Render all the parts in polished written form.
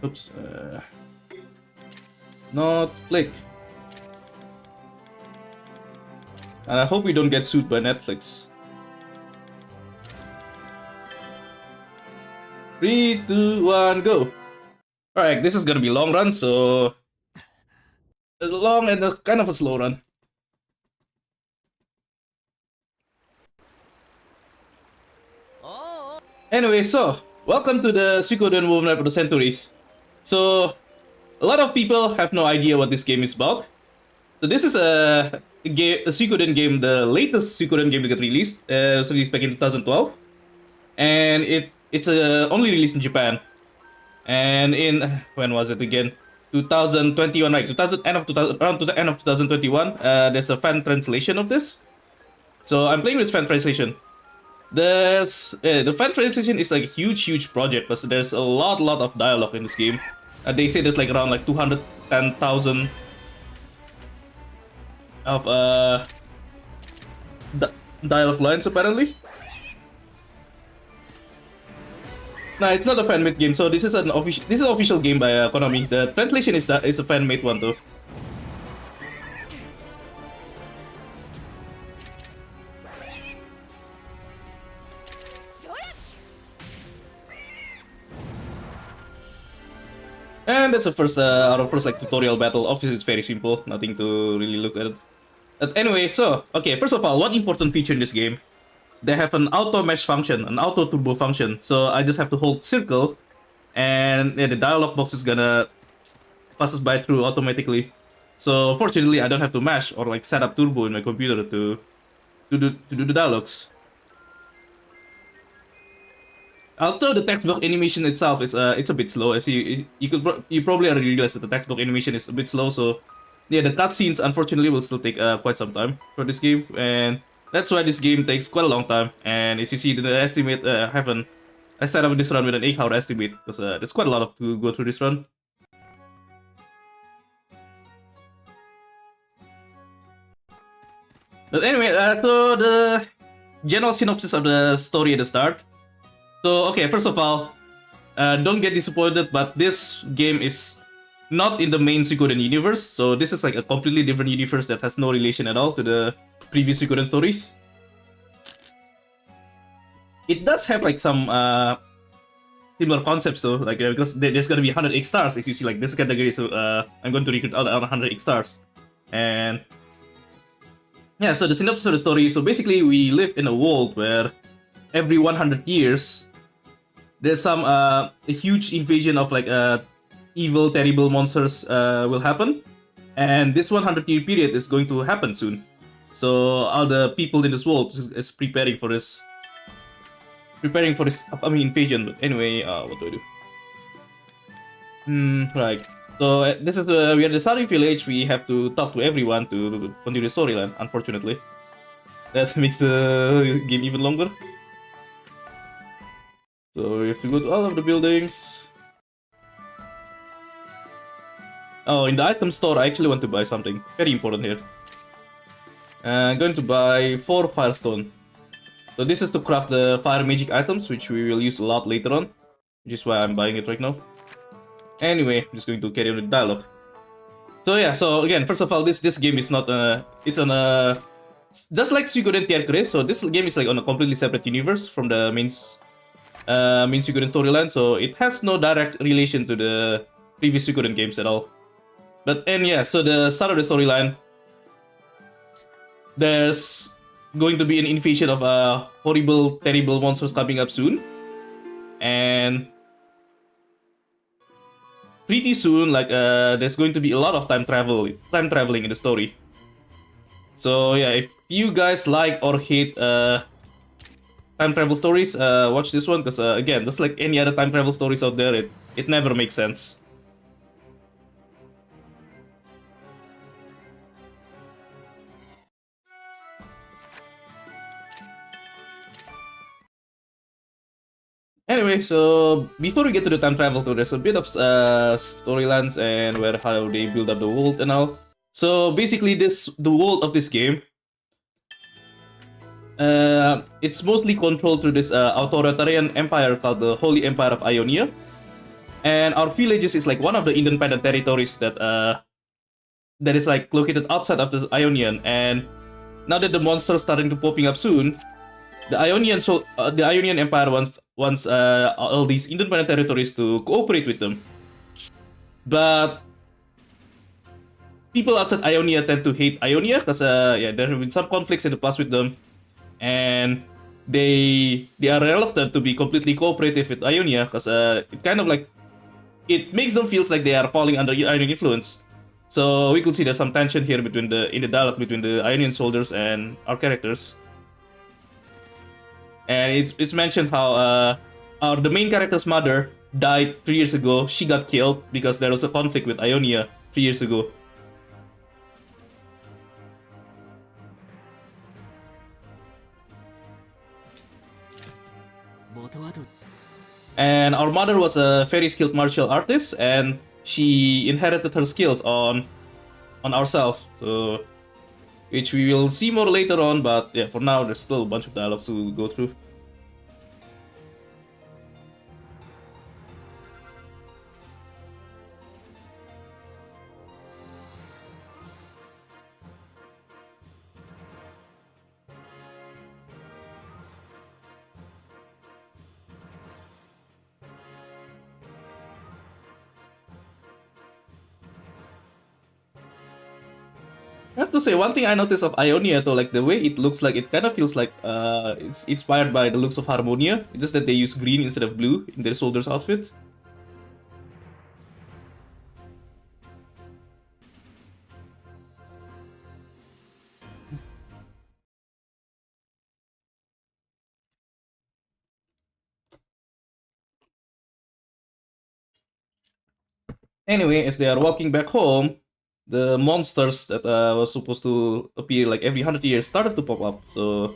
Oops. Not click. And I hope we don't get sued by Netflix. 3, 2, 1, go. Alright, this is gonna be a long run, so a long and kind of a slow run. Anyway, so welcome to the Suikoden Woven of the Centuries. So a lot of people have no idea what this game is about. So this is a Suikoden game, the latest Suikoden game that got released. It was released back in 2012, and it's only released in Japan. And in when was it again? 2021, right? 2000 end of 2000, around to the end of 2021. There's a fan translation of this. So I'm playing with fan translation. The fan translation is like a huge project because there's a lot of dialogue in this game. They say there's like around like 210,000 of dialogue lines apparently. No, it's not a fan-made game. So this is an official game by Konami. The translation is a fan-made one though. And that's the first our first like tutorial battle. Obviously, it's very simple, nothing to really look at. But anyway, so okay, first of all, one important feature in this game, they have an auto mesh function, an auto turbo function. So I just have to hold circle, and the dialog box is gonna passes by through automatically. So fortunately, I don't have to mash or like set up turbo in my computer to do the dialogues. Although the text box animation itself is it's a bit slow, as you probably already realized that the text box animation is a bit slow. So yeah, the cutscenes unfortunately will still take quite some time for this game, and that's why this game takes quite a long time. And as you see, the estimate I set up this run with an 8-hour estimate because there's quite a lot to go through this run. But anyway, so the general synopsis of the story at the start. So, okay, first of all, don't get disappointed, but this game is not in the main Suikoden universe. So this is like a completely different universe that has no relation at all to the previous Suikoden stories. It does have like some similar concepts though, like because there's gonna be 100 X stars, as you see, like this category. So I'm going to recruit all 100 X stars, and yeah. So the synopsis of the story. So basically, we live in a world where every 100 years there's some a huge invasion of like evil, terrible monsters will happen, and this 100-year period is going to happen soon. So all the people in this world is preparing for this upcoming invasion. But anyway, what do I do? Right. So this is we are the starting village. We have to talk to everyone to continue the storyline. Unfortunately, that makes the game even longer. So we have to go to all of the buildings. Oh, in the item store, I actually want to buy something very important here. I'm going to buy 4 firestone. So this is to craft the fire magic items, which we will use a lot later on, which is why I'm buying it right now. Anyway, I'm just going to carry on with dialogue. So yeah, so again, first of all, this game is not it's on a just like Suikoden Tierkres. So this game is like on a completely separate universe from the main Suikoden storyline, so it has no direct relation to the previous Suikoden games at all. And yeah, so the start of the storyline, there's going to be an invasion of horrible, terrible monsters coming up soon, and pretty soon, like there's going to be a lot of time traveling in the story. So yeah, if you guys like or hate time travel stories, watch this one, because again, just like any other time travel stories out there, it never makes sense. Anyway, so before we get to the time travel tour, there's a bit of storylines and how they build up the world and all. So basically, the world of this game, it's mostly controlled through this authoritarian empire called the Holy Empire of Ionia. And our villages is like one of the independent territories that is like located outside of the Ionian. And now that the monsters starting to popping up soon, the Ionian Empire wants all these independent territories to cooperate with them. But people outside Ionia tend to hate Ionia because yeah, there have been some conflicts in the past with them, and they are reluctant to be completely cooperative with Ionia because it kind of like it makes them feels like they are falling under Ionian influence. So we could see there's some tension here between the dialogue between the Ionian soldiers and our characters. And it's mentioned how the main character's mother died 3 years ago. She got killed because there was a conflict with Ionia 3 years ago. And our mother was a very skilled martial artist, and she inherited her skills on ourselves. So, which we will see more later on. But yeah, for now, there's still a bunch of dialogues to go through. I have to say, one thing I noticed of Ionia though, like the way it looks like, it kind of feels like it's inspired by the looks of Harmonia. It's just that they use green instead of blue in their soldiers' outfits. Anyway, as they are walking back home, the monsters that was supposed to appear like every 100 years started to pop up. So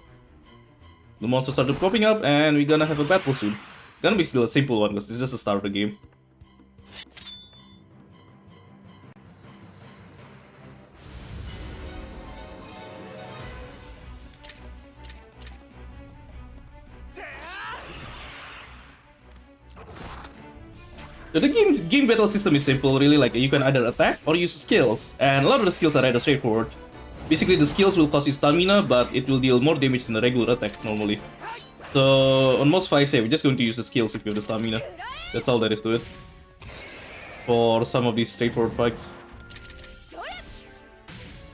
the monsters started popping up, and we're gonna have a battle soon. Gonna be still a simple one because this is just the start of the game. So the game battle system is simple, really. Like you can either attack or use skills, and a lot of the skills are rather straightforward. Basically, the skills will cost you stamina, but it will deal more damage than the regular attack normally. So on most fights, yeah, we're just going to use the skills if you have the stamina. That's all there is to it. For some of these straightforward fights.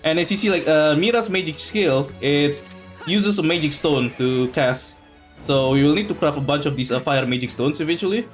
And as you see, like Mira's magic skill, it uses a magic stone to cast. So we will need to craft a bunch of these fire magic stones eventually.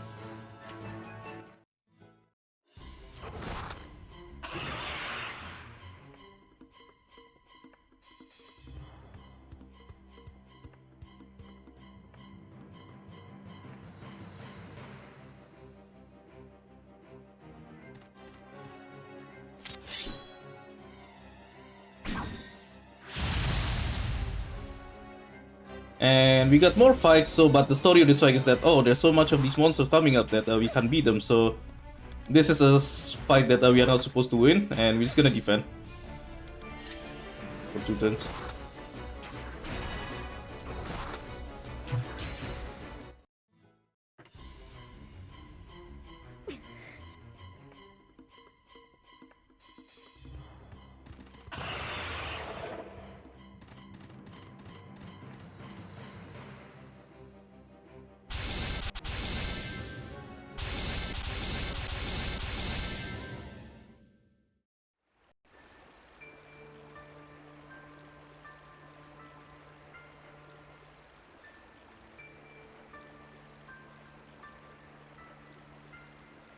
And we got more fights, so but the story of this fight is that, oh, there's so much of these monsters coming up that we can't beat them, so this is a fight that we are not supposed to win, and we're just gonna defend for 2 turns.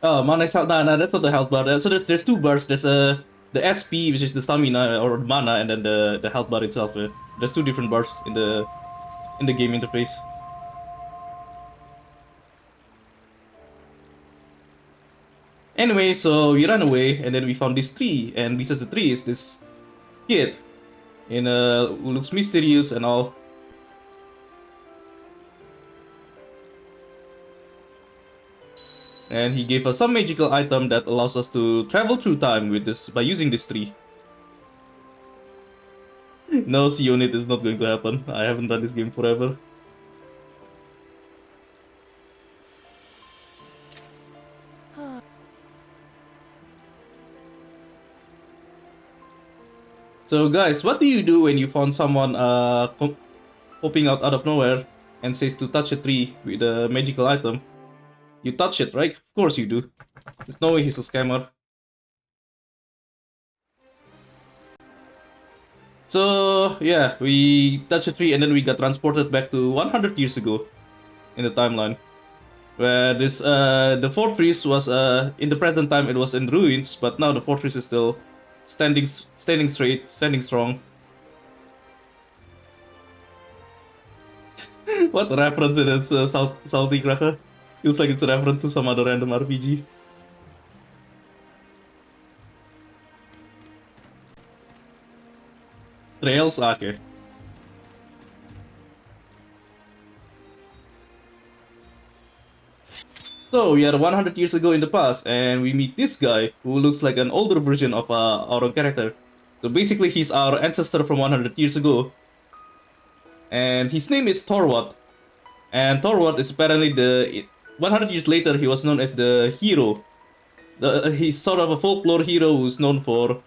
Oh, mana is health. Nah, that's not the health bar. So there's 2 bars. There's the SP, which is the stamina or mana, and then the health bar itself. There's 2 different bars in the game interface. Anyway, so we ran away, and then we found this tree, and besides the tree is this kid, who looks mysterious and all. And he gave us some magical item that allows us to travel through time with this by using this tree. No, C-Unit is not going to happen. I haven't done this game forever. So guys, what do you do when you found someone popping out of nowhere and says to touch a tree with a magical item? You touch it, right? Of course you do. There's no way he's a scammer. So yeah, we touch a tree and then we got transported back to 100 years ago in the timeline, where this the fortress was in the present time it was in ruins, but now the fortress is still standing straight, standing strong. What reference it is, salty cracker? Feels like it's a reference to some other random RPG. Trails? Ah, okay. So we are 100 years ago in the past, and we meet this guy who looks like an older version of our own character. So basically, he's our ancestor from 100 years ago, and his name is Thorwald. And Thorwald is apparently 100 years later he was known as the hero. He's sort of a folklore hero who's known for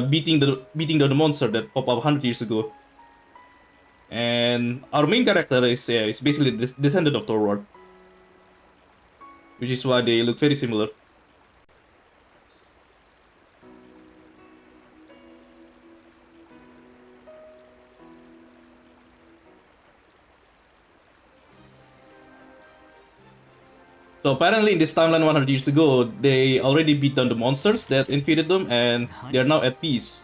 beating the monster that popped up 100 years ago. And our main character is basically the descendant of Thorwald, which is why they look very similar. So apparently in this timeline 100 years ago, they already beat down the monsters that invaded them and they're now at peace.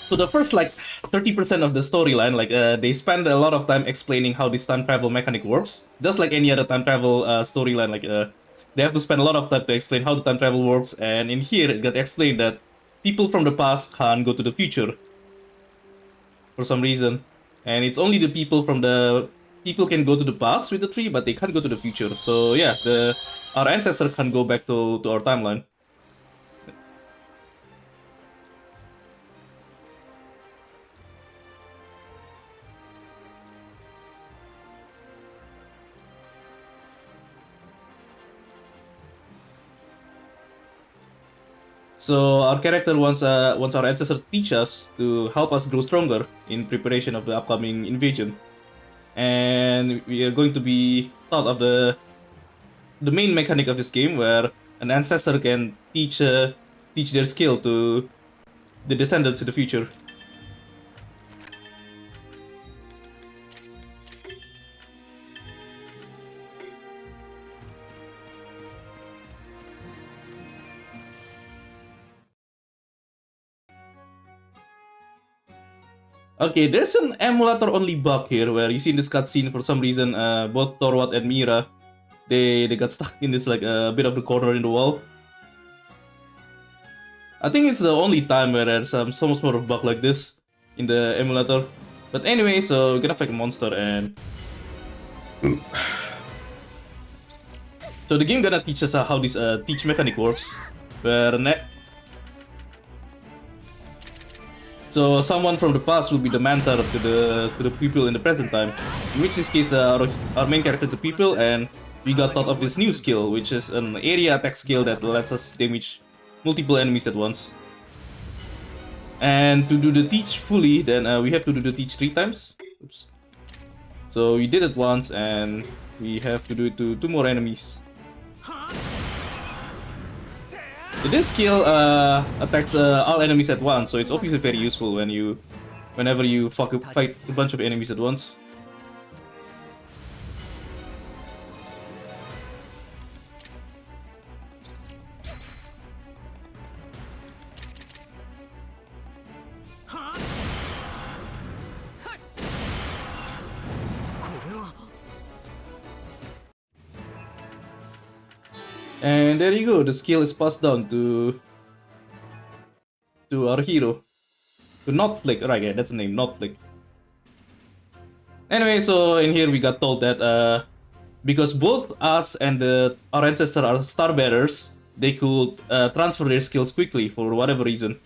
So the first like 30% of the storyline, they spend a lot of time explaining how this time travel mechanic works. Just like any other time travel storyline, they have to spend a lot of time to explain how the time travel works. And in here, it got explained that people from the past can't go to the future for some reason, and it's only the people from the people can go to the past with the tree, but they can't go to the future. So yeah, our ancestor can go back to our timeline. So our character wants our ancestor to teach us to help us grow stronger in preparation of the upcoming invasion, and we are going to be taught of the main mechanic of this game, where an ancestor can teach their skill to the descendants in the future. Okay, there's an emulator only bug here where you see in this cutscene for some reason both Thorwald and Mira they got stuck in this like a bit of the corner in the wall. I think it's the only time where there's some sort of bug like this in the emulator. But anyway, so we're gonna fight a monster and so the game gonna teach us how this teach mechanic works. Where so someone from the past will be the mentor to the people in the present time. In which this case, our main character is a people, and we got taught of this new skill, which is an area attack skill that lets us damage multiple enemies at once. And to do the teach fully, then we have to do the teach 3 times. Oops. So we did it once, and we have to do it to 2 more enemies. So this skill attacks all enemies at once, so it's obviously very useful whenever you fight a bunch of enemies at once. And there you go, the skill is passed down to our hero. To Not Flick, right, yeah, that's the name, Not Flick. Anyway, so in here we got told that because both us and our ancestors are star bearers, they could transfer their skills quickly for whatever reason.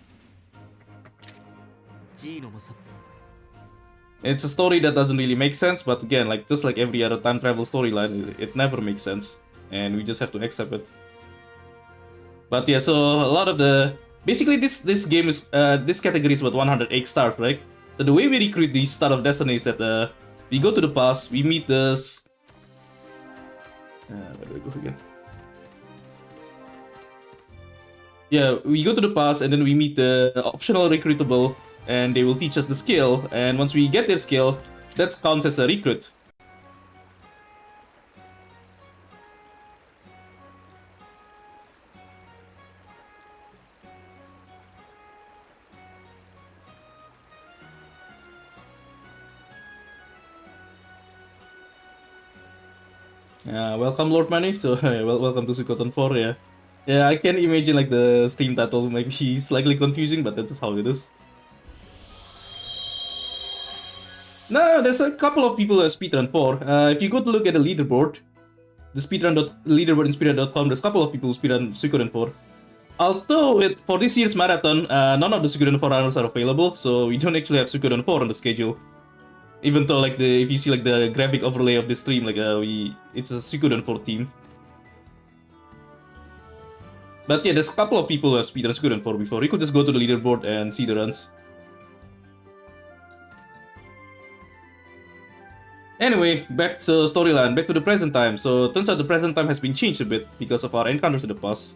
It's a story that doesn't really make sense, but again, like just like every other time travel storyline, it never makes sense, and we just have to accept it. But yeah, so a lot of the basically this game is this category is about 108 stars, right? So the way we recruit these Star of Destiny is that we go to the past, we meet this. Where do we go again? Yeah, we go to the past and then we meet the optional recruitable, and they will teach us the skill. And once we get their skill, that counts as a recruit. Welcome, Lord Money. So, welcome to Suikoden 4. Yeah, yeah. I can imagine like the Steam title might be slightly confusing, but that's just how it is. No, there's a couple of people who have speedrun 4. If you go to look at the leaderboard, the leaderboard in speedrun.com, there's a couple of people who speedrun Suikoden 4. Although for this year's marathon, none of the Suikoden 4 runners are available, so we don't actually have Suikoden 4 on the schedule. Even though like if you see like the graphic overlay of the stream, like it's a Suikoden 4 team. But yeah, there's a couple of people who have speedrun Suikoden 4 before. You could just go to the leaderboard and see the runs. Anyway, back to storyline, back to the present time. So turns out the present time has been changed a bit because of our encounters in the past.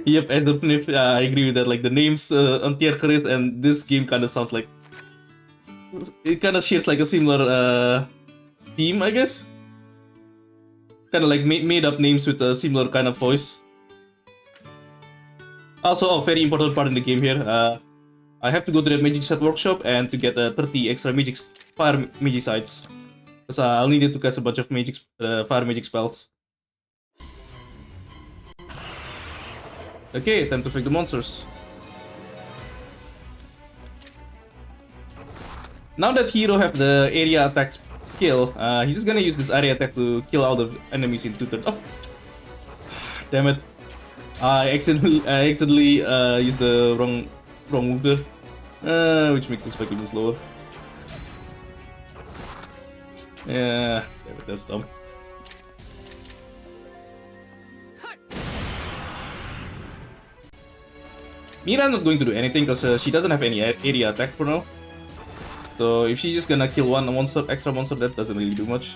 Yep, as the FNIF, I agree with that. Like the names on tier careers and this game kind of sounds like it kind of shares like a similar theme, I guess. Kind of like made up names with a similar kind of voice. Also, a very important part in the game here. I have to go to the magic set workshop and to get 30 extra fire magicides. Because I'll need it to cast a bunch of fire magic spells. Okay, time to fight the monsters. Now that Hero have the area attack skill, he's just gonna use this area attack to kill all the enemies in 2 turns. Oh! Damn it. I accidentally used the wrong move there, which makes this fight even slower. Yeah, damn it, that's dumb. Mira's not going to do anything because she doesn't have any area attack for now. So if she's just gonna kill one extra monster, that doesn't really do much.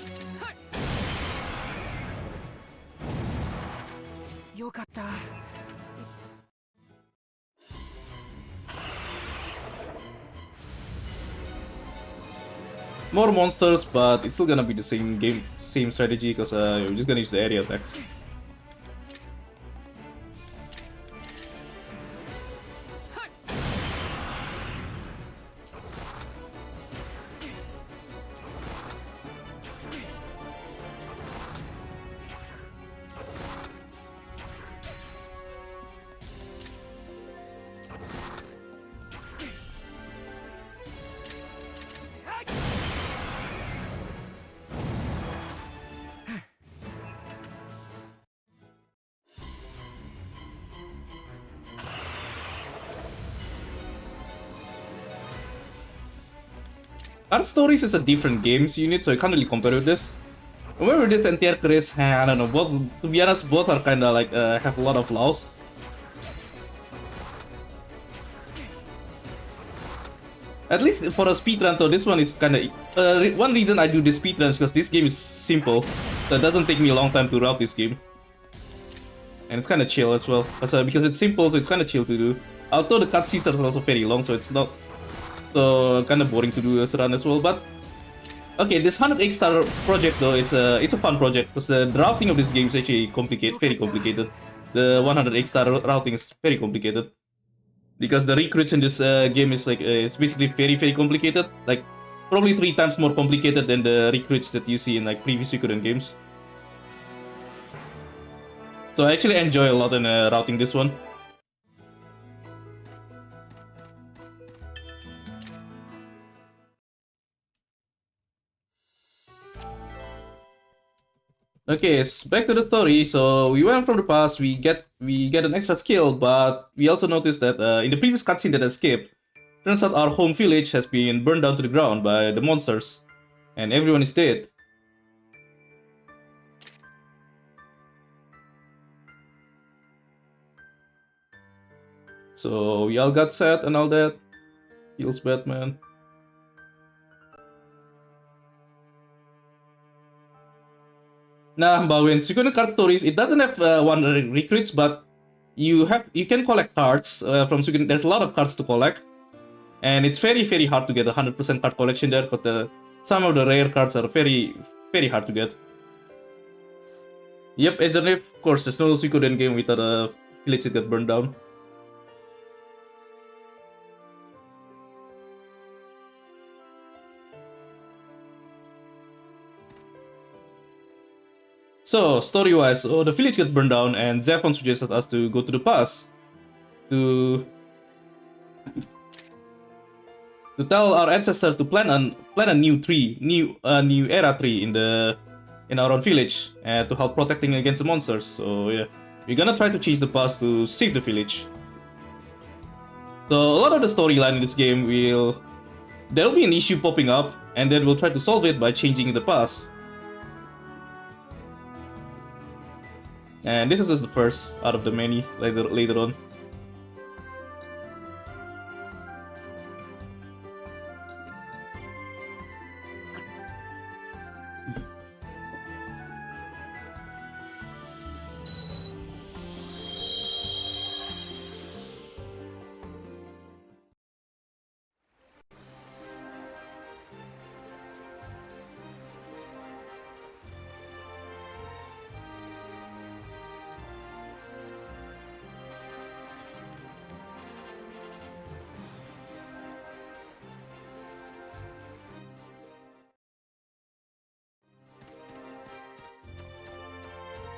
More monsters, but it's still gonna be the same strategy because we're just gonna use the area attacks. Art Stories is a different games unit, so I can't really compare with this. However, this and Tier Chris, I don't know, both, to be honest, both are kinda like, have a lot of flaws. At least for a speedrun though, this one is kinda... one reason I do this speedrun is because this game is simple, so it doesn't take me a long time to route this game. And it's kinda chill as well, because it's simple, so it's kinda chill to do. Although the cutscenes are also very long, so it's not... So kind of boring to do as a run as well, but okay, this 108 star project though, it's a fun project because the routing of this game is actually very complicated. The 108 star routing is very complicated because the recruits in this game is like it's basically very complicated, like probably 3 times more complicated than the recruits that you see in like previous Suikoden games. So I actually enjoy a lot in routing this one. Okay, back to the story. So we went from the past. We get an extra skill, but we also noticed that in the previous cutscene that escaped, turns out our home village has been burned down to the ground by the monsters, and everyone is dead. So we all got sad and all that. Feels bad, man. Nah, but when Suikoden card stories, it doesn't have one recruits, but you can collect cards from Suikoden. There's a lot of cards to collect, and it's very hard to get 100% card collection there because some of the rare cards are very hard to get. Yep, as an if, of course, there's no Suikoden game without a village that got burned down. So, story-wise, the village got burned down, and Zephon suggested us to go to the past to tell our ancestor to plan a new era tree in our own village to help protecting against the monsters. So yeah, we're gonna try to change the past to save the village. So a lot of the storyline in this game there'll be an issue popping up, and then we'll try to solve it by changing the past. And this is just the first out of the many later on.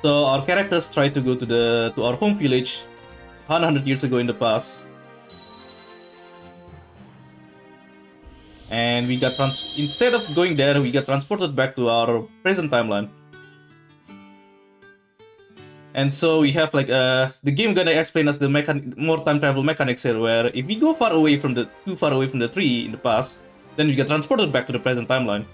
So our characters try to go to our home village 100 years ago in the past. And we got instead of going there, we got transported back to our present timeline. And so we have like the game gonna explain us the more time travel mechanics here, where if we go too far away from the tree in the past, then we get transported back to the present timeline.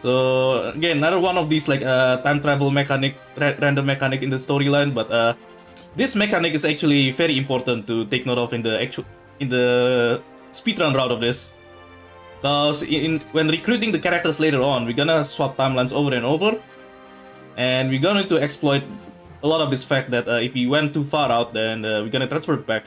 So again, another one of these like time travel mechanic, random mechanic in the storyline, but this mechanic is actually very important to take note of in the speedrun route of this. Because when recruiting the characters later on, we're gonna swap timelines over and over, and we're going to exploit a lot of this fact that if we went too far out, then we're gonna transfer it back.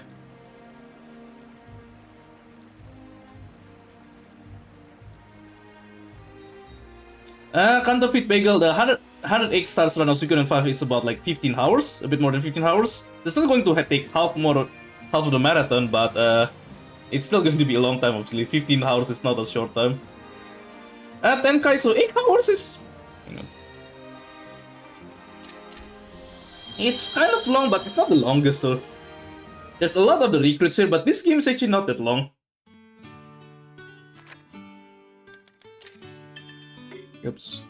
Counterfeit Bagel, the 108 stars run of Suikoden 5, it's about like 15 hours, a bit more than 15 hours. It's still going to take half of the marathon, but it's still going to be a long time, obviously. 15 hours is not a short time. Tenkai, so 8 hours is... Hang on. It's kind of long, but it's not the longest though. There's a lot of the recruits here, but this game is actually not that long. Oops.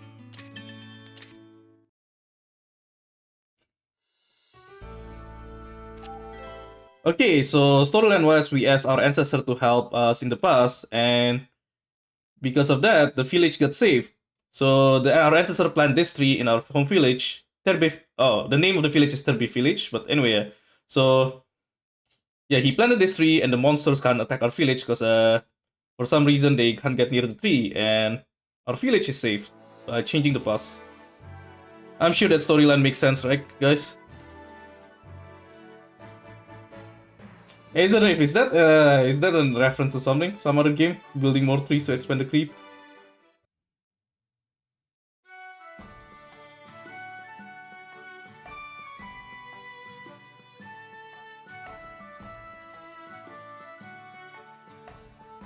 Okay, so storyline-wise, we asked our ancestor to help us in the past, and because of that, the village got saved. So our ancestor planted this tree in our home village. The name of the village is Terby Village, but anyway, so yeah, he planted this tree, and the monsters can't attack our village because for some reason they can't get near the tree, and our village is safe by changing the past. I'm sure that storyline makes sense, right, guys? Hey, Zarif, is that a reference to something? Some other game? Building more trees to expand the creep?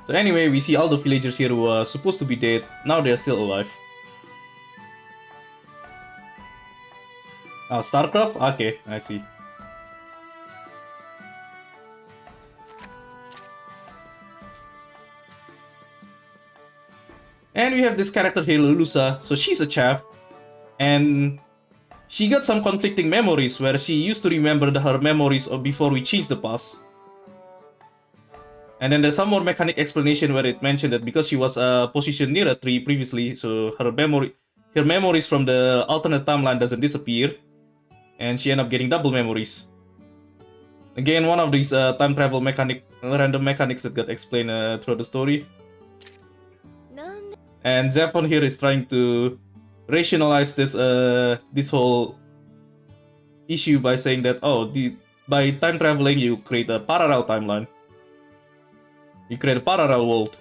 So anyway, we see all the villagers here who are supposed to be dead. Now they're still alive. StarCraft? Okay, I see. And we have this character here, Lulusa. So she's a chap. And she got some conflicting memories where she used to remember her memories of before we changed the past. And then there's some more mechanic explanation where it mentioned that because she was positioned near a tree previously, so her memories from the alternate timeline doesn't disappear, and she ended up getting double memories. Again, one of these time travel random mechanics that got explained throughout the story. And Zephon here is trying to rationalize this whole issue by saying that by time traveling you create a parallel timeline. You create a parallel world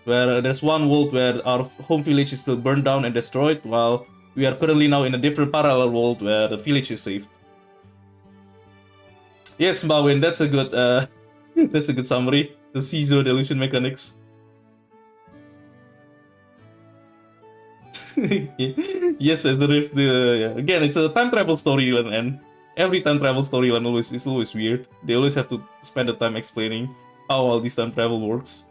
where there's one world where our home village is still burned down and destroyed, while we are currently now in a different parallel world where the village is saved. Yes, Mawin, that's a good that's a good summary. The Shizo delusion mechanics. Yes, as if again, it's a time travel storyline, and every time travel storyline is always weird. They always have to spend the time explaining how all this time travel works.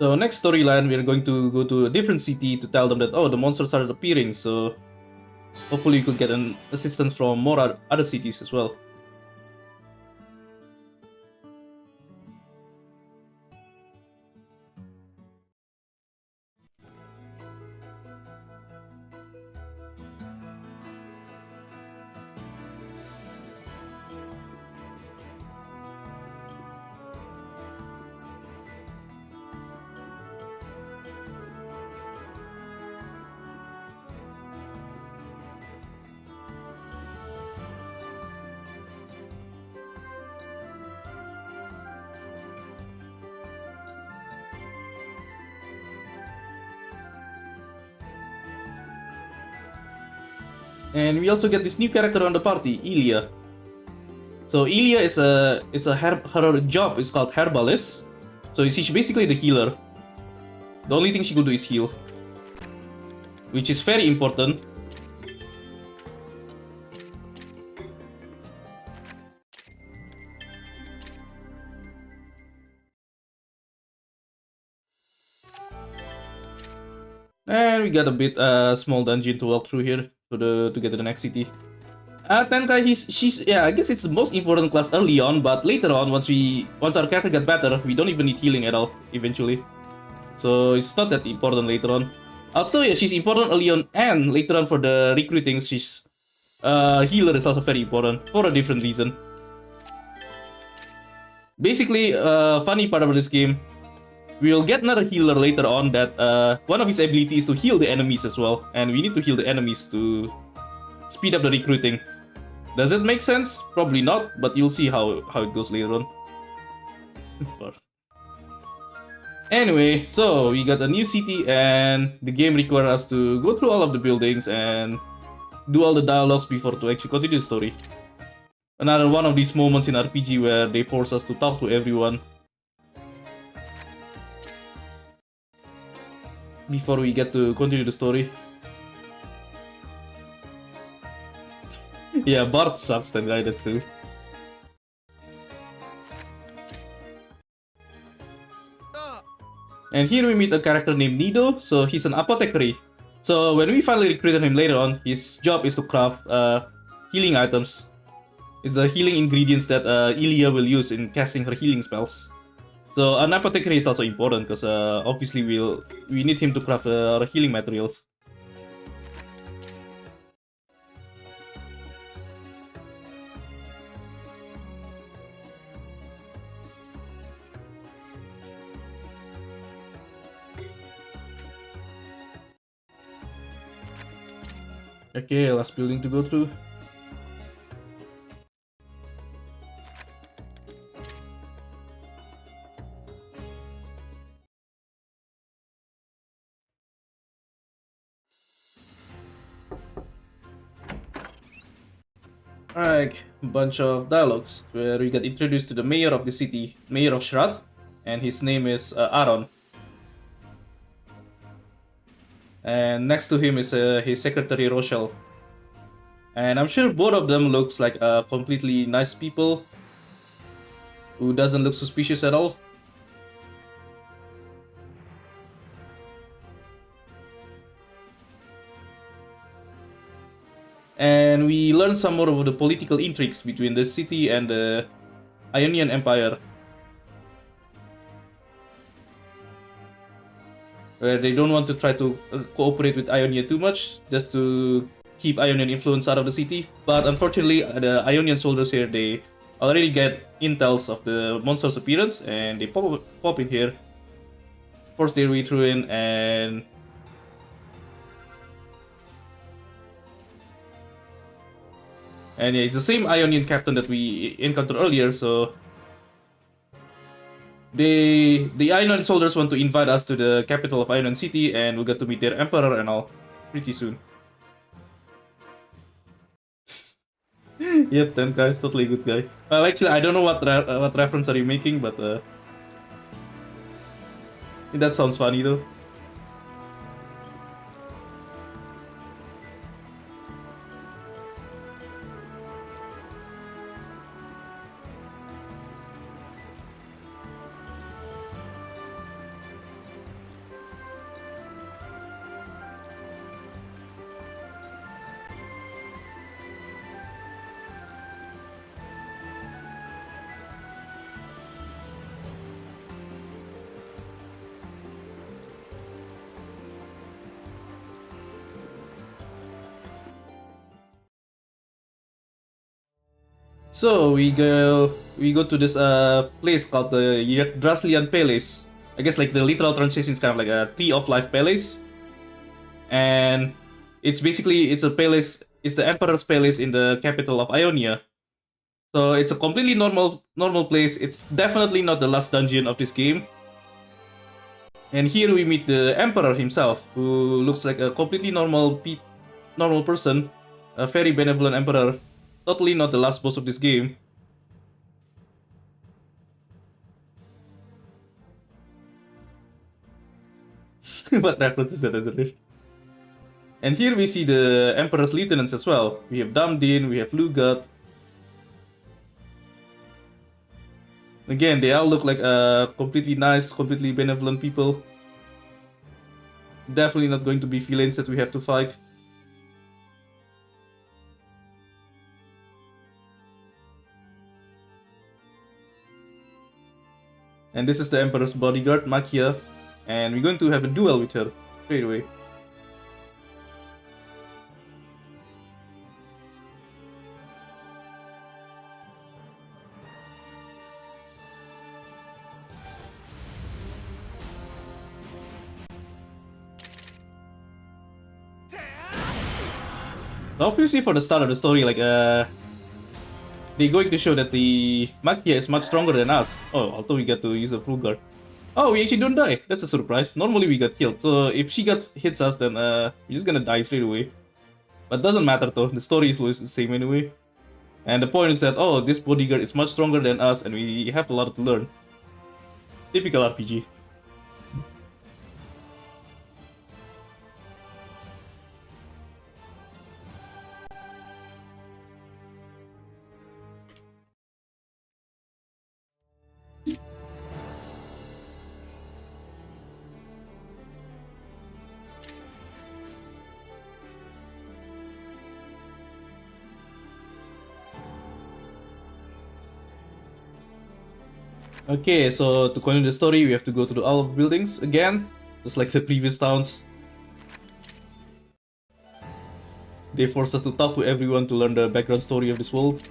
So next storyline, we're going to go to a different city to tell them that the monsters started appearing. So hopefully you could get an assistance from more other cities as well. And we also get this new character on the party, Ilya. So Ilya her job is called herbalist. So she's basically the healer. The only thing she could do is heal, which is very important. And we got a bit small dungeon to walk through here to get to the next city. Tenkai, I guess it's the most important class early on, but later on, once our character got better, we don't even need healing at all eventually. So it's not that important later on. Although yeah, she's important early on, and later on for the recruiting, she's healer is also very important for a different reason. Basically, funny part of this game, we'll get another healer later on that one of his abilities is to heal the enemies as well, and we need to heal the enemies to speed up the recruiting. Does it make sense? Probably not, but you'll see how it goes later on. Anyway, so we got a new city, and the game requires us to go through all of the buildings and do all the dialogues before to actually continue the story. Another one of these moments in RPG where they force us to talk to everyone before we get to continue the story. Yeah, Bart sucks, that guy, that's too. And here we meet a character named Nido, so he's an apothecary. So when we finally recruited him later on, his job is to craft healing items. It's the healing ingredients that Ilya will use in casting her healing spells. So an apothecary is also important because obviously we need him to craft our healing materials. Okay, last building to go through. Alright, bunch of dialogues where we get introduced to the mayor of the city, Mayor of Shrat, and his name is Aaron. And next to him is his secretary Rochelle. And I'm sure both of them looks like completely nice people who doesn't look suspicious at all. And we learn some more of the political intrigues between the city and the Ionian Empire, where they don't want to try to cooperate with Ionia too much, just to keep Ionian influence out of the city. But unfortunately, the Ionian soldiers here, they already get intels of the monster's appearance, and they pop in here, force their way through in, and yeah, it's the same Ionian captain that we encountered earlier, so the Ionian soldiers want to invite us to the capital of Ionian City, and we'll get to meet their emperor and all pretty soon. Yep, 10 guys, totally good guy. Well, actually, I don't know what reference are you making, but that sounds funny though. So we go to this place called the Draslian Palace. I guess like the literal translation is kind of like a Tree of Life Palace, and it's a palace. It's the Emperor's Palace in the capital of Ionia. So it's a completely normal place. It's definitely not the last dungeon of this game. And here we meet the Emperor himself, who looks like a completely normal person, a very benevolent Emperor. Totally not the last boss of this game. What reference is that, isn't it? And here we see the Emperor's lieutenants as well. We have Damdin, we have Lugat. Again, they all look like completely nice, completely benevolent people. Definitely not going to be villains that we have to fight. And this is the Emperor's bodyguard, Makia. And we're going to have a duel with her straight away. Obviously, for the start of the story, like, they're going to show that the Makia is much stronger than us. Oh, although we get to use a full guard. Oh, we actually don't die. That's a surprise. Normally we get killed. So if she hits us, then we're just gonna die straight away. But doesn't matter though. The story is always the same anyway. And the point is that, oh, this bodyguard is much stronger than us, and we have a lot to learn. Typical RPG. Okay, so to continue the story, we have to go to the all buildings again, just like the previous towns. They force us to talk to everyone to learn the background story of this world.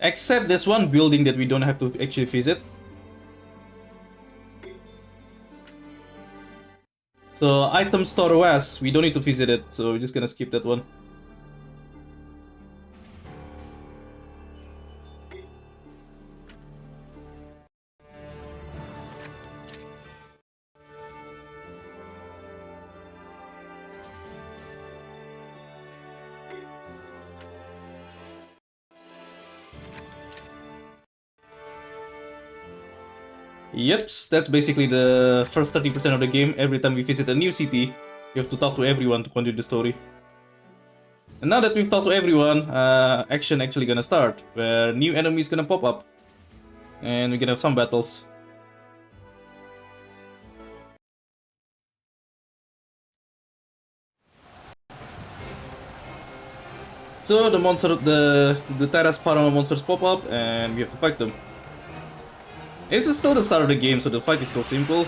Except there's one building that we don't have to actually visit. So item store west, we don't need to visit it, so we're just gonna skip that one. Yep, that's basically the first 30% of the game. Every time we visit a new city, you have to talk to everyone to continue the story. And now that we've talked to everyone, action actually gonna start, where new enemies gonna pop up. And we're gonna have some battles. So the terrace parama monsters pop up, and we have to fight them. This is still the start of the game, so the fight is still simple.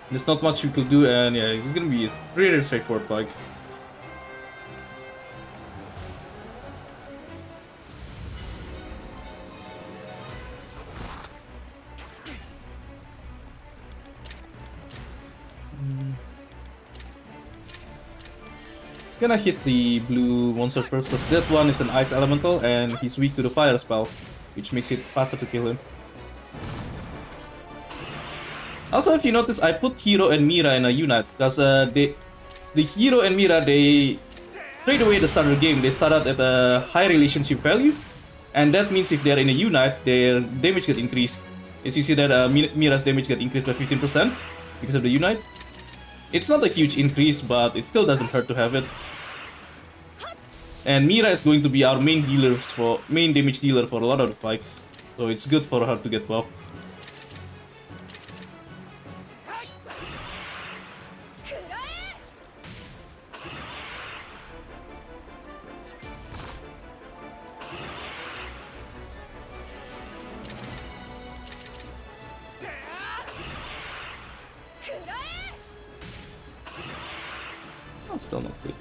There's not much we could do, and yeah, it's gonna be a pretty straightforward fight. Gonna hit the blue monster first, because that one is an ice elemental and he's weak to the fire spell, which makes it faster to kill him. Also, if you notice, I put Hero and Mira in a unit, because the Hero and Mira, they straight away at the start of the game, they start out at a high relationship value, and that means if they're in a unit, their damage get increased. As you see that Mira's damage get increased by 15% because of the unite. It's not a huge increase, but it still doesn't hurt to have it. And Mira is going to be our main damage dealer for a lot of the fights, so it's good for her to get buffed. Oh, still not good.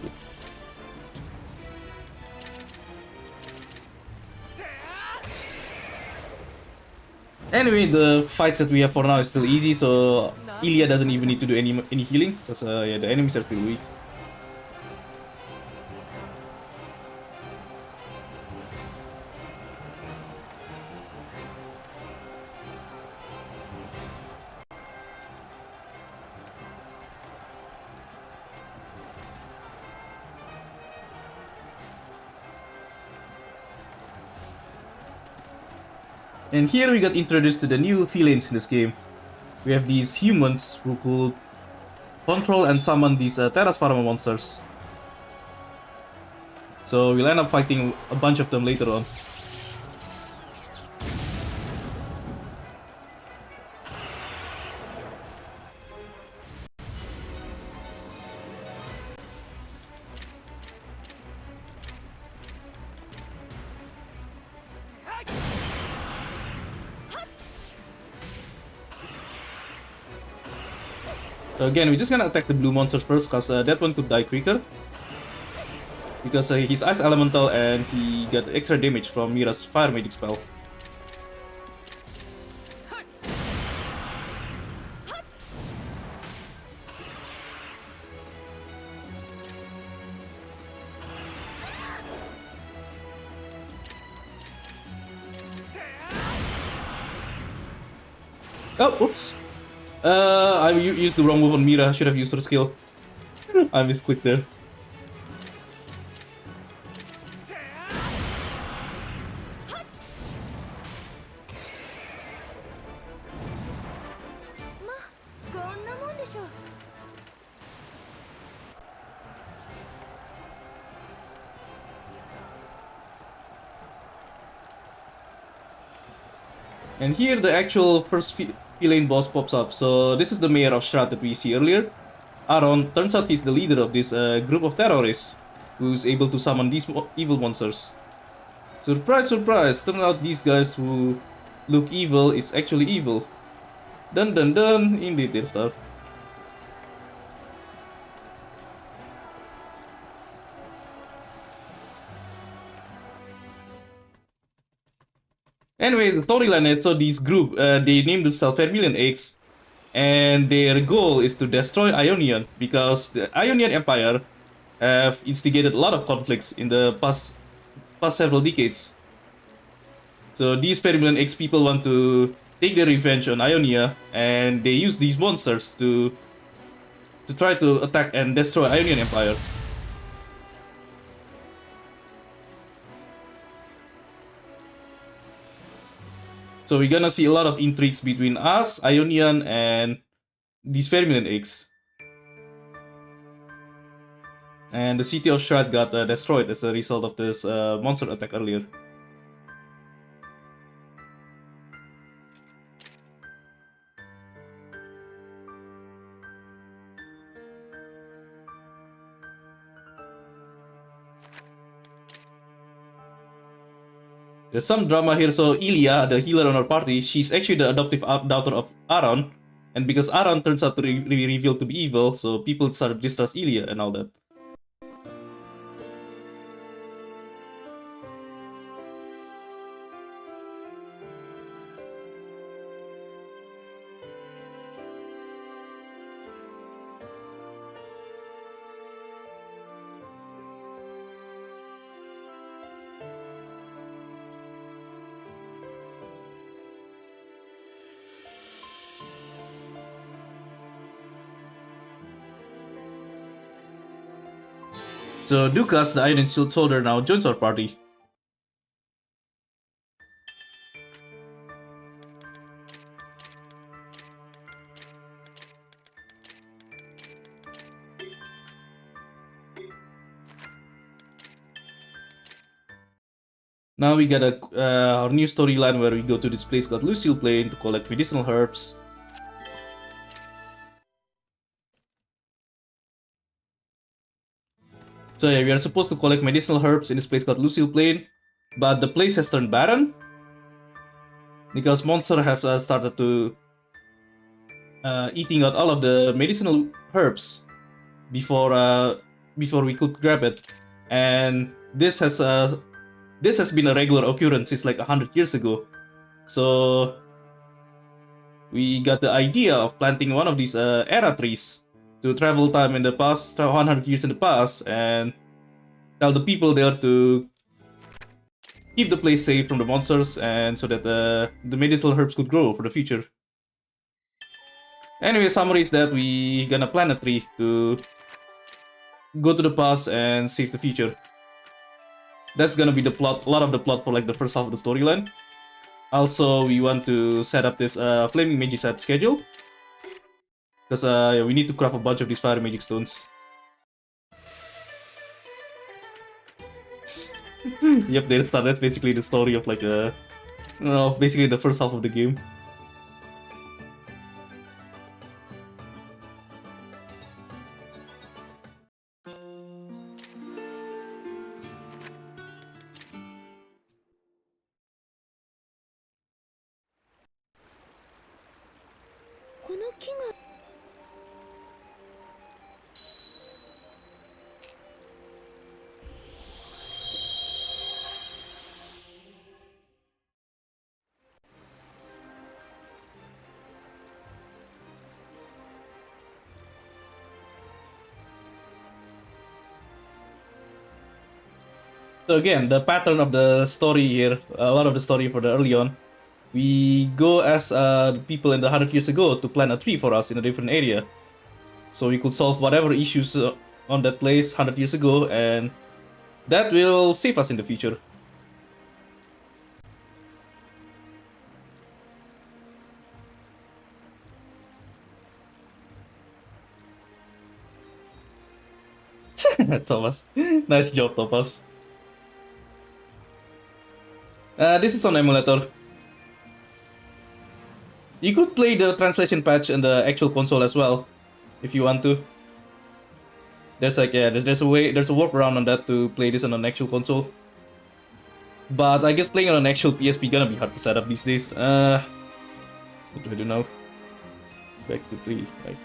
Anyway, the fights that we have for now is still easy, so Ilya doesn't even need to do any healing, because yeah, the enemies are still weak. And here we got introduced to the new villains in this game. We have these humans who could control and summon these Terrace Pharma monsters. So we'll end up fighting a bunch of them later on. So again, we're just gonna attack the blue monsters first, because that one could die quicker. Because he's Ice Elemental and he got extra damage from Mira's Fire Magic spell. Oh, oops. I used the wrong move on Mira. I should have used her skill. I misclicked there. And here the actual first villain boss pops up. So this is the mayor of Shroud that we see earlier. Aaron, turns out he's the leader of this group of terrorists who's able to summon these evil monsters. Surprise, surprise, turns out these guys who look evil is actually evil. Dun dun dun, indeed dear star. Anyway, the storyline is so these group they named themselves Vermilion Eggs, and their goal is to destroy Ionian because the Ionian Empire have instigated a lot of conflicts in the past several decades. So these Vermilion Eggs people want to take their revenge on Ionia, and they use these monsters to try to attack and destroy Ionian Empire. So we're gonna see a lot of intrigues between us, Ionian, and these Vermilion Eggs. And the city of Shroud got destroyed as a result of this monster attack earlier. There's some drama here. So Ilya, the healer on our party, she's actually the adoptive daughter of Aaron, and because Aaron turns out to be revealed to be evil, so people start to distrust Ilya and all that. So Dukas, the Iron Shield soldier, now joins our party. Now we got our new storyline where we go to this place called Lucille Plain to collect medicinal herbs. So yeah, we are supposed to collect medicinal herbs in this place called Lucille Plain, but the place has turned barren because monsters have started to eating out all of the medicinal herbs before before we could grab it, and this has been a regular occurrence since like 100 years ago. So we got the idea of planting one of these era trees to travel time in the past, 100 years in the past, and tell the people there to keep the place safe from the monsters, and so that the medicinal herbs could grow for the future. Anyway, summary is that we gonna plant a tree to go to the past and save the future. That's gonna be the plot, a lot of the plot for like the first half of the storyline. Also, we want to set up this flaming magic set schedule because we need to craft a bunch of these fire magic stones. Yep, there start. That's basically the story of like basically the first half of the game. So again, the pattern of the story here, a lot of the story for the early on, we go as people in the 100 years ago to plant a tree for us in a different area, so we could solve whatever issues on that place 100 years ago, and that will save us in the future. Thomas, nice job, Thomas. This is on emulator. You could play the translation patch in the actual console as well, if you want to. There's like there's a way, there's a workaround on that to play this on an actual console. But I guess playing on an actual PSP gonna be hard to set up these days. What do I do now? Back to 3, right?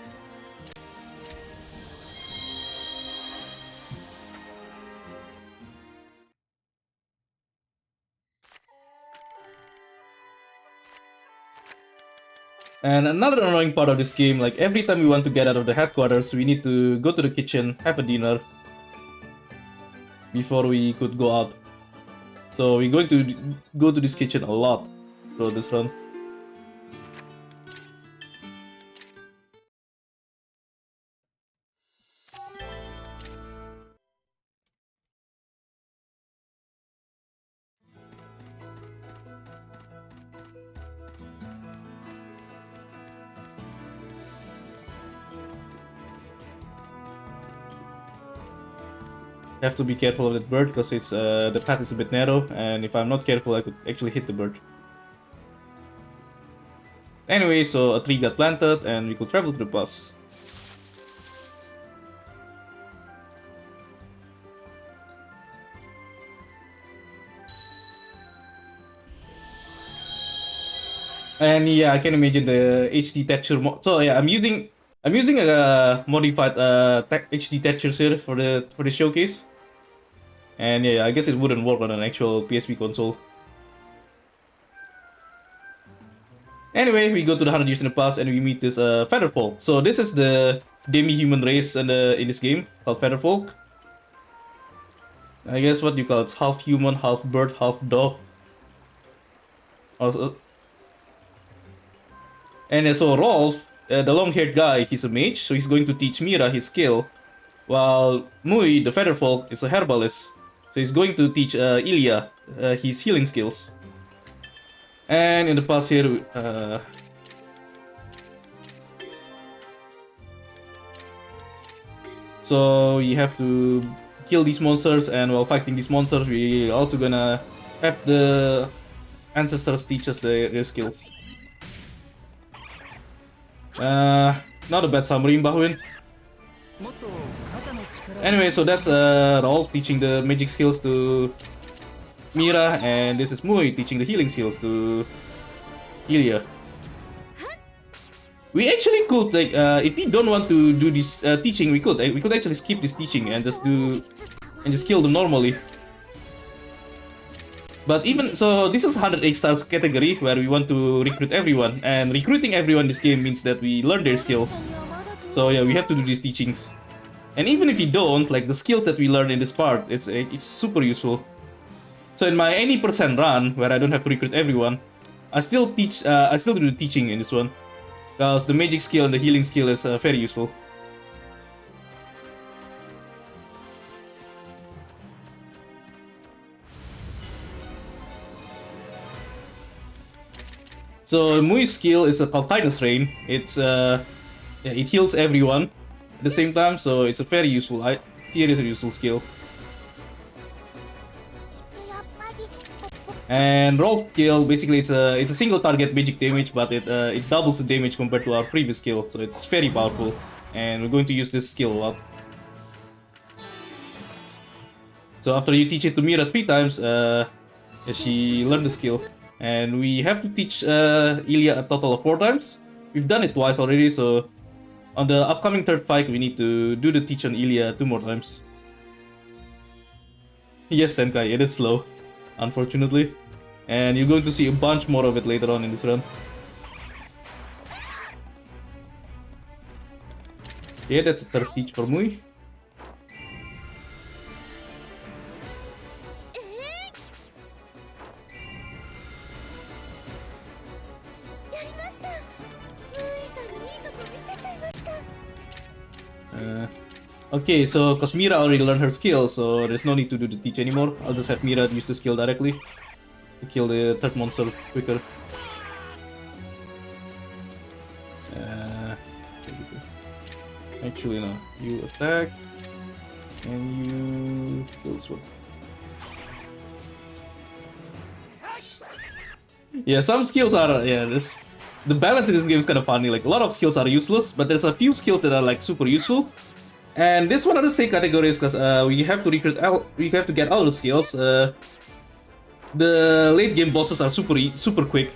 And another annoying part of this game, like every time we want to get out of the headquarters, we need to go to the kitchen, have a dinner before we could go out. So we're going to go to this kitchen a lot throughout this run. Have to be careful of that bird because it's the path is a bit narrow, and if I'm not careful, I could actually hit the bird. Anyway, so a tree got planted, and we could travel to the bus. And yeah, I can imagine the HD texture. So yeah, I'm using a modified HD textures here for the showcase. And yeah, I guess it wouldn't work on an actual PSP console. Anyway, we go to the 100 years in the past and we meet this Featherfolk. So this is the demi-human race in this game called Featherfolk. I guess what you call it, half human, half bird, half dog. Also, and so Rolf, the long-haired guy, he's a mage, so he's going to teach Mira his skill, while Mui, the Featherfolk, is a herbalist, so he's going to teach Ilya his healing skills. And in the past here, so you have to kill these monsters, and while fighting these monsters, we're also gonna have the ancestors teach us their skills. Not a bad summary, Bahwin. Anyway, so that's Rolf teaching the magic skills to Mira, and this is Mui teaching the healing skills to Ilya. We actually could, like, if we don't want to do this teaching, we could actually skip this teaching and just kill them normally. But even so, this is 108 stars category where we want to recruit everyone, and recruiting everyone in this game means that we learn their skills. So yeah, we have to do these teachings. And even if you don't, like the skills that we learn in this part, it's super useful. So in my any percent run where I don't have to recruit everyone, I still do the teaching in this one, because the magic skill and the healing skill is very useful. So Mui's skill is called Titan's Rain. It's it heals everyone at the same time, so it's a very useful. Here is a useful skill. And Rolf's skill, basically it's a single target magic damage, but it doubles the damage compared to our previous skill, so it's very powerful. And we're going to use this skill a lot. So after you teach it to Mira 3 times, she learned the skill. And we have to teach Ilya a total of 4 times. We've done it twice already, so on the upcoming third fight, we need to do the teach on Ilya 2 more times. Yes, Tenkai, it is slow, unfortunately. And you're going to see a bunch more of it later on in this run. Yeah, that's a third teach for Mui. Okay, so because Mira already learned her skill, so there's no need to do the teach anymore. I'll just have Mira use the skill directly to kill the third monster quicker. Actually, no. You attack, and you kill this one. Yeah, some skills are the balance in this game is kind of funny. Like a lot of skills are useless, but there's a few skills that are like super useful. And this one of the same categories because we have to get all the skills. The late game bosses are super quick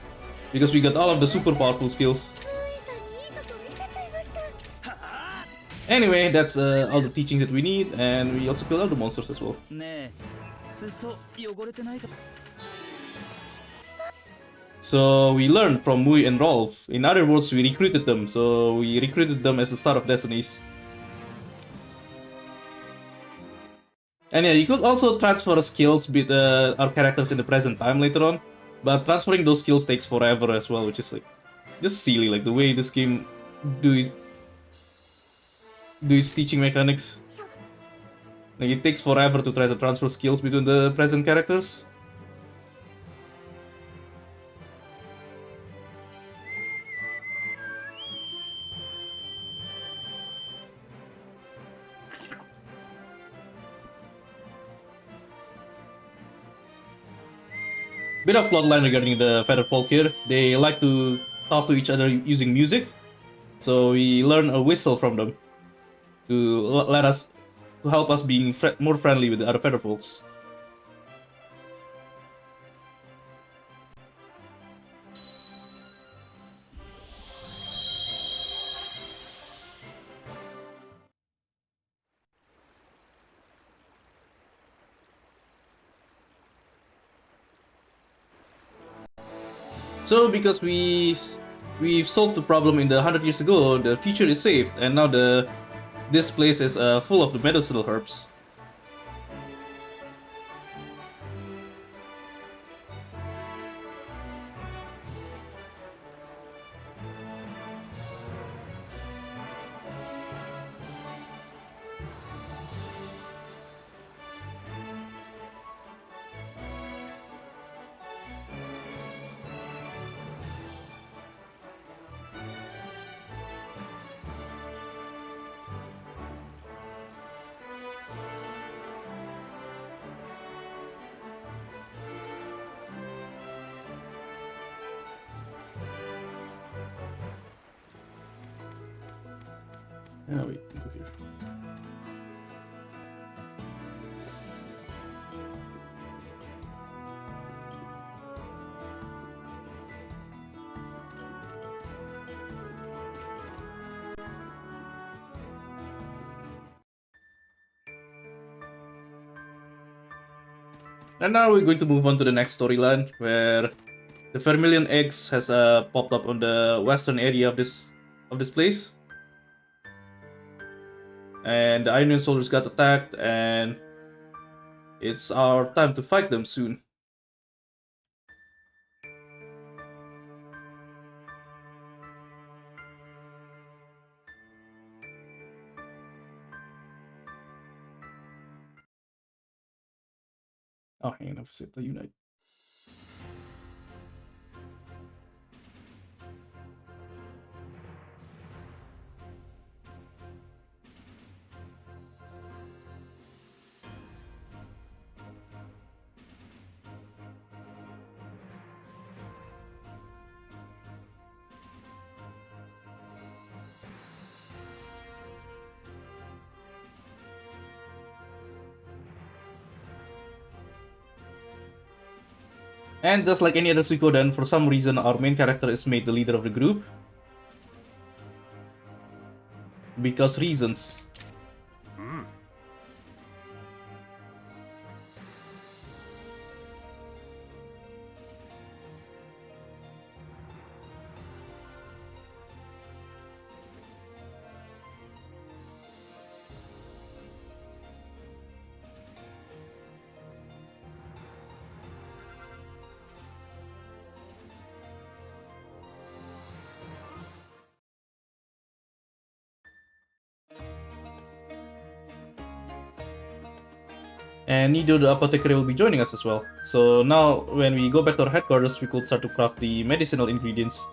because we got all of the super powerful skills. Anyway, that's all the teachings that we need, and we also killed all the monsters as well. So we learned from Mui and Rolf. In other words, we recruited them. So we recruited them as the start of Destinies. And yeah, you could also transfer skills with our characters in the present time later on. But transferring those skills takes forever as well, which is like just silly, like the way this game do its teaching mechanics. Like it takes forever to try to transfer skills between the present characters. Bit of plotline regarding the feather folk here. They like to talk to each other using music, so we learn a whistle from them to let us to help us being more friendly with the other feather folks. So because we've solved the problem in the 100 years ago, the future is saved, and now this place is full of the medicinal herbs. Oh, wait, go here. And now we're going to move on to the next storyline, where the Vermilion Eggs has popped up on the western area of this place. And the Iron soldiers got attacked, and it's our time to fight them soon. Oh, hang on, I've the unite. And just like any other Suikoden, for some reason our main character is made the leader of the group. Because reasons. And Nido the apothecary will be joining us as well. So now, when we go back to our headquarters, we could start to craft the medicinal ingredients.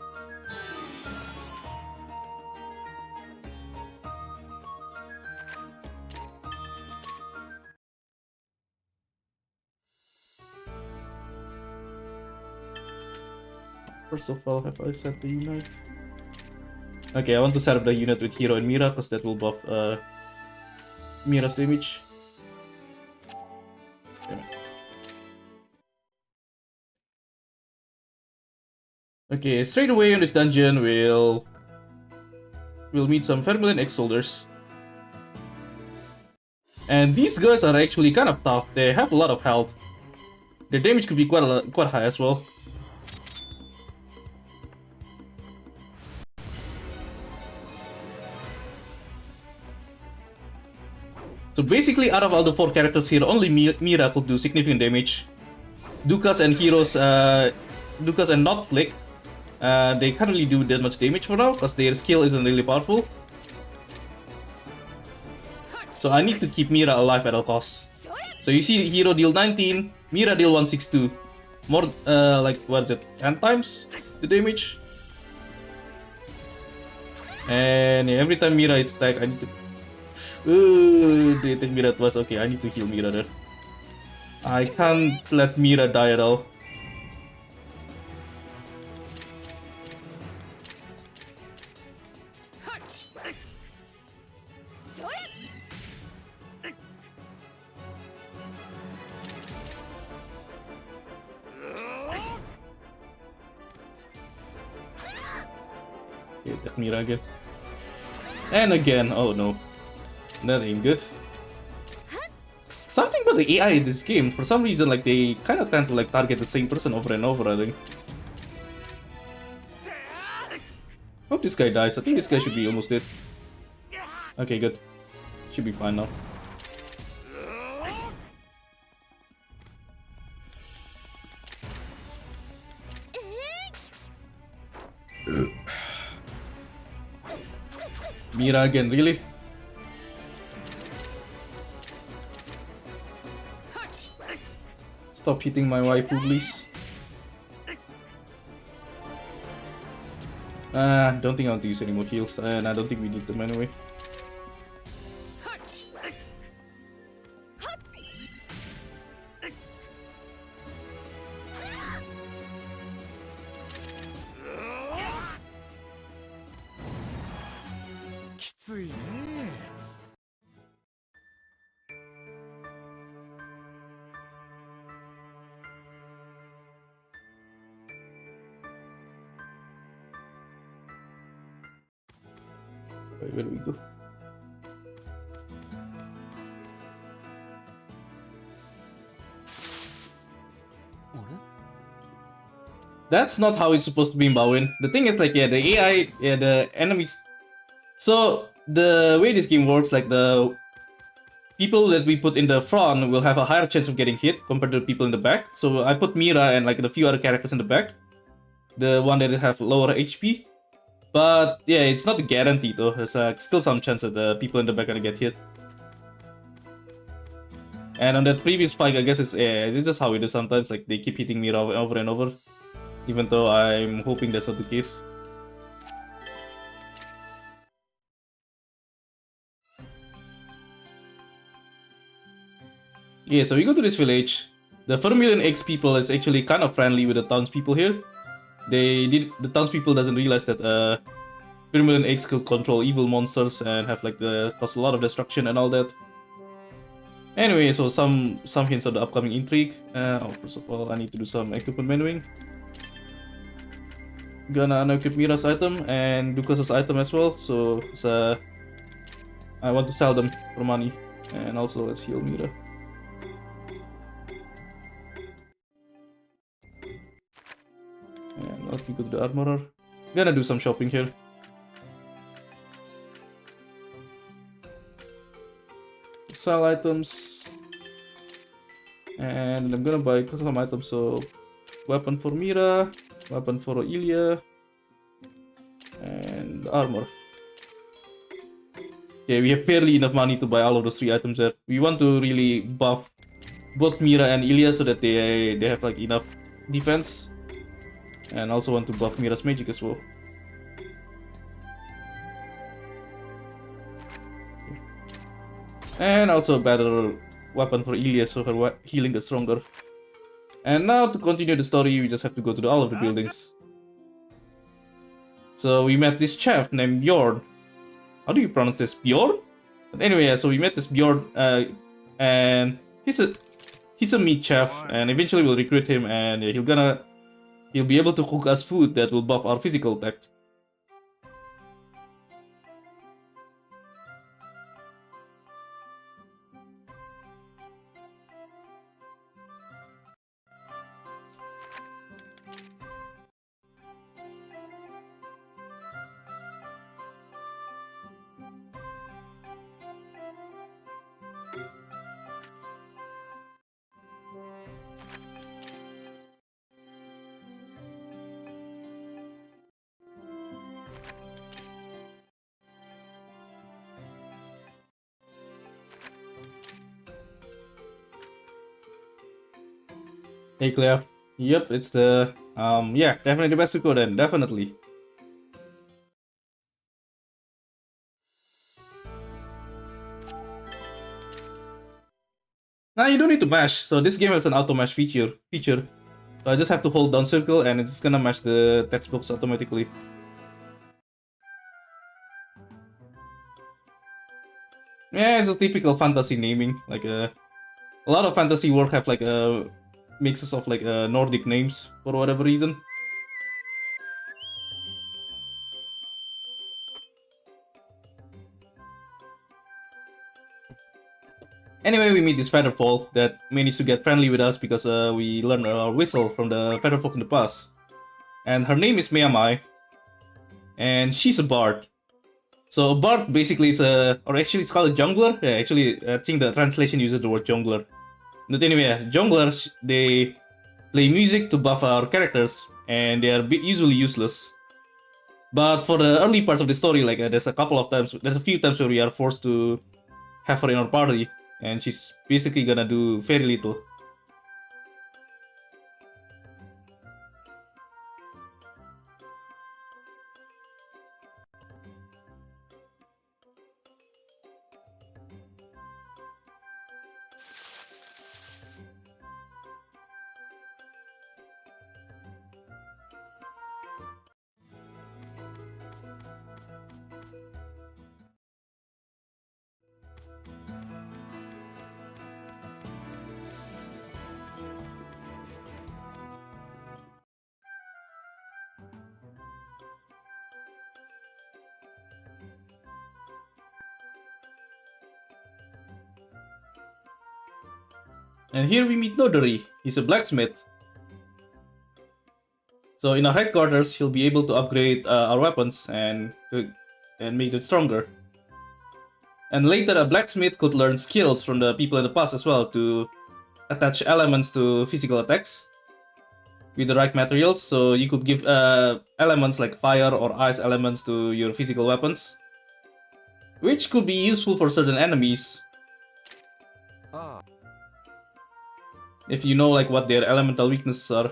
First of all, have I set the unit? Okay, I want to set up the unit with Hiro and Mira, because that will buff Mira's damage. Okay, straight away in this dungeon, we'll meet some Vermilion Egg soldiers. And these guys are actually kind of tough. They have a lot of health. Their damage could be quite high as well. So basically, out of all the 4 characters here, only Mira could do significant damage. Dukas and heroes, Dukas and not Flick, they can't really do that much damage for now, because their skill isn't really powerful. So I need to keep Mira alive at all costs. So you see hero deal 19, Mira deal 162. More, like, what is it, 10 times the damage? And yeah, every time Mira is attacked, I need to... they attack Mira twice. Okay, I need to heal Mira there. I can't let Mira die at all. Okay, attack Mira again. And again, oh no. That ain't good. Something about the AI in this game, for some reason, like, they kind of tend to, like, target the same person over and over, I think. Hope this guy dies. I think this guy should be almost dead. Okay, good. Should be fine now. Mira again, really? Stop hitting my waifu, please. Don't think I want to use any more heals, and I don't think we need them anyway. Where do we go? That's not how it's supposed to be in Bawin. The thing is, like, yeah, the AI, yeah, the enemies. So the way this game works, like, the people that we put in the front will have a higher chance of getting hit compared to the people in the back. So I put Mira and, like, a few other characters in the back, the one that have lower HP. But yeah, it's not a guarantee though. There's still some chance that the people in the back are gonna get hit. And on that previous fight, I guess it's just how it is sometimes. Like, they keep hitting me over and over, even though I'm hoping that's not the case. Yeah, so we go to this village. The Vermilion X people is actually kind of friendly with the townspeople here. The townspeople doesn't realize that Vermilion X could control evil monsters and have, like, cause a lot of destruction and all that. Anyway, so some hints of the upcoming intrigue. First of all, I need to do some equipment menuing. Gonna unequip Mira's item and Dukas' item as well, so I want to sell them for money. And also, let's heal Mira. And let me go to the armorer. Gonna do some shopping here. Sell items. And I'm gonna buy custom items, so weapon for Mira, weapon for Ilya, and armor. Okay, we have barely enough money to buy all of those 3 items there. We want to really buff both Mira and Ilya so that they have, like, enough defense. And also want to buff Mira's magic as well. And also a better weapon for Ilya so her healing is stronger. And now to continue the story, we just have to go to all of the buildings. So we met this chef named Bjorn. How do you pronounce this? Bjorn? But anyway, yeah, so we met this Bjorn, and he's a meat chef, and eventually we'll recruit him, and he'll be able to cook us food that will buff our physical attack. Hey Cleo. Yep, it's the yeah, definitely the best Suikoden, definitely. Now you don't need to mash. So this game has an auto mash feature. So I just have to hold down circle and it's gonna mash the textbooks automatically. Yeah, it's a typical fantasy naming. Like a lot of fantasy work have like mixes of like Nordic names for whatever reason. Anyway, we meet this Featherfall that managed to get friendly with us because we learned our whistle from the Featherfolk in the past. And her name is Miyamai, and she's a bard. So a bard basically is or actually it's called a jungler. Yeah, actually I think the translation uses the word jungler. But anyway, junglers, they play music to buff our characters, and they are usually useless. But for the early parts of the story, like there's a few times where we are forced to have her in our party, and she's basically gonna do very little. And here we meet Nodori. He's a blacksmith. So in our headquarters, he'll be able to upgrade our weapons and make it stronger. And later, a blacksmith could learn skills from the people in the past as well to attach elements to physical attacks with the right materials. So you could give elements like fire or ice elements to your physical weapons, which could be useful for certain enemies if you know like what their elemental weaknesses are.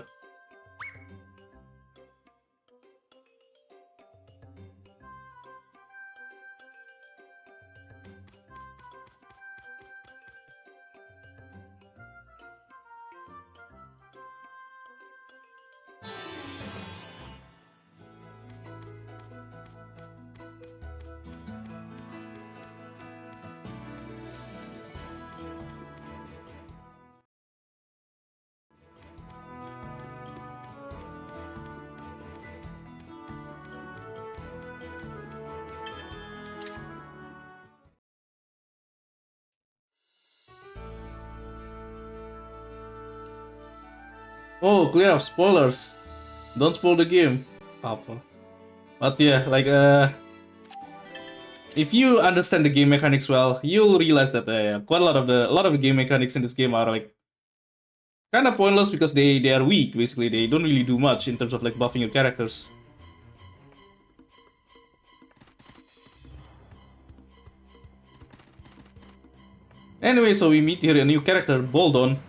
Oh, clear of spoilers. Don't spoil the game, Papa. But yeah, like if you understand the game mechanics well, you'll realize that quite a lot of the game mechanics in this game are like kind of pointless because they are weak. Basically, they don't really do much in terms of like buffing your characters. Anyway, so we meet here a new character, Boldon.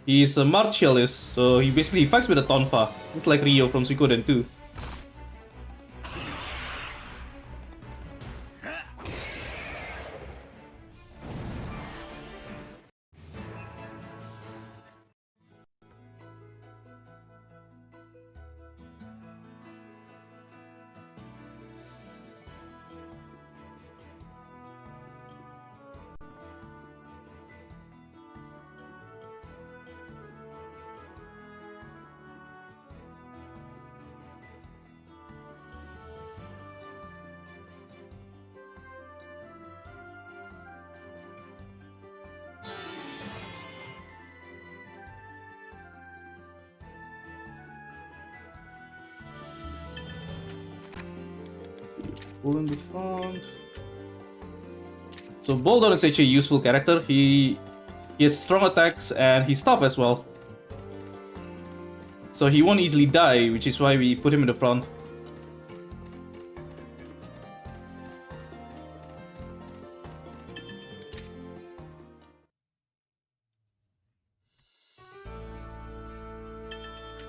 He's a martialist, so he basically fights with a tonfa. It's like Ryo from Suikoden too. Pull in the front. So Boldon is actually a useful character. He has strong attacks and he's tough as well. So he won't easily die, which is why we put him in the front.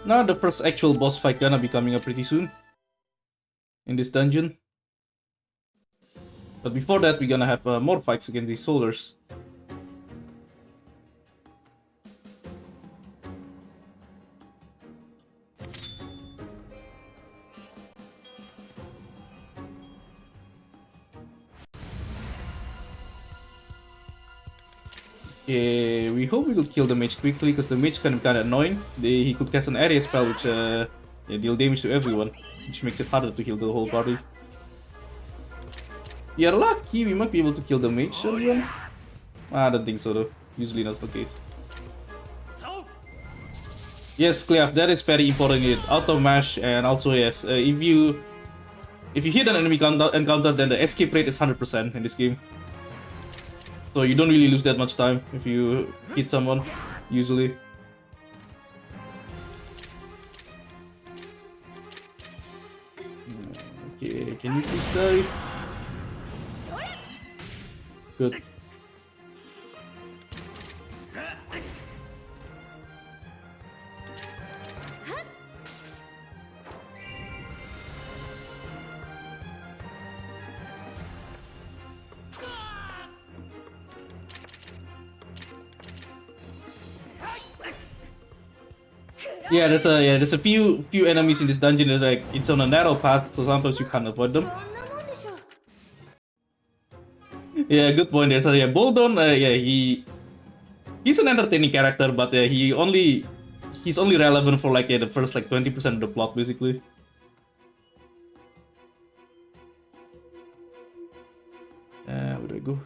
Now the first actual boss fight gonna be coming up pretty soon in this dungeon. But before that, we're gonna have more fights against these soldiers. Okay, we hope we could kill the mage quickly, because the mage can be kinda annoying. He could cast an area spell which deal damage to everyone, which makes it harder to heal the whole party. We are lucky, we might be able to kill the mage early on. I don't think so though, usually that's the case. Yes, Clef, that is very important. It auto mash, and also yes, if you hit an enemy encounter, then the escape rate is 100% in this game. So you don't really lose that much time if you hit someone, usually. Okay, can you please die? Good. Yeah, there's a few enemies in this dungeon. There's like it's on a narrow path, so sometimes you can't avoid them. Yeah, good point. There's yeah, Boldon. Yeah, he's an entertaining character, but he's only relevant for like the first like 20% of the plot, basically. Where do I go?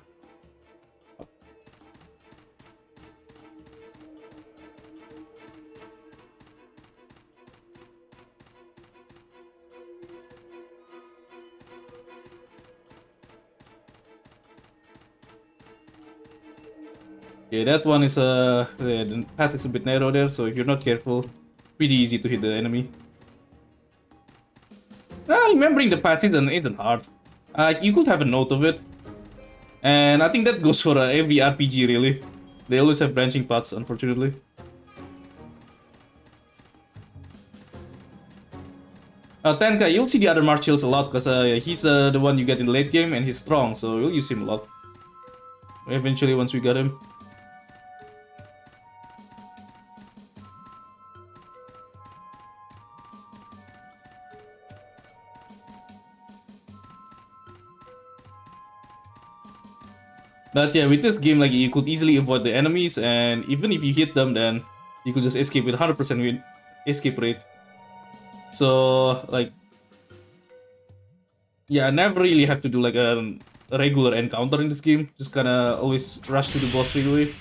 Yeah, that one is the path is a bit narrow there, so if you're not careful, pretty easy to hit the enemy. Remembering the paths isn't hard. You could have a note of it, and I think that goes for every RPG really. They always have branching paths, unfortunately. Tenka, you'll see the other martials a lot, because he's the one you get in the late game, and he's strong, so you'll use him a lot. Eventually, once we got him. But yeah, with this game, like, you could easily avoid the enemies, and even if you hit them, then you could just escape with 100% escape rate. So, like, yeah, I never really have to do like a regular encounter in this game. Just kinda always rush to the boss straight away.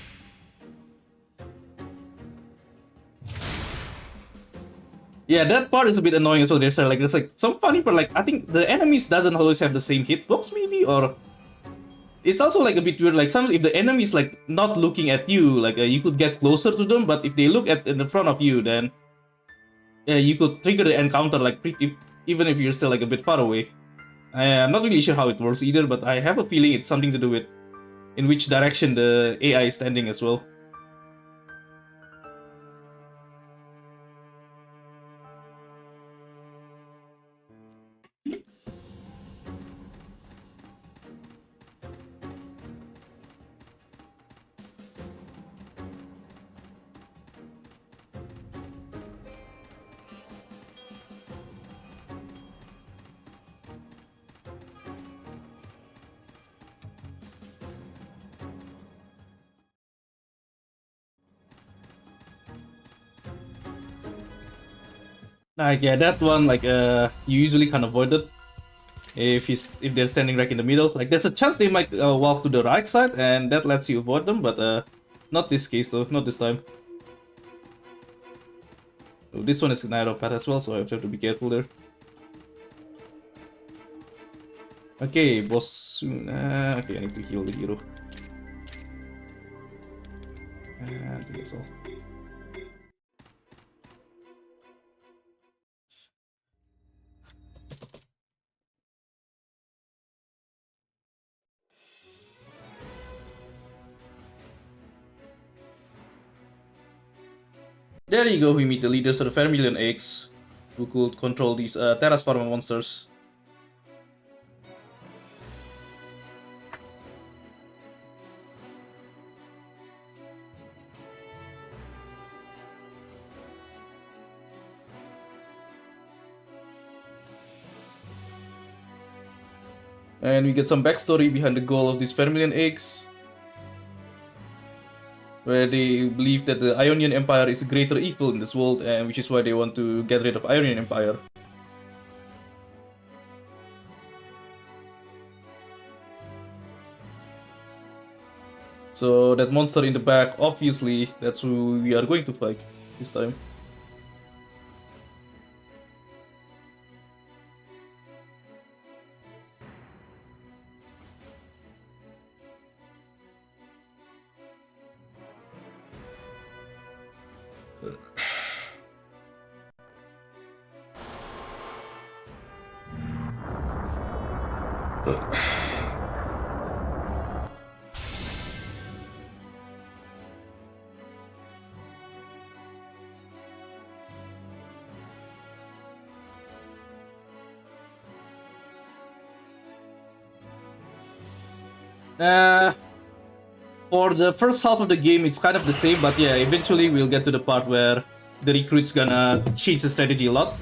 Yeah, that part is a bit annoying as well. There's like some funny part. Like, I think the enemies doesn't always have the same hitbox, maybe, or it's also like a bit weird. Like, some if the enemy is like not looking at you, like you could get closer to them. But if they look at in the front of you, then you could trigger the encounter like pretty, even if you're still like a bit far away. I'm not really sure how it works either, but I have a feeling it's something to do with in which direction the AI is standing as well. Like, yeah, that one, like you usually can't avoid it if they're standing right in the middle. Like, there's a chance they might walk to the right side, and that lets you avoid them. But not this case though, not this time. So this one is an arrow path as well, so I have to be careful there. Okay, boss soon. Okay, I need to heal the hero. I think that's all. There you go, we meet the leaders of the Vermilion Eggs, who could control these Terrace Farmer monsters. And we get some backstory behind the goal of these Vermilion Eggs, where they believe that the Ionian Empire is a greater evil in this world, and which is why they want to get rid of Ionian Empire. So that monster in the back, obviously, that's who we are going to fight this time. For the first half of the game, it's kind of the same, but yeah, eventually we'll get to the part where the recruit's gonna change the strategy a lot.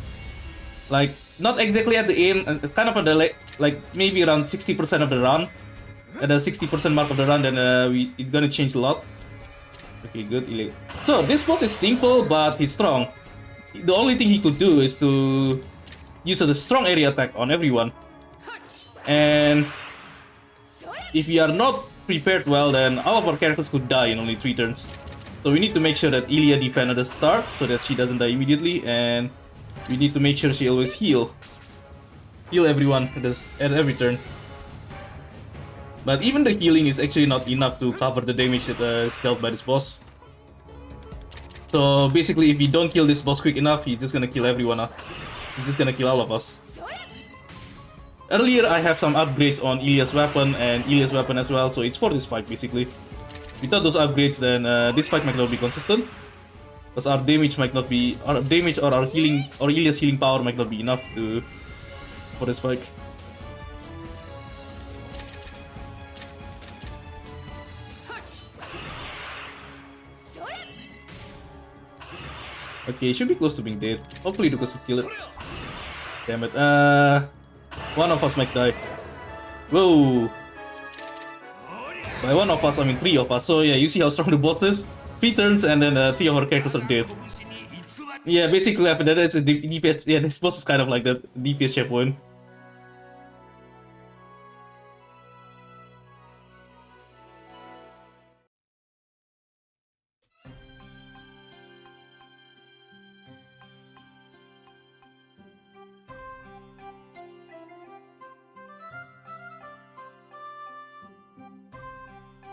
Like, not exactly at the end, kind of at the like maybe around 60% of the run. At the 60% mark of the run, then it's gonna change a lot. Okay, good. So this boss is simple, but he's strong. The only thing he could do is to use a strong area attack on everyone. And if we are not prepared well, then all of our characters could die in only 3 turns. So we need to make sure that Ilya defends at the start, so that she doesn't die immediately, and we need to make sure she always heal everyone at every turn. But even the healing is actually not enough to cover the damage that is dealt by this boss. So basically, if we don't kill this boss quick enough, he's just gonna kill everyone. He's just gonna kill all of us. Earlier, I have some upgrades on Ilya's weapon and Ilya's weapon as well, so it's for this fight basically. Without those upgrades, then this fight might not be consistent, because our damage might not be, our damage or our healing or Ilya's healing power might not be enough for this fight. Okay, should be close to being dead. Hopefully, the ghost will kill it. Damn it. One of us might die. Whoa. By one of us, I mean 3 of us. So yeah, you see how strong the boss is? 3 turns and then 3 of our characters are dead. Yeah, basically after that, it's a DPS. Yeah, this boss is kind of like that DPS checkpoint.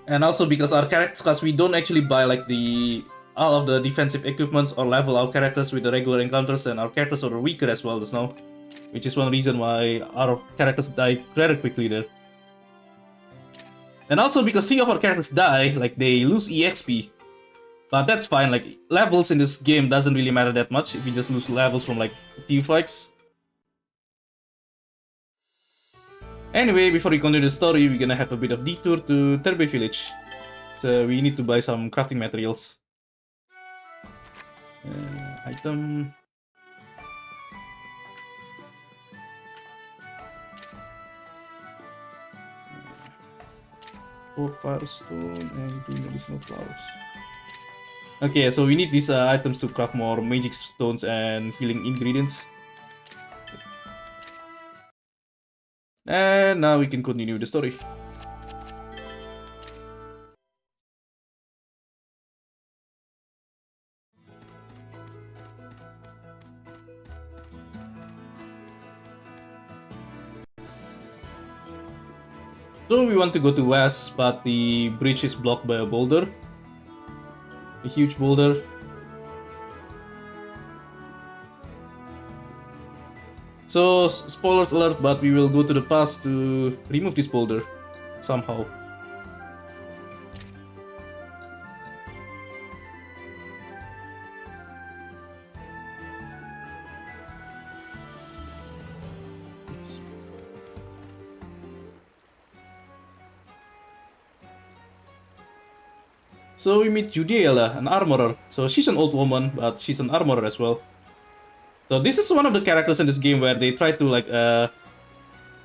And also because our characters, because we don't actually buy like all of the defensive equipments or level our characters with the regular encounters, and our characters are weaker as well just now, which is one reason why our characters die very quickly there. And also because 3 of our characters die, like they lose EXP, but that's fine. Like levels in this game doesn't really matter that much if you just lose levels from like a few fights. Anyway, before we continue the story, we're gonna have a bit of detour to Terbe village. So we need to buy some crafting materials. Item. For firestone and 2 medicinal flowers. Okay, so we need these items to craft more magic stones and healing ingredients. And now we can continue the story. So we want to go to west, but the bridge is blocked by a boulder. A huge boulder. So, spoilers alert, but we will go to the pass to remove this boulder somehow. So we meet Judiela, an armorer. So she's an old woman, but she's an armorer as well. So this is one of the characters in this game where they try to like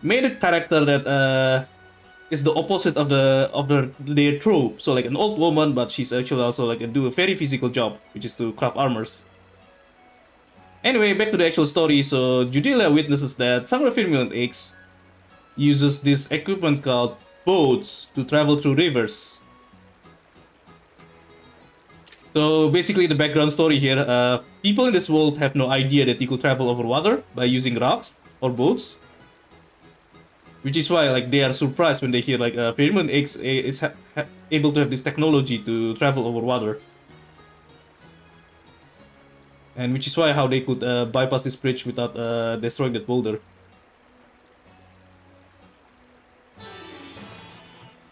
made a character that is the opposite of their trope. So like an old woman, but she's actually also like do a very physical job, which is to craft armors. Anyway, back to the actual story. So Judiela witnesses that Samurai Firmament X uses this equipment called boats to travel through rivers. So basically the background story here, people in this world have no idea that you could travel over water by using rafts or boats. Which is why like they are surprised when they hear like Firmament X is able to have this technology to travel over water. And which is why how they could bypass this bridge without destroying that boulder.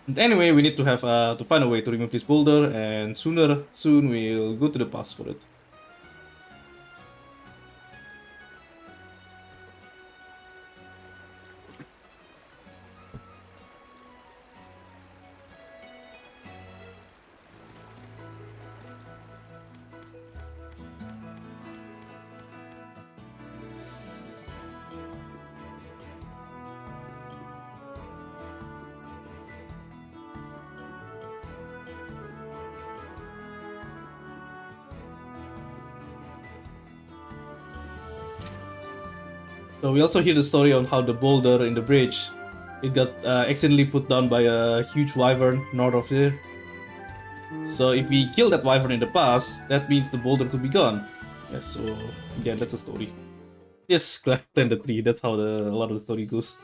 And anyway, we need to have to find a way to remove this boulder, and soon we'll go to the pass for it. So we also hear the story on how the boulder in the bridge, it got accidentally put down by a huge wyvern north of here. So if we kill that wyvern in the past, that means the boulder could be gone. Yeah, so again, that's a story. Yes, climb the tree. That's how a lot of the story goes.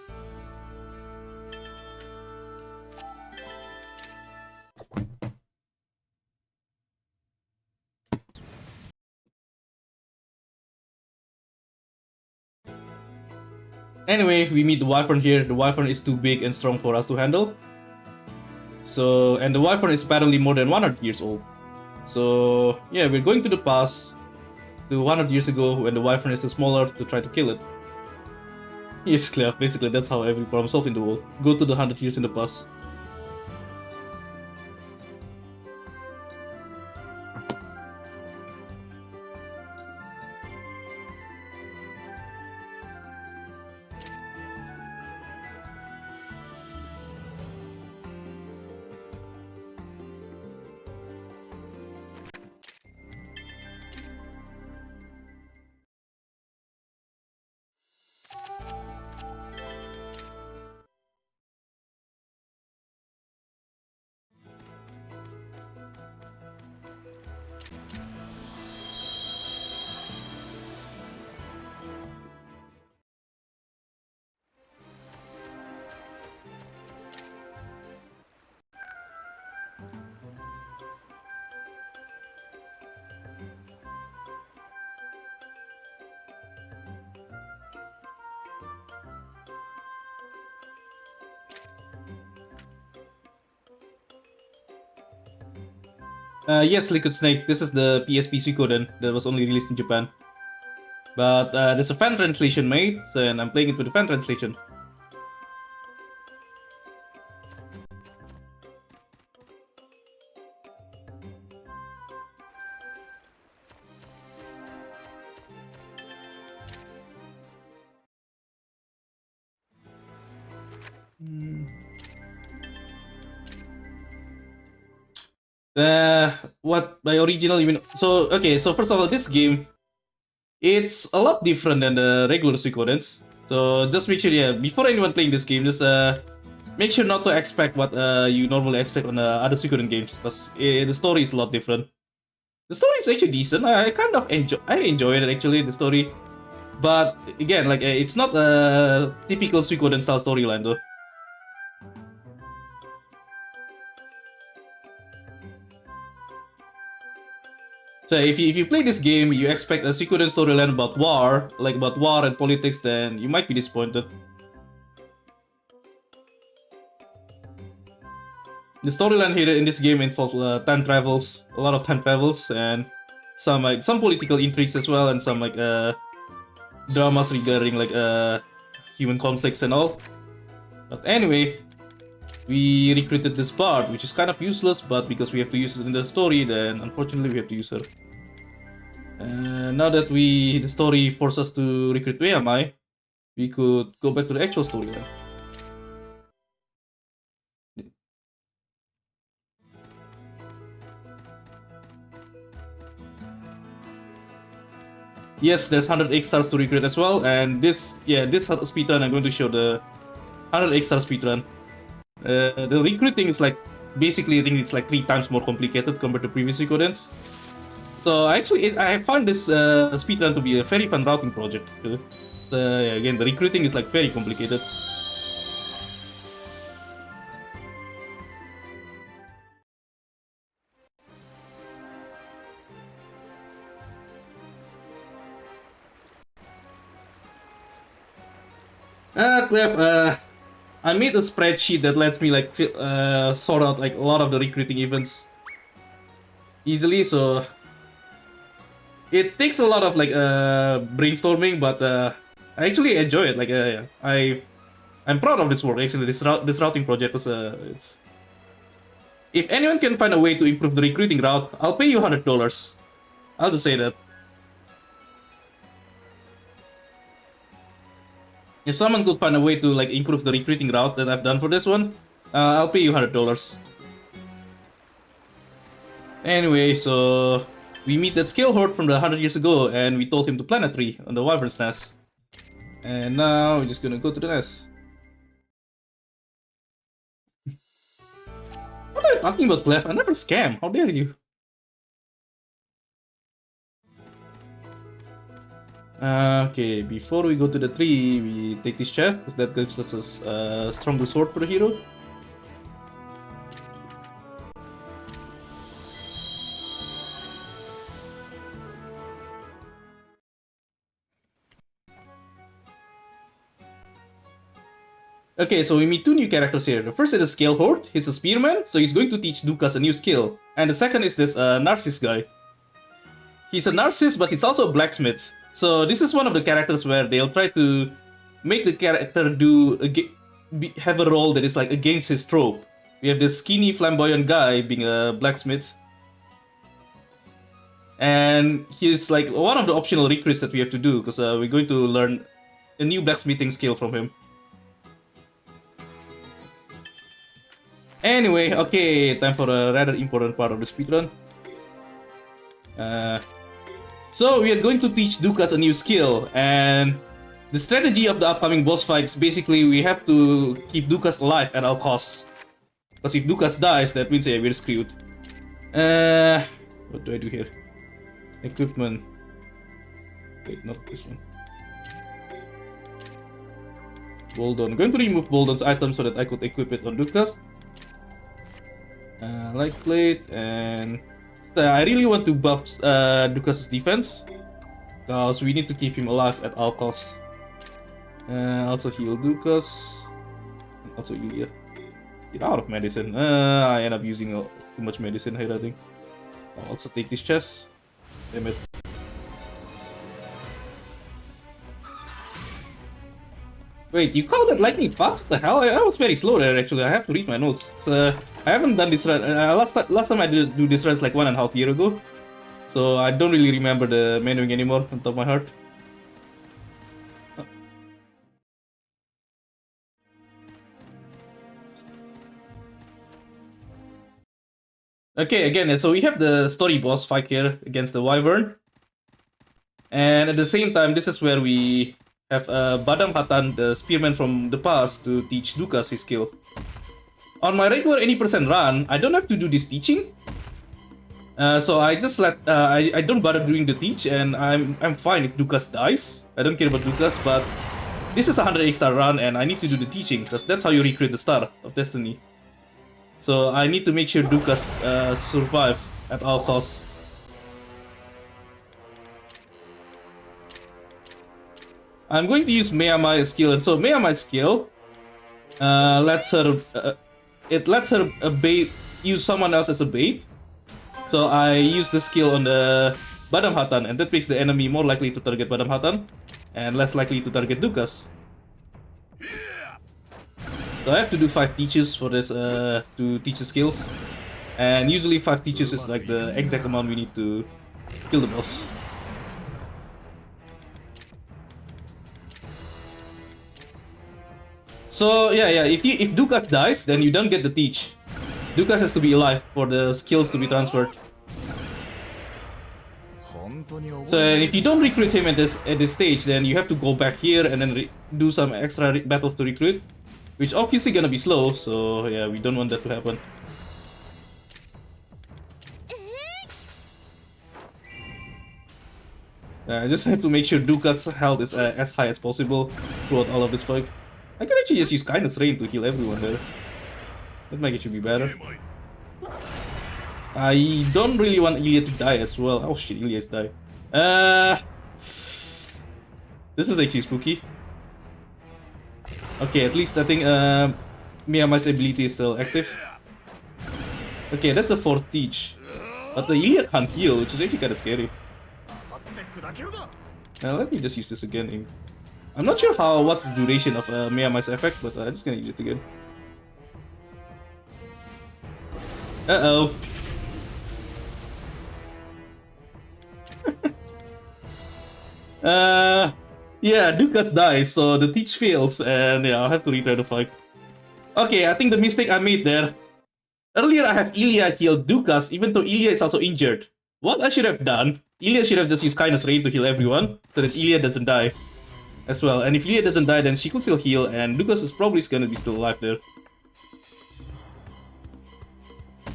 Anyway, we meet the wyvern here. The wyvern is too big and strong for us to handle. So, and the wyvern is apparently more than 100 years old. So, yeah, we're going to the past to 100 years ago when the wyvern is smaller to try to kill it. Yes, clear. Basically, that's how every problem solved in the world. Go to the 100 years in the past. Yes, Liquid Snake. This is the PSP Suikoden that was only released in Japan. But there's a fan translation made, and I'm playing it with the fan translation. What by original you mean? So okay, so first of all, this game, it's a lot different than the regular Suikodens. So just make sure, yeah, before anyone playing this game, just make sure not to expect what you normally expect on other Suikoden games, because the story is a lot different. The story is actually decent. I kind of enjoy it actually, the story, but again, like it's not a typical Suikoden style storyline though. So if you play this game, you expect a Suikoden storyline about war, like about war and politics, then you might be disappointed. The storyline here in this game involves time travels, a lot of time travels, and some political intrigues as well, and some like dramas regarding like human conflicts and all. But anyway, we recruited this bard, which is kind of useless, but because we have to use it in the story, then unfortunately we have to use her. Now that the story forced us to recruit Weamai, we could go back to the actual storyline. Yes, there's 100 X stars to recruit as well, and this speedrun I'm going to show the 100 X star speedrun. The recruiting is like basically I think it's like 3 times more complicated compared to previous Suikodens. So actually, I found this speedrun to be a very fun routing project. Again, the recruiting is like very complicated. Clef, I made a spreadsheet that lets me like sort out like a lot of the recruiting events easily. So it takes a lot of like brainstorming, but I actually enjoy it. Like I'm proud of this work. Actually, this routing project was it's. If anyone can find a way to improve the recruiting route, I'll pay you $100. I'll just say that. If someone could find a way to like improve the recruiting route that I've done for this one, I'll pay you $100. Anyway, so we meet that scale horde from the 100 years ago, and we told him to plant a tree on the wyvern's nest. And now we're just gonna go to the nest. What are you talking about, Clef? I never scam. How dare you? Okay, before we go to the tree, we take this chest, because that gives us a stronger sword for the hero. Okay, so we meet 2 new characters here. The first is the Scale Horde. He's a spearman, so he's going to teach Dukas a new skill. And the second is this Narcissus guy. He's a Narcissus, but he's also a blacksmith. So this is one of the characters where they'll try to make the character have a role that is like against his trope. We have this skinny, flamboyant guy being a blacksmith. And he's like one of the optional recruits that we have to do, because we're going to learn a new blacksmithing skill from him. Anyway, okay, time for a rather important part of the speedrun. So we are going to teach Dukas a new skill, and the strategy of the upcoming boss fights, basically we have to keep Dukas alive at all costs. Because if Dukas dies, that means we're screwed. What do I do here? Equipment. Wait, not this one. Boldon. I'm going to remove Boldon's item so that I could equip it on Dukas. Light plate, and I really want to buff Dukas' defense, because we need to keep him alive at all costs. Also heal Dukas, also Ilya. Get out of medicine. I end up using too much medicine here, I think. I'll also take this chest. Damn it. Wait, you call that lightning fast? What the hell? I was very slow there, actually. I have to read my notes. I haven't done this run. Last time I did do this run is like 1.5 years ago. So I don't really remember the menuing anymore on top of my heart. Okay, again, so we have the story boss fight here against the wyvern. And at the same time, this is where we have Badam Hatan, the spearman from the past, to teach Dukas his skill. On my regular 80% run, I don't have to do this teaching. So I just I don't bother doing the teach, and I'm fine if Dukas dies. I don't care about Dukas, but this is a 100 star run, and I need to do the teaching, because that's how you recreate the Star of Destiny. So I need to make sure Dukas survive at all costs. I'm going to use Meamai's skill, and so Meamai's skill lets her use someone else as a bait. So I use the skill on the Badam Hatan, and that makes the enemy more likely to target Badam Hatan and less likely to target Dukas. So I have to do 5 teaches for this to teach the skills. And usually 5 teaches is like the exact amount we need to kill the boss. So yeah, if Dukas dies, then you don't get the teach. Dukas has to be alive for the skills to be transferred. So if you don't recruit him at this stage, then you have to go back here and then do some extra battles to recruit, which obviously gonna be slow. So yeah, we don't want that to happen. I just have to make sure Duka's health is as high as possible throughout all of this fight. I can actually just use Kindness Rain to heal everyone there. That might actually be better. I don't really want Ilya to die as well. Oh shit, Ilya's died. This is actually spooky. Okay, at least I think Miyama's ability is still active. Okay, that's the 4th teach. But the Ilya can't heal, which is actually kind of scary. Let me just use this again. I'm not sure what's the duration of Miyama's effect, but I'm just gonna use it again. Uh-oh. Yeah, Dukas dies, so the teach fails, and yeah, I'll have to retry the fight. Okay, I think the mistake I made there. Earlier, I have Ilya heal Dukas, even though Ilya is also injured. What I should have done, Ilya should have just used Kindness Rain to heal everyone, so that Ilya doesn't die as well. And if Ilya doesn't die, then she could still heal, and Dukas is probably gonna be still alive there.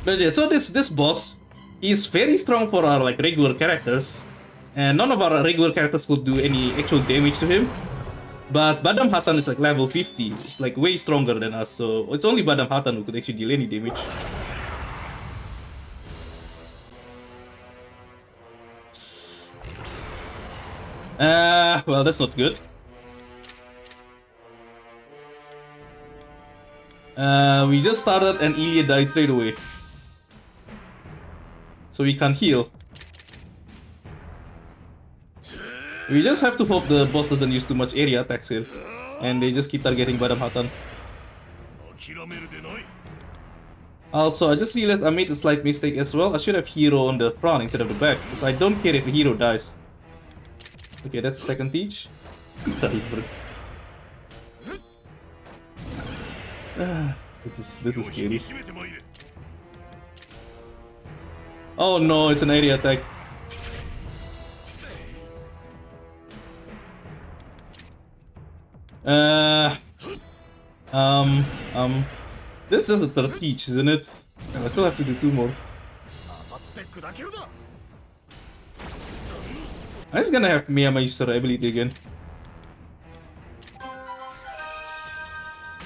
But yeah, so this boss is very strong for our like regular characters, and none of our regular characters could do any actual damage to him. But Badam Hatan is like level 50, like way stronger than us, so it's only Badam Hatan who could actually deal any damage. Well, that's not good. We just started and Ilya died straight away. So we can't heal. We just have to hope the boss doesn't use too much area attacks here. And they just keep targeting Badam Hatan. Also, I just realized I made a slight mistake as well. I should have hero on the front instead of the back, because I don't care if the hero dies. Okay, that's the second teach. This is scary. Oh no, it's an area attack. This is a third teach, isn't it? I still have to do 2 more. I'm just gonna have Miyama use her ability again.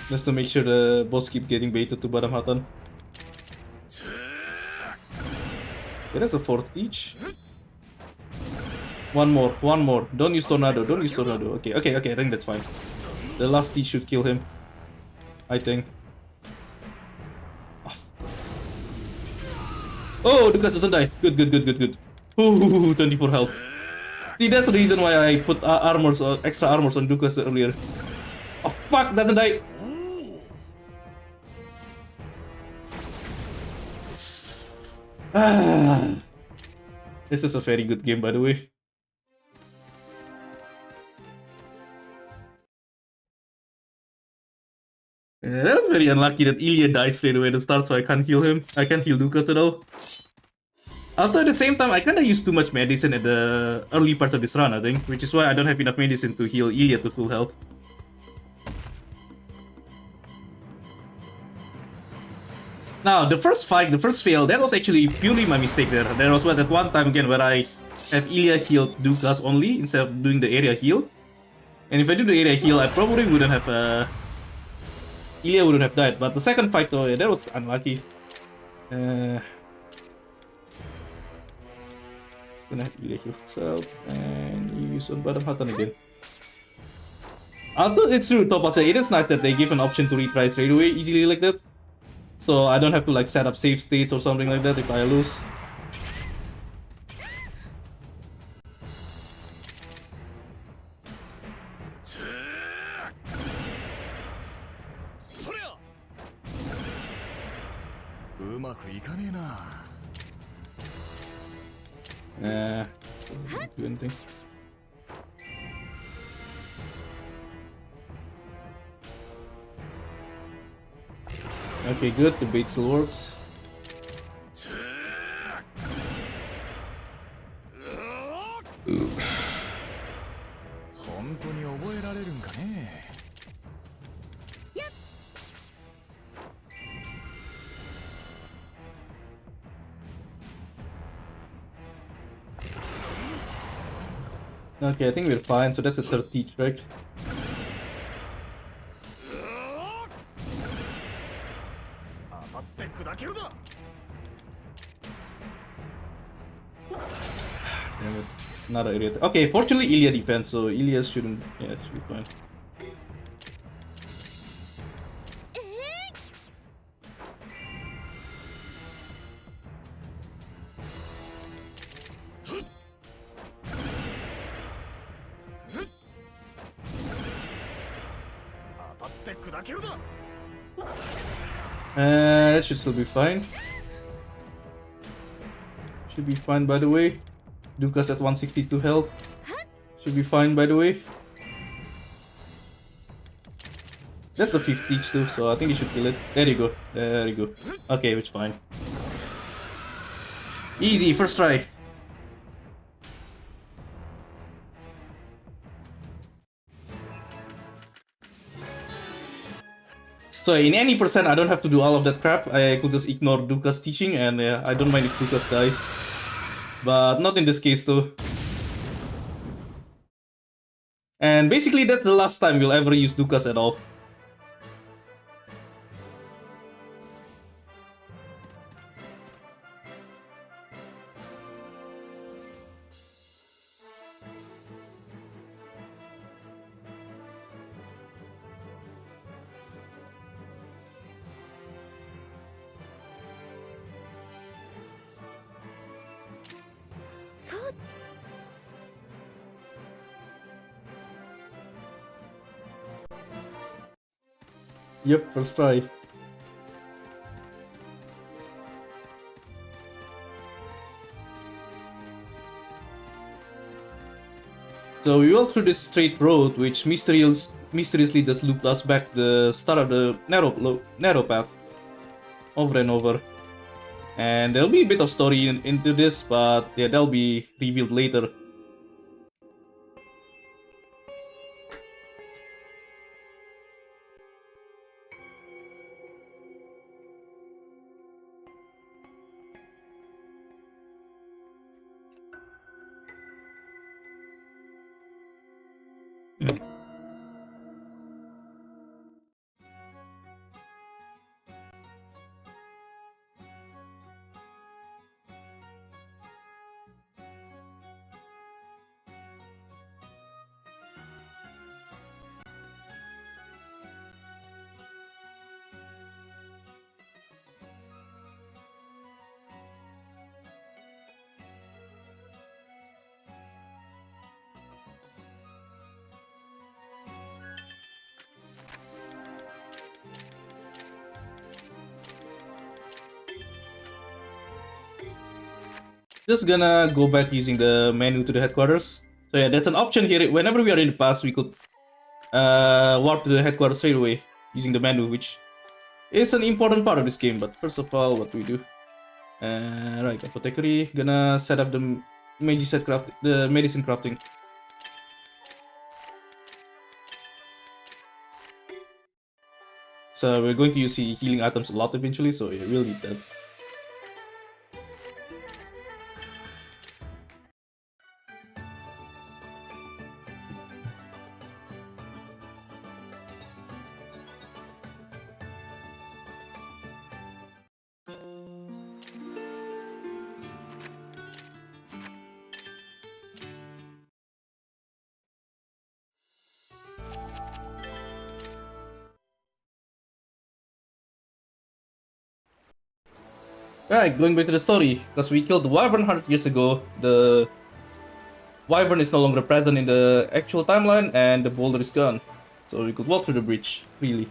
Just to make sure the boss keeps getting baited to Badam Hatan. Okay, that's a 4th teach. One more. Don't use Tornado, Okay, I think that's fine. The last teach should kill him, I think. Oh, Dukas doesn't die. Good. Ooh, 24 health. See, that's the reason why I put extra armors on Dukas earlier. Oh fuck, doesn't die. This is a very good game, by the way. Yeah, that's very unlucky that Ilya dies straight away at the start, so I can't heal him. I can't heal Dukas at all. Although at the same time, I kinda used too much medicine at the early parts of this run, I think, which is why I don't have enough medicine to heal Ilya to full health. Now, the first fail, that was actually purely my mistake there. There was that one time again where I have Ilya heal Dukas only instead of doing the area heal. And if I do the area heal, I probably wouldn't have Ilya wouldn't have died. But the second fight though, yeah, that was unlucky. Gonna have Ilya heal himself and use on Badam Hatan again. Although it's true, Topaz, it is nice that they give an option to retry straight away easily like that. So I don't have to like set up save states or something like that if I lose. うまくいかねえな。Don't do anything. Okay, good. The bait still works. Ooh. 本当に覚えられるんかね。Okay, I think we're fine. So that's a 30 track. Damn it. Another idiot. Okay, fortunately Ilya defense, so Ilya shouldn't. Yeah, it should be fine. That should still be fine. Should be fine, by the way. Dukas at 162 health. Should be fine, by the way. That's a 50 each too, so I think you should kill it. There you go. There you go. Okay, it's fine. Easy, first try. So in any percent, I don't have to do all of that crap. I could just ignore Dukas teaching, and I don't mind if Dukas dies. But not in this case though. And basically that's the last time we'll ever use Dukas at all. Yep, first try. So we walked through this straight road, which mysteriously just looped us back to the start of the narrow path, over and over. And there'll be a bit of story into this, but yeah, that'll be revealed later. Just gonna go back using the menu to the headquarters. So yeah, there's an option here. Whenever we are in the past, we could warp to the headquarters straight away using the menu, which is an important part of this game. But first of all, what do we do? Right, apothecary. Gonna set up the the medicine crafting. So we're going to use the healing items a lot eventually, so yeah, we'll need that. Right, going back to the story, because we killed the Wyvern 100 years ago, the Wyvern is no longer present in the actual timeline, and the boulder is gone. So we could walk through the bridge, really.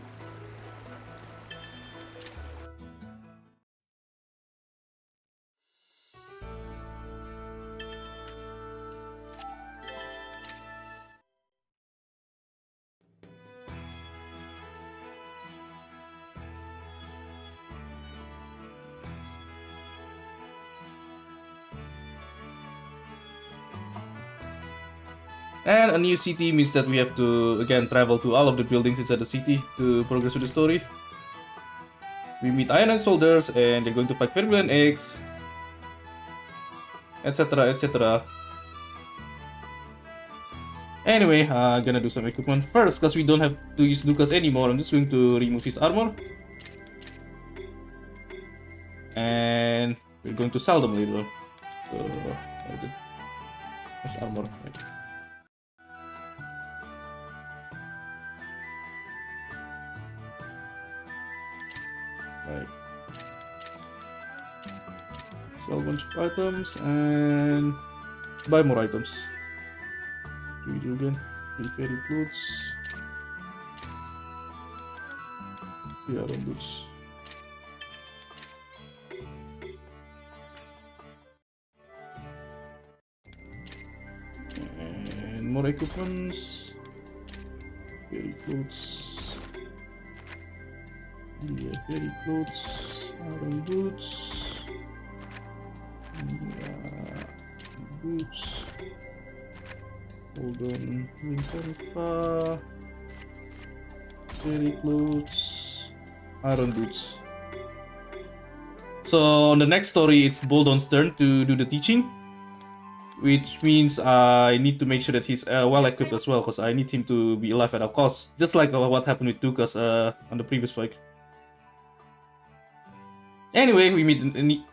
And a new city means that we have to again travel to all of the buildings inside the city to progress with the story. We meet Iron soldiers and they're going to fight Vermilion eggs, etc. etc. Anyway, gonna do some equipment first because we don't have to use Lucas anymore. I'm just going to remove his armor. And we're going to sell them later on. So, there's armor. Right. Right. Sell a bunch of items and buy more items. Do again. Very clothes. Yeah, on boots. And more equipments. Very clothes. Yeah, very clothes. Iron boots. Yeah, boots. Hold on. Winter. Very clothes. Iron boots. So on the next story, it's Boldon's turn to do the teaching, which means I need to make sure that he's well equipped as well, because I need him to be alive at all costs, just like what happened with Dukas on the previous fight. Anyway, we meet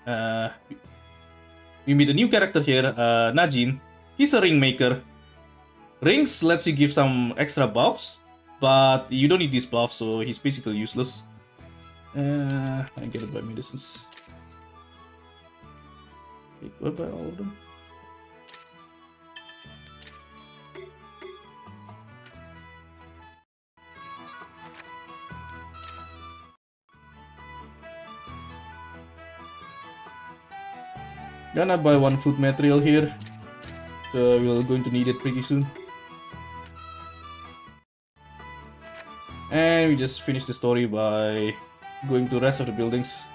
a new character here, Najin. He's a ring maker. Rings lets you give some extra buffs, but you don't need these buffs, so he's basically useless. I get it by medicines. Wait, what by all of them? Gonna buy one food material here, so we're going to need it pretty soon. And we just finished the story by going to the rest of the buildings.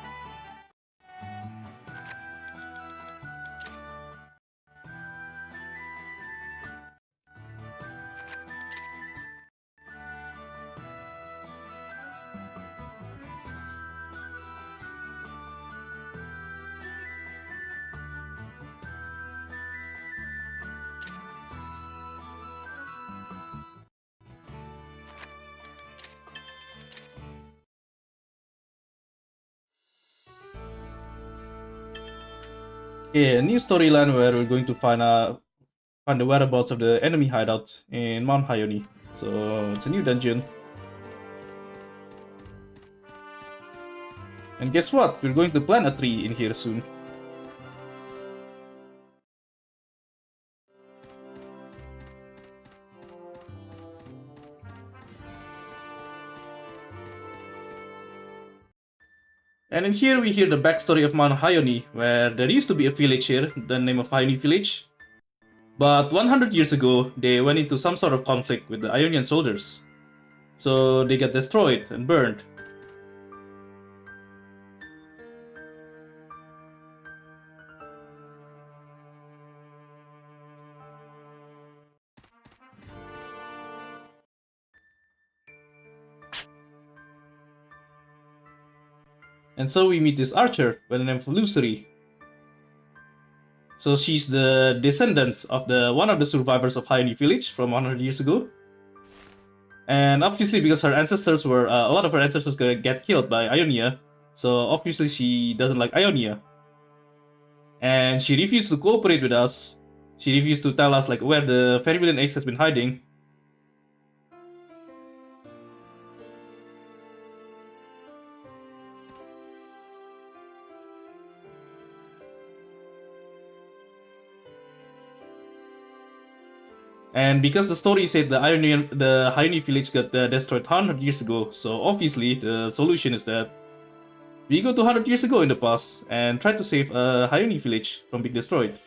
Yeah, a new storyline where we're going to find the whereabouts of the enemy hideout in Mount Hyoni. So it's a new dungeon. And guess what? We're going to plant a tree in here soon. And in here we hear the backstory of Mount Hyoni, where there used to be a village here, the name of Hyoni Village. But 100 years ago, they went into some sort of conflict with the Ionian soldiers. So they got destroyed and burned. And so we meet this archer by the name of Lucery. So she's the descendants of one of the survivors of Hyoni Village from 100 years ago. And obviously, because her ancestors were a lot of her ancestors get killed by Ionia, so obviously she doesn't like Ionia, and she refused to cooperate with us. She refused to tell us like where the Fairy X has been hiding. And because the story said the Hyoni village got destroyed 100 years ago, so obviously the solution is that we go to 100 years ago in the past and try to save a Hyoni village from being destroyed.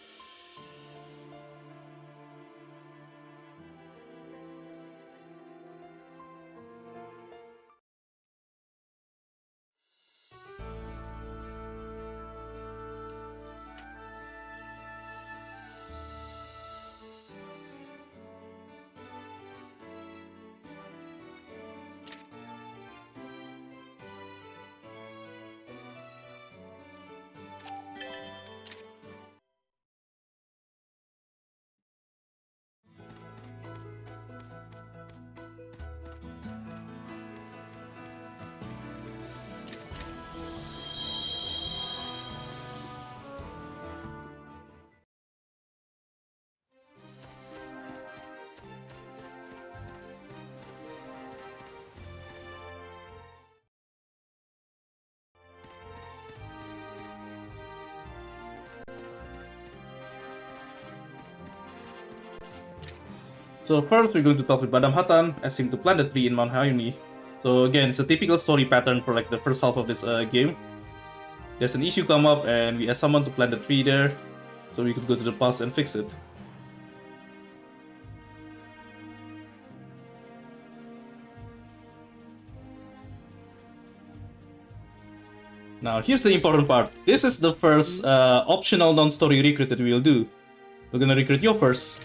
So first we're going to talk with Badam Hatan, ask him to plant a tree in Mount Hayuni. So again, it's a typical story pattern for like the first half of this game. There's an issue come up and we ask someone to plant a tree there, so we could go to the past and fix it. Now here's the important part. This is the first optional non-story recruit that we will do. We're gonna recruit you first.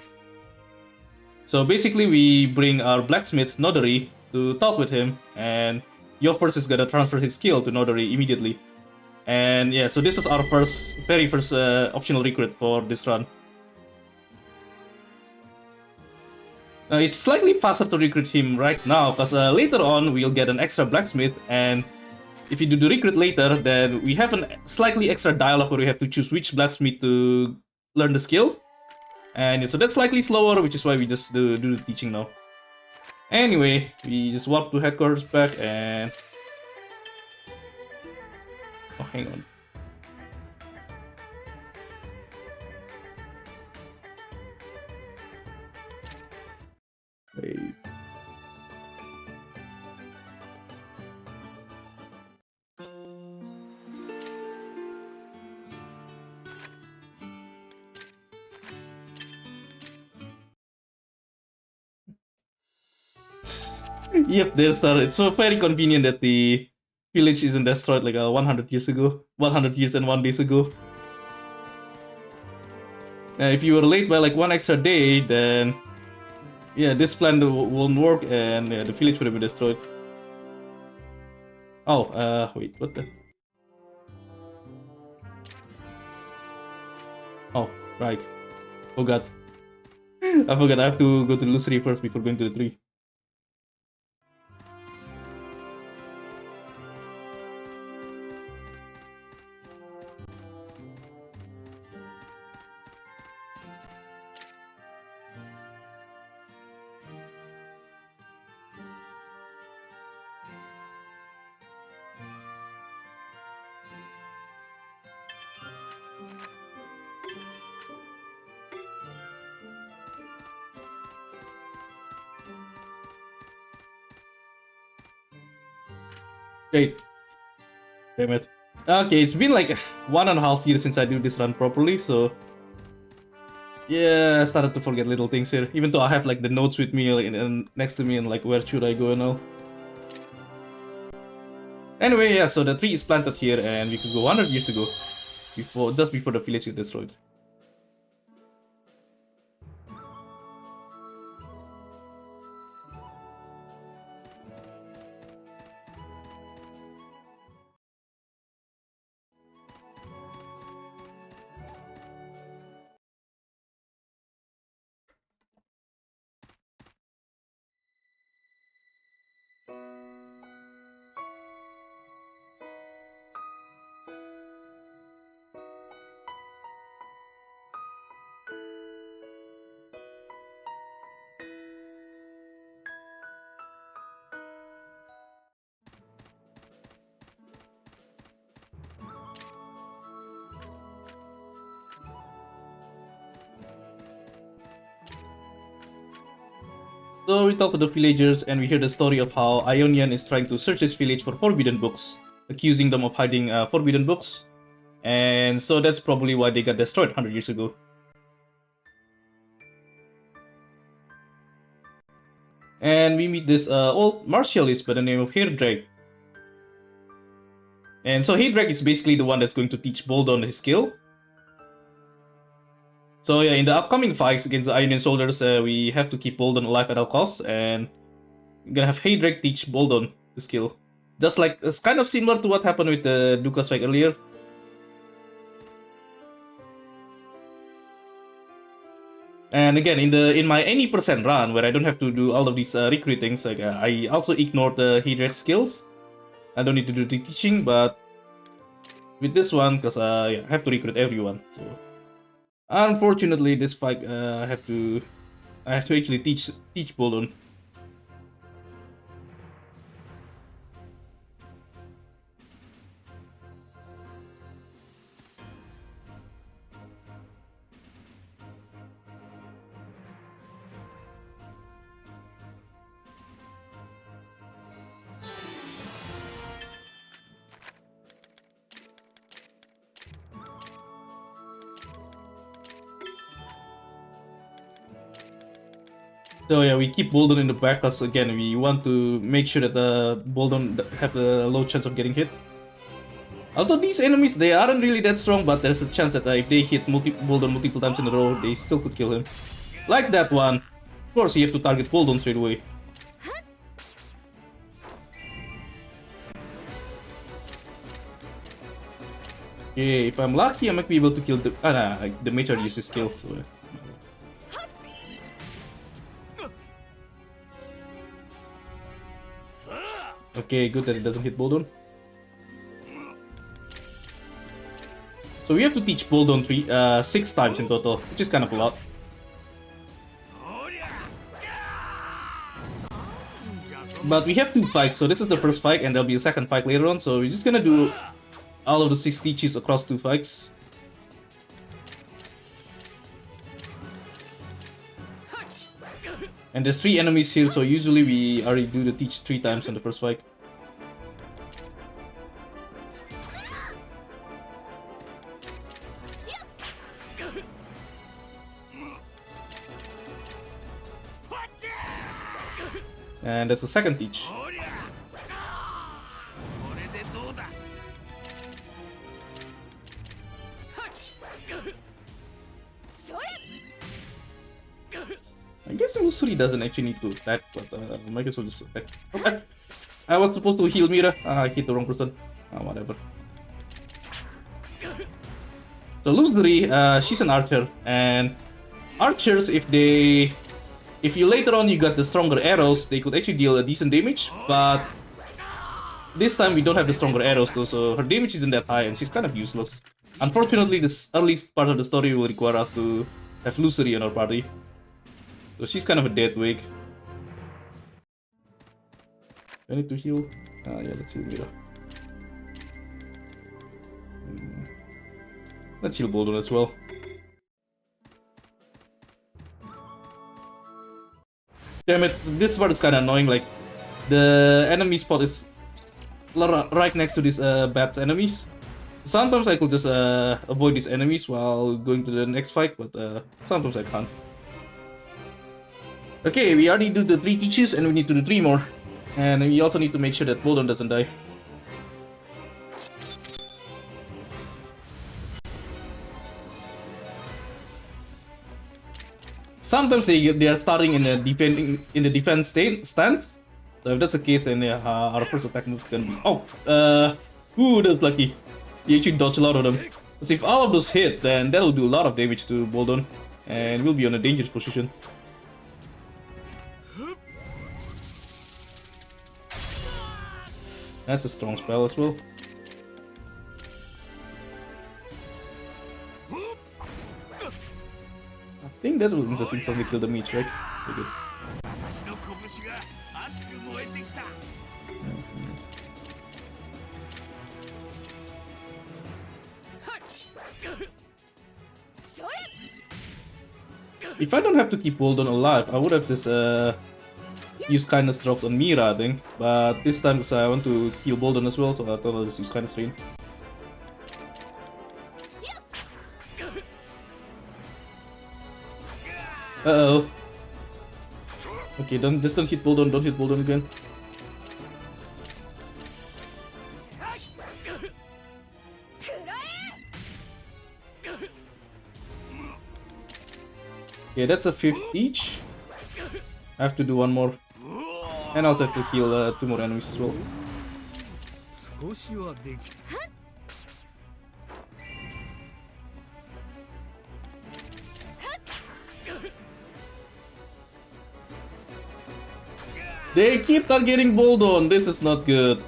So basically we bring our blacksmith, Nodari, to talk with him, and Yoffers is gonna transfer his skill to Nodari immediately. And yeah, so this is our very first optional recruit for this run. Now it's slightly faster to recruit him right now, because later on we'll get an extra blacksmith, and if you do the recruit later, then we have a slightly extra dialogue where we have to choose which blacksmith to learn the skill. And so that's slightly slower, which is why we just do the teaching now. Anyway, we just warp to headquarters back and... Oh, hang on. Wait. Yep, there started. It's so very convenient that the village isn't destroyed like 100 years ago. 100 years and 1 days ago. If you were late by like 1 extra day, then... Yeah, this plan won't work and the village would have been destroyed. Oh, wait, what the... Oh, right. Oh god. I forgot, I have to go to the Lucery first before going to the tree. Wait. Damn it. Okay, it's been like 1.5 years since I do this run properly, so... Yeah, I started to forget little things here. Even though I have like the notes with me like, and next to me and like where should I go and all. Anyway, yeah, so the tree is planted here and we could go 100 years ago. Just before the village is destroyed. So we talk to the villagers and we hear the story of how Ionian is trying to search his village for forbidden books, accusing them of hiding forbidden books. And so that's probably why they got destroyed 100 years ago. And we meet this old martialist by the name of Hairdrake. And so Hairdrake is basically the one that's going to teach Boldon his skill. So yeah, in the upcoming fights against the Ionian soldiers, we have to keep Boldon alive at all costs, and we're gonna have Hairdrake teach Boldon the skill. Just like, it's kind of similar to what happened with the Dukas fight earlier. And again, in my any percent run, where I don't have to do all of these recruitings, like I also ignored the Hairdrake skills. I don't need to do the teaching, but with this one, because yeah, I have to recruit everyone, so... Unfortunately, this fight I have to actually teach Boldon. So yeah, we keep Bolden in the back because again, we want to make sure that the Bolden have a low chance of getting hit. Although these enemies, they aren't really that strong, but there's a chance that if they hit Bolden multiple times in a row, they still could kill him. Like that one. Of course, you have to target Bolden straight away. Okay, if I'm lucky, I might be able to kill the... nah, the mage already used his skill, so... Okay, good that it doesn't hit Bolden. So we have to teach Bolden 6 times in total, which is kind of a lot. But we have 2 fights, so this is the first fight and there'll be a second fight later on, so we're just gonna do all of the 6 teaches across 2 fights. And there's 3 enemies here, so usually we already do the teach 3 times on the first fight. And that's the second teach. I guess Illusory doesn't actually need to attack, but I might as well just attack. Okay. I was supposed to heal Mira. I hit the wrong person. Whatever. So Illusory, she's an archer, and archers, if you later on you got the stronger arrows, they could actually deal a decent damage, but this time we don't have the stronger arrows though, so her damage isn't that high and she's kind of useless. Unfortunately, this earliest part of the story will require us to have Illusory in our party. So she's kind of a dead wig. I need to heal. Yeah, let's heal Mira. Let's heal Bolden as well. Damn it, this part is kind of annoying, like, the enemy spot is right next to these bad enemies. Sometimes I could just avoid these enemies while going to the next fight, but sometimes I can't. Okay, we already do the 3 teaches and we need to do 3 more. And we also need to make sure that Bolden doesn't die. Sometimes they are starting in the defense stance. So if that's the case, then yeah, our first attack move can be ooh, that was lucky. He actually dodged a lot of them. Because if all of those hit, then that'll do a lot of damage to Bolden, and we'll be on a dangerous position. That's a strong spell as well. I think that will instantly kill the mage, right? Okay, good. If I don't have to keep Bolden alive, I would have just use kindness drops on Mira, I think. But this time, because I want to heal Bolden as well, so I thought I'll just use kindness drain. Uh-oh. Okay, just don't hit Bolden, don't hit Bolden again. Okay, that's a 5th each. I have to do 1 more. And I also have to kill 2 more enemies as well. They keep targeting Bolden, this is not good.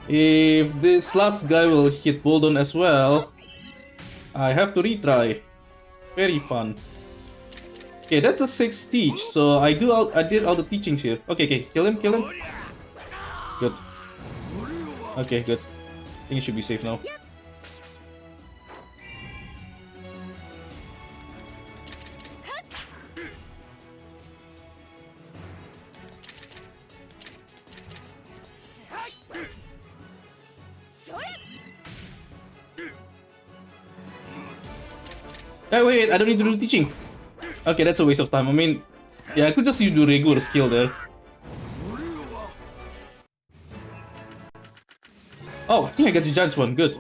If this last guy will hit Bolden as well, I have to retry. Very fun. Okay, that's a 6th teach, so I did all the teachings here. Okay, kill him. Good. Okay, good. I think it should be safe now. Hey, wait, I don't need to do teaching. Okay, that's a waste of time. I mean, Yeah, I could just do regular skill there. Oh, I think I get the giant one. Good.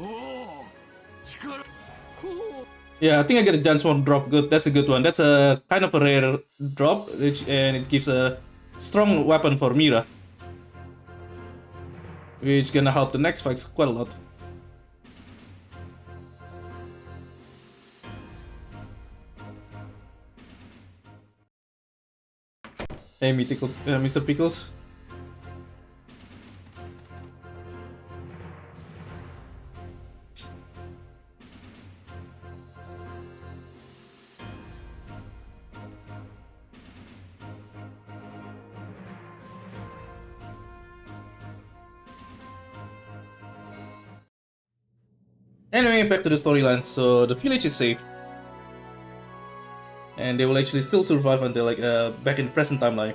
Yeah, I think I get the giant one drop. Good. That's a good one. That's a kind of a rare drop, and it gives a strong weapon for Mira, which gonna help the next fights quite a lot. Hey, Mr. Pickles. Anyway, back to the storyline. So the village is safe, and they will actually still survive until like back in the present timeline.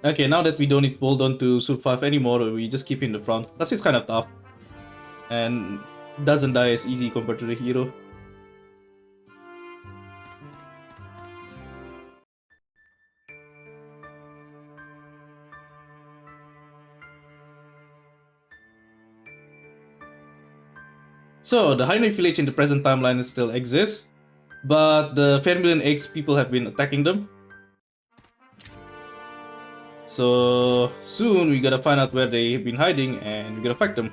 Okay, now that we don't need Boldon to survive anymore, we just keep in the front. That's just kind of tough, and doesn't die as easy compared to the hero. So the Hainoi village in the present timeline still exists, but the Vermilion Eggs people have been attacking them. So soon we gotta find out where they've been hiding and we gotta fight them.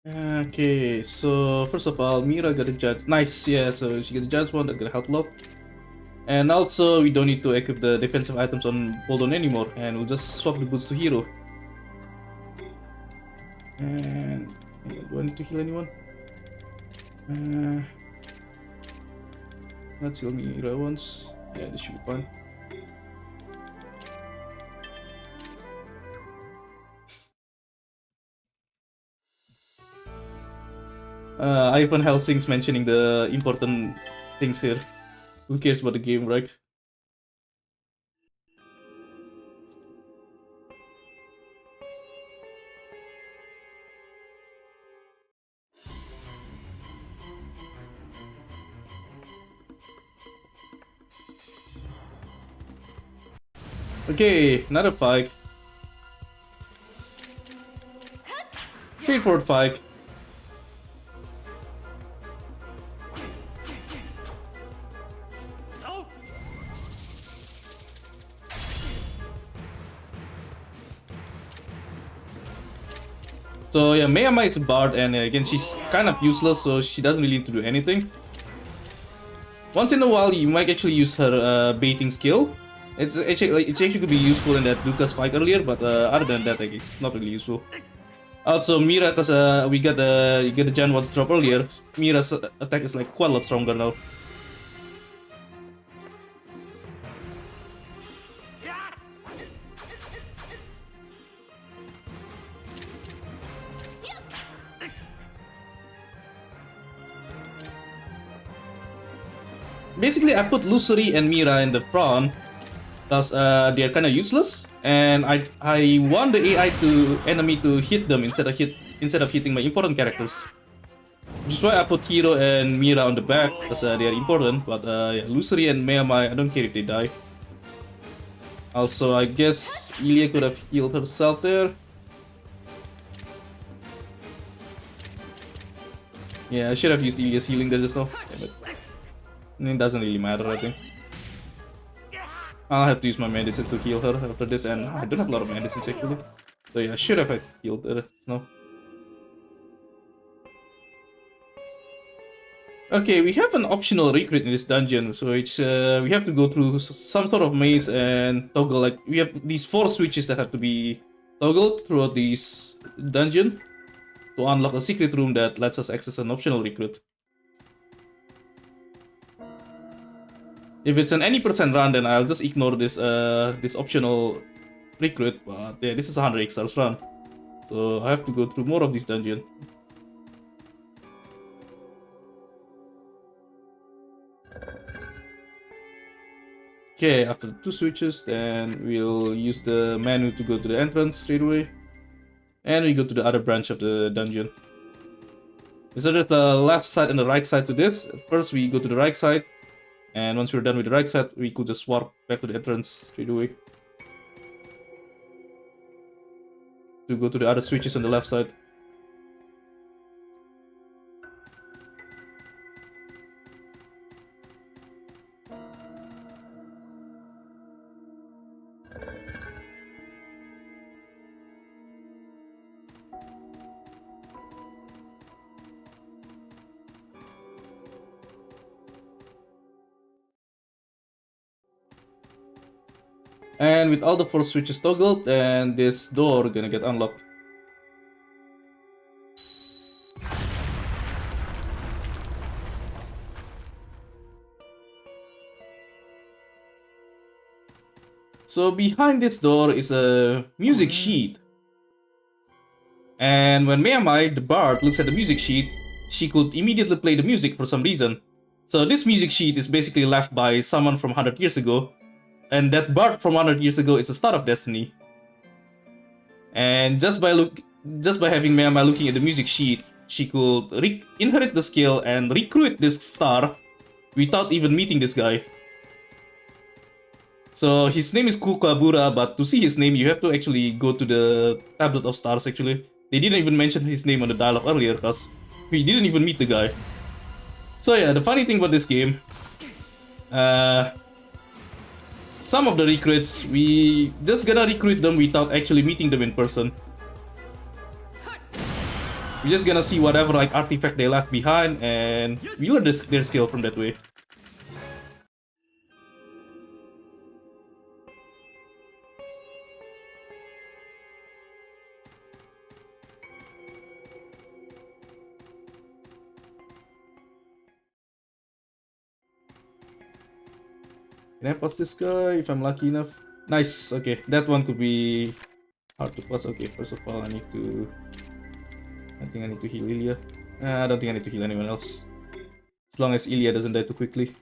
Okay, so first of all, Mira got a judge. Nice, yeah, so she got a judge one that gonna help a lot. And also, we don't need to equip the defensive items on Boldon anymore, and we'll just swap the boots to Hero. And do I need to heal anyone? Let's heal Mira once. Yeah, this should be fine. Ivan Helsing's mentioning the important things here. Who cares about the game, right? Okay, another fight. Straightforward fight. So yeah, Mayama is a bard, and again, she's kind of useless, so she doesn't really need to do anything. Once in a while, you might actually use her baiting skill. It's actually could be useful in that Lucas fight earlier, but other than that, like, it's not really useful. Also, Mira, because we got you get the Gen 1's drop earlier, Mira's attack is like quite a lot stronger now. basically I put Lucery and Mira in the front because they're kind of useless, and I want the AI to enemy to hit them instead of hitting my important characters. Which is why I put Hiro and Mira on the back because they are important. But yeah, Lucery and Meamai, I don't care if they die. Also, I guess Ilya could have healed herself there. Yeah, I should have used Ilya's healing there just now. But it doesn't really matter, I think. I'll have to use my medicine to heal her after this, and I don't have a lot of medicines actually. So yeah, I should have healed her now. Okay, we have an optional recruit in this dungeon, so it's we have to go through some sort of maze and toggle. Like we have these 4 switches that have to be toggled throughout this dungeon to unlock a secret room that lets us access an optional recruit. If it's an any percent run, then I'll just ignore this this optional recruit. But yeah, this is a 100 stars run, so I have to go through more of this dungeon. Okay, after the 2 switches, then we'll use the menu to go to the entrance straight away. And we go to the other branch of the dungeon. So there's the left side and the right side to this. First we go to the right side, and once we're done with the right side, we could just warp back to the entrance straight away. To go to the other switches on the left side. And with all the 4 switches toggled, then this door gonna get unlocked. So behind this door is a music sheet. And when Meamai, the bard, looks at the music sheet, she could immediately play the music for some reason. So this music sheet is basically left by someone from 100 years ago. And that bard from 100 years ago is the Star of Destiny. And just by having Meamai looking at the music sheet, she could inherit the skill and recruit this star without even meeting this guy. So his name is Kukabura, but to see his name, you have to actually go to the Tablet of Stars, actually. They didn't even mention his name on the dialogue earlier, because we didn't even meet the guy. So yeah, the funny thing about this game, some of the recruits, we just gonna recruit them without actually meeting them in person. We're just gonna see whatever like artifact they left behind, and we learn their skill from that way. Can I pass this guy if I'm lucky enough? Nice, okay. That one could be hard to pass. Okay, first of all, I think I need to heal Ilya. I don't think I need to heal anyone else. As long as Ilya doesn't die too quickly.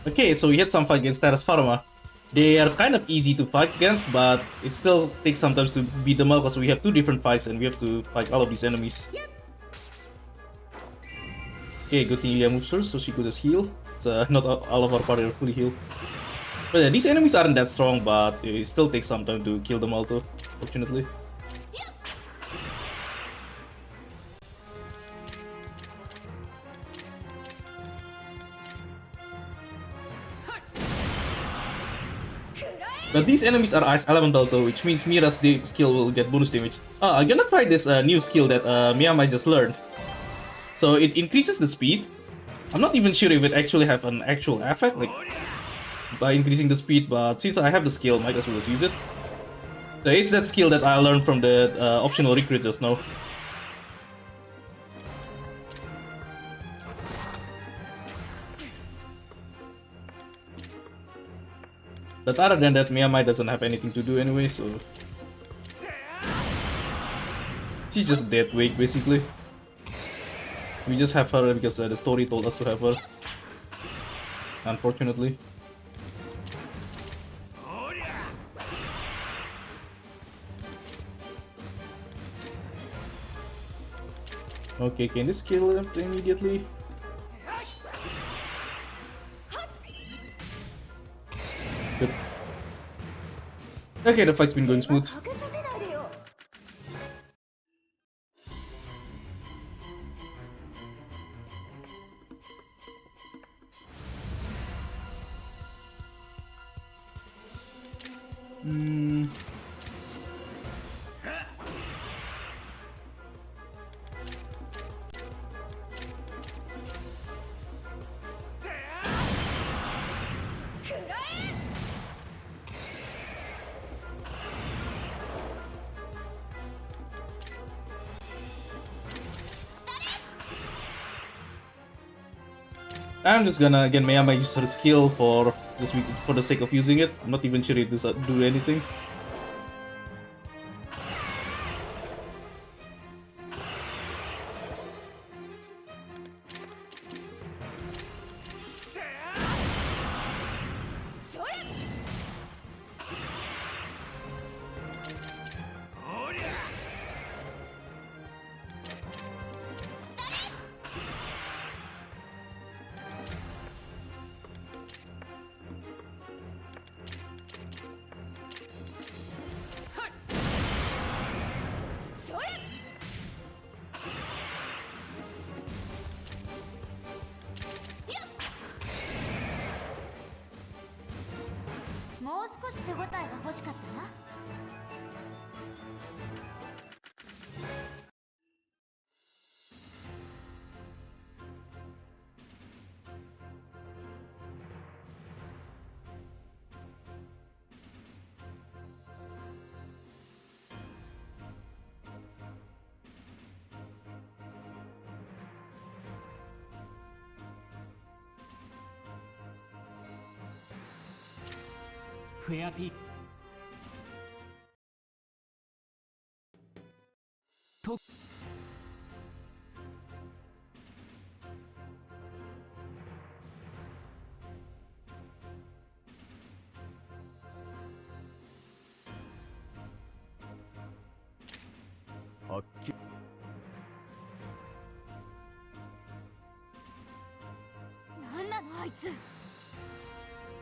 Okay, so we had some fight against Terras Pharma. They are kind of easy to fight against, but it still takes some time to beat them up because we have 2 different fights and we have to fight all of these enemies. Okay, good thing Ilya moves first, so she could just heal. So not all of our party are fully healed. But yeah, these enemies aren't that strong, but it still takes some time to kill them all too, fortunately. But these enemies are ice elemental though, which means Mira's skill will get bonus damage. I'm gonna try this new skill that Miyamai just learned. So it increases the speed. I'm not even sure if it actually have an actual effect, like by increasing the speed, but since I have the skill, might as well just use it. So it's that skill that I learned from the optional recruit just now. But other than that, Miyamai doesn't have anything to do anyway, so... She's just dead weight, basically. We just have her because the story told us to have her. Unfortunately. Okay, can this kill him immediately? Good. Okay, the fight's been going smooth. I'm just gonna again Miyamai use her skill for just for the sake of using it. I'm not even sure it does do anything.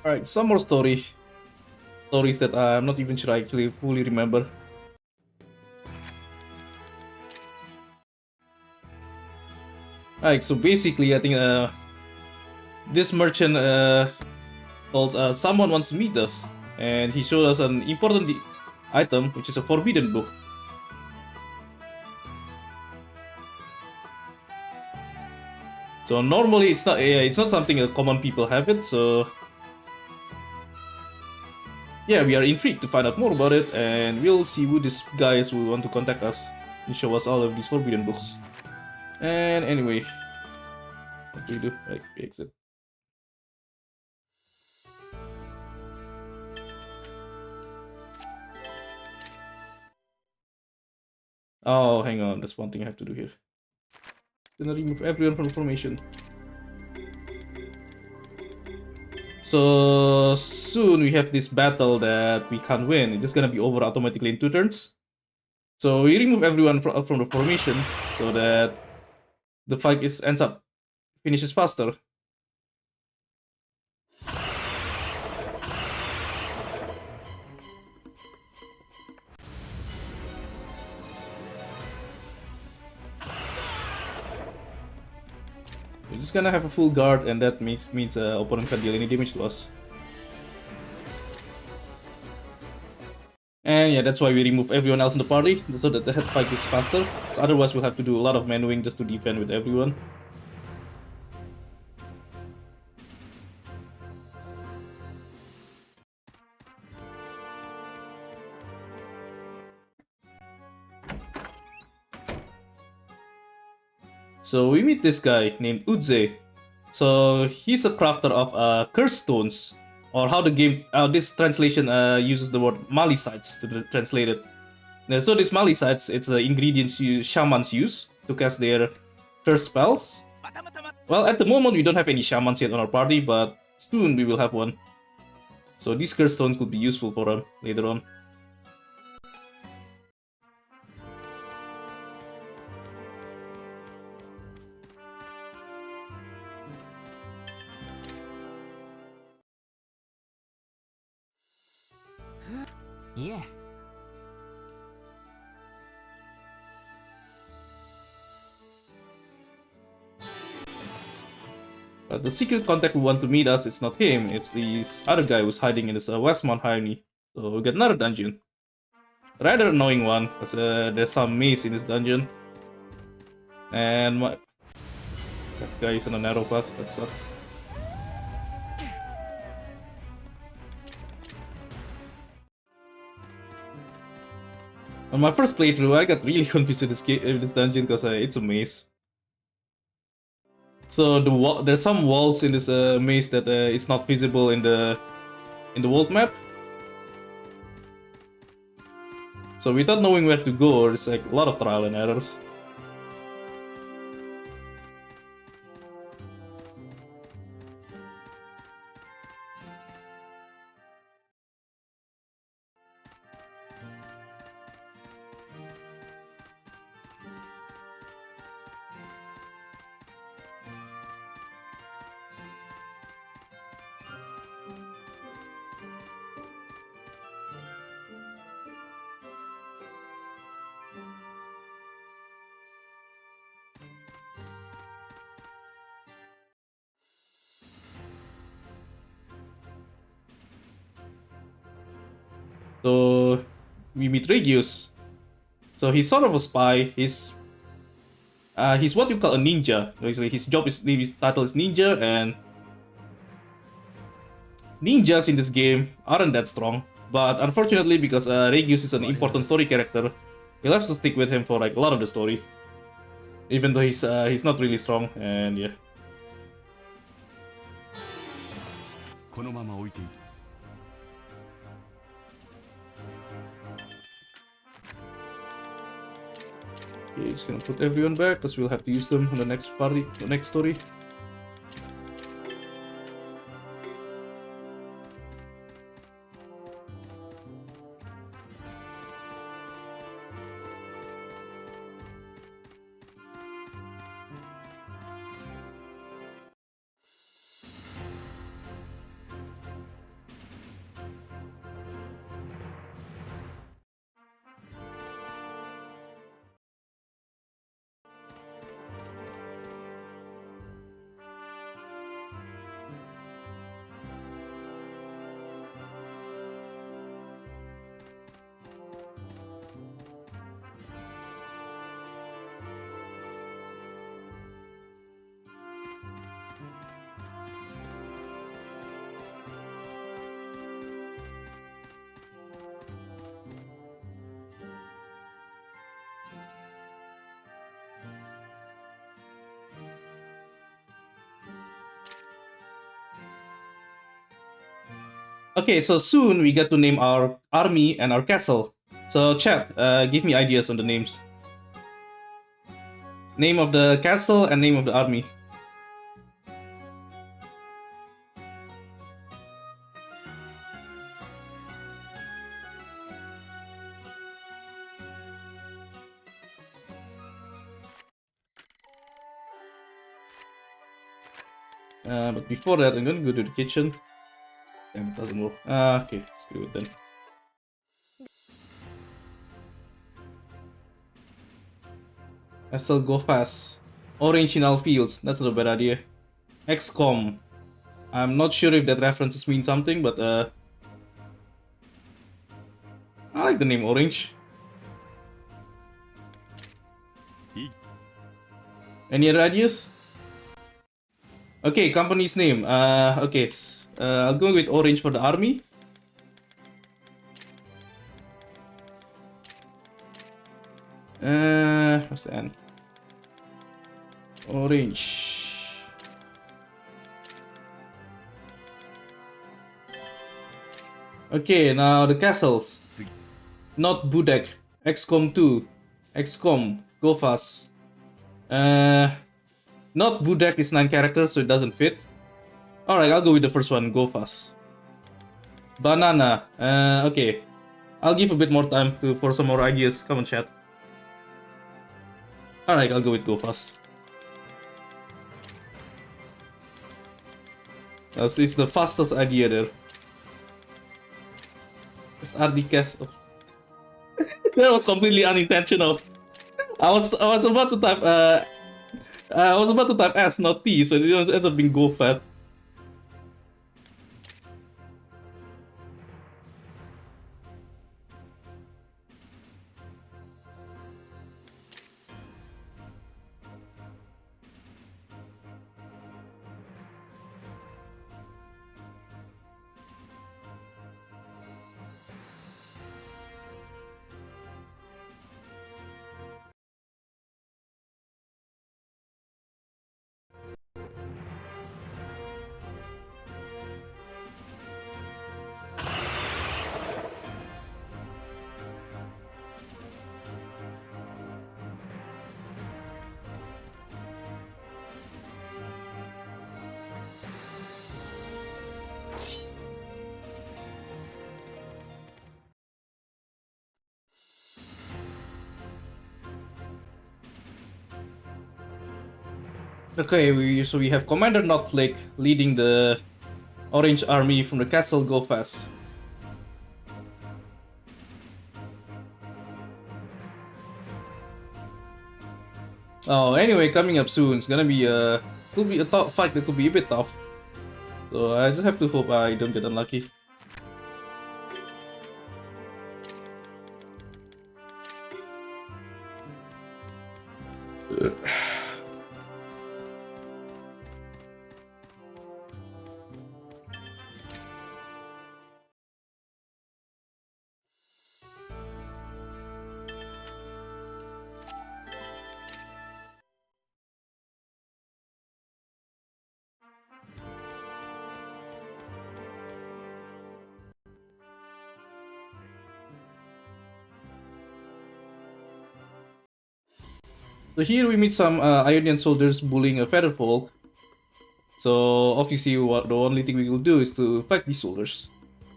Alright, some more stories that I'm not even sure I actually fully remember. Alright, so basically I think this merchant told someone wants to meet us, and he showed us an important item, which is a forbidden book. So normally it's not something that common people have it, so yeah, we are intrigued to find out more about it, and we'll see who these guys will want to contact us and show us all of these forbidden books. And anyway, what do we do? Right, we exit. Oh, hang on, there's one thing I have to do here. Gonna remove everyone from formation. So soon we have this battle that we can't win. It's just gonna be over automatically in 2 turns. So we remove everyone from the formation so that the fight finishes faster. We're just gonna have a full guard, and that means opponent can't deal any damage to us. And yeah, that's why we remove everyone else in the party, so that the head fight is faster. So otherwise, we'll have to do a lot of manuing just to defend with everyone. So we meet this guy named Udze. So he's a crafter of curse stones, or how the game this translation uses the word malicites to translate it. So these malicites, it's the ingredients shamans use to cast their curse spells. Well, at the moment we don't have any shamans yet on our party, but soon we will have one. So these curse stones could be useful for them later on. Yeah. But the secret contact who want to meet us, it's not him, it's this other guy who's hiding in this Westmount Harmony. So we got another dungeon. Rather annoying one, because there's some maze in this dungeon. And that guy is on a narrow path, that sucks. On my first playthrough, I got really confused with this dungeon because it's a maze. So there's some walls in this maze that is not visible in the world map. So without knowing where to go, it's like a lot of trial and errors. So we meet Regius. So he's sort of a spy. He's what you call a ninja. Basically, his title is ninja, and ninjas in this game aren't that strong. But unfortunately, because Regius is an important story character, you'll have to stick with him for like a lot of the story. Even though he's not really strong, and yeah. このまま置いていいと Okay, just gonna put everyone back because we'll have to use them on the next party, the next story. Okay, so soon we get to name our army and our castle. So chat, give me ideas on the names. Name of the castle and name of the army. But before that, I'm gonna go to the kitchen. Damn, it doesn't work. Okay, screw it then. I still go fast. Orange in all fields, that's not a bad idea. XCOM. I'm not sure if that references mean something, but I like the name Orange. Any other ideas? Okay, company's name. Okay. I'll go with Orange for the army. What's the N? Orange. Okay, now the castles. Not Budek. XCOM 2. XCOM. Go fast. Not Budek is 9 characters, so it doesn't fit. Alright, I'll go with the first one. Go fast. Banana. Okay. I'll give a bit more time for some more ideas. Come on, chat. Alright, I'll go with Go fast. It's the fastest idea there. It's RD Castle. That was completely unintentional. I was about to type S, not T, so it ends up being Go fat. Okay, so we have Commander Notflake leading the Orange Army from the castle. Go fast. Oh, anyway, coming up soon. It's gonna be could be a tough fight that could be a bit tough. So I just have to hope I don't get unlucky. So here we meet some Ionian soldiers bullying a feather folk. So obviously the only thing we will do is to fight these soldiers.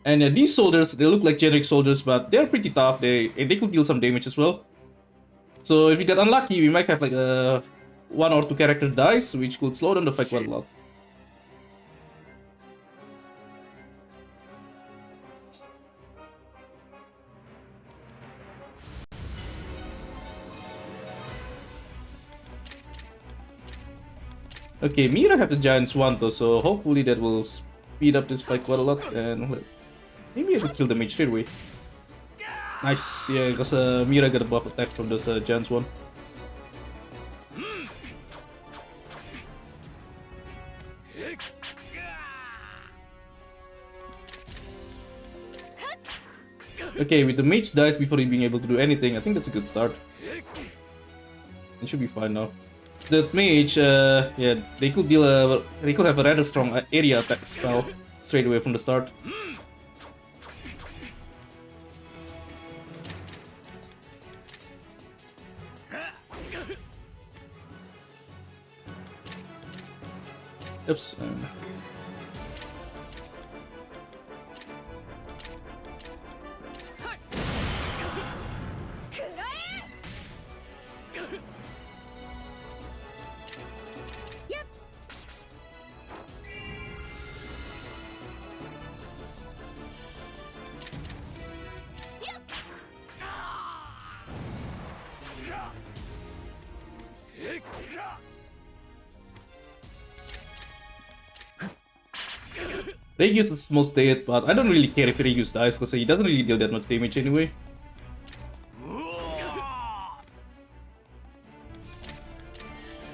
And these soldiers, they look like generic soldiers, but they're pretty tough. They could deal some damage as well. So if we get unlucky, we might have like a 1 or 2 character dice, which could slow down the fight quite a lot. Okay, Mira have the giant swan though, so hopefully that will speed up this fight quite a lot, and maybe I should kill the mage straight away. Nice, yeah, because Mira got a buff attack from this giant swan. Okay, with the mage dies before he being able to do anything, I think that's a good start. It should be fine now. That mage, yeah, they could have a rather strong area attack spell straight away from the start. Oops. Regius is most dead, but I don't really care if Regius dies because he doesn't really deal that much damage anyway.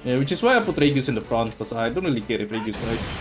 Yeah, which is why I put Regius in the front, because I don't really care if Regius dies.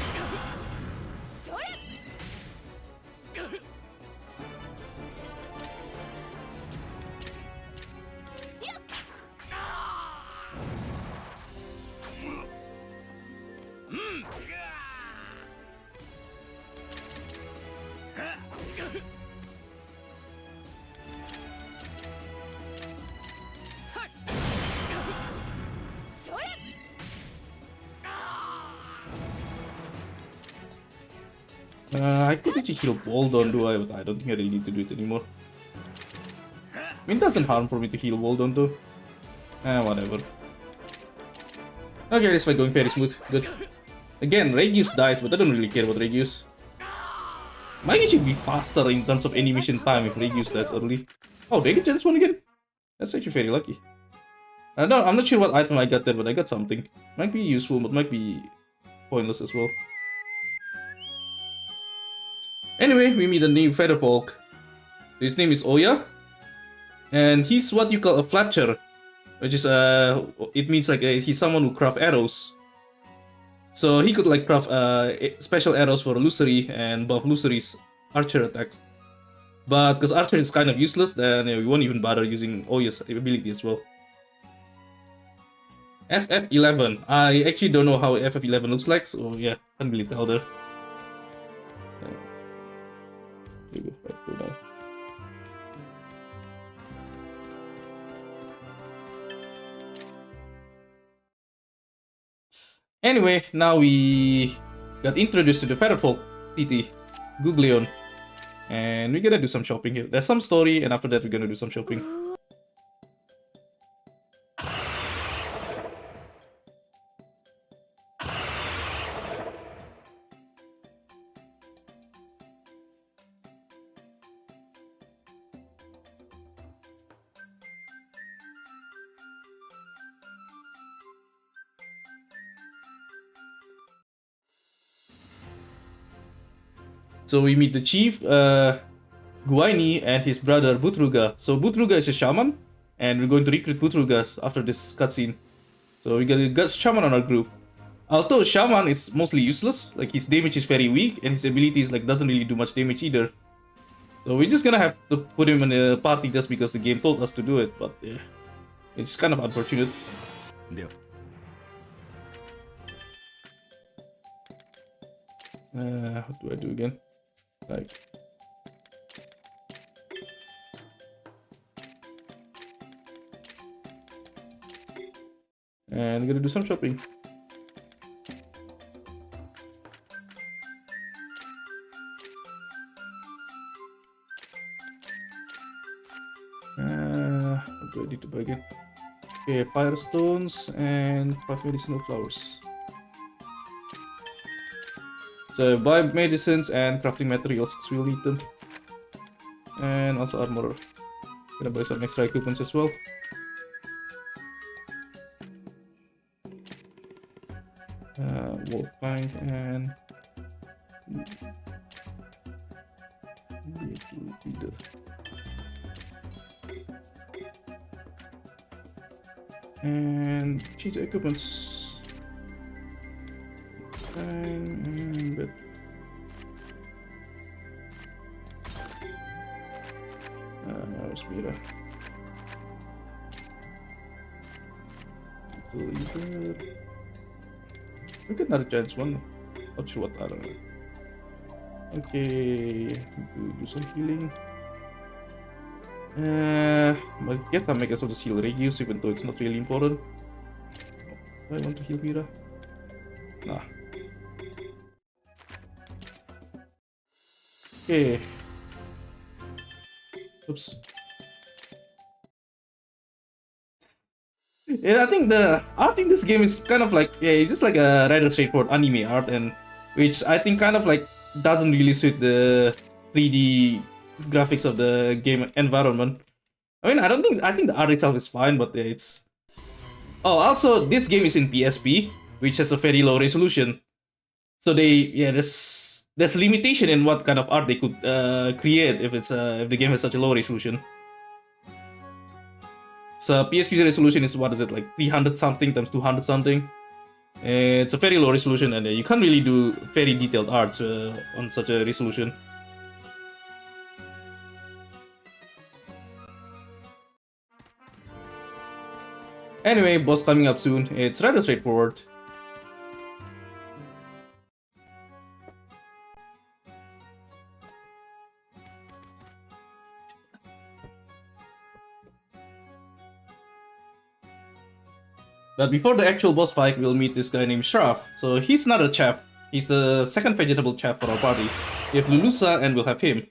I could actually heal Waldon, do I? But I don't think I really need to do it anymore. I mean, it doesn't harm for me to heal Waldon though. Whatever. Okay, this fight going very smooth. Good. Again, Regius dies, but I don't really care about Regius. Might actually be faster in terms of animation time if Regius dies early. Oh, they get this one again? That's actually very lucky. I'm not sure what item I got there, but I got something. Might be useful, but might be pointless as well. Anyway, we meet a new Featherfolk. His name is Oya. And he's what you call a fletcher. Which is, it means like he's someone who craft arrows. So he could like craft special arrows for Lucery and buff Lucery's archer attacks. But because archer is kind of useless, then we won't even bother using Oya's ability as well. FF11. I actually don't know how FF11 looks like, so yeah, can't really tell there. Go down. Anyway, now we got introduced to the Featherfolk city, Guglion, and we're gonna do some shopping here. There's some story, and after that we're gonna do some shopping. So we meet the chief, Guaini, and his brother Butruga. So Butruga is a shaman, and we're going to recruit Butruga after this cutscene. So we got shaman on our group. Although shaman is mostly useless, like his damage is very weak, and his abilities like doesn't really do much damage either. So we're just gonna have to put him in a party just because the game told us to do it, but yeah, it's kind of unfortunate. Yeah. What do I do again? Like, and I'm gonna do some shopping. What do I need to buy again? Okay, firestones and 5 medicinal flowers. So buy medicines and crafting materials because we'll need them. And also armor. Gonna buy some extra equipments as well. Wolfang and leader. And change the equipments. But where's Mira? Leader. We get another chance one. Not sure what I don't know. Okay, do some healing. I guess I'll make us just heal Regius, even though it's not really important. Do I want to heal Mira? Nah. Okay. Oops. Yeah, I think the art in this game is kind of like, yeah, it's just like a rather straightforward anime art, and which I think kind of like doesn't really suit the 3D graphics of the game environment. I mean, I think the art itself is fine, but yeah, it's... Oh, also, this game is in PSP, which has a very low resolution. So there's there's limitation in what kind of art they could create if if the game has such a low resolution. So PSP resolution is, what is it, like 300 something times 200 something. It's a very low resolution, and you can't really do very detailed art on such a resolution. Anyway, boss coming up soon. It's rather straightforward. But before the actual boss fight, we'll meet this guy named Shraf. So he's not a chef. He's the second vegetable chef for our party. We have Lulusa, and we'll have him.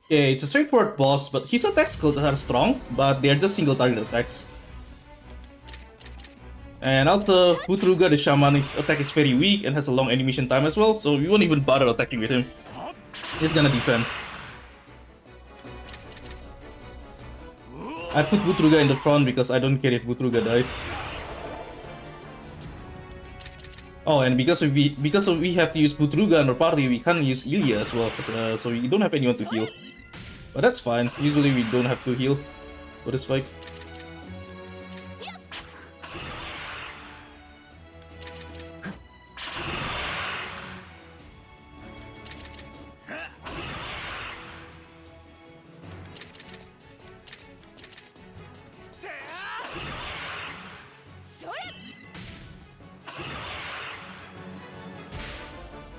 Yeah, it's a straightforward boss, but his attack skills are strong, but they're just single target attacks. And also, Butruga the Shaman's attack is very weak and has a long animation time as well, so we won't even bother attacking with him. He's gonna defend. I put Butruga in the front because I don't care if Butruga dies. Oh, and because we have to use Butruga in our party, we can't use Ilya as well, so we don't have anyone to heal. But that's fine. Usually we don't have to heal for this fight.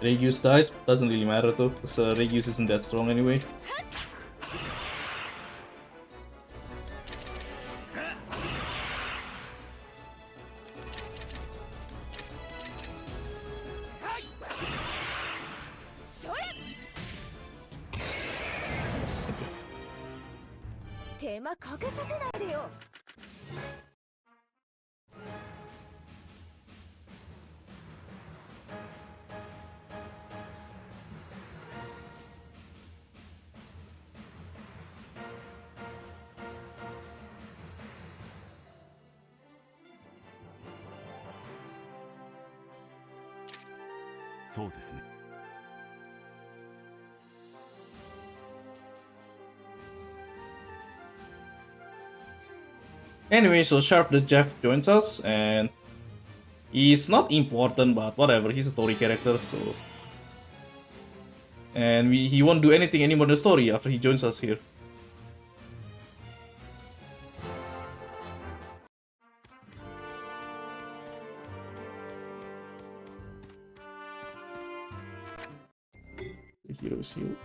Regius dies, doesn't really matter though, because Regius isn't that strong anyway.そうですね。Anyway, so Sharp the Jeff joins us, and he's not important, but whatever, he's a story character, so... And he won't do anything anymore in the story after he joins us here. The hero's heal.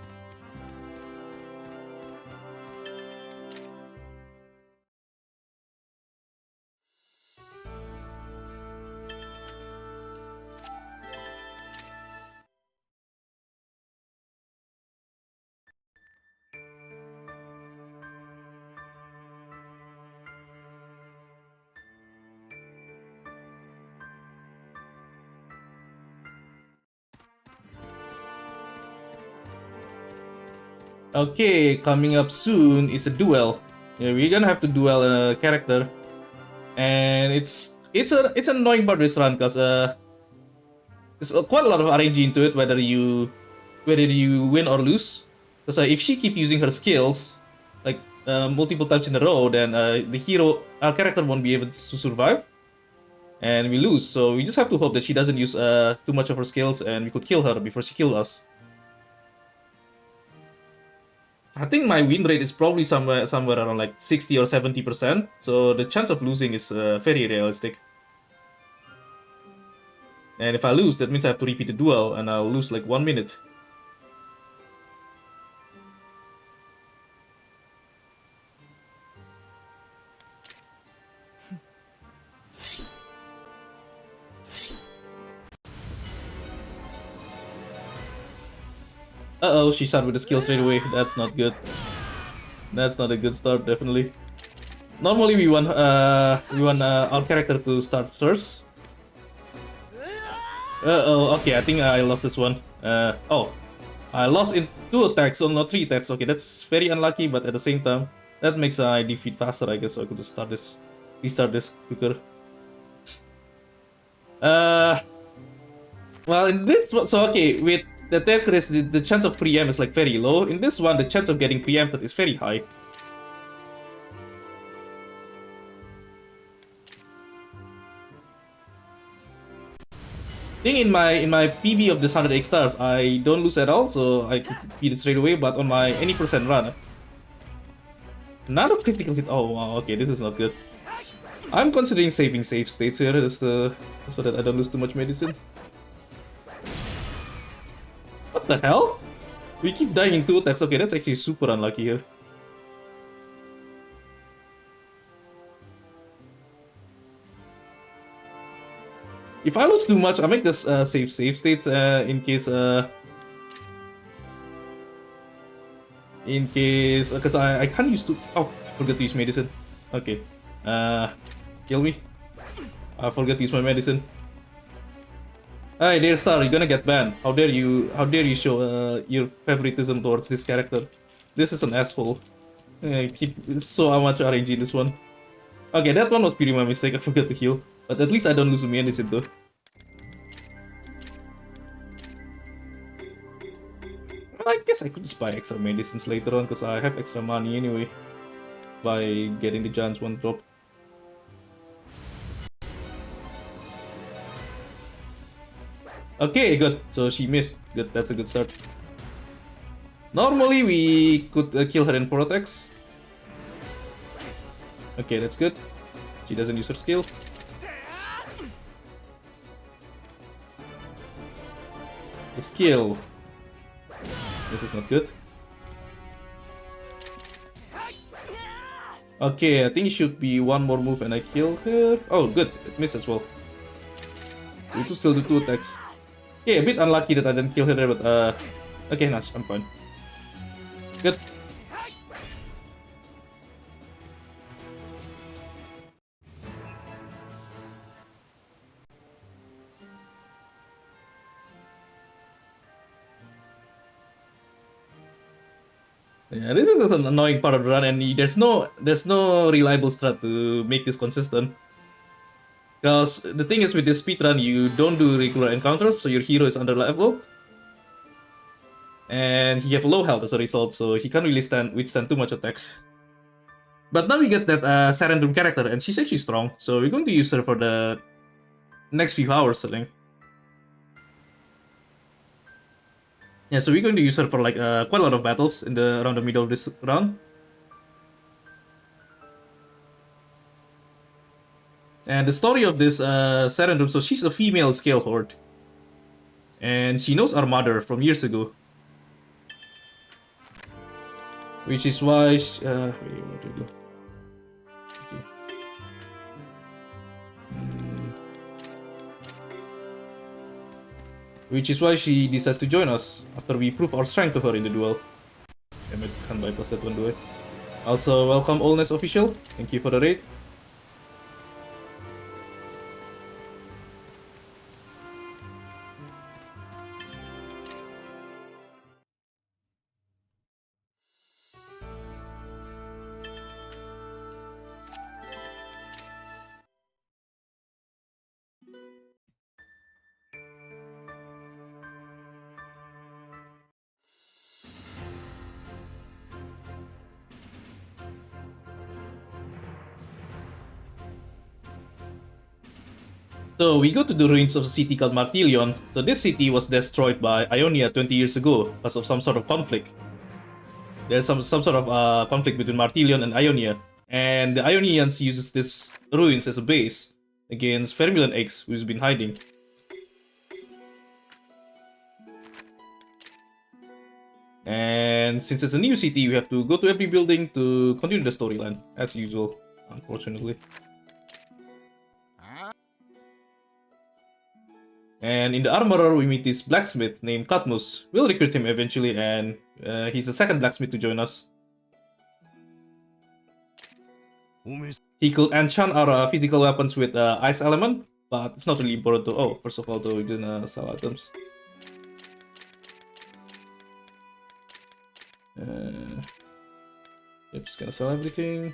Okay, coming up soon is a duel. Yeah, we're gonna have to duel a character, and it's an annoying part of this run because there's quite a lot of RNG into it whether you win or lose. Because if she keep using her skills like multiple times in a row, then our character won't be able to survive, and we lose. So we just have to hope that she doesn't use too much of her skills, and we could kill her before she kills us. I think my win rate is probably somewhere around like 60 or 70%, so the chance of losing is very realistic. And if I lose, that means I have to repeat the duel, and I'll lose like 1 minute. Uh-oh, she started with the skill straight away. That's not good. That's not a good start, definitely. Normally we want our character to start first. Uh-oh, okay, I think I lost this one. Oh. I lost in 2 attacks, not 3 attacks. Okay, that's very unlucky, but at the same time, that makes I defeat faster, I guess, so I could just restart this quicker. Well, in this one, so okay, with the attack risk, the chance of preempt is like very low. In this one, the chance of getting preempted is very high. I think in my PB of this 100 X stars, I don't lose at all, so I can beat it straight away. But on my any percent run, another critical hit. Oh wow, okay, this is not good. I'm considering saving save states here, just so that I don't lose too much medicine. What the hell? We keep dying in 2 attacks. Okay, that's actually super unlucky here. If I lose too much, I might just save states in case because I can't use to. Oh, I forgot to use medicine. Okay, kill me. I forgot to use my medicine. Hey, dear Star, you're gonna get banned. How dare you? How dare you show your favoritism towards this character? This is an asshole. Keep so much RNG in this one. Okay, that one was purely my mistake. I forgot to heal, but at least I don't lose medicine though. I guess I could just buy extra medicines later on because I have extra money anyway by getting the giants 1 drop. Okay, good. So she missed. Good. That's a good start. Normally we could kill her in 4 attacks. Okay, that's good. She doesn't use her skill. The skill. This is not good. Okay, I think it should be 1 more move and I kill her. Oh, good. It missed as well. We could still do 2 attacks. Okay, a bit unlucky that I didn't kill her there, but okay, nice. I'm fine. Good. Yeah, this is an annoying part of the run, and there's no reliable strat to make this consistent. Because the thing is with this speedrun, you don't do regular encounters, so your hero is under level. And he have low health as a result, so he can't really withstand too much attacks. But now we get that Sarandrum character, and she's actually strong, so we're going to use her for the next few hours, I think. Yeah, so we're going to use her for like quite a lot of battles around the middle of this round. And the story of this Sarandrum, so she's a female scale horde. And she knows our mother from years ago. Which is why wait, what do we do? Okay. Which is why she decides to join us after we prove our strength to her in the duel. Damn it, can't bypass that one, do I? Also, welcome Allness Official. Thank you for the raid. So we go to the ruins of a city called Martilion. So this city was destroyed by Ionia 20 years ago because of some sort of conflict. There's some sort of conflict between Martilion and Ionia. And the Ionians uses this ruins as a base against Vermilion Eggs, who's been hiding. And since it's a new city, we have to go to every building to continue the storyline, as usual, unfortunately. And in the Armorer, we meet this blacksmith named Katmus. We'll recruit him eventually, and he's the second blacksmith to join us. He could enchant our physical weapons with ice element, but it's not really important to. Oh, first of all, though, we didn't sell items. Yep, just gonna sell everything.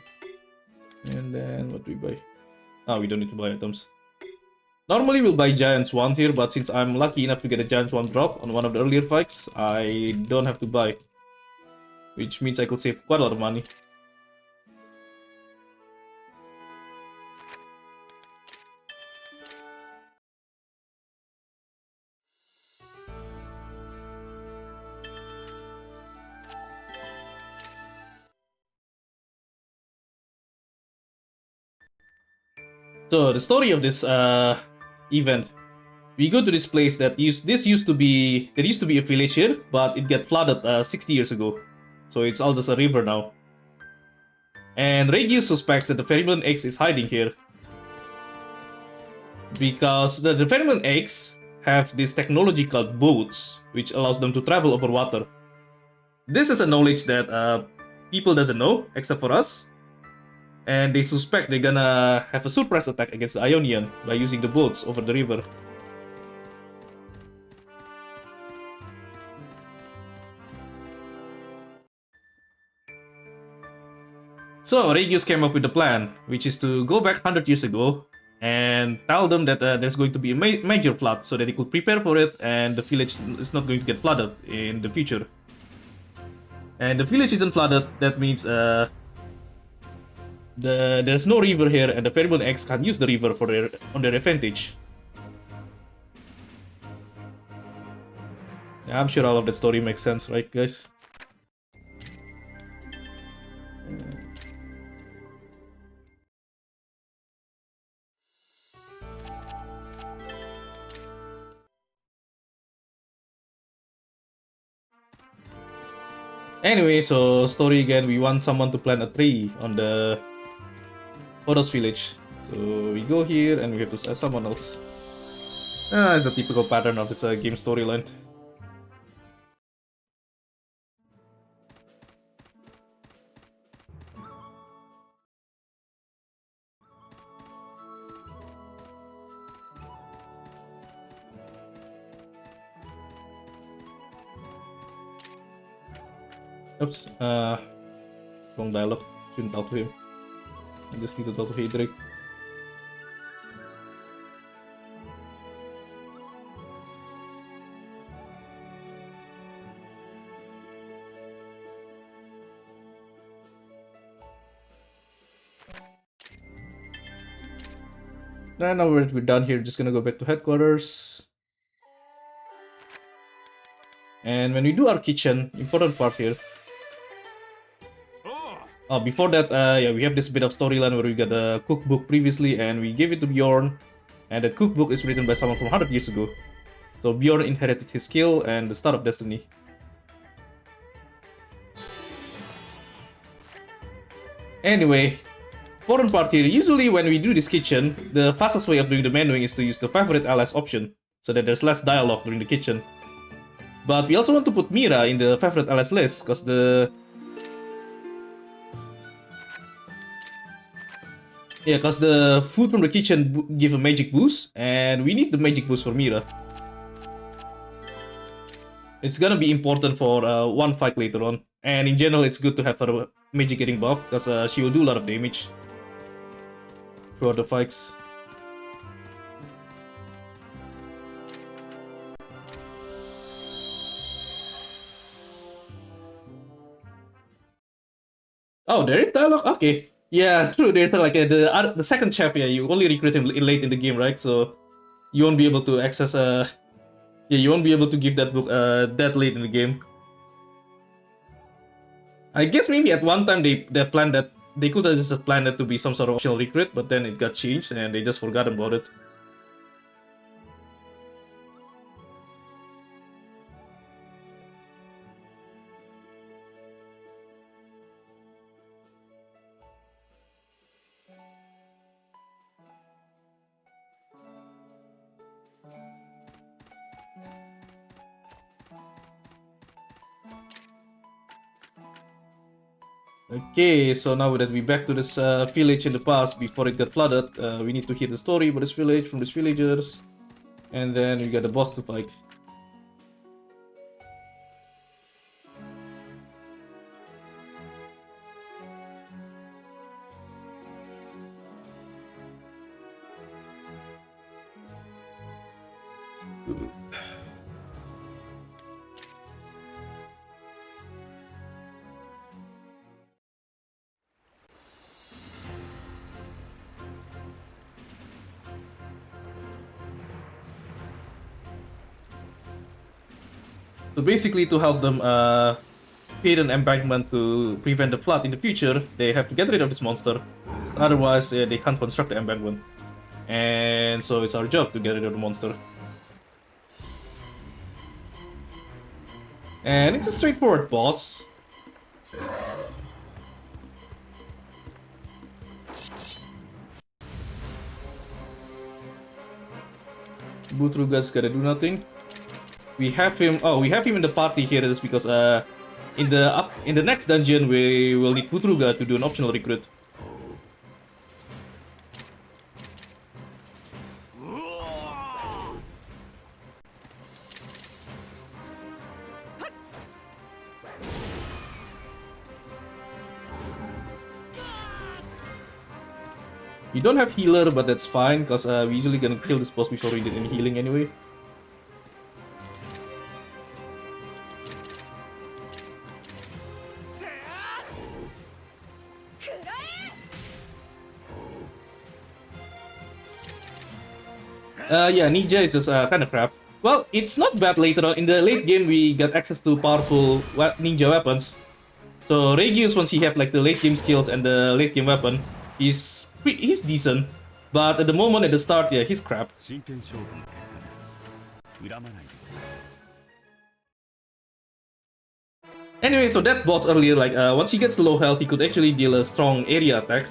And then what do we buy? Oh, we don't need to buy items. Normally we'll buy Giant Swan here, but since I'm lucky enough to get a Giant Swan drop on one of the earlier fights, I don't have to buy. Which means I could save quite a lot of money. So the story of this event, we go to this place that used to be a village here, but it got flooded 60 years ago, so it's all just a river now. And Regius suspects that the Ferryman X is hiding here because the Ferryman X have this technology called boats, which allows them to travel over water. This is a knowledge that people doesn't know except for us. And they suspect they're gonna have a surprise attack against the Ionian by using the boats over the river. So Regius came up with a plan, which is to go back 100 years ago and tell them that there's going to be a major flood so that they could prepare for it and the village is not going to get flooded in the future. And the village isn't flooded, that means there's no river here, and the Ferryman X can use the river on their advantage. Yeah, I'm sure all of that story makes sense, right, guys? Anyway, so story again, we want someone to plant a tree on the Photos village. So we go here and we have to ask someone else. It's the typical pattern of this game storyline. Oops, wrong dialogue. Shouldn't talk to him. I just need to talk to Hedrick. Now we're done here. Just gonna go back to headquarters. And when we do our kitchen, important part here. Oh, before that, yeah, we have this bit of storyline where we got a cookbook previously, and we gave it to Bjorn. And the cookbook is written by someone from 100 years ago. So Bjorn inherited his skill and the start of destiny. Anyway, important part here. Usually when we do this kitchen, the fastest way of doing the menuing is to use the favorite ls option, so that there's less dialogue during the kitchen. But we also want to put Mira in the favorite ls list, because the food from the kitchen give a magic boost, and we need the magic boost for Mira. It's gonna be important for one fight later on, and in general, it's good to have her magic getting buffed because she will do a lot of damage throughout the fights. Oh, there is dialogue. Okay. Yeah, true. There's like the second chef. Yeah, you only recruit him late in the game, right? So you won't be able to access yeah, you won't be able to give that book that late in the game. I guess maybe at one time they planned that they could have just planned it to be some sort of optional recruit, but then it got changed and they just forgot about it. Okay, so now that we're back to this village in the past before it got flooded, we need to hear the story about this village from these villagers, and then we got the boss to fight. So basically, to help them create an embankment to prevent the flood in the future, they have to get rid of this monster. Otherwise, they can't construct the embankment. And so it's our job to get rid of the monster. And it's a straightforward boss. Bootruga's gotta do nothing. We have him. Oh, we have him in the party here. Is because in the next dungeon we will need Bootruga to do an optional recruit. We don't have healer, but that's fine because we're usually gonna kill this boss before we did any healing anyway. Yeah, Ninja is just kind of crap. Well, it's not bad later on. In the late game, we got access to powerful ninja weapons. So Regius, once he have like the late game skills and the late game weapon, he's decent. But at the moment, at the start, yeah, he's crap. Anyway, so that boss earlier, like once he gets low health, he could actually deal a strong area attack.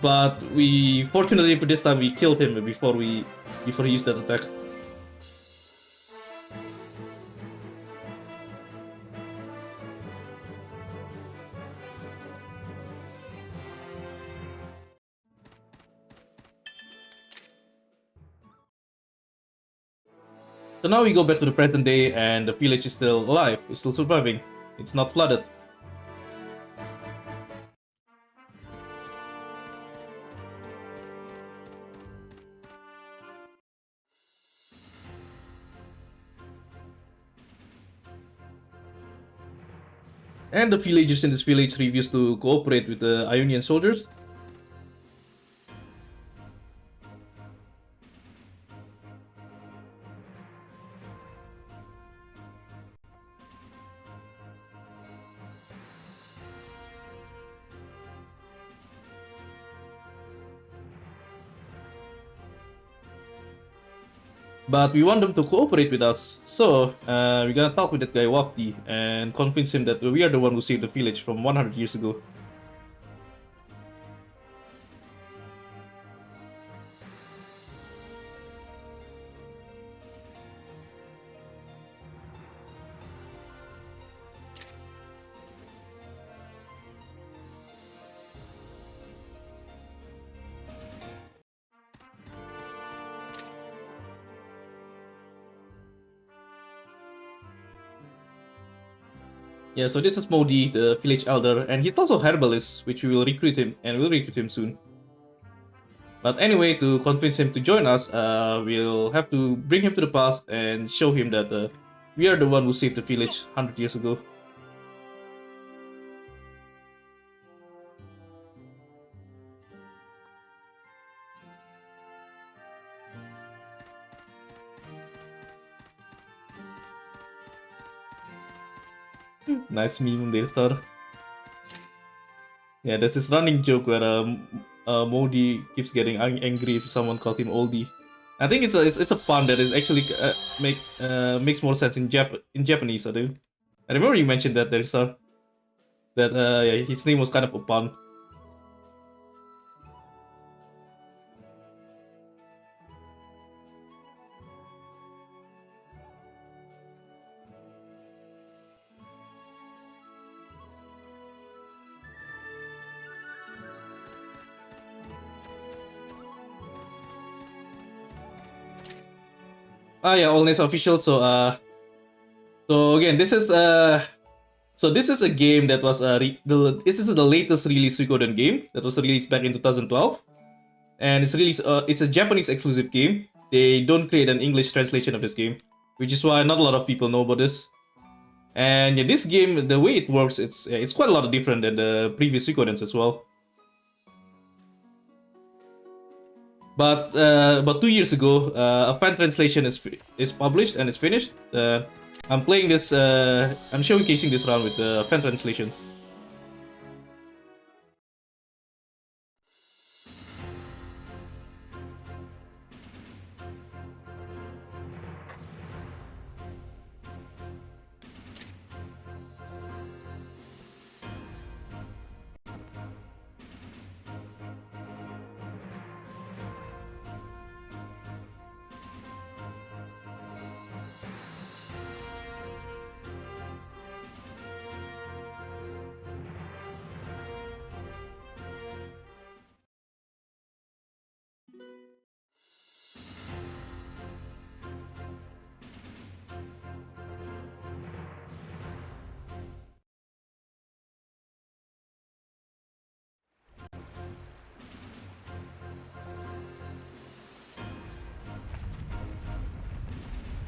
But we, fortunately for this time, we killed him before he used that attack. So now we go back to the present day, and the village is still alive, it's still surviving. It's not flooded. And the villagers in this village refuse to cooperate with the Ionian soldiers. But we want them to cooperate with us. So, we're gonna talk with that guy Wafdi and convince him that we are the one who saved the village from 100 years ago. Yeah, so this is Modi, the village elder, and he's also herbalist, which we will recruit him, and we'll recruit him soon. But anyway, to convince him to join us, we'll have to bring him to the past and show him that we are the one who saved the village 100 years ago. Nice meme there, Star. Yeah, there's this running joke where Modi keeps getting angry if someone called him oldie. I think it's a pun that is actually makes more sense in Japanese. I do. I remember you mentioned that there, Star. That yeah, his name was kind of a pun. Yeah, all names are official. So again, this is a game that was this is the latest released Suikoden game that was released back in 2012, and it's a Japanese exclusive game. They don't create an English translation of this game, which is why not a lot of people know about this. And yeah, this game, the way it works, it's quite a lot different than the previous Suikodens as well. But about 2 years ago, a fan translation is published and it's finished. I'm playing this. I'm showcasing this round with the fan translation.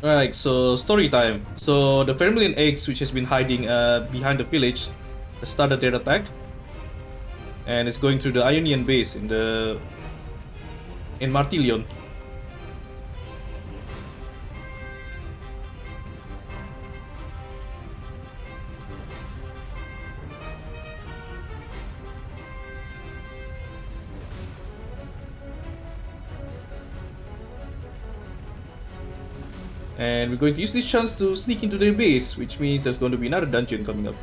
Right, so story time. So the Vermilion eggs, which has been hiding behind the village, has started their attack, and it's going through the Ionian base in Martilion. And we're going to use this chance to sneak into their base, which means there's going to be another dungeon coming up.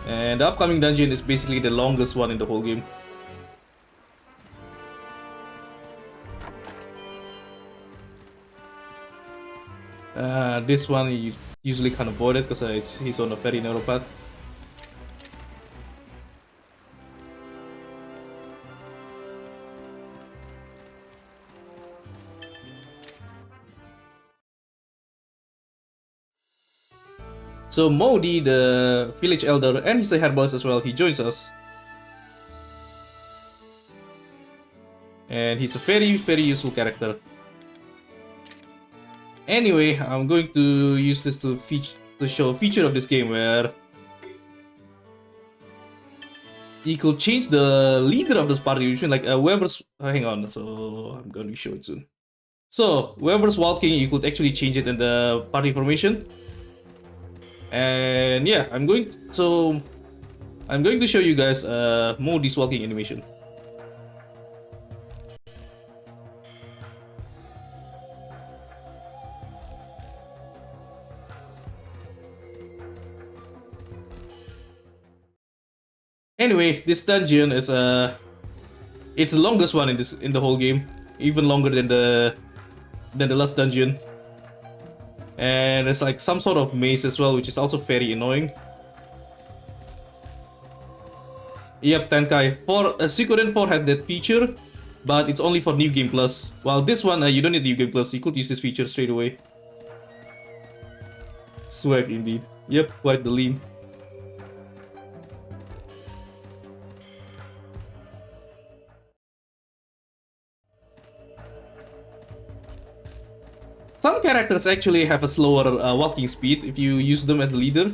And the upcoming dungeon is basically the longest one in the whole game. This one you usually can't avoid it because he's on a very narrow path. So Modi, the village elder, and he's a head boss as well, he joins us. And he's a very, very useful character. Anyway, I'm going to use this to show a feature of this game where you could change the leader of this party, which means like whoever's hang on, so I'm going to show it soon. So whoever's walking, you could actually change it in the party formation. And yeah, I'm going to show you guys Modi's walking animation. Anyway, this dungeon is it's the longest one in the whole game, even longer than the last dungeon. And there's like some sort of maze as well, which is also very annoying. Yep, Tenkai. Suikoden 4 has that feature, but it's only for New Game Plus. While this one, you don't need New Game Plus. You could use this feature straight away. Swag indeed. Yep, quite the lean. Some characters actually have a slower walking speed if you use them as a leader.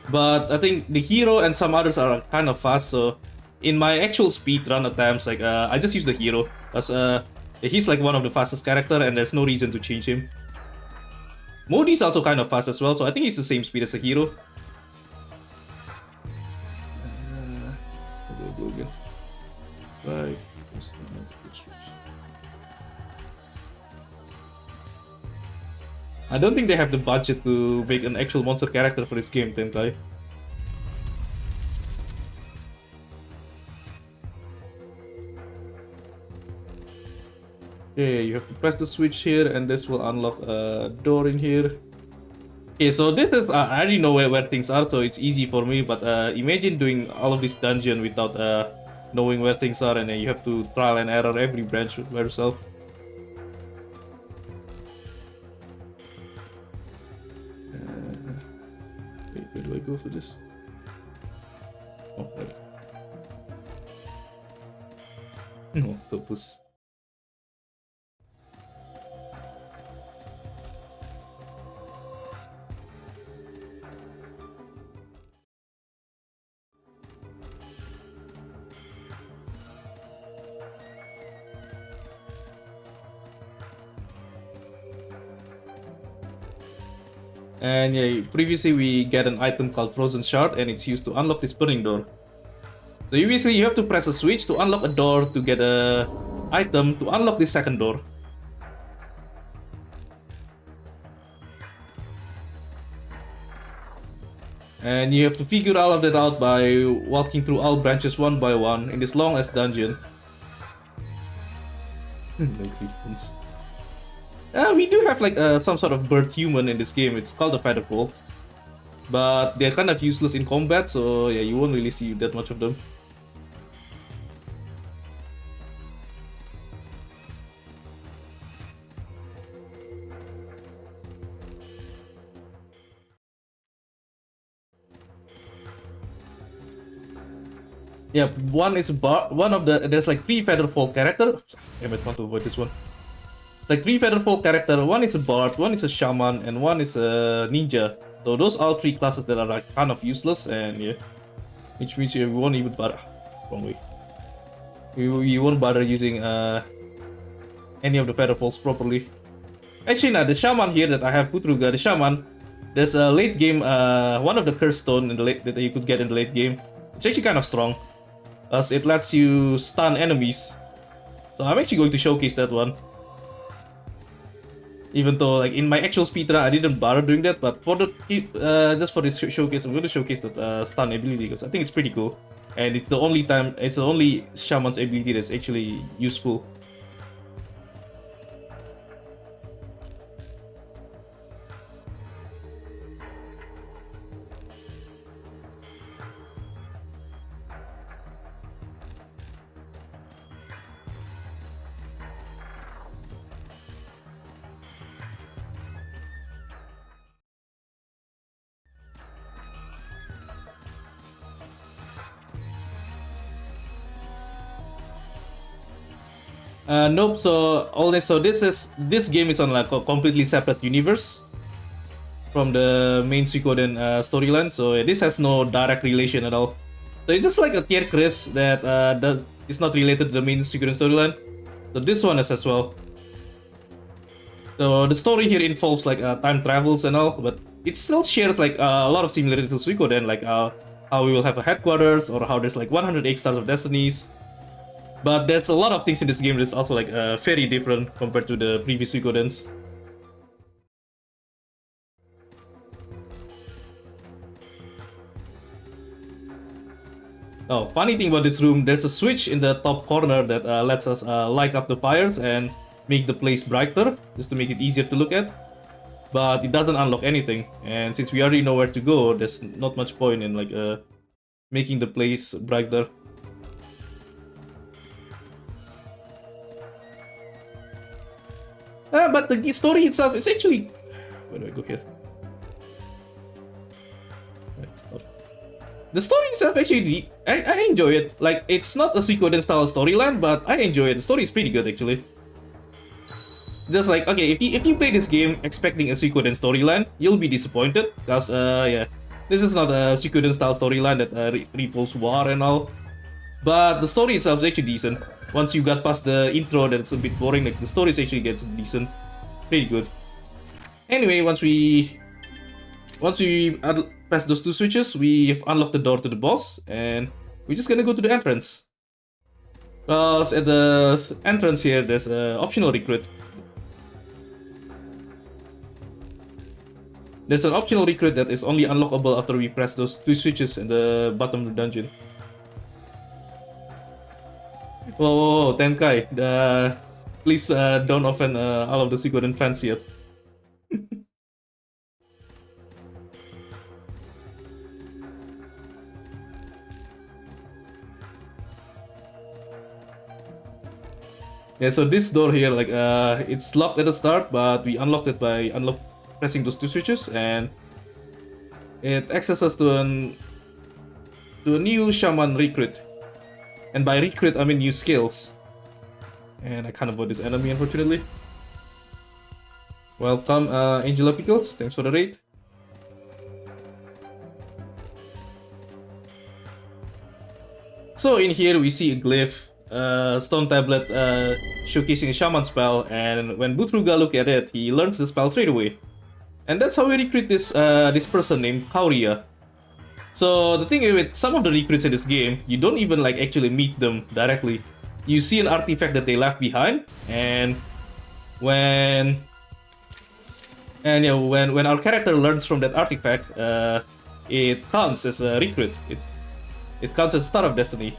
But I think the hero and some others are kind of fast, so in my actual speed run attempts, like I just use the hero, because he's like one of the fastest character and there's no reason to change him. Modi's also kind of fast as well, so I think he's the same speed as a hero. What do I do again? Right. I don't think they have the budget to make an actual monster character for this game, Tenkai. Okay, you have to press the switch here and this will unlock a door in here. Okay, so this is, I already know where things are, so it's easy for me, but imagine doing all of this dungeon without knowing where things are, and then you have to trial and error every branch by yourself. for this. Oh, there. Octopus. And yeah, previously we get an item called Frozen Shard, and it's used to unlock this burning door. So basically you have to press a switch to unlock a door to get a item to unlock this second door. And you have to figure all of that out by walking through all branches one by one in this long ass dungeon. No grievance. We do have like some sort of bird human in this game. It's called a featherfall, but they're kind of useless in combat, so yeah, you won't really see that much of them. Yeah, one is one of the there's like 3 featherfall character. I might want to avoid this one. Like 3 featherfall character. One is a bard, one is a shaman, and one is a ninja. So those are 3 classes that are like kind of useless, and yeah, which means you won't even bother. Wrong way. You won't bother using any of the featherfalls properly. Actually, now the shaman here that I have put through the shaman, there's a late game one of the curse stone in the late that you could get in the late game. It's actually kind of strong, as it lets you stun enemies. So I'm actually going to showcase that one. Even though, like in my actual speedrun, I didn't bother doing that, but for the just for this showcase, I'm going to showcase that stun ability because I think it's pretty cool, and it's the only shaman's ability that's actually useful. Nope. So this game is on like a completely separate universe from the main Suikoden storyline. So this has no direct relation at all. So it's just like a tier crest that is not related to the main Suikoden storyline. So this one is as well. So the story here involves like time travels and all, but it still shares like a lot of similarities to Suikoden, like how we will have a headquarters or how there's like 108 stars of destinies. But there's a lot of things in this game that's also like very different compared to the previous Suikodens. Oh, funny thing about this room, there's a switch in the top corner that lets us light up the fires and make the place brighter, just to make it easier to look at. But it doesn't unlock anything, and since we already know where to go, there's not much point in like making the place brighter. But the story itself is actually... Where do I go here? The story itself actually... I enjoy it. Like, it's not a Suikoden style storyline, but I enjoy it. The story is pretty good, actually. Just like, okay, if you play this game expecting a Suikoden storyline, you'll be disappointed. Because, yeah, this is not a Suikoden style storyline that revolves war and all. But the story itself is actually decent. Once you got past the intro that's a bit boring, like the story actually gets decent. Pretty good. Anyway, once we press those 2 switches, we've unlocked the door to the boss, and we're just gonna go to the entrance. Because at the entrance here, there's an optional recruit. There's an optional recruit that is only unlockable after we press those 2 switches in the bottom of the dungeon. Whoa, Tenkai. Please don't offend all of the Suikoden fans yet. Yeah, so this door here, like, it's locked at the start, but we unlocked it by pressing those 2 switches, and It accesses to a new shaman recruit. And by recruit, I mean new skills. And I can't avoid this enemy, unfortunately. Welcome, Angela Pickles. Thanks for the raid. So in here we see a glyph, stone tablet showcasing a shaman spell, and when Butruga look at it, he learns the spell straight away. And that's how we recruit this person named Kauria. So the thing is, with some of the recruits in this game, you don't even like actually meet them directly. You see an artifact that they left behind, and when our character learns from that artifact, it counts as a recruit. It counts as Star of Destiny.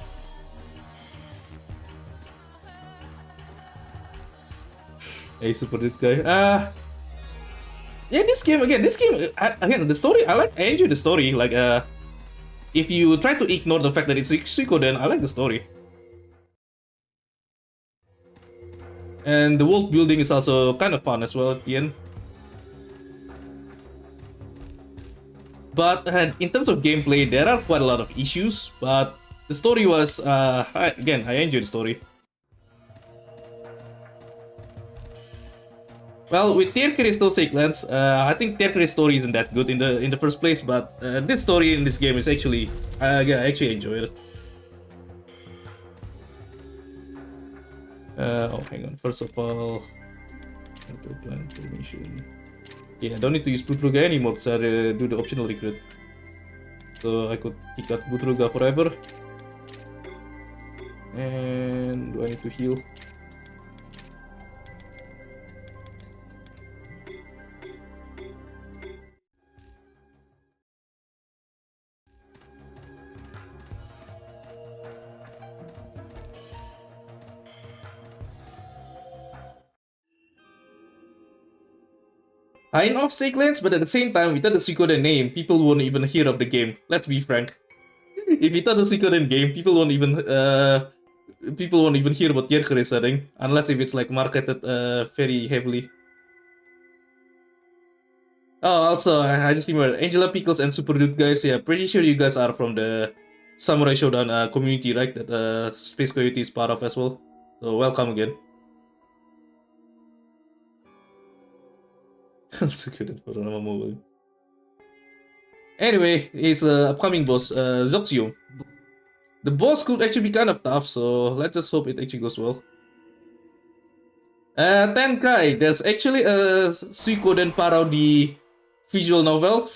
Hey, super dude guy. Yeah, this game again, the story. I enjoy the story. Like, if you try to ignore the fact that it's Suikoden, I like the story. And the world building is also kind of fun as well at the end. But in terms of gameplay, there are quite a lot of issues. But the story was, I enjoyed the story. Well, with Tierkere's no Lens, I think Tierkere's story isn't that good in the first place. But this story in this game is actually, I actually enjoy it. Oh, hang on. First of all, plan formation. Yeah, I don't need to use Butruga anymore because I do the optional recruit. So I could pick up Butruga forever. And do I need to heal? I know of Seiglands, but at the same time, without the Suikoden name, people won't even hear of the game. Let's be frank. If without the Suikoden game, people won't even hear about Tierkere setting, unless if it's like marketed very heavily. Oh, also, I just remember Angela Pickles and Super Dude guys. Yeah, pretty sure you guys are from the Samurai Shodown community, right? That Space Coyote is part of as well. So welcome again. Suikoden for nama mobile. Anyway, his upcoming boss, Zoxium. The boss could actually be kind of tough, so let's just hope it actually goes well. Tenkai, there's actually a Suikoden parody visual novel,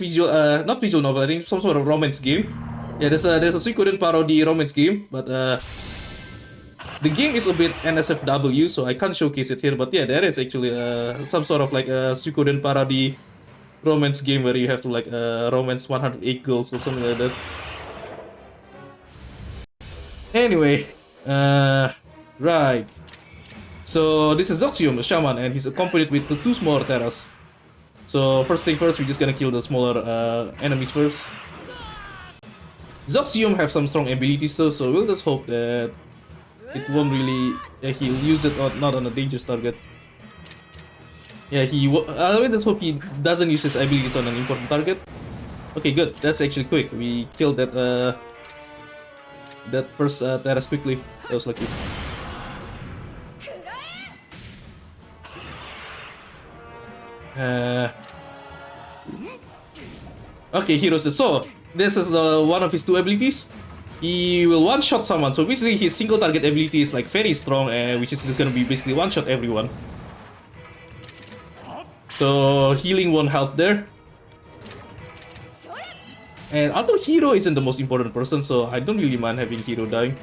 not visual novel, I think some sort of romance game. Yeah, there's a Suikoden parody romance game, but the game is a bit NSFW, so I can't showcase it here. But yeah, there is actually some sort of like a Suikoden parody romance game where you have to like romance 108 girls or something like that. Anyway, right. So this is Zoxium, the shaman, and he's accompanied with the two smaller terras. So first thing first, we're just gonna kill the smaller enemies first. Zoxium have some strong abilities though, so we'll just hope that it won't really. He'll use it not on a dangerous target. Yeah, I just hope he doesn't use his abilities on an important target. Okay, good. That's actually quick. We killed that first terrace quickly. That was lucky. Okay, heroes. So this is one of his two abilities. He will one-shot someone. So basically, his single target ability is like very strong, which is gonna be basically one-shot everyone. So healing won't help there. And although Hero isn't the most important person, so I don't really mind having Hero dying.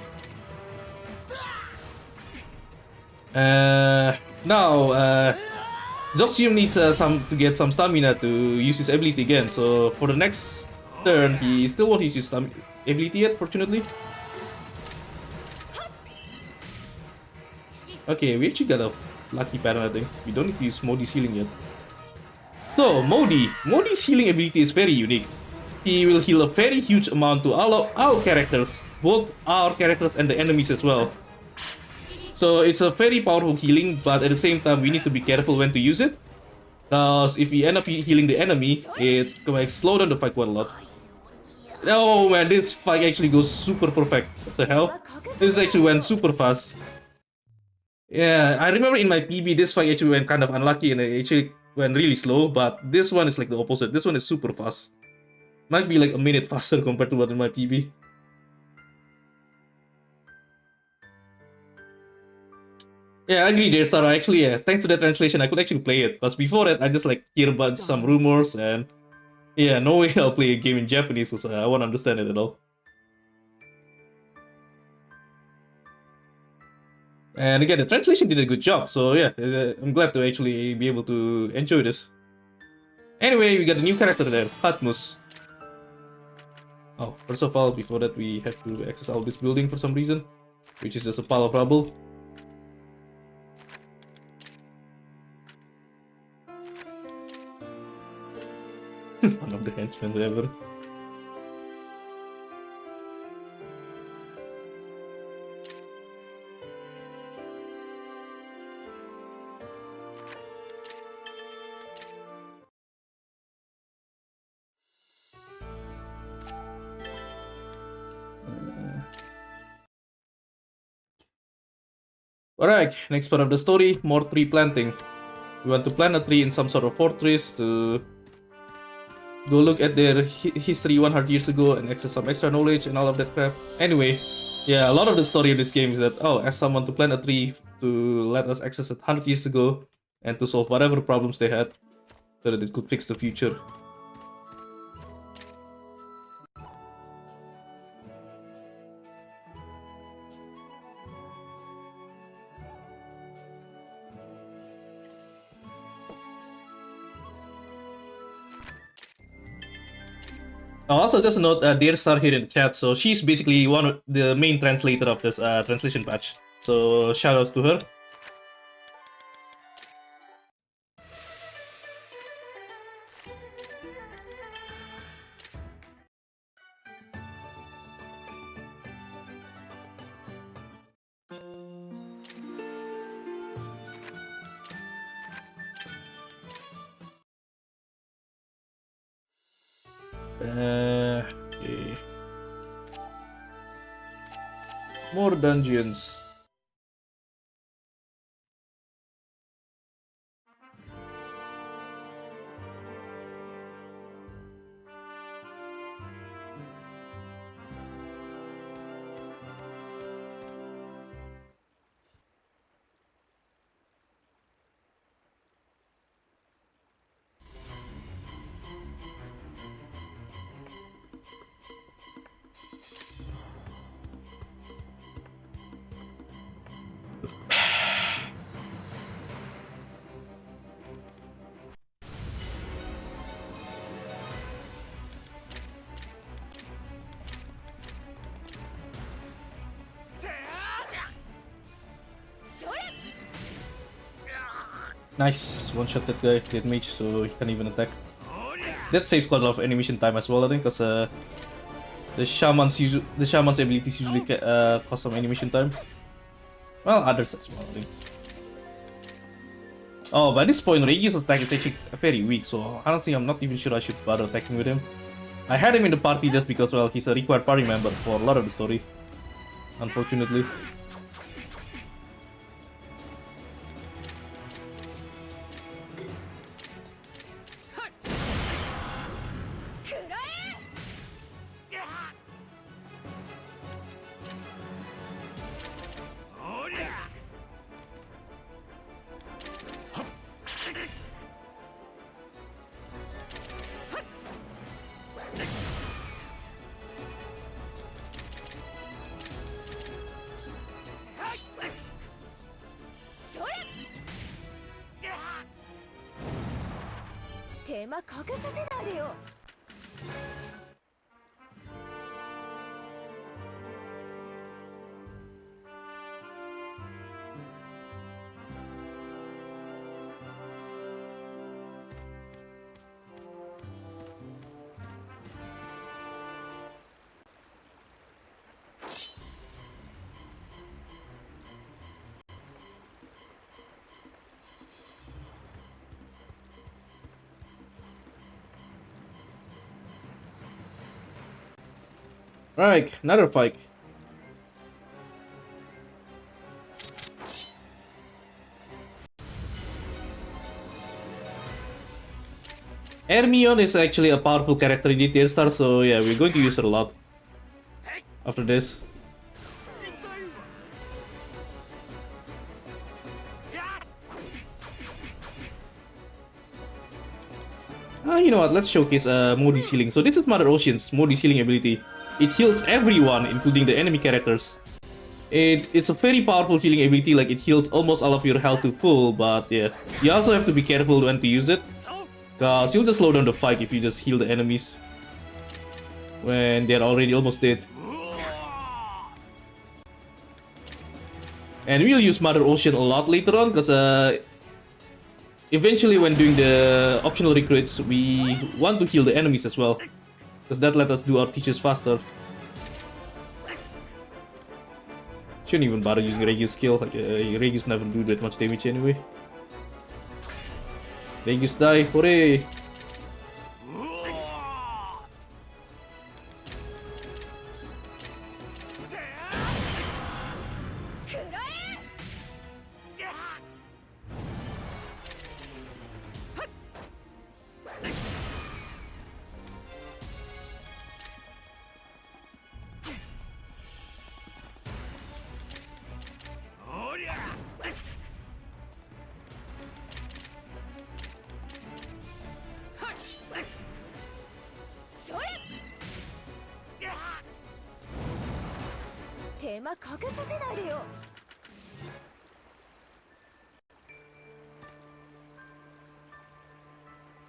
Now, Zoxium needs to get some stamina to use his ability again. So for the next turn, he still won't use his ability yet, fortunately. Okay, we actually got a lucky pattern, I think. We don't need to use Modi's healing yet. So, Modi's healing ability is very unique. He will heal a very huge amount to all of our characters, both our characters and the enemies as well. So it's a very powerful healing, but at the same time we need to be careful when to use it. Cause if we end up healing the enemy, it can like slow down the fight quite a lot. Oh man, this fight actually goes super perfect. What the hell? This actually went super fast. Yeah, I remember in my PB, this fight actually went kind of unlucky and it actually went really slow, but this one is like the opposite. This one is super fast. Might be like a minute faster compared to what in my PB. Yeah, I agree there, Sarah. Actually, yeah, thanks to the translation, I could actually play it. Because before that, I just like hear about some rumors and yeah, no way I'll play a game in Japanese because I won't understand it at all. And again, the translation did a good job, so yeah, I'm glad to actually be able to enjoy this. Anyway, we got a new character there, Hatmus. Oh, first of all, before that, we have to access all this building for some reason, which is just a pile of rubble. One of the henchmen ever. Alright, next part of the story, more tree planting. We want to plant a tree in some sort of fortress to go look at their history 100 years ago and access some extra knowledge and all of that crap. Anyway, yeah, a lot of the story of this game is that, oh, ask someone to plant a tree to let us access it 100 years ago and to solve whatever problems they had so that it could fix the future. Also, just a note, Dear Star here in the chat, so she's basically one of the main translator of this translation patch. So shout out to her. Okay. More dungeons. Nice, one-shot that guy, dead mage, so he can't even attack. That saves quite a lot of animation time as well, I think, because the shaman's abilities usually cost some animation time. Well, others as well, I think. Oh, by this point, Regi's attack is actually very weak, so honestly, I'm not even sure I should bother attacking with him. I had him in the party just because, well, he's a required party member for a lot of the story, unfortunately. Right, another fight. Hermione is actually a powerful character in the tier star, so yeah, we're going to use her a lot after this. You know what, let's showcase Modi's healing. So this is Mother Ocean's Modi's healing ability. It heals everyone, including the enemy characters. It's a very powerful healing ability, like it heals almost all of your health to full, but yeah. You also have to be careful when to use it, cause you'll just slow down the fight if you just heal the enemies when they're already almost dead. And we'll use Mother Ocean a lot later on, because eventually when doing the optional recruits, we want to heal the enemies as well, because that let us do our teachers faster. Shouldn't even bother using Regi's skill, like Regi's never do that much damage anyway. Regi's die, hooray!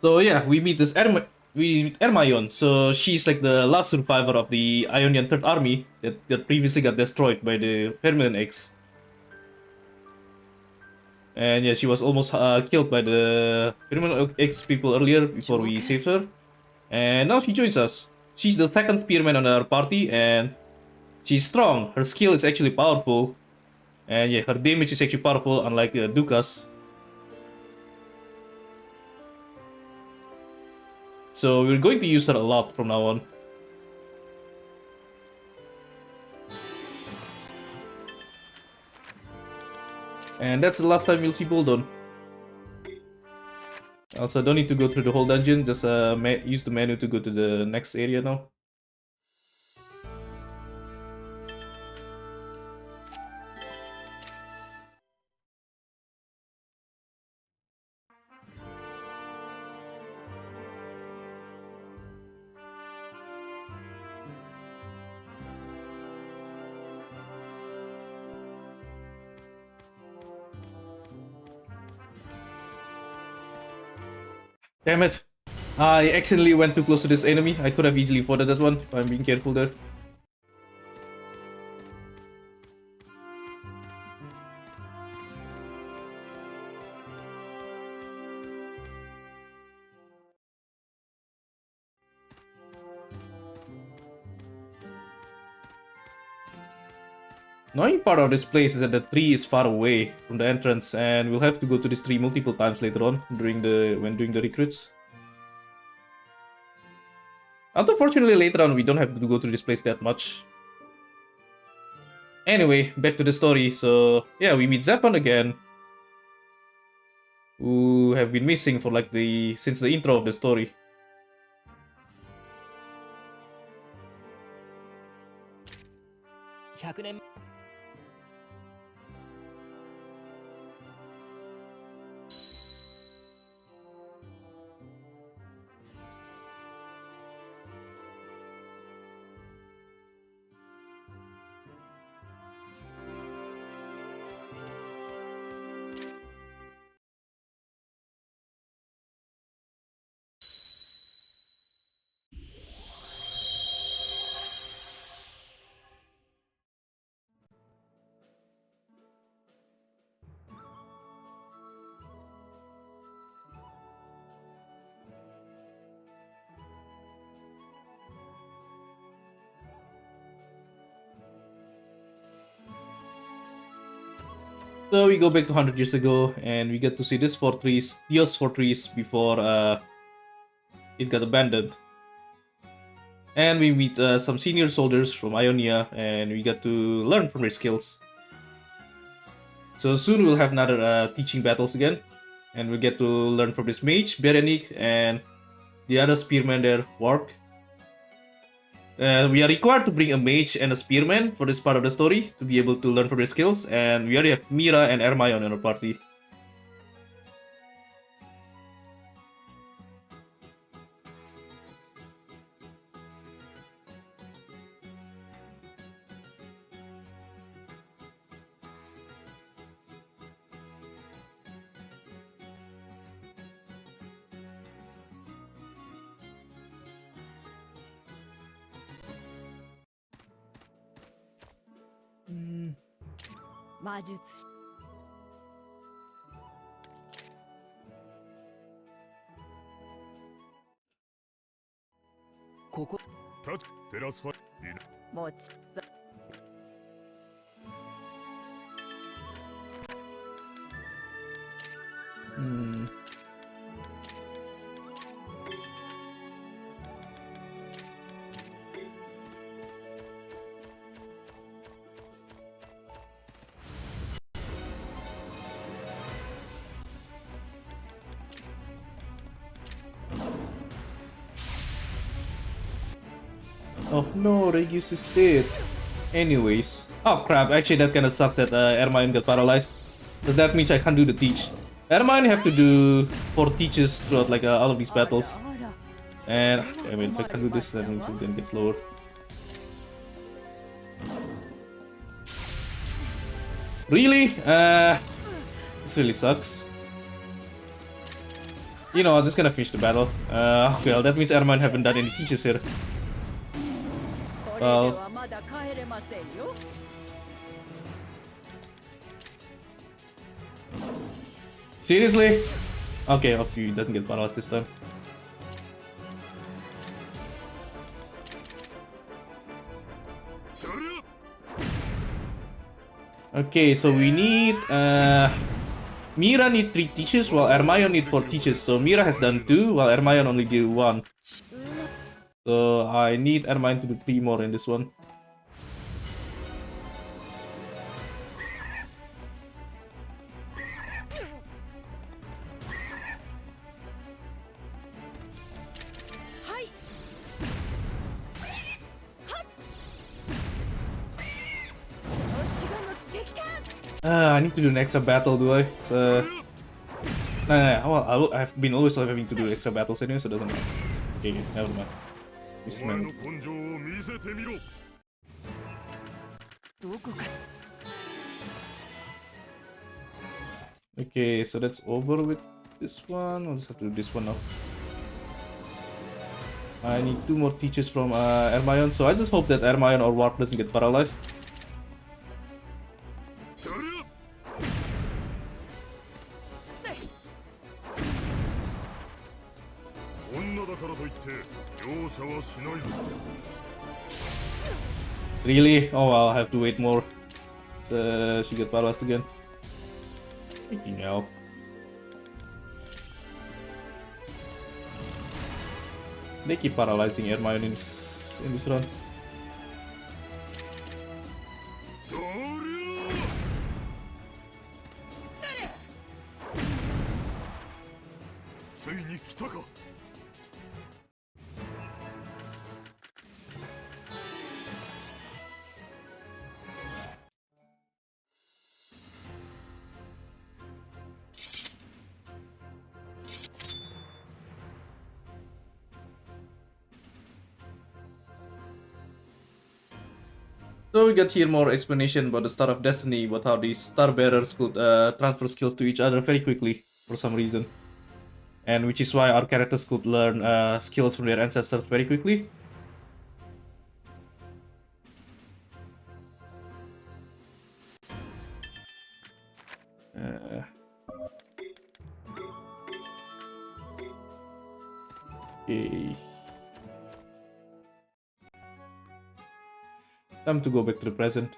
So yeah, we meet Hermione. So she's like the last survivor of the Ionian Third Army that previously got destroyed by the Vermilion X. And yeah, she was almost killed by the Vermilion X people earlier before we saved her. And now she joins us. She's the second spearman on our party, and she's strong. Her skill is actually powerful. And yeah, her damage is actually powerful, unlike Dukas. So we're going to use her a lot from now on. And that's the last time we'll see Boldon. Also, don't need to go through the whole dungeon, just use the menu to go to the next area now. Damn it! I accidentally went too close to this enemy. I could have easily avoided that one if I'm being careful there. Annoying part of this place is that the tree is far away from the entrance, and we'll have to go to this tree multiple times later on when doing the recruits. Unfortunately, later on we don't have to go to this place that much. Anyway, back to the story. So yeah, we meet Zephon again, who have been missing for like since the intro of the story. So we go back to 100 years ago, and we get to see this fortress, Dios Fortress, before it got abandoned. And we meet some senior soldiers from Ionia, and we get to learn from their skills. So soon we'll have another teaching battles again, and we'll get to learn from this mage, Berenik, and the other spearman there, Wark. We are required to bring a mage and a spearman for this part of the story to be able to learn from their skills, and we already have Mira and Hermione in our party. Hmm. 魔術師ここテラスファイもちさ Hmm. Oh no, Regius is dead. Anyways. Oh crap, actually that kinda sucks that Hermione got paralyzed. Because that means I can't do the teach. Hermione have to do 4 teaches throughout like all of these battles. あら And I mean if I can't do this that means it then gets lower. Really? This really sucks. You know, I'm just gonna finish the battle. Well, that means Hermione haven't done any teaches here. これではまだ帰れませんよ Seriously? Okay, hopefully he doesn't get paralyzed this time. Okay, so we need Mira need 3 teachers while Hermione need 4 teachers. So Mira has done 2 while Hermione only did 1. So I need Hermione to do 3 more in this one. I need to do an extra battle, do I? So, no. Well, I've been always having to do extra battles anyway, so it doesn't matter. Okay, never mind. お Mr. 前 Man. の根性を見せてみろ どこか Okay, so that's over with this one. I'll just have to do this one now. I need 2 more teachers from Hermione, so I just hope that Hermione or Warp doesn't get paralyzed. そりゃ女だからといって容赦はしないぞ Really? Oh well, I'll have to wait more. So she get paralyzed again. Freaking hell. They keep paralyzing Hermione in this run. どりゃついに来たか So we got here more explanation about the Star of Destiny, about how these Star Bearers could transfer skills to each other very quickly for some reason. And which is why our characters could learn skills from their ancestors very quickly. Okay. Time to go back to the present.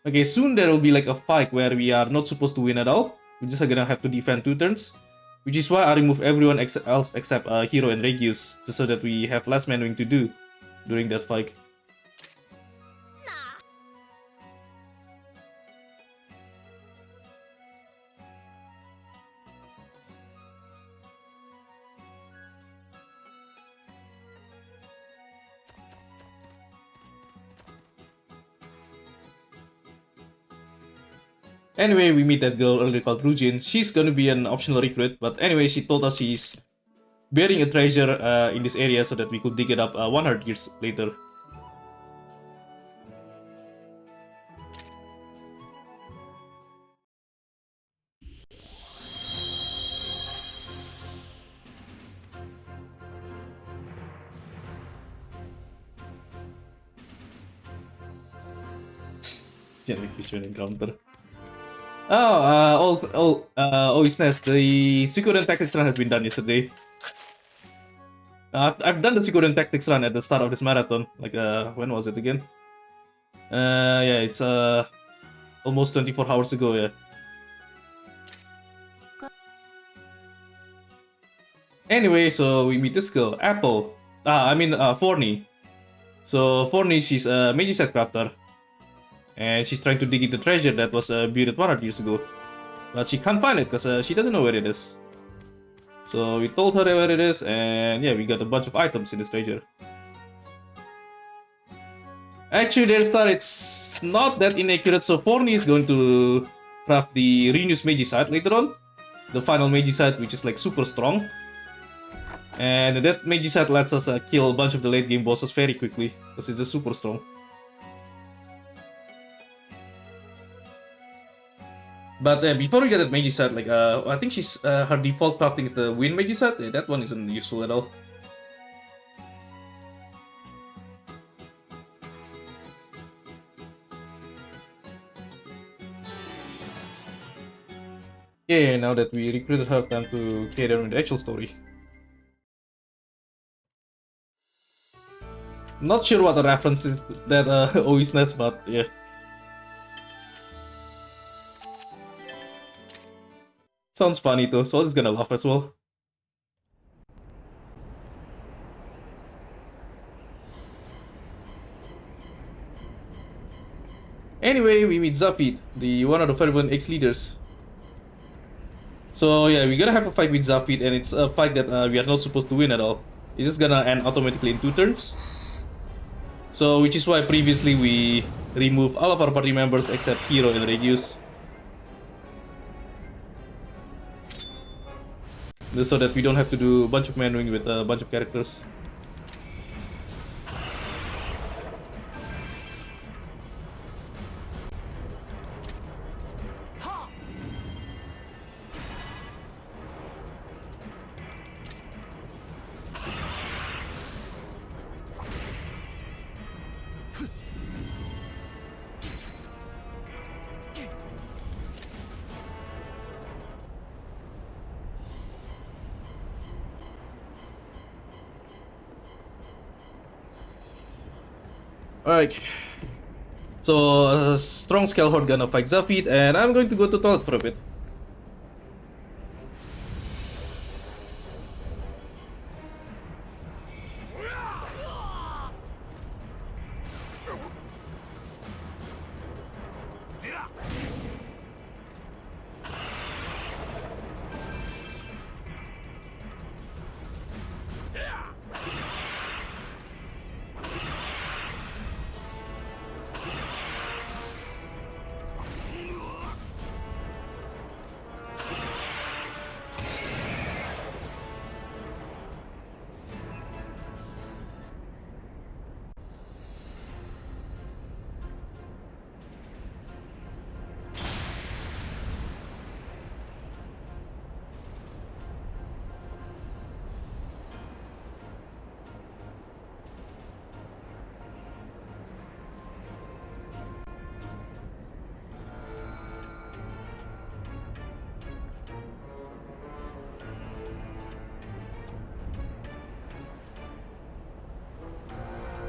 Okay, soon there will be like a fight where we are not supposed to win at all. We're just gonna have to defend 2 turns. which is why I remove everyone else except Hero and Regius, just so that we have less manuing to do during that fight. Anyway, we meet that girl earlier called Rujin. She's gonna be an optional recruit, but anyway, she told us she's burying a treasure in this area so that we could dig it up 100 years later. Generic vision encounter. Oisnes, the Suikoden Tactics run has been done yesterday. I've done the Suikoden Tactics run at the start of this marathon. Like, when was it again? Yeah, it's almost 24 hours ago, yeah. Anyway, so we meet this girl, Apple. Forney. So, Forney, she's a Magiset crafter. And she's trying to dig into treasure that was buried 100 years ago. But she can't find it because she doesn't know where it is. So we told her where it is, and yeah, we got a bunch of items in this treasure. Actually, there's that it's not that inaccurate, so Forney is going to craft the Renew's Magicite later on. The final Magicite, which is like super strong. And that Magicite lets us kill a bunch of the late game bosses very quickly, because it's just super strong. But before we get that Magicite, like I think she's her default crafting is the Wind Magicite. Yeah, that one isn't useful at all. Yeah, now that we recruited her, time to carry on with the actual story. Not sure what the reference is that Oisnes, but yeah. Sounds funny too, so I was gonna laugh as well. Anyway, we meet Zafit, the one of the Fairburn ex-leaders. So yeah, we're gonna have a fight with Zafit, and it's a fight that we are not supposed to win at all. It's just gonna end automatically in 2 turns. So, which is why previously we removed all of our party members except Hero and Regius. Just so that we don't have to do a bunch of manuing with a bunch of characters. Alright. So, strong scale horde gonna fight Zafit, and I'm going to go to toilet for a bit.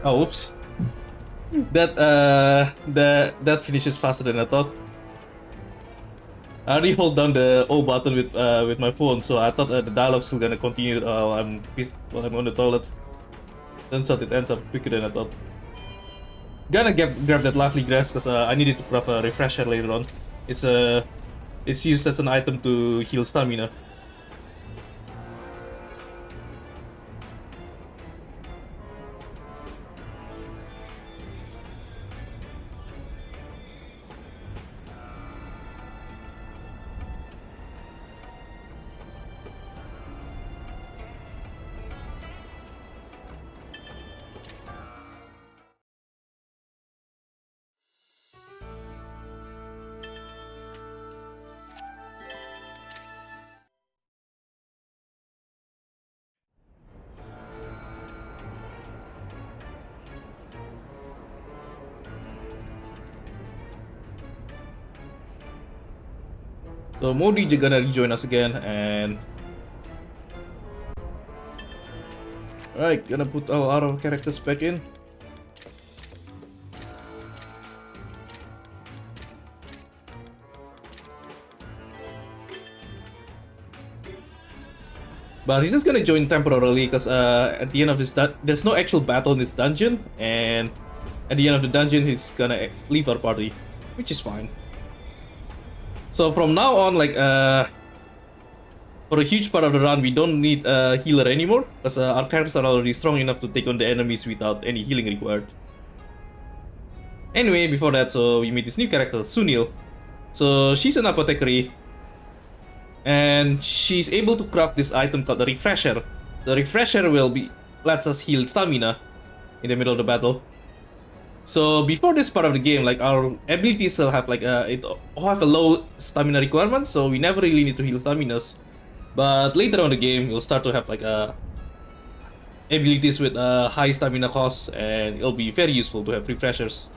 Oh, oops. That finishes faster than I thought. I already hold down the O button with my phone, so I thought the dialogue's still gonna continue while I'm on the toilet. Turns out it ends up quicker than I thought. Gonna grab that lovely grass because I needed to grab a refresher later on. It's used as an item to heal stamina. So Modi is gonna rejoin us again, and alright, gonna put all our characters back in. But he's just gonna join temporarily because at the end of this there's no actual battle in this dungeon, and at the end of the dungeon he's gonna leave our party, which is fine. So from now on, like for a huge part of the run, we don't need a healer anymore because our characters are already strong enough to take on the enemies without any healing required. Anyway, before that, so we meet this new character, Sunil. So she's an apothecary, and she's able to craft this item called the refresher. The refresher lets us heal stamina in the middle of the battle. So before this part of the game, like our abilities still have like it all have a low stamina requirement, so we never really need to heal staminas. But later on in the game, you'll start to have like abilities with high stamina costs, and it'll be very useful to have refreshers.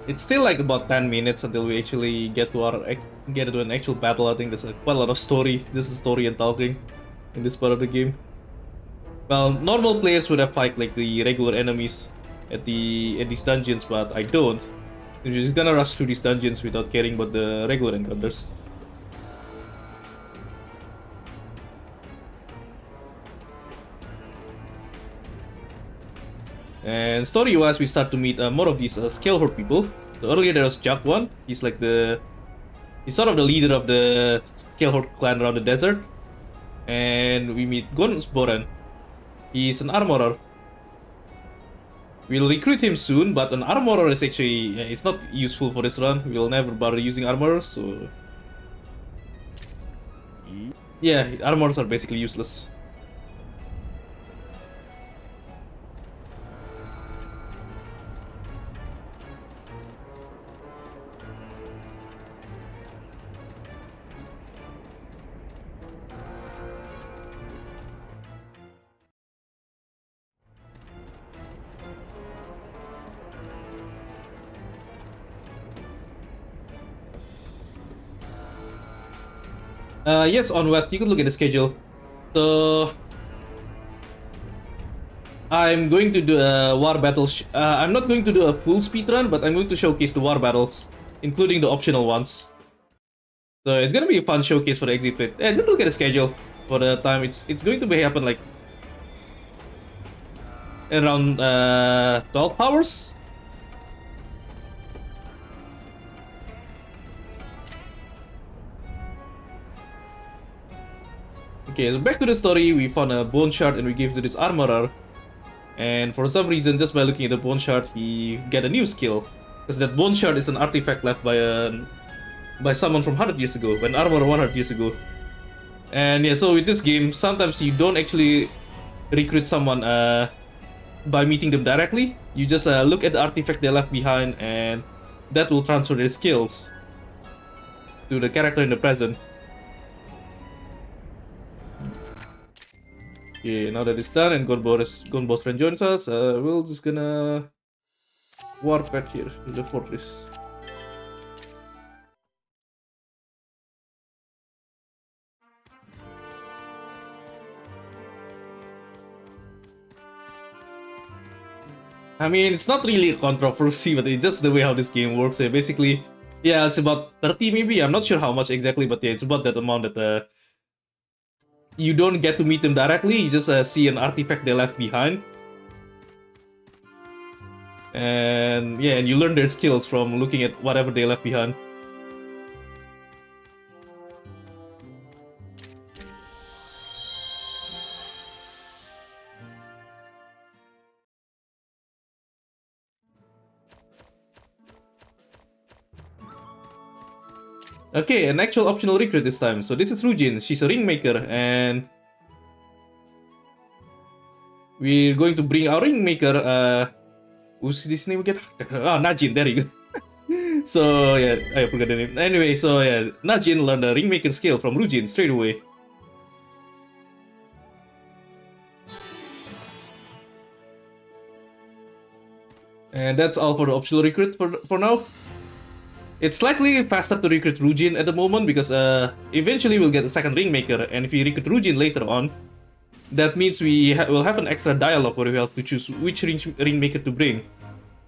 It's still like about 10 minutes until we actually get to an actual battle. I think there's quite a lot of story. This is story and talking in this part of the game. Well, normal players would have fight like the regular enemies at these dungeons, but I don't. I'm just gonna rush through these dungeons without caring about the regular encounters. And story-wise, we start to meet more of these scale horde people. So earlier there was Jack One. He's sort of the leader of the scale horde clan around the desert. And we meet Gonsboren. He's an armorer. We'll recruit him soon, but an armorer is actually it's not useful for this run. We'll never bother using armor, so yeah, armors are basically useless. Yes, on what you could look at the schedule. So I'm going to do a war battle. I'm not going to do a full speed run, but I'm going to showcase the war battles, including the optional ones. So it's gonna be a fun showcase for the exit pit. Yeah, just look at the schedule for the time. It's going to be happen like around 12 hours. Okay, so back to the story. We found a bone shard and we gave to this armorer. And for some reason, just by looking at the bone shard, he get a new skill. Because that bone shard is an artifact left by someone from 100 years ago, an armorer 100 years ago. And yeah, so with this game, sometimes you don't actually recruit someone by meeting them directly. You just look at the artifact they left behind, and that will transfer their skills to the character in the present. Okay, now that it's done and Gunbo's friend joins us, we're just gonna warp back here to the fortress. I mean, it's not really a controversy, but it's just the way how this game works. Basically, yeah, it's about 30 maybe. I'm not sure how much exactly, but yeah, it's about that amount that you don't get to meet them directly. You just see an artifact they left behind. And yeah, and you learn their skills from looking at whatever they left behind. Okay, an actual optional recruit this time. So this is Rujin. She's a ringmaker, and we're going to bring our ringmaker. Who's this name again? Ah, Najin. There you go. So yeah, I forgot the name. Anyway, so yeah, Najin learned the ringmaker skill from Rujin straight away. And that's all for the optional recruit for now. It's slightly faster to recruit Rujin at the moment because eventually we'll get a second ringmaker, and if we recruit Rujin later on, that means we will have an extra dialogue where we have to choose which ringmaker to bring.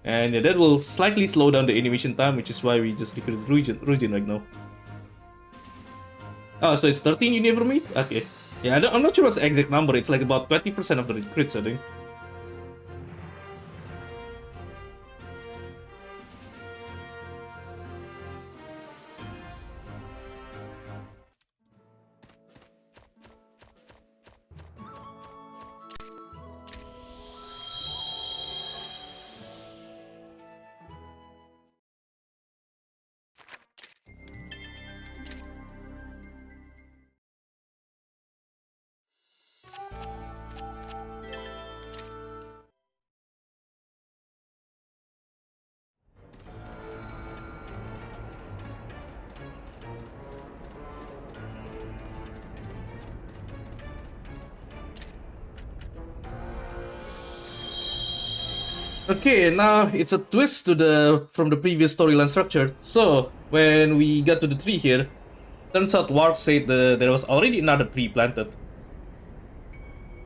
And yeah, that will slightly slow down the animation time, which is why we just recruit Rujin right now. Oh, so it's 13 you never meet? Okay. Yeah, I'm not sure what's the exact number. It's like about 20% of the recruits, I think. Okay, now it's a twist to from the previous storyline structure. So when we got to the tree here, turns out Warp said there was already another tree planted,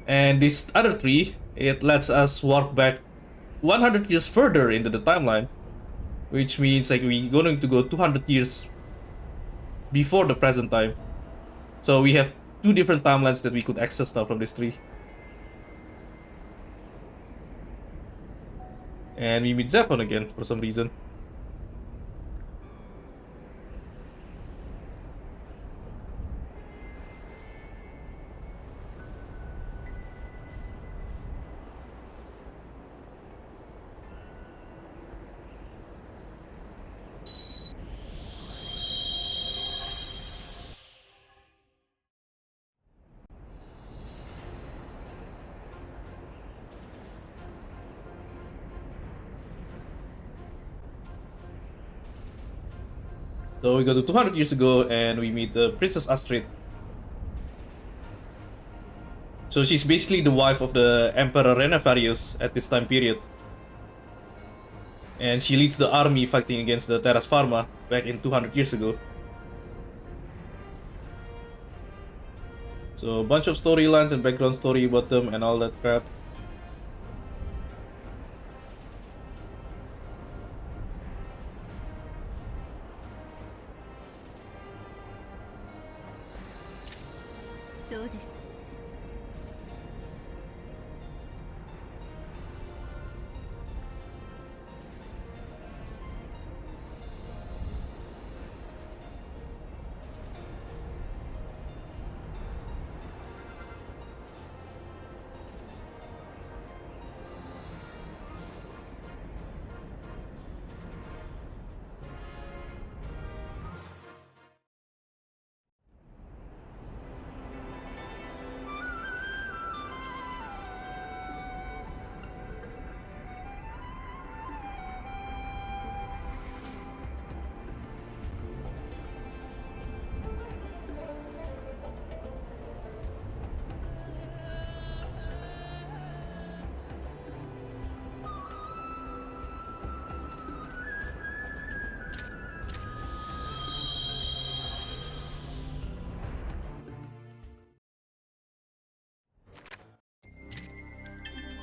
and this other tree it lets us warp back 100 years further into the timeline, which means like we're going to go 200 years before the present time. So we have two different timelines that we could access now from this tree. And we meet Zephon again for some reason. So we go to 200 years ago and we meet the Princess Astrid. So she's basically the wife of the Emperor Renavarius at this time period. And she leads the army fighting against the Terras Pharma back in 200 years ago. So a bunch of storylines and background story about them and all that crap.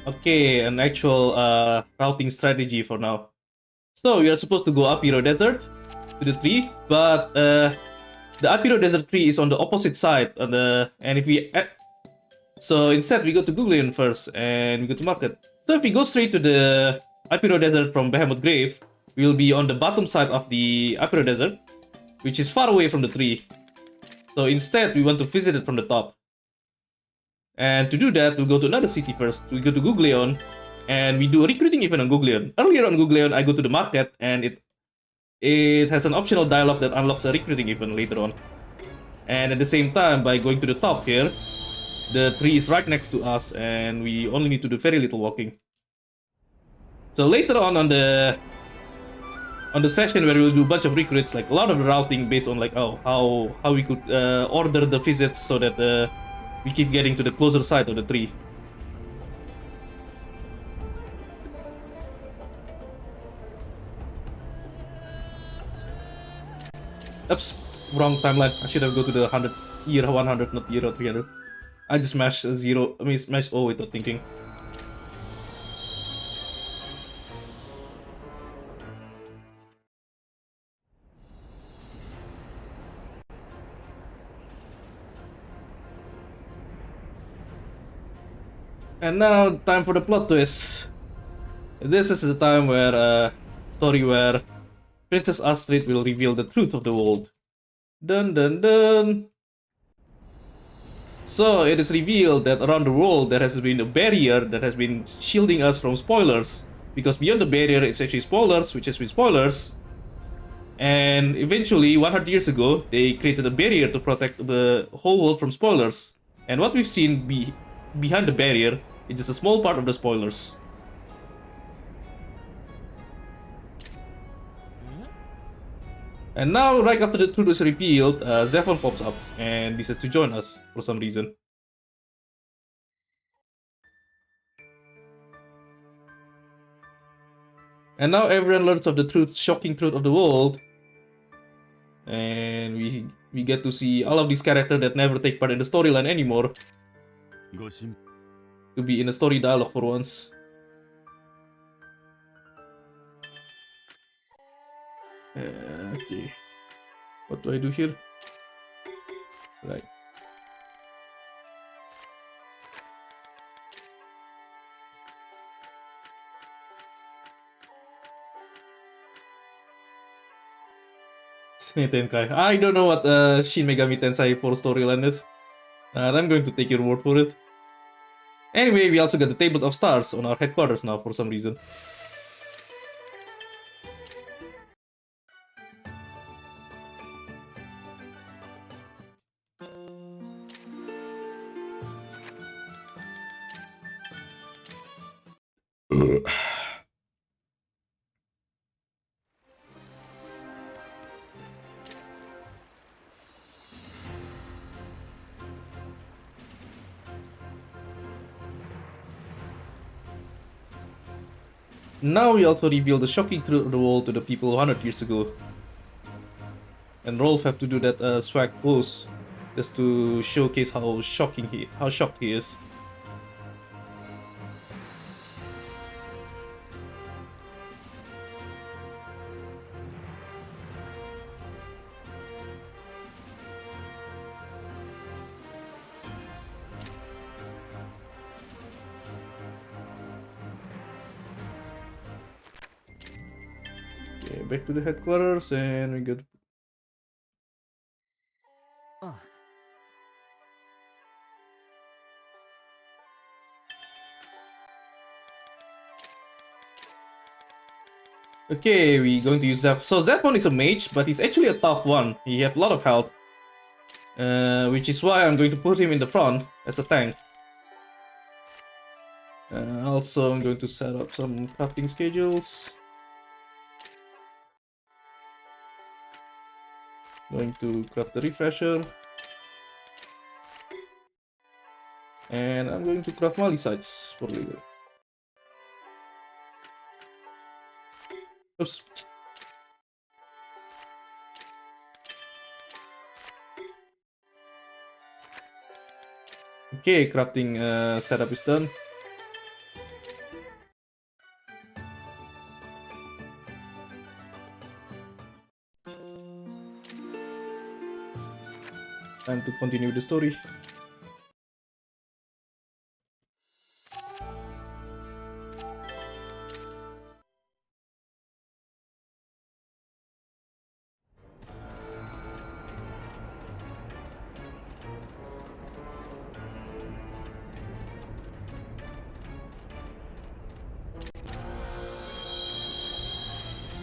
Okay, an actual routing strategy for now. So we are supposed to go up Hero Desert to the tree, but the up Hero Desert tree is on the opposite side. And if we so instead we go to Googleon first and we go to Market. So if we go straight to the up Hero Desert from Behemoth Grave, we will be on the bottom side of the up Hero Desert, which is far away from the tree. So instead we want to visit it from the top. And to do that, we'll go to another city first. We go to Googleon, and we do a recruiting event on Googleon. Earlier on Googleon, I go to the market, and it has an optional dialogue that unlocks a recruiting event later on. And at the same time, by going to the top here, the tree is right next to us, and we only need to do very little walking. So later on the session where we'll do a bunch of recruits, like a lot of the routing based on like how we could order the visits so that we keep getting to the closer side of the tree. Oops, wrong timeline. I should have go to the 100, not year 300. I just smashed zero. I mean, smashed O without thinking. And now, time for the plot twist. This is the time where story where Princess Astrid will reveal the truth of the world. Dun dun dun. So it is revealed that around the world there has been a barrier that has been shielding us from spoilers. Because beyond the barrier it's actually spoilers, which has been spoilers. And eventually, 100 years ago, they created a barrier to protect the whole world from spoilers. And what we've seen behind the barrier is just a small part of the spoilers. And now, right after the truth is revealed, Zephon pops up and decides to join us for some reason. And now everyone learns of the truth, shocking truth of the world. And we get to see all of these characters that never take part in the storyline anymore to be in a story dialogue for once. Okay. What do I do here? Right. Tenkai. I don't know what Shin Megami Tensei 4 storyline is. I'm going to take your word for it. Anyway, we also got the Table of Stars on our headquarters now for some reason. Now we also reveal the shocking truth of the world to the people 100 years ago. And Rolf have to do that swag pose just to showcase how shocked he is. Okay, back to the headquarters and we good. Okay, we going to use Zeph. So Zephon is a mage, but he's actually a tough one. He has a lot of health. Which is why I'm going to put him in the front as a tank. Also, I'm going to set up some crafting schedules. Going to craft the refresher. And I'm going to craft Mali sites for later. Oops. Okay, crafting setup is done. Time to continue the story.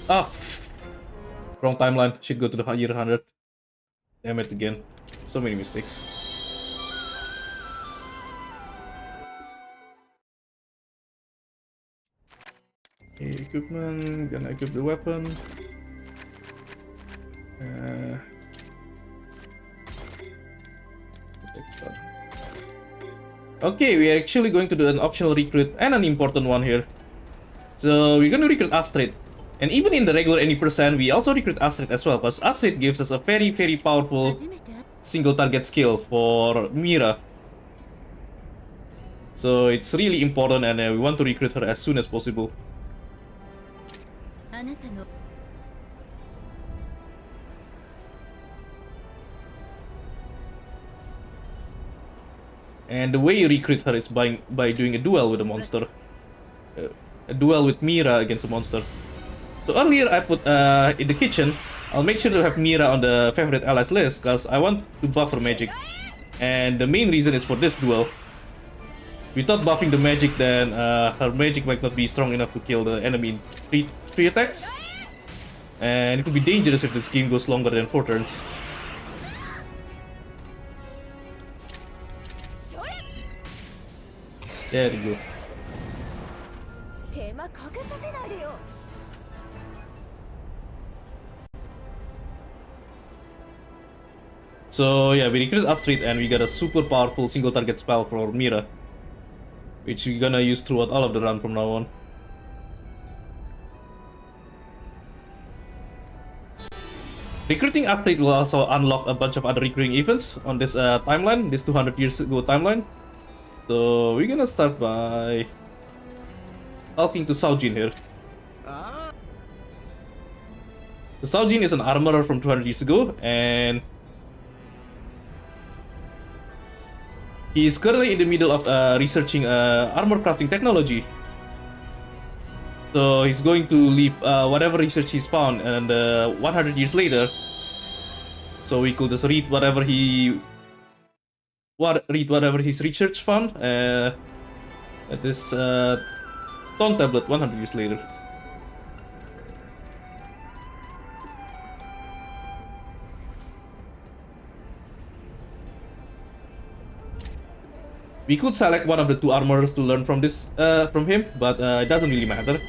Ah, wrong timeline. Should go to the year 100. Damn it again. So many mistakes. Okay, equipment. Gonna equip the weapon. Okay, we are actually going to do an optional recruit and an important one here. So we're gonna recruit Astrid. And even in the regular any percent, we also recruit Astrid as well, because Astrid gives us a very, very powerful single target skill for Mira. So it's really important, and we want to recruit her as soon as possible. And the way you recruit her is by doing a duel with a monster. A duel with Mira against a monster. So earlier I put in the kitchen, I'll make sure to have Mira on the favorite allies list, because I want to buff her magic. And the main reason is for this duel. Without buffing the magic, then her magic might not be strong enough to kill the enemy in 3 attacks. And it will be dangerous if this game goes longer than 4 turns. There you go. So yeah, we recruited Astrid and we got a super powerful single target spell for Mira, which we're gonna use throughout all of the run from now on. Recruiting Astrid will also unlock a bunch of other recurring events on this timeline, this 200 years ago timeline. So we're gonna start by talking to Saojin here. So Saojin is an armorer from 200 years ago, and he is currently in the middle of researching armor crafting technology. So he's going to leave whatever research he's found, and 100 years later, so we could just read whatever his research found at this stone tablet 100 years later. We could select one of the 2 armorers to learn from this from him, but it doesn't really matter.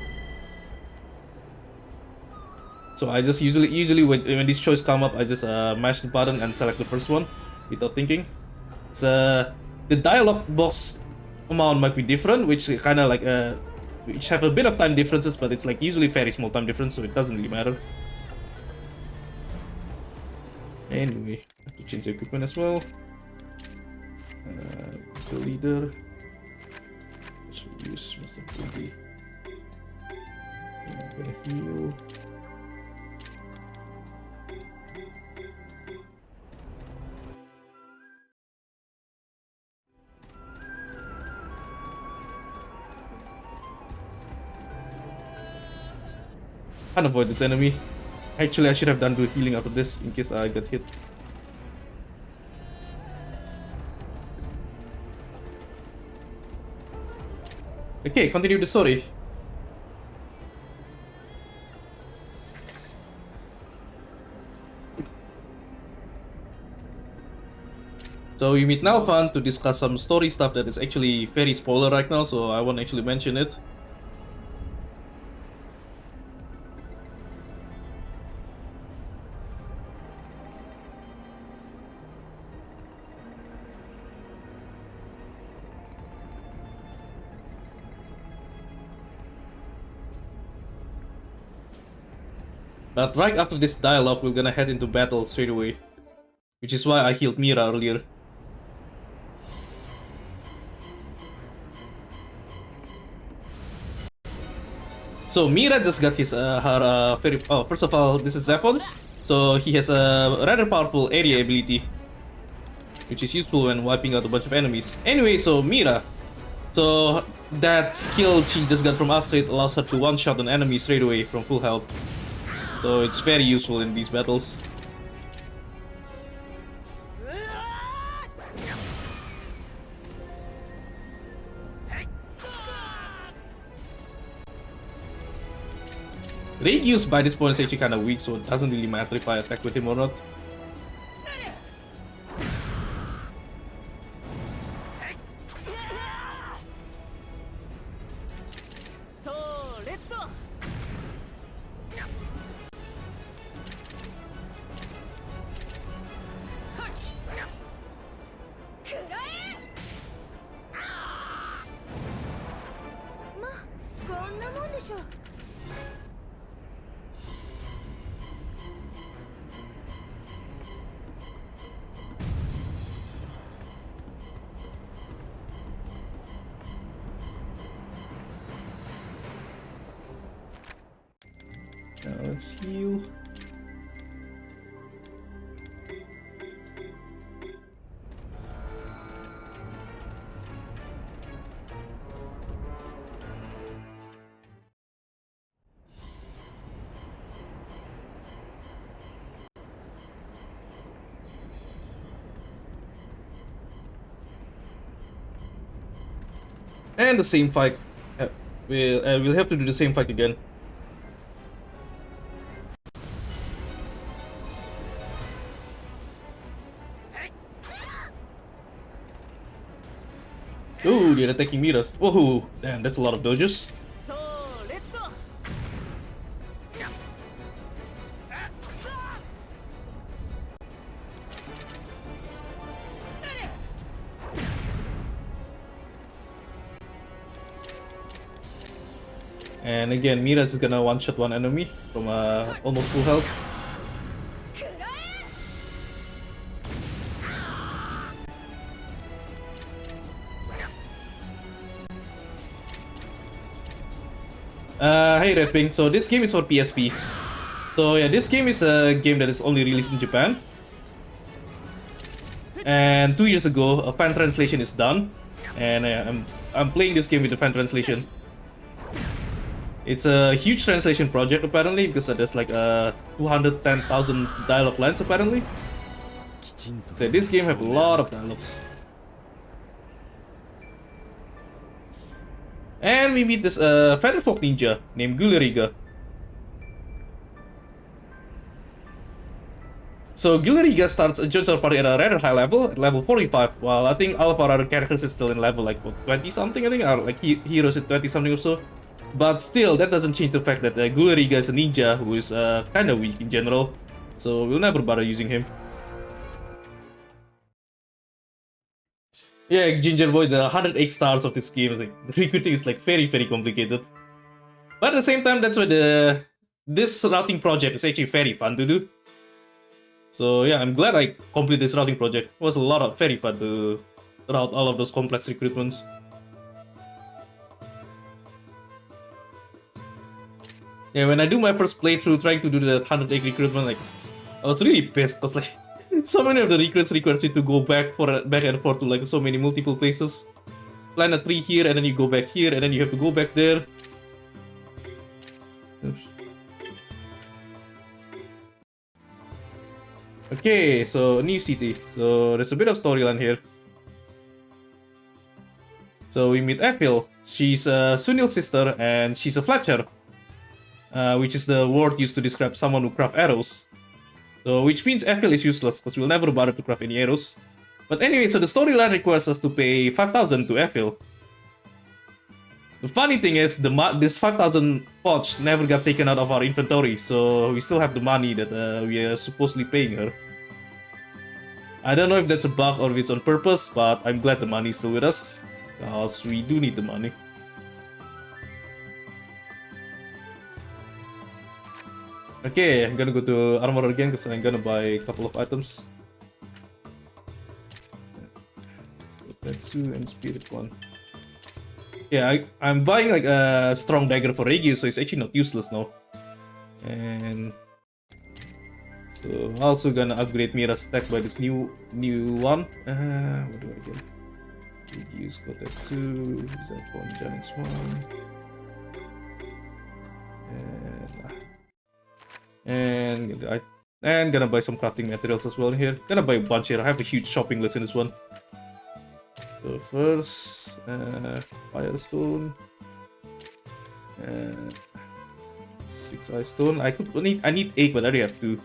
So I just usually when this choice come up, I just mash the button and select the first one without thinking. So the dialogue box amount might be different, which kind of like which have a bit of time differences, but it's like usually very small time difference, so it doesn't really matter. Anyway, I have to change the equipment as well. The leader. Should use Mr. Fuji. I'm gonna heal. Can't avoid this enemy. Actually, I should have done the healing after this in case I get hit. Okay, continue the story. So we meet Nalfan to discuss some story stuff that is actually very spoiler right now, so I won't actually mention it. But right after this dialogue, we're gonna head into battle straight away. Which is why I healed Mira earlier. So Mira just got his first of all, this is Zephon's. So he has a rather powerful area ability. which is useful when wiping out a bunch of enemies. Anyway, so Mira. So that skill she just got from Astrid allows her to one-shot an enemy straight away from full health. So it's very useful in these battles. Regius by this point is actually kind of weak, so it doesn't really matter if I attack with him or not. Now let's heal. And the same fight. We'll have to do the same fight again. Ooh, they're attacking Miras. Whoa, damn, that's a lot of dodges. And again, Miras is gonna one-shot one enemy from almost full health. Hey Redping, so this game is for PSP. So yeah, this game is a game that is only released in Japan. And 2 years ago, a fan translation is done. And I'm playing this game with the fan translation. It's a huge translation project apparently, because there's like 210,000 dialogue lines apparently. So this game have a lot of dialogues. And we meet this Featherfolk ninja named Guleriga. So Guleriga joins our party at a rather high level, at level 45, while I think all of our other characters is still in level like what, 20 something, I think, or like heroes at 20 something or so. But still, that doesn't change the fact that Guleriga is a ninja who is kinda weak in general, so we'll never bother using him. Yeah, Ginger Boy, the 108 stars of this game, like, the recruiting is like very complicated. But at the same time, that's why this routing project is actually very fun to do. So yeah, I'm glad I completed this routing project. It was a lot of very fun to route all of those complex recruitments. Yeah, when I do my first playthrough trying to do the 108 recruitment, like, I was really pissed because like so many of the recruits requires you to go back and forth to like so many multiple places. Plant a tree here and then you go back here and then you have to go back there. Oops. Okay, so new city. So there's a bit of storyline here. So we meet Ephil. She's Sunil's sister and she's a Fletcher. Which is the word used to describe someone who craft arrows. So, which means Ephil is useless, because we'll never bother to craft any arrows. But anyway, so the storyline requires us to pay 5,000 to Ephil. The funny thing is, this 5,000 poch never got taken out of our inventory, so we still have the money that we are supposedly paying her. I don't know if that's a bug or if it's on purpose, but I'm glad the money is still with us, because we do need the money. Okay, I'm gonna go to armor again because I'm gonna buy a couple of items. Tetsu and Spirit one. Yeah, I'm buying like a strong dagger for Reggie, so it's actually not useless now. And So also gonna upgrade Mira's attack by this new one. What do I get? Use Kotetsu, use that one, Jennings one. And gonna buy some crafting materials as well here. Gonna buy a bunch here. I have a huge shopping list in this one. So first, Firestone. 6 ice stone. I need 8, but I already have 2.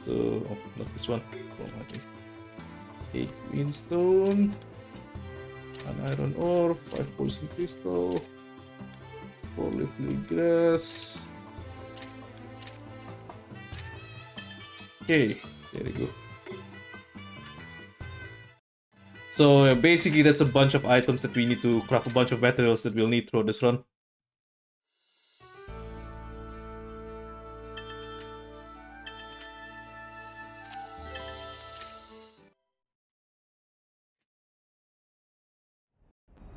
So not this one. Oh, I think 8 greenstone, 1 iron ore, 5 poison crystal, 4 leafy grass. Okay, there we go. So basically that's a bunch of items that we need to craft a bunch of materials that we'll need throughout this run.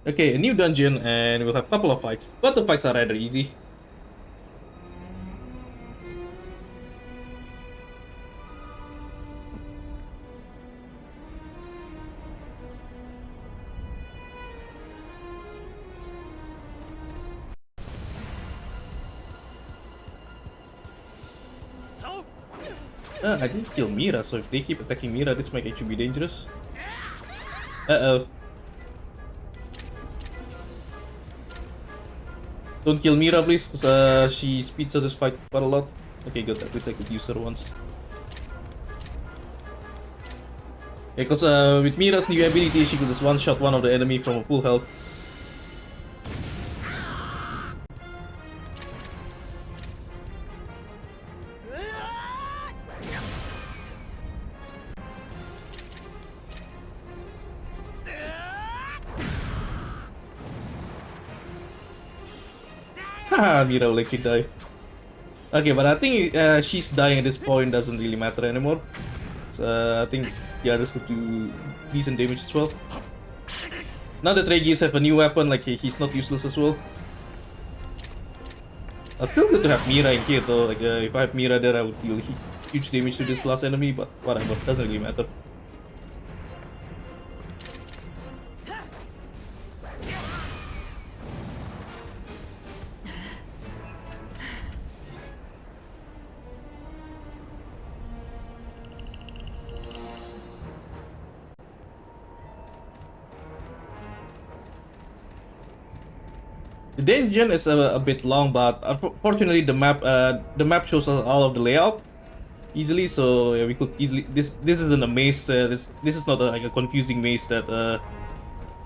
Okay, a new dungeon, and we'll have a couple of fights, but the fights are rather easy. I didn't kill Mira, so if they keep attacking Mira, this might actually be dangerous. Uh-oh. Don't kill Mira, please, because she speeds up this fight quite a lot. Okay, good. At least I could use her once. Yeah, because with Mira's new ability, she could just one-shot one of the enemy from a full health. Haha, Mira will actually die. Okay, but I think she's dying at this point doesn't really matter anymore. So I think the others could do decent damage as well. Now that Regis have a new weapon, like he's not useless as well. Still good to have Mira in here though. Like if I had Mira there, I would deal huge damage to this last enemy. But whatever, doesn't really matter. The dungeon is a bit long, but unfortunately the map shows us all of the layout easily. So yeah, we could easily this isn't a maze. This is not like a confusing maze that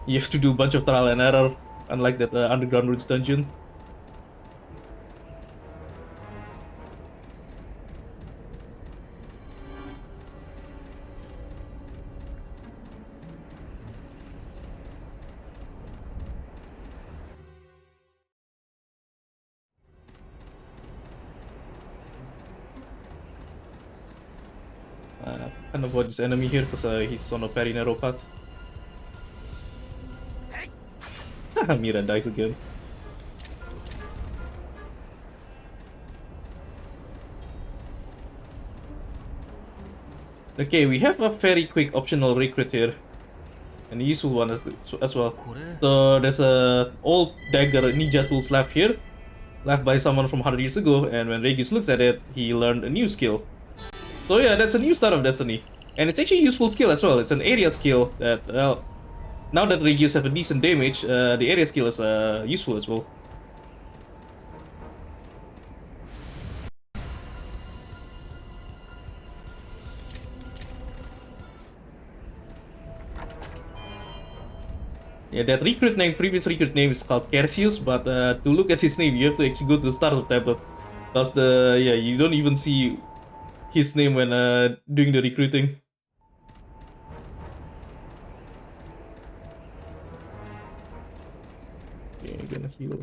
you have to do a bunch of trial and error, unlike that underground roots dungeon. Can avoid this enemy here because he's on a very narrow path. Mira dies again. Okay, we have a very quick optional recruit here. And a useful one as well. So there's a old dagger ninja tools left here. Left by someone from 100 years ago, and when Regis looks at it, he learned a new skill. So yeah, that's a new start of Destiny. And it's actually a useful skill as well. It's an area skill that, well, now that Regius have a decent damage, the area skill is useful as well. Yeah, that recruit name, previous recruit name is called Carsius, but to look at his name, you have to actually go to the start of the tablet. Because you don't even see his name when doing the recruiting. Okay, I'm gonna heal.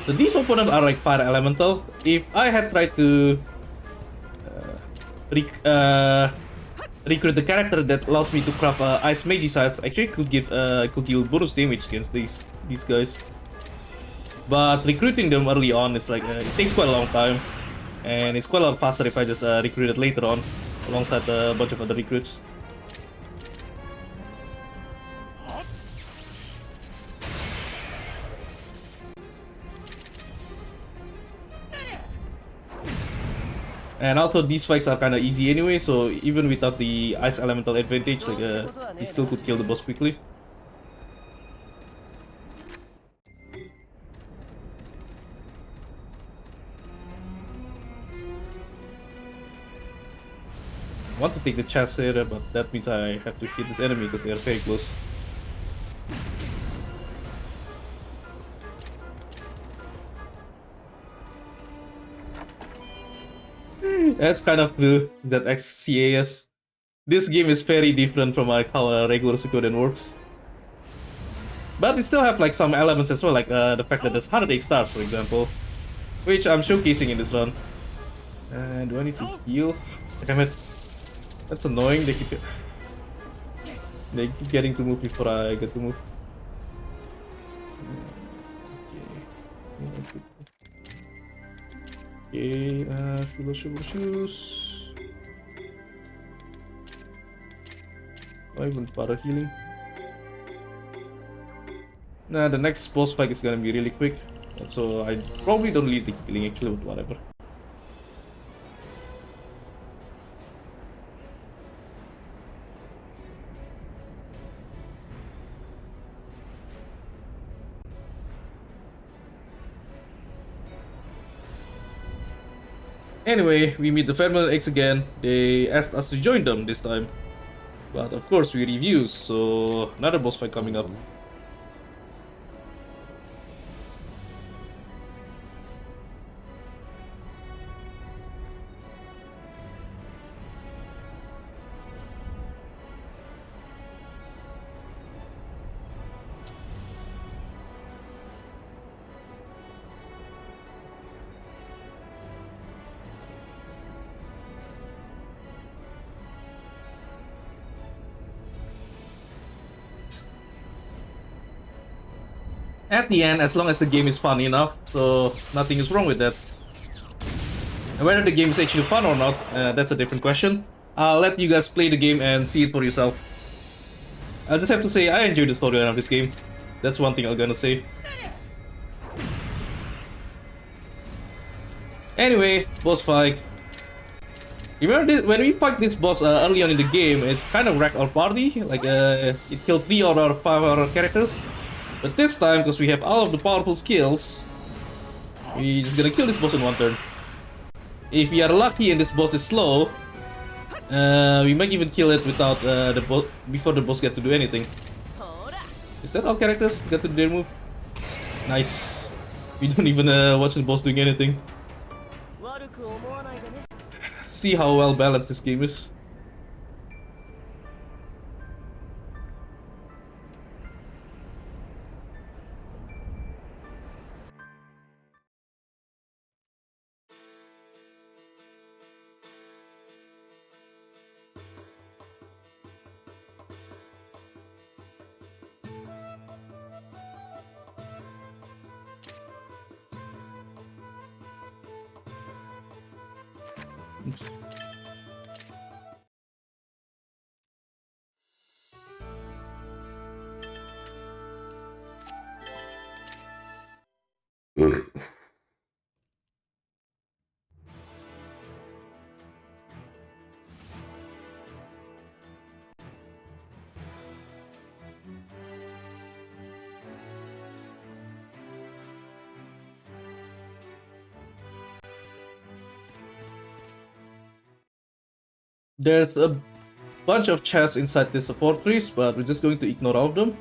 So these opponents are like fire elemental. If I had tried to recruit the character that allows me to craft ice magicides, actually could deal bonus damage against these guys. But recruiting them early on is like it takes quite a long time, and it's quite a lot faster if I just recruit it later on alongside a bunch of other recruits. And also these fights are kind of easy anyway, so even without the ice elemental advantage, like you still could kill the boss quickly. I want to take the chest here, but that means I have to hit this enemy because they are very close. That's kind of true, that XCAS. This game is very different from like how a regular Suikoden works. But it still have like some elements as well, like the fact that there's 108 stars, for example, which I'm showcasing in this run. Do I need to heal? Damn it. That's annoying, they keep getting to move before I get to move. Okay, shoes. Oh, even para healing. Nah, the next boss fight is gonna be really quick, so I probably don't need the healing actually, but whatever. Anyway, we meet the Family X again. They asked us to join them this time. But of course we refuse, so another boss fight coming up. At the end, as long as the game is fun enough, so nothing is wrong with that. And whether the game is actually fun or not, that's a different question. I'll let you guys play the game and see it for yourself. I just have to say, I enjoyed the storyline of this game. That's one thing I'm gonna say. Anyway, boss fight. Remember this, when we fight this boss early on in the game, it's kind of wrecked our party. Like, it killed 3 out of 5 of our characters. But this time, because we have all of the powerful skills, we're just gonna kill this boss in one turn. If we are lucky and this boss is slow, we might even kill it without before the boss get to do anything. Is that all characters get to do their move? Nice. We don't even watch the boss doing anything. See how well balanced this game is. There's a bunch of chests inside this fortress, but we're just going to ignore all of them.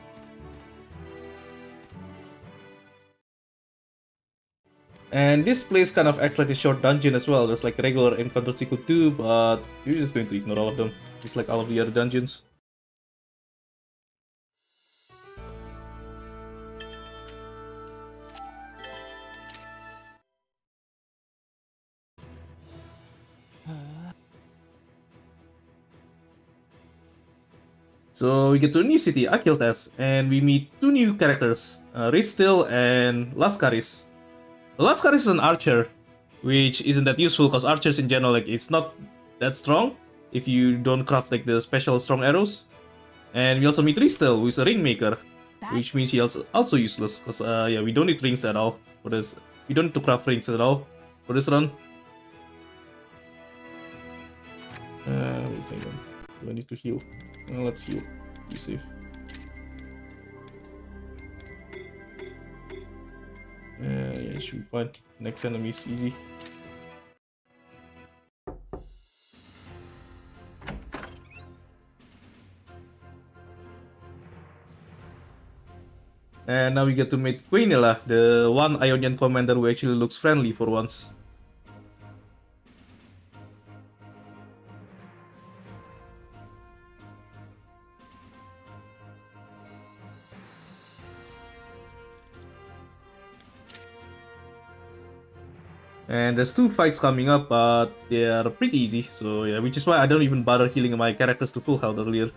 And this place kind of acts like a short dungeon as well. There's like regular encounters you could do, but we're just going to ignore all of them, just like all of the other dungeons. So we get to a new city, Akiltes, and we meet two new characters, Ristil and Laskaris. Laskaris is an archer, which isn't that useful because archers in general, like, it's not that strong if you don't craft like the special strong arrows. And we also meet Ristil, who is a ring maker, which means she also useless because yeah, we don't need rings at all for this. We don't need to craft rings at all for this run. Wait, hang on. Do I need to heal? Let's heal. Be safe. Yeah, it should be fine. Next enemy is easy. And now we get to meet Quainilla, the one Ionian commander who actually looks friendly for once. And there's two fights coming up, but they are pretty easy, so yeah, which is why I don't even bother healing my characters to full health earlier.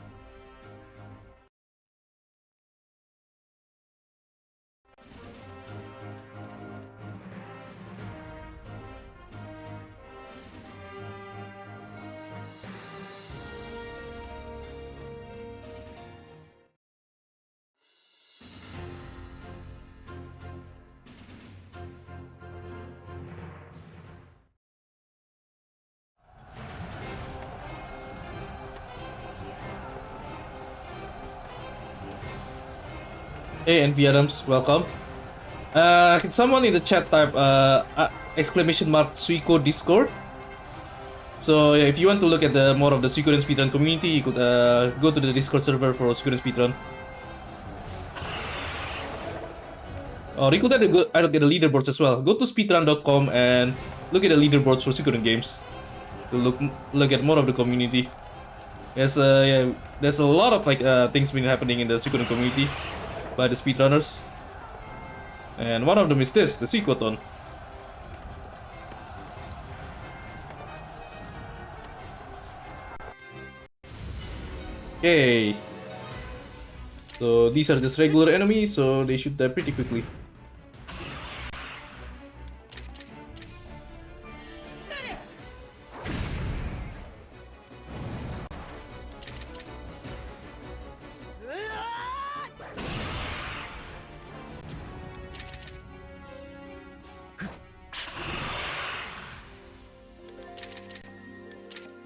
Hey, NV Adams, welcome. Can someone in the chat type exclamation mark Suiko Discord? So yeah, if you want to look at the more of the Suikoden speedrun community, you could go to the Discord server for Suikoden speedrun. Or you could either get the leaderboards as well. Go to speedrun.com and look at the leaderboards for Suikoden games to look at more of the community. There's yeah, there's a lot of like things been happening in the Suikoden community by the speedrunners. And one of them is this, the Suikothon. Okay. So these are just regular enemies, so they should die pretty quickly.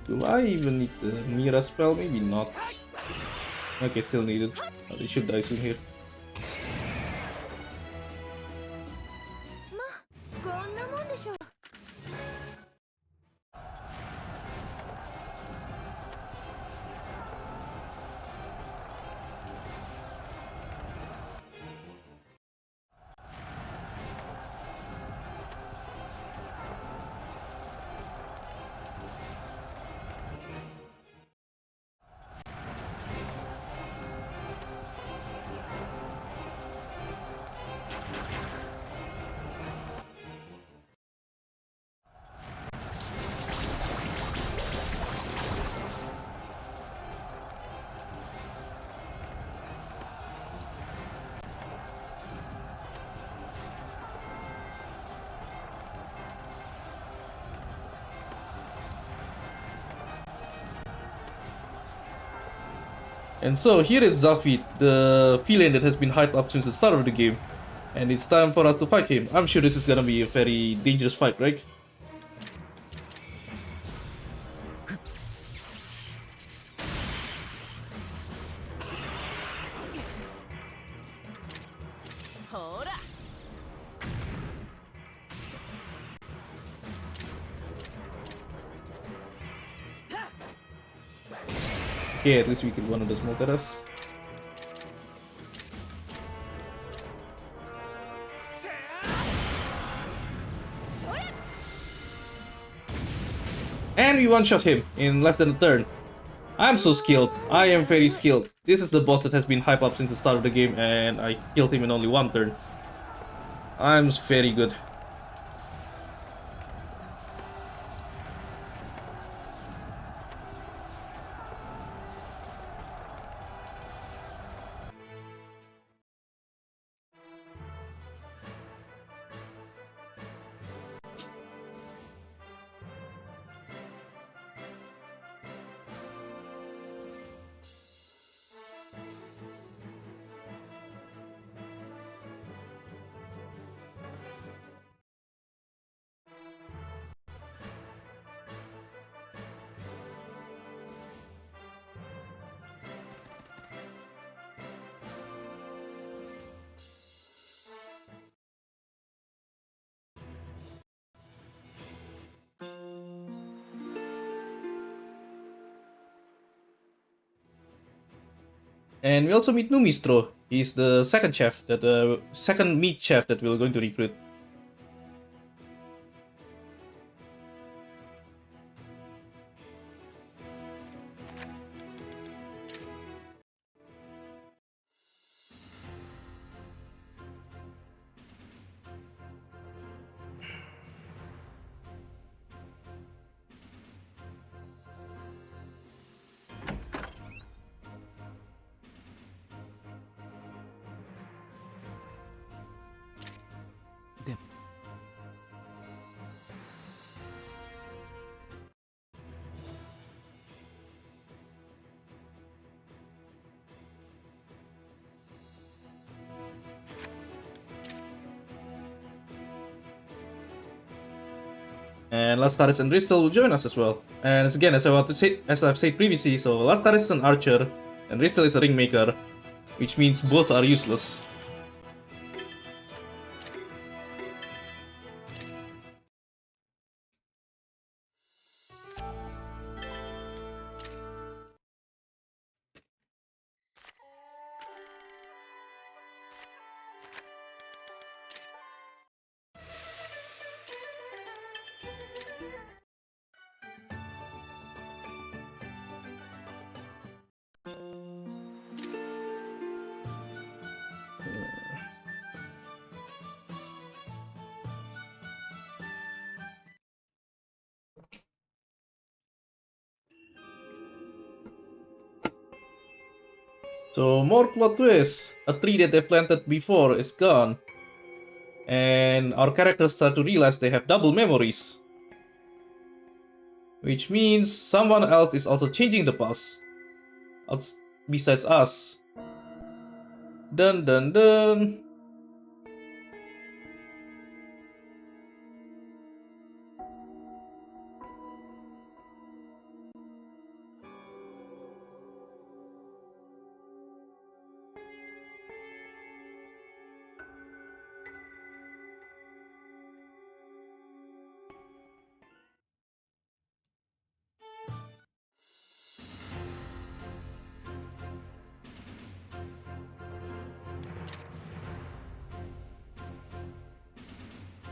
Do I even need the Mira spell? Maybe not. Okay, still needed. Oh, they should die soon here. こんなもんでしょう。And so here is Zafit, the villain that has been hyped up since the start of the game. And it's time for us to fight him. I'm sure this is gonna be a very dangerous fight, right? Okay, at least we killed one of the smokeras. And we one-shot him in less than a turn. I'm so skilled. I am very skilled. This is the boss that has been hyped up since the start of the game, and I killed him in only one turn. I'm very good. And we also meet Numistro. He's the second chef, that second meat chef that we're going to recruit. And Lascaris and Ristel will join us as well. And again, as I've said previously, so Lascaris is an archer, and Ristel is a ringmaker, which means both are useless. So more plot twists. A tree that they planted before is gone. And our characters start to realize they have double memories. Which means someone else is also changing the past. Besides us. Dun dun dun.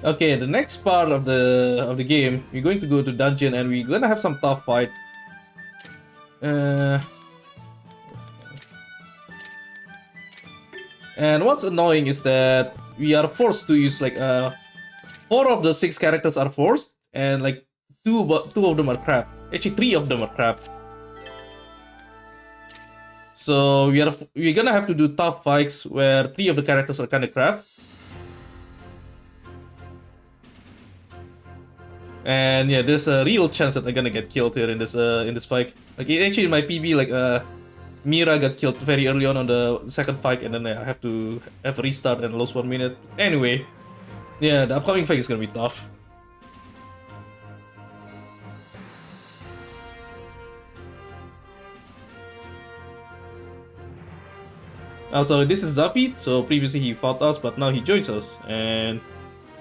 Okay, the next part of the game, we're going to go to dungeon and we're gonna have some tough fight. And what's annoying is that we are forced to use like 4 of the 6 characters are forced, and like two of them are crap. Actually, 3 of them are crap. So we're gonna have to do tough fights where 3 of the characters are kind of crap. And yeah, there's a real chance that I'm gonna get killed here in this fight. Like actually in my PB, like Mira got killed very early on the second fight, and then I have to have a restart and lose 1 minute. Anyway, yeah, the upcoming fight is gonna be tough. Also, this is Zafit, so previously he fought us, but now he joins us, and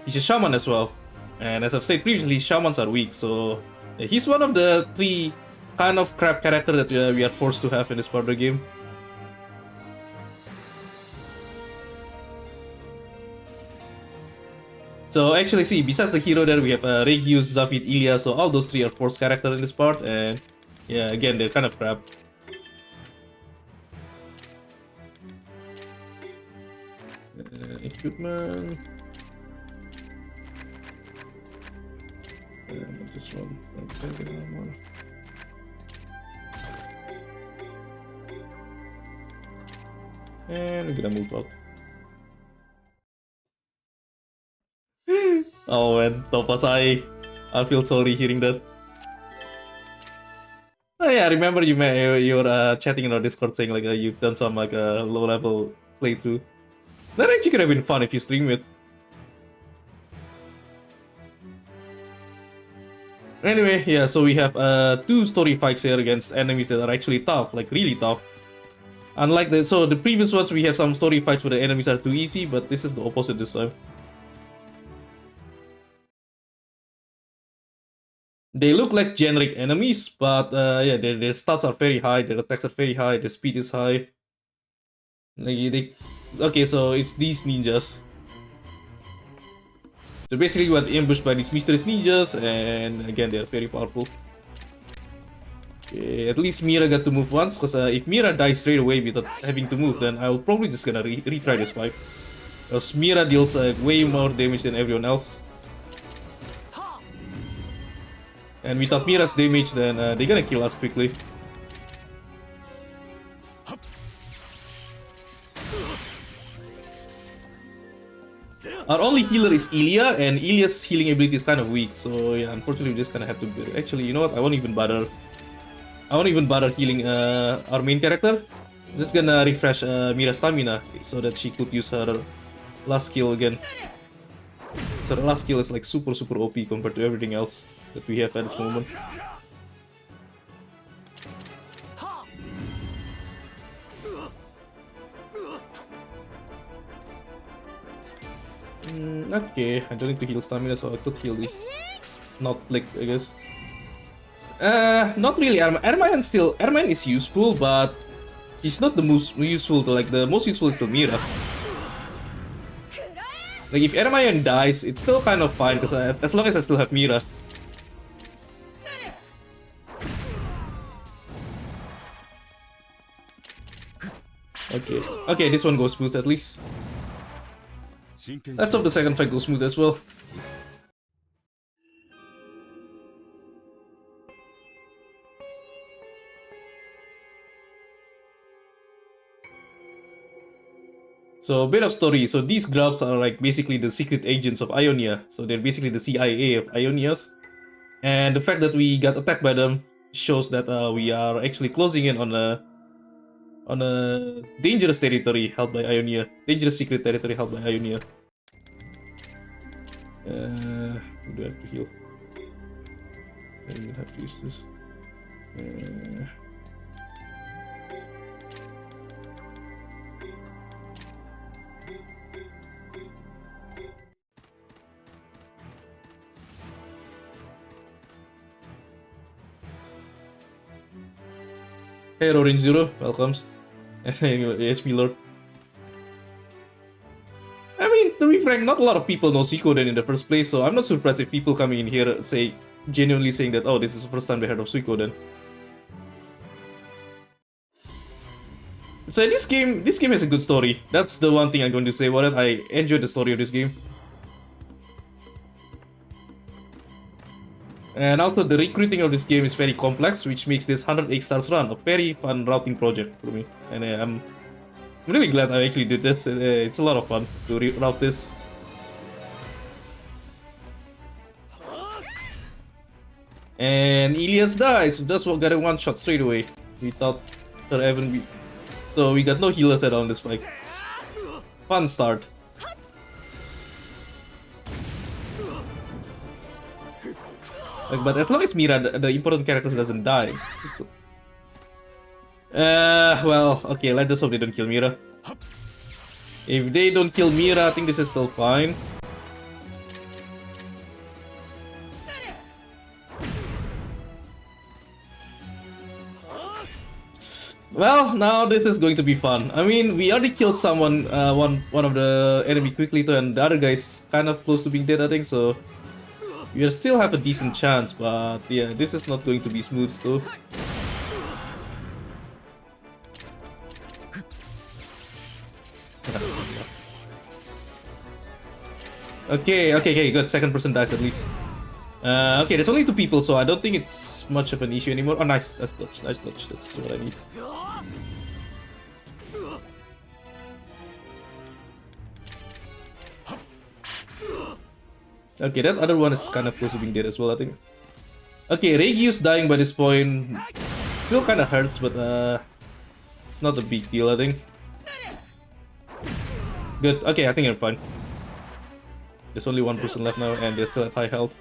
he's a shaman as well. And as I've said previously, shamans are weak, so he's one of the 3 kind of crap character that we are forced to have in this part of the game. So actually, see, besides the hero there, we have Regius, Zafit, Ilya, so all those 3 are forced character in this part, and yeah, again, they're kind of crap. Equipment. This one. And we're gonna move out. Oh man, Topas, I feel sorry hearing that. Oh yeah, I remember you were chatting in our Discord saying like you've done some like a low level playthrough. That actually could have been fun if you stream it. Anyway, yeah, so we have 2 story fights here against enemies that are actually tough, like really tough. Unlike the previous ones, we have some story fights where the enemies are too easy, but this is the opposite this time. They look like generic enemies, but yeah, their stats are very high, their attacks are very high, their speed is high. Like okay, so it's these ninjas. So basically, we got ambushed by these mysterious ninjas, and again, they're very powerful. Okay, at least Mira got to move once, because if Mira dies straight away without having to move, then I'll probably just gonna retry this fight. Because Mira deals way more damage than everyone else. And without Mira's damage, then they're gonna kill us quickly. Our only healer is Ilya, and Ilya's healing ability is kind of weak, so yeah, unfortunately we just kind of have to... Actually, you know what? I won't even bother healing our main character. I'm just gonna refresh Mira's stamina so that she could use her last skill again. So the last skill is like super OP compared to everything else that we have at this moment. Okay, I don't need to heal stamina, so I could heal it. Not like, I guess. Not really. Ermayan is useful, but he's not the most useful. The most useful is still Mira. Like if Ermayan dies, it's still kind of fine because as long as I still have Mira. Okay, this one goes smooth at least. Let's hope the second fight goes smooth as well. So a bit of story. So these grubs are like basically the secret agents of Ionia. So they're basically the CIA of Ionias. And the fact that we got attacked by them shows that we are actually closing in on a dangerous territory held by Ionia. Dangerous secret territory held by Ionia. Who do I have to heal? I don't have to use this. Hey Rorin Zero, welcome. Yes, Lord. I mean, to be frank, not a lot of people know Suikoden in the first place, so I'm not surprised if people coming in here genuinely saying that, oh, this is the first time they heard of Suikoden. So this game has a good story. That's the one thing I'm going to say about it. I enjoyed the story of this game. And also the recruiting of this game is very complex, which makes this 108 stars run a very fun routing project for me. And I'm really glad I actually did this. It's a lot of fun to route this. And Ilias dies, just got a one shot straight away without her even be. So we got no healers at all in this fight. Fun start. But as long as Mira, the important characters, doesn't die. Well, okay, let's just hope they don't kill Mira. If they don't kill Mira, I think this is still fine. Well, now this is going to be fun. I mean, we already killed someone, one of the enemy quickly too, and the other guy's kind of close to being dead, I think, so... We still have a decent chance, but yeah, this is not going to be smooth though. Okay, good. Second person dies at least. Okay, there's only 2 people, so I don't think it's much of an issue anymore. Oh, nice. Nice touch. That's what I need. Okay, that other one is kind of close to being dead as well, I think. Okay, Regius dying by this point still kind of hurts, but it's not a big deal, I think. Good. Okay, I think I'm fine. There's only 1 person left now, and they're still at high health.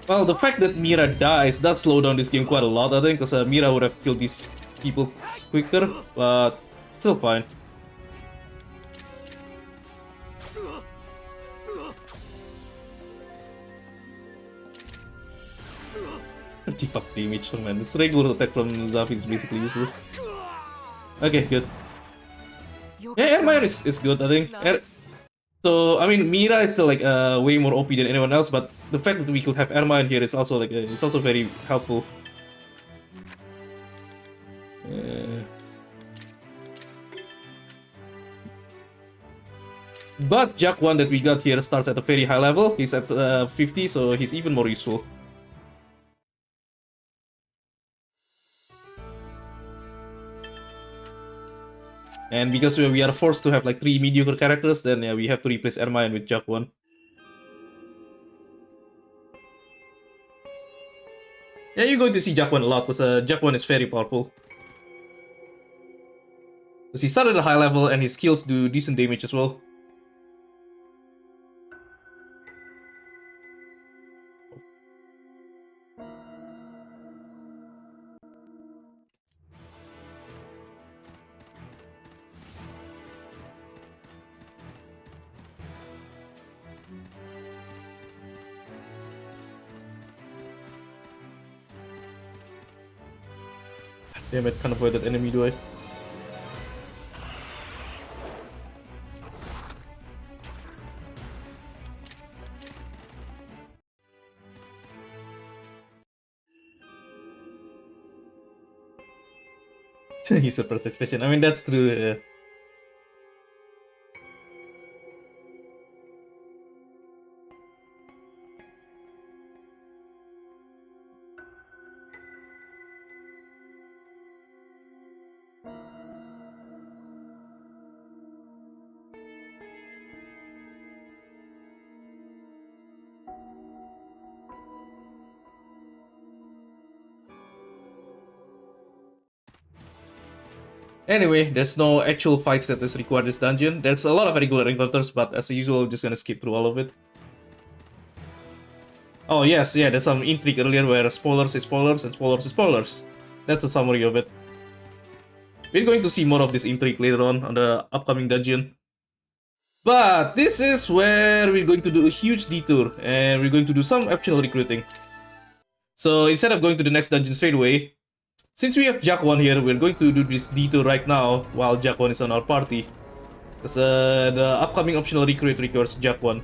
Well, the fact that Mira dies does slow down this game quite a lot, I think, because Mira would have killed these people quicker, but still fine. Fuck damage, oh man. This regular attack from Zafi is basically useless. Okay, good. Yeah, Hermione is good, I think. So, I mean, Mira is still like way more OP than anyone else, but the fact that we could have Hermione here is also like it's also very helpful. But Jack 1 that we got here starts at a very high level. He's at 50, so he's even more useful. And because we are forced to have like 3 mediocre characters, then yeah, we have to replace Hermione with Jack 1. Yeah, you're going to see Jack 1 a lot, because Jack 1 is very powerful. Because he started at a high level and his skills do decent damage as well. Damn it, can't avoid that enemy, do I? He's a perfect vision. I mean, that's true. Anyway, there's no actual fights that is required in this dungeon. There's a lot of regular encounters, but as usual, I'm just gonna skip through all of it. Oh yes, yeah, there's some intrigue earlier where spoilers is spoilers and spoilers is spoilers. That's the summary of it. We're going to see more of this intrigue later on the upcoming dungeon. But this is where we're going to do a huge detour, and we're going to do some optional recruiting. So instead of going to the next dungeon straight away, since we have Jack 1 here, we're going to do this detour right now while Jack 1 is on our party. Because the upcoming optional recruit requires Jack 1.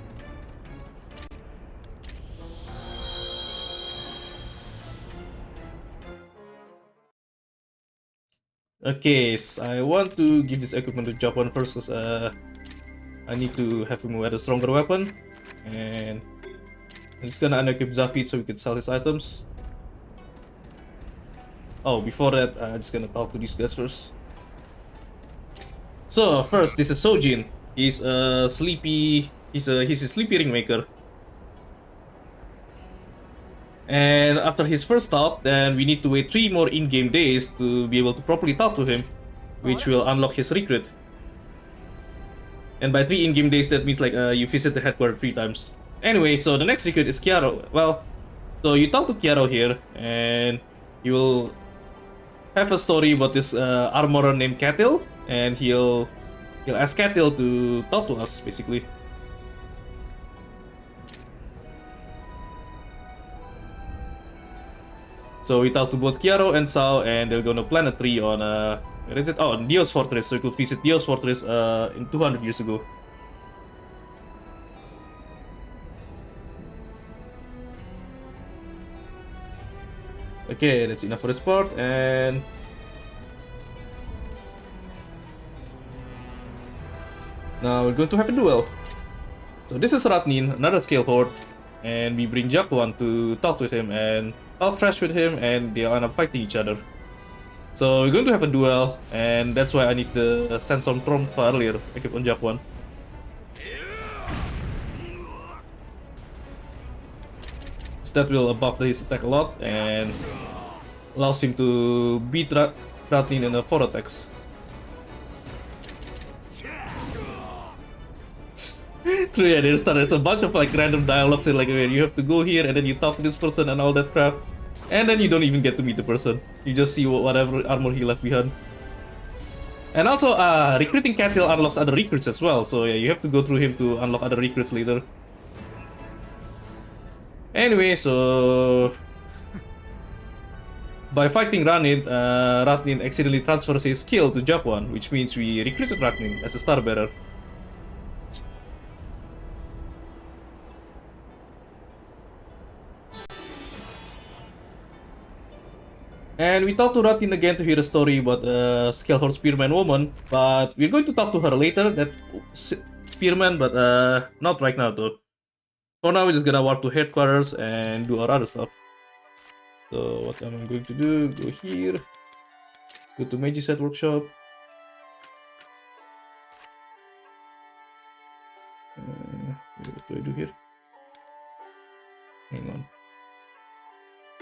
Okay, so I want to give this equipment to Jack 1 first, because I need to have him wear a stronger weapon. And I'm just gonna unequip Zafit so we can sell his items. Oh, before that, I'm just gonna talk to these guys first. So, first, this is Sojin. He's a sleepy... He's a sleepy ringmaker. And after his first talk, then we need to wait 3 more in-game days to be able to properly talk to him, which will unlock his recruit. And by 3 in-game days, that means like you visit the headquarters 3 times. Anyway, so the next recruit is Kiaro. Well, so you talk to Kiaro here, and you will have a story about this armorer named Katil, and he'll ask Katil to talk to us, basically. So we talk to both Kiaro and Sao, and they're gonna plant a tree on where is it? Oh, Dio's Fortress. So you could visit Dio's Fortress in 200 years ago. Okay, that's enough for this part, and now we're going to have a duel. So this is Ratnin, another Scale Horde, and we bring Jack 1 to talk with him and talk trash with him, and they'll end up fighting each other. So we're going to have a duel, and that's why I need to send some prompt earlier. I keep on Jack 1. That will buff his attack a lot and allows him to beat Ratnin in the 4 attacks. True, yeah, there's a bunch of like random dialogues in like where you have to go here and then you talk to this person and all that crap. And then you don't even get to meet the person. You just see whatever armor he left behind. And also, recruiting Katil unlocks other recruits as well. So yeah, you have to go through him to unlock other recruits later. Anyway, so by fighting Ratnin accidentally transfers his skill to Jakwan, which means we recruited Ratnin as a star bearer. And we talked to Ratnin again to hear a story about a Scalehorn Spearman woman, but we're going to talk to her later, that Spearman, but not right now though. For now, we're just gonna walk to headquarters and do our other stuff. So what am I going to do? Go here, go to Magiset Workshop. What do I do here? Hang on.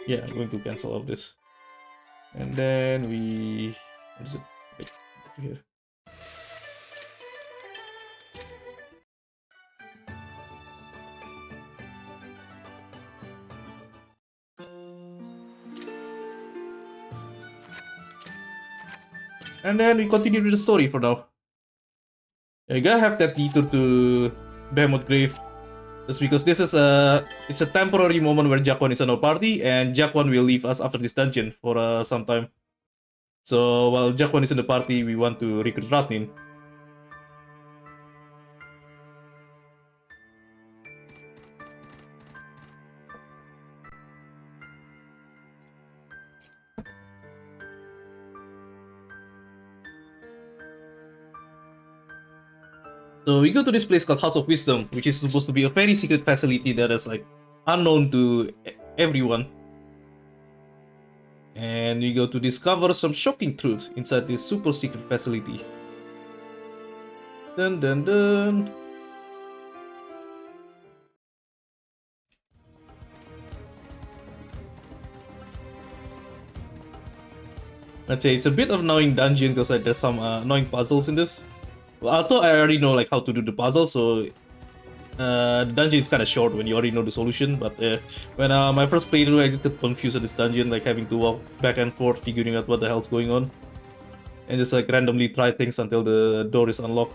Yeah, I'm going to cancel all of this. And then we... What is it? Wait, here. And then we continue with the story for now. You gotta have that detour to Behemoth Grave. Just because this is it's a temporary moment where Jakwan is on our party, and Jakwan will leave us after this dungeon for some time. So while Jakwan is in the party, we want to recruit Ratnin. So we go to this place called House of Wisdom, which is supposed to be a very secret facility that is like unknown to everyone. And we go to discover some shocking truth inside this super secret facility. Dun dun dun. Let's say it's a bit of annoying dungeon because like, there's some annoying puzzles in this. Well, although I already know like how to do the puzzle, so dungeon is kind of short when you already know the solution. But when my first playthrough, I just got confused at this dungeon, like having to walk back and forth, figuring out what the hell's going on, and just like randomly try things until the door is unlocked.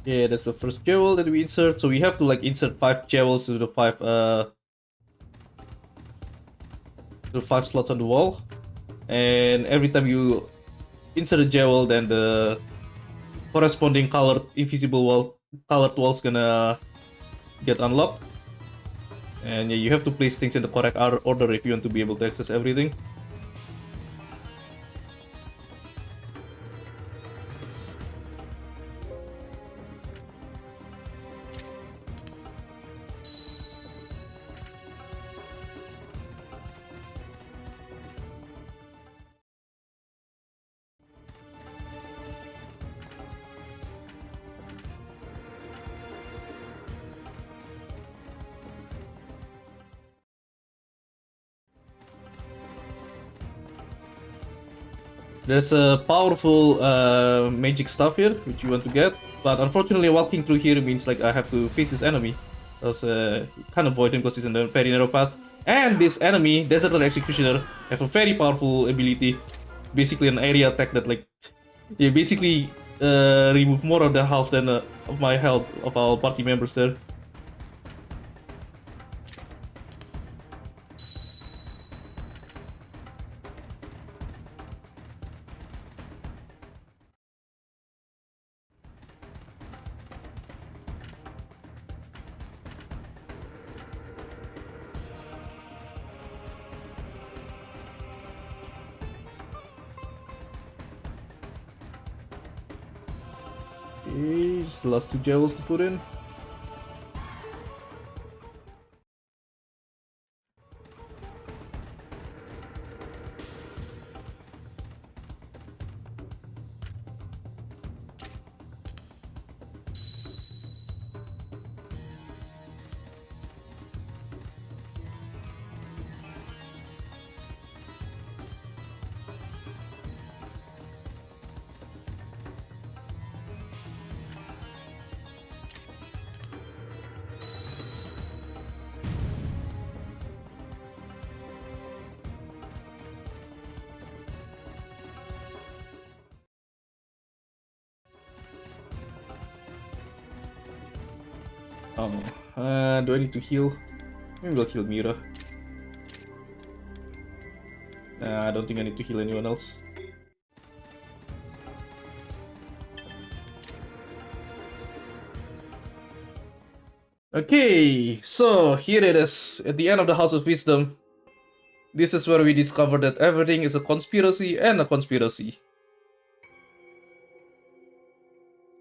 Yeah, that's the first jewel that we insert. So we have to like insert 5 jewels to the 5 slots on the wall. And every time you insert a jewel, then the corresponding colored colored wall's gonna get unlocked. And yeah, you have to place things in the correct order if you want to be able to access everything. There's a powerful magic stuff here, which you want to get, but unfortunately walking through here means like I have to face this enemy. Because you can't avoid him because he's in a very narrow path. And this enemy, Deserter Executioner, have a very powerful ability. Basically an area attack that like, they basically remove more of the health than of my health of our party members there. Okay, just the last 2 jewels to put in. Oh, do I need to heal? Maybe we'll heal Mira. Nah, I don't think I need to heal anyone else. Okay, so here it is, at the end of the House of Wisdom. This is where we discover that everything is a conspiracy and a conspiracy.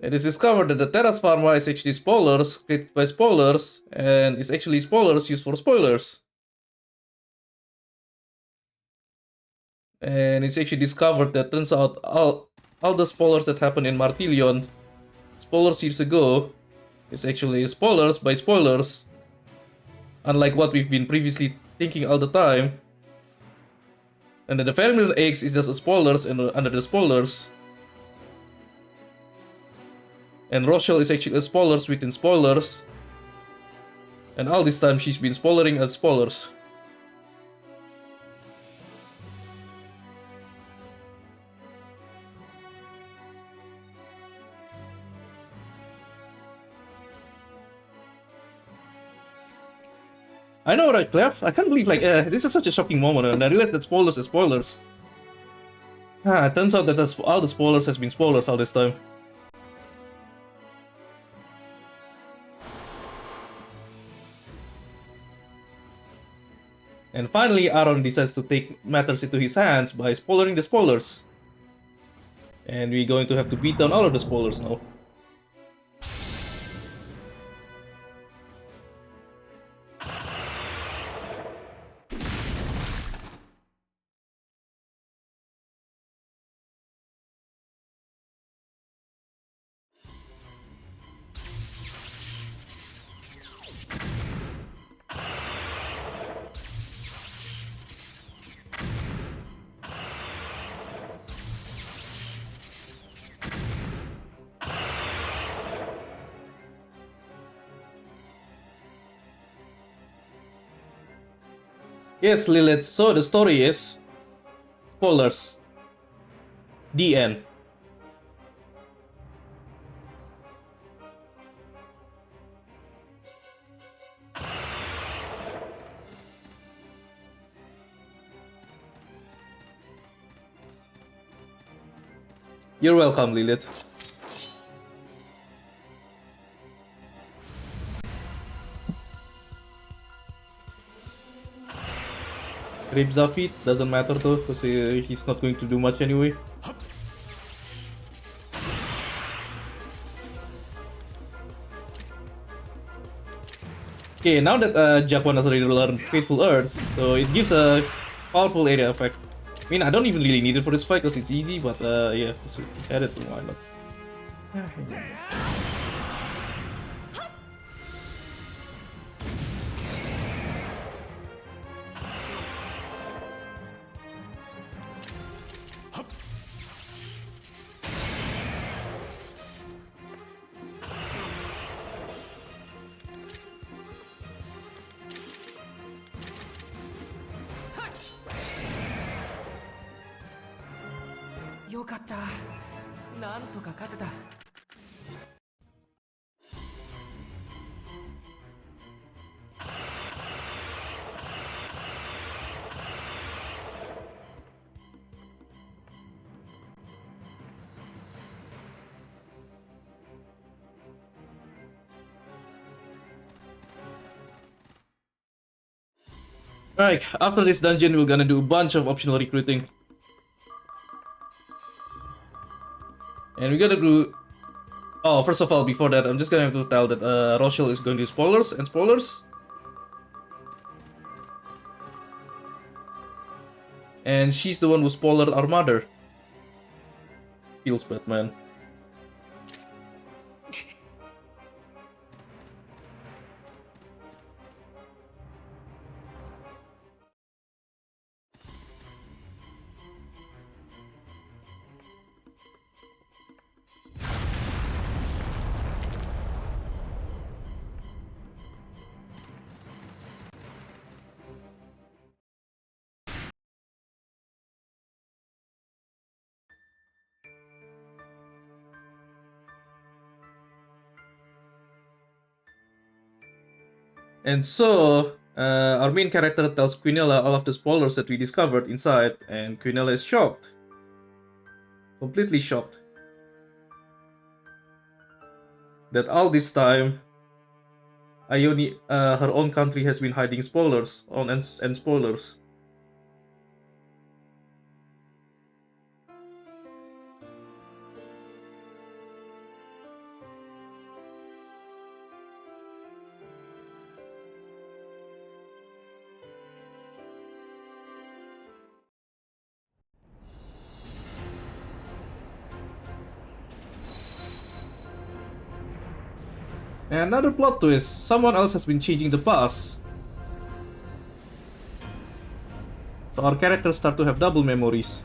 It is discovered that the Terrace Pharma is actually spoilers created by spoilers, and is actually spoilers used for spoilers. And it's actually discovered that turns out all the spoilers that happened in Martillion, spoilers years ago, is actually spoilers by spoilers. Unlike what we've been previously thinking all the time. And then the Family Eggs is just a spoilers and under the spoilers. And Rochelle is actually a spoilers within spoilers. And all this time she's been spoilering as spoilers. I know, right, Clef? I can't believe, like, this is such a shocking moment, and I realized that spoilers are spoilers. It turns out that all the spoilers has been spoilers all this time. And finally, Aaron decides to take matters into his hands by spoiling the spoilers. And we're going to have to beat down all of the spoilers now. Yes, Lilith, so the story is... spoilers. The end. You're welcome, Lilith. Rip Zafit doesn't matter though, because he's not going to do much anyway. Okay, now that Japan has already learned Faithful Earth, so it gives a powerful area effect. I mean, I don't even really need it for this fight because it's easy, but yeah, just add it, why not? Alright, after this dungeon, we're gonna do a bunch of optional recruiting. And we gotta do... oh, first of all, before that, I'm just gonna have to tell that Rochelle is going to do spoilers and spoilers. And she's the one who spoiled our mother. Feels bad, man. And so, our main character tells Quinella all of the spoilers that we discovered inside, and Quinella is shocked. Completely shocked. That all this time, Ione, her own country has been hiding spoilers and spoilers. And another plot twist, someone else has been changing the past. So our characters start to have double memories.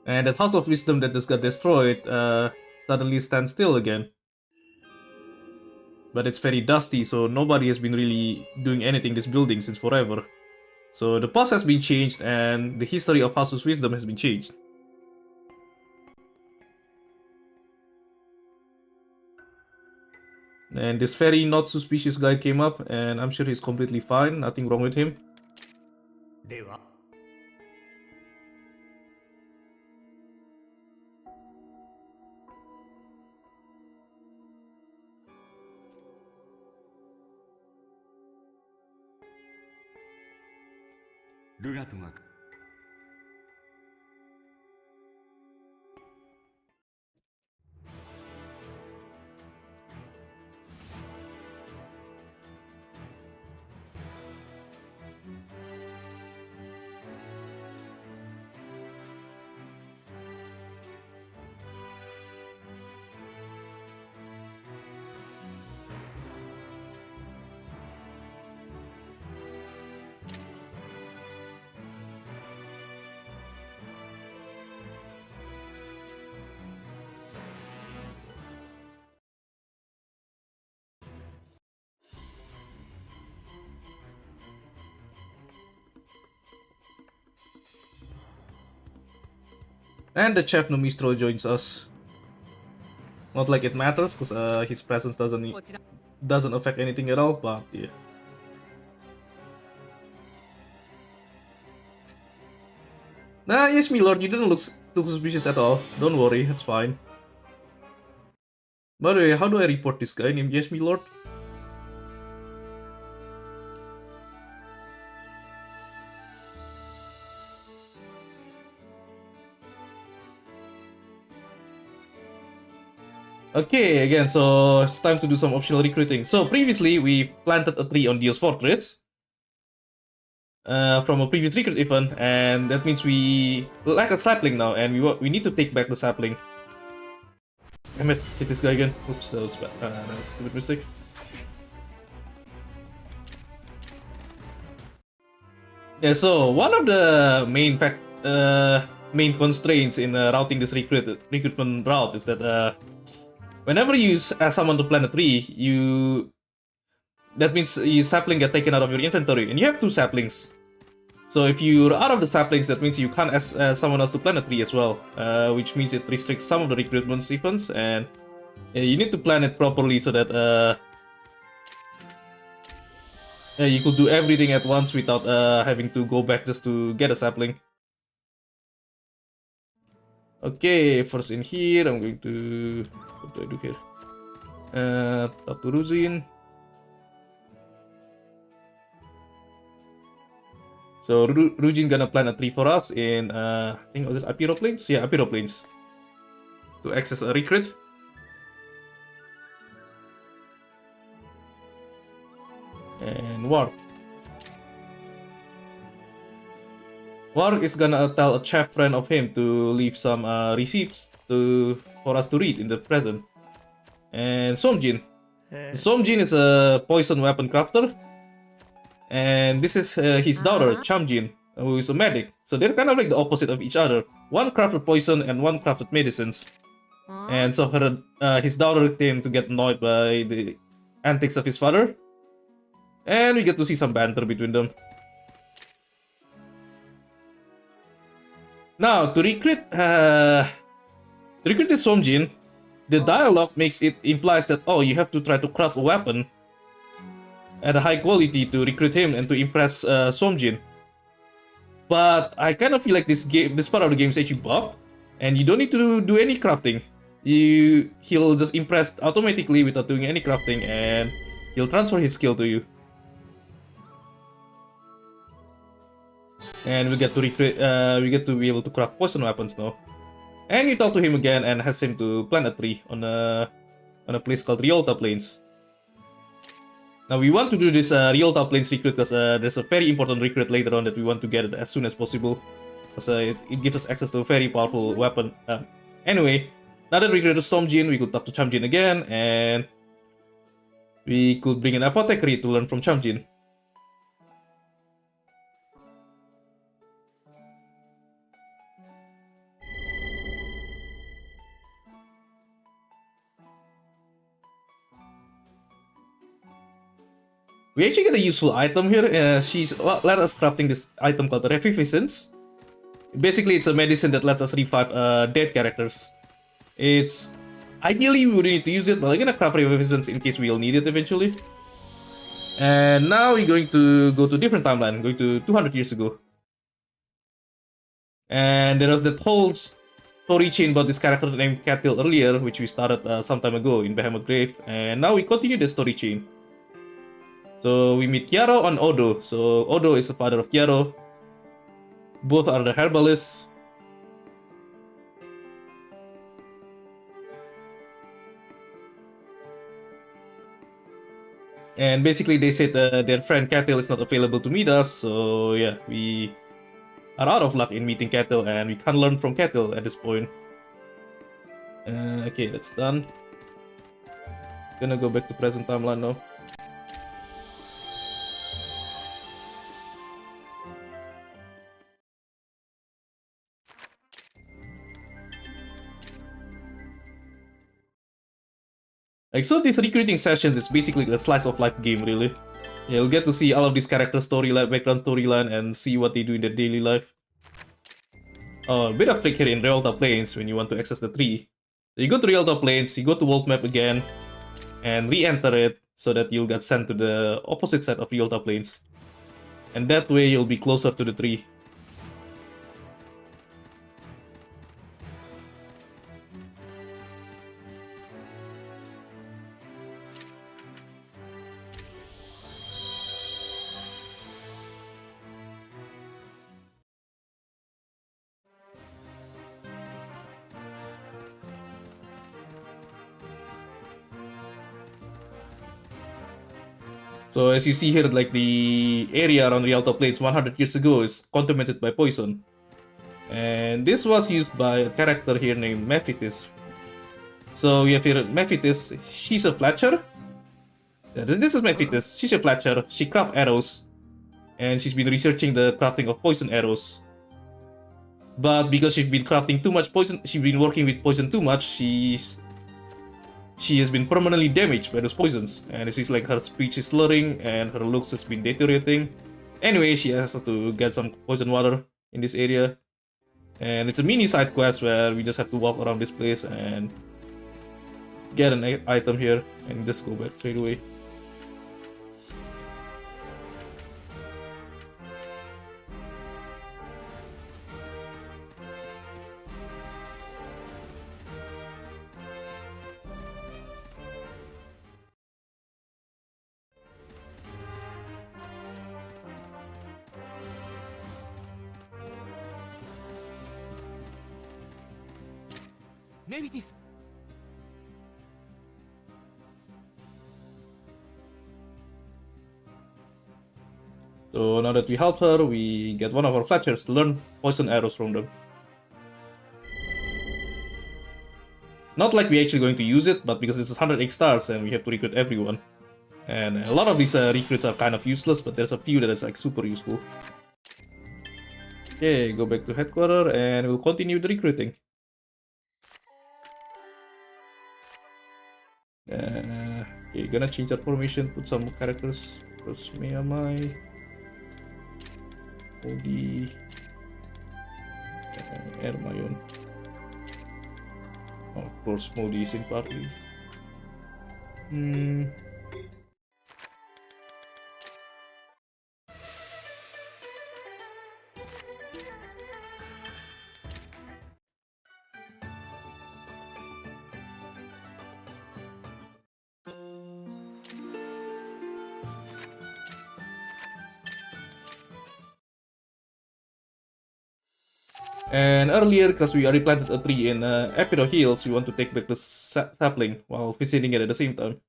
And that House of Wisdom that just got destroyed suddenly stands still again. But it's very dusty, so nobody has been really doing anything in this building since forever. So the past has been changed, and the history of House of Wisdom has been changed. And this very not suspicious guy came up, and I'm sure he's completely fine, nothing wrong with him. では ルガトが And the chef Numistro joins us. Not like it matters, because his presence doesn't affect anything at all, but yeah. Nah, yes, my lord, you didn't look too suspicious at all. Don't worry, it's fine. By the way, how do I report this guy named Yes, my lord? Okay, again, so it's time to do some optional recruiting. So previously, we planted a tree on Dio's Fortress from a previous recruit event, and that means we lack a sapling now, and we need to take back the sapling. Damn it, hit this guy again. Oops, that was a stupid mistake. Yeah, so one of the main constraints in routing this recruitment route is that whenever you ask someone to plant a tree, that means your sapling get taken out of your inventory, and you have 2 saplings. So if you're out of the saplings, that means you can't ask someone else to plant a tree as well, which means it restricts some of the recruitment events, and you need to plan it properly so that you could do everything at once without having to go back just to get a sapling. Okay, first in here, I'm going to... What do I do here? Talk to Ruzin. So Rujin gonna plant a tree for us in I think was it Apiro Plains? Yeah, Apiro Plains. To access a recruit. And Warg. Warg is gonna tell a chef friend of him to leave some receipts for us to read in the present. And Somjin. Somjin is a poison weapon crafter. And this is his daughter, Chamjin, who is a medic. So they're kind of like the opposite of each other. One crafted poison and one crafted medicines. And so his daughter came to get annoyed by the antics of his father. And we get to see some banter between them. Now to recruit this Somjin, the dialogue implies that you have to try to craft a weapon at a high quality to recruit him and to impress Somjin. But I kind of feel like this part of the game is actually bugged, and you don't need to do any crafting. He'll just impress automatically without doing any crafting, and he'll transfer his skill to you. And we get to be able to craft poison weapons now. And you talk to him again and ask him to plant a tree on a place called Riolta Plains. Now we want to do this Riolta Plains recruit because there's a very important recruit later on that we want to get it as soon as possible. Because it gives us access to a very powerful weapon. Anyway, now that we recruited Somjin, we could talk to Chamjin again, and we could bring an apothecary to learn from Chamjin. We actually get a useful item here. She's let us crafting this item called Reviviscence. Basically, it's a medicine that lets us revive dead characters. It's ideally we wouldn't need to use it, but I'm gonna craft Reviviscence in case we'll need it eventually. And now we're going to go to a different timeline, going to 200 years ago. And there was that whole story chain about this character named Catil earlier, which we started some time ago in Behemoth Grave, and now we continue the story chain. So we meet Kiaro and Odo. So Odo is the father of Kiaro. Both are the herbalists. And basically they said their friend Catil is not available to meet us. So yeah, we are out of luck in meeting Catil, and we can't learn from Catil at this point. Okay, that's done. Gonna go back to present timeline now. Like, so these recruiting sessions is basically a slice of life game, really. You'll get to see all of these character storyline, background storyline, and see what they do in their daily life. Oh, a bit of trick here in Riolta Plains when you want to access the tree. So you go to Riolta Plains, you go to World Map again, and re-enter it so that you'll get sent to the opposite side of Riolta Plains. And that way you'll be closer to the tree. So as you see here, like the area around Rialto Plains 100 years ago is contaminated by poison. And this was used by a character here named Mephitis. So we have here Mephitis, she's a Fletcher. Yeah, this is Mephitis, she's a Fletcher, she crafts arrows. And she's been researching the crafting of poison arrows. But because she's been crafting too much poison, she's been working with poison too much, she has been permanently damaged by those poisons, and it seems like her speech is slurring and her looks has been deteriorating. Anyway, she has to get some poison water in this area, and it's a mini side quest where we just have to walk around this place and get an item here and just go back straight away. So now that we helped her, we get one of our Fletchers to learn poison arrows from them. Not like we're actually going to use it, but because this is 108 stars and we have to recruit everyone. And a lot of these recruits are kind of useless, but there's a few that is like super useful. Okay, go back to headquarters and we'll continue the recruiting. Okay, gonna change our formation, put some characters. First Miyamai. Odi. Hermione. Oh, of course, Modi is in party. And earlier, because we already planted a tree in Epido Hills, we want to take back the sapling while visiting it at the same time.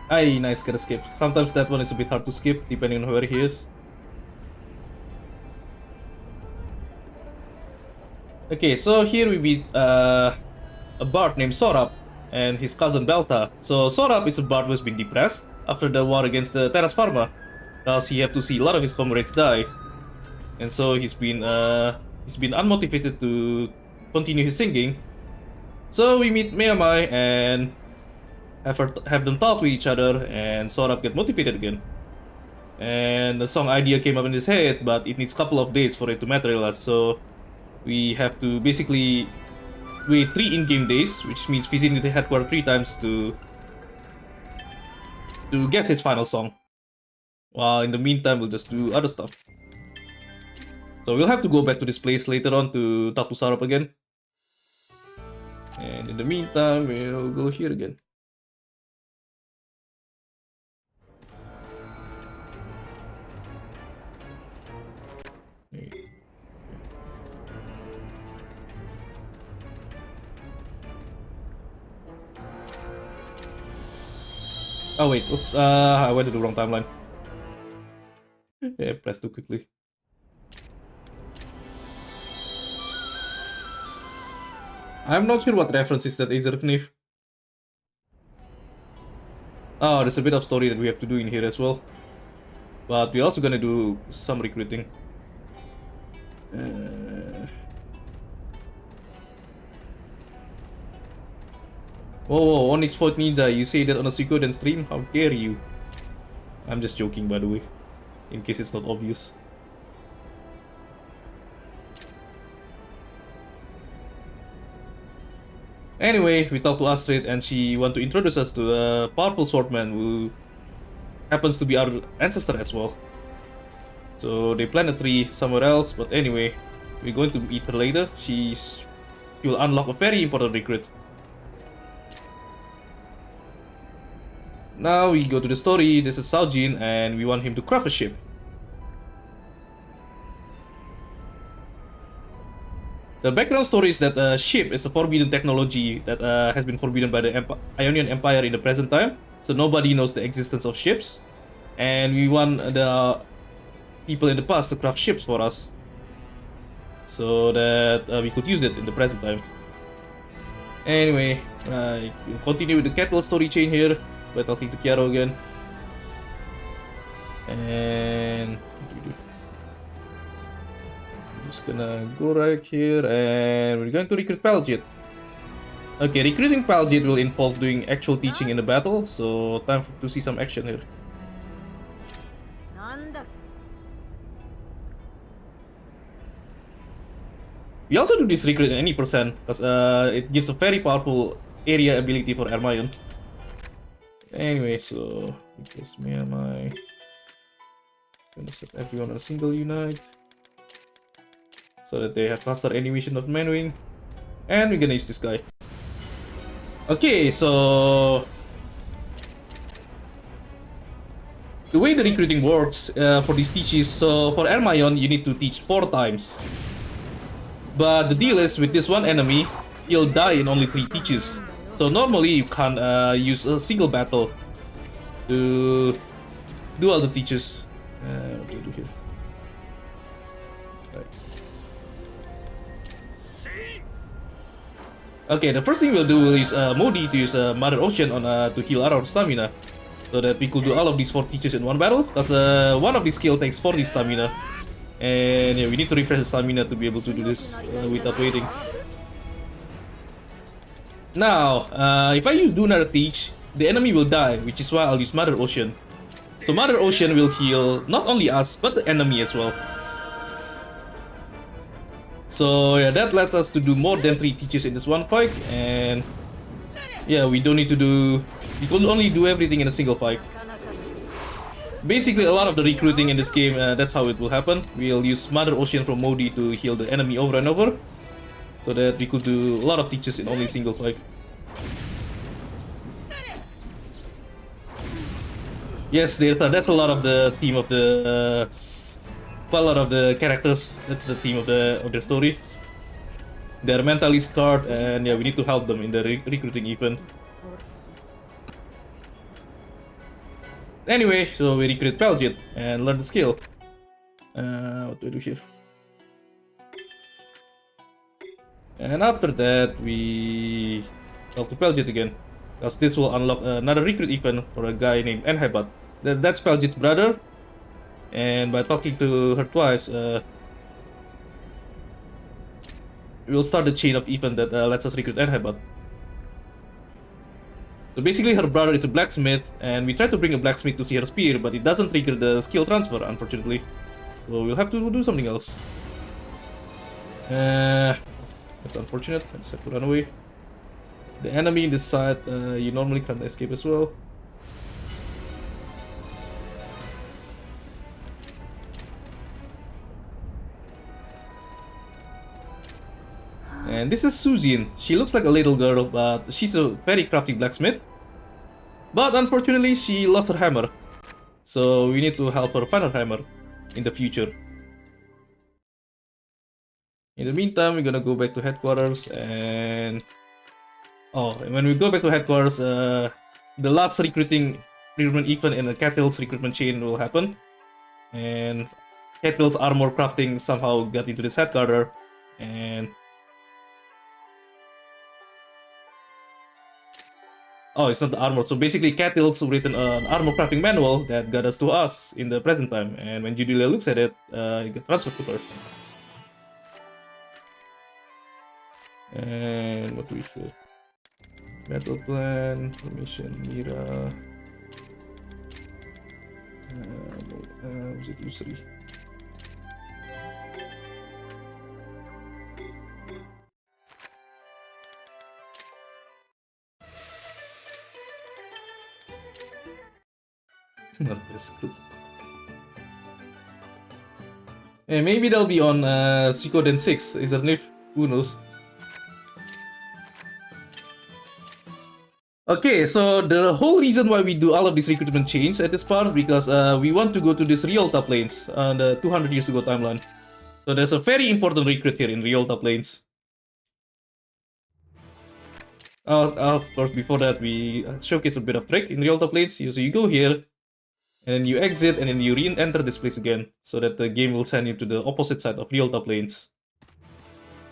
Aye, nice, gotta skip. Sometimes that one is a bit hard to skip, depending on where he is. Okay, so here we meet a bard named Sorab and his cousin Belta. So Sorab is a bard who's been depressed after the war against the Terras Pharma, thus he have to see a lot of his comrades die, and so he's been unmotivated to continue his singing. So we meet Meamai and have them talk with each other, and Sorab get motivated again. And the song idea came up in his head, but it needs a couple of days for it to materialize. So we have to basically wait 3 in-game days, which means visiting the headquarters 3 times to get his final song. While in the meantime, we'll just do other stuff. So we'll have to go back to this place later on to talk to Sorab again. And in the meantime, we'll go here again. Oh wait, oops, I went to the wrong timeline. Yeah, pressed too quickly. I'm not sure what reference is that Aetherknife. Oh, there's a bit of story that we have to do in here as well. But we're also gonna do some recruiting. Whoa, Onyx Fort Ninja, you say that on a Suikoden stream? How dare you? I'm just joking, by the way, in case it's not obvious. Anyway, we talked to Astrid and she wants to introduce us to a powerful swordman who happens to be our ancestor as well. So they plant a tree somewhere else, but anyway, we're going to meet her later. She will unlock a very important recruit. Now we go to the story. This is Saojin and we want him to craft a ship. The background story is that a ship is a forbidden technology that has been forbidden by the Ionian Empire in the present time. So nobody knows the existence of ships. And we want the people in the past to craft ships for us, so that we could use it in the present time. Anyway, we'll continue with the Kettle story chain here by talking to Kiaro again. And what do we do? I'm just gonna go right here and we're going to recruit Paljit. Okay, recruiting Paljit will involve doing actual teaching in the battle, so time to see some action here. We also do this recruit in any percent, because it gives a very powerful area ability for Hermione. Anyway, so because me and my gonna set everyone on a single unite so that they have faster animation of menuing, and we're gonna use this guy. Okay, so the way the recruiting works for these teaches, so for Hermione you need to teach 4 times. But the deal is, with this one enemy, he'll die in only 3 teaches. So normally you can't use a single battle to do all the teaches. What do you do here? Right. Okay, the first thing we'll do is Modi to use Mother Ocean on to heal our stamina. so that we could do all of these 4 teachers in one battle. Because one of these skill takes 40 stamina, and yeah, we need to refresh the stamina to be able to do this without waiting. Now, if I do another teach, the enemy will die, which is why I'll use Mother Ocean. So Mother Ocean will heal not only us, but the enemy as well. So yeah, that lets us to do more than 3 teachers in this one fight, and yeah, we don't need to do... We can only do everything in a single fight. Basically, a lot of the recruiting in this game, that's how it will happen. We'll use Mother Ocean from Modi to heal the enemy over and over, so that we could do a lot of teachers in only a single fight. Yes, that's a lot of the theme of the... quite a lot of the characters. That's the theme of the story. They're mentally scarred, and yeah, we need to help them in the recruiting event. Anyway, so we recruit Pelgit and learn the skill. What do I do here? And after that, we talk to Pelgit again, because this will unlock another recruit event for a guy named Enhebat. That's Pelgit's brother, and by talking to her twice, we'll start the chain of event that lets us recruit Enhebat. So basically, her brother is a blacksmith, and we try to bring a blacksmith to see her spear, but it doesn't trigger the skill transfer, unfortunately. So we'll have to do something else. That's unfortunate. I just have to run away. The enemy in this side, you normally can't escape as well. And this is Sujin. She looks like a little girl, but she's a very crafty blacksmith. But unfortunately, she lost her hammer. So we need to help her find her hammer in the future. In the meantime, we're gonna go back to headquarters and... Oh, and when we go back to headquarters, the last recruitment event in the Cattle's recruitment chain will happen. And Cattle's armor crafting somehow got into this headquarters, and... Oh, it's not the armor. So basically, Cattle's written an armor crafting manual that got us to us in the present time. And when Judelia looks at it, it gets transferred to her. And what do we show? Battle plan, formation, Mira. Was it Usri? Not this group. Yeah, maybe they'll be on Suikoden 6. Is that Nif? Who knows? Okay, so the whole reason why we do all of these recruitment chains at this part because we want to go to this Riolta Plains on the 200 years ago timeline. So there's a very important recruit here in Riolta Plains. Of course, before that we showcase a bit of trick in Riolta Plains. So you go here, and then you exit, and then you re-enter this place again, so that the game will send you to the opposite side of Riolta Plains.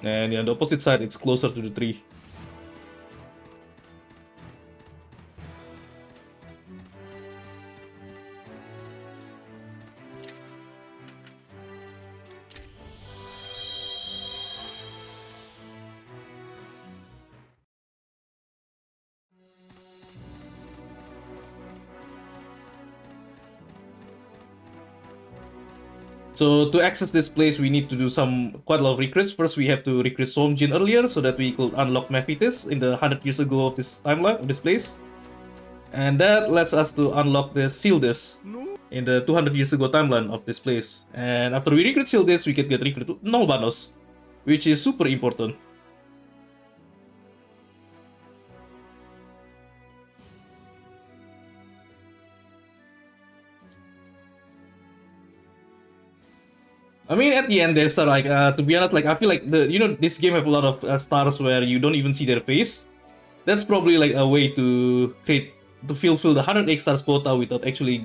And yeah, on the opposite side, it's closer to the tree. So to access this place, we need to do quite a lot of recruits. First, we have to recruit Somjin earlier so that we could unlock Mephitis in the 100 years ago of this timeline of this place. And that lets us to unlock the Sildis in the 200 years ago timeline of this place. And after we recruit Sildis, we can get recruit to Nolbanos, which is super important. I mean, at the end, there's like, to be honest, like I feel like this game have a lot of stars where you don't even see their face. That's probably like a way to fulfill the 100 stars quota without actually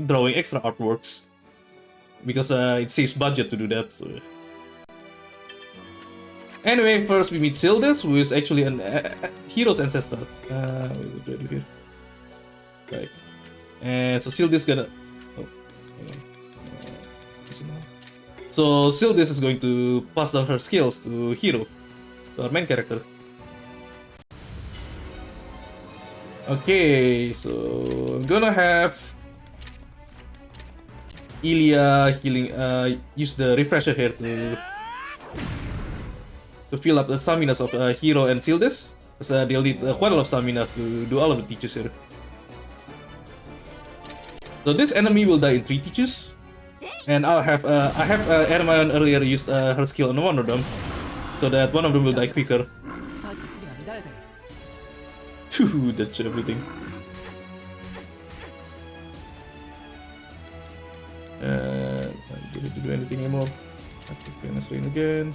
drawing extra artworks, because it saves budget to do that. So. Anyway, first we meet Sildis, who is actually an hero's ancestor. What do I do here? Right. And so Sildis gonna. Oh, so Sildis is going to pass down her skills to Hiro, to our main character. Okay, so I'm gonna have Ilya healing. Use the refresher here to fill up the stamina of Hiro and Sildis, because they'll need quite a lot of stamina to do all of the teaches here. So this enemy will die in 3 teaches, and I have Hermione earlier used her skill on one of them, so that one of them will die quicker. Phew, that's everything. I didn't do anything anymore. I have to finish rain again.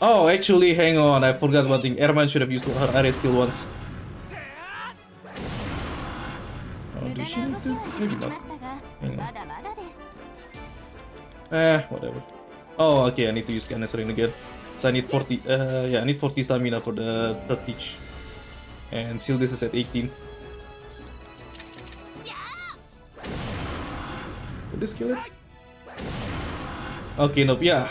Oh, actually, hang on. I forgot one thing. Erman should have used her area skill once. Oh, did she need to? Maybe not. Hang on. Whatever. Oh, okay. I need to use Candace Ring again. So I need 40. Yeah, I need 40 stamina for the third teach. And still, this is at 18. Did this kill it? Okay, nope. Yeah.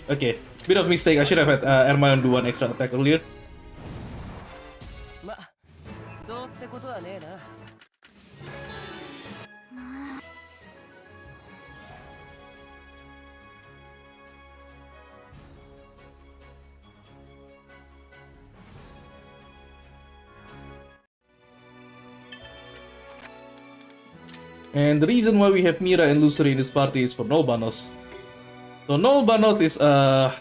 Okay. Bit of mistake. I should have had Hermione do one extra attack earlier. And the reason why we have Mira and Lucere in this party is for Nolbanos. So Nolbanos is,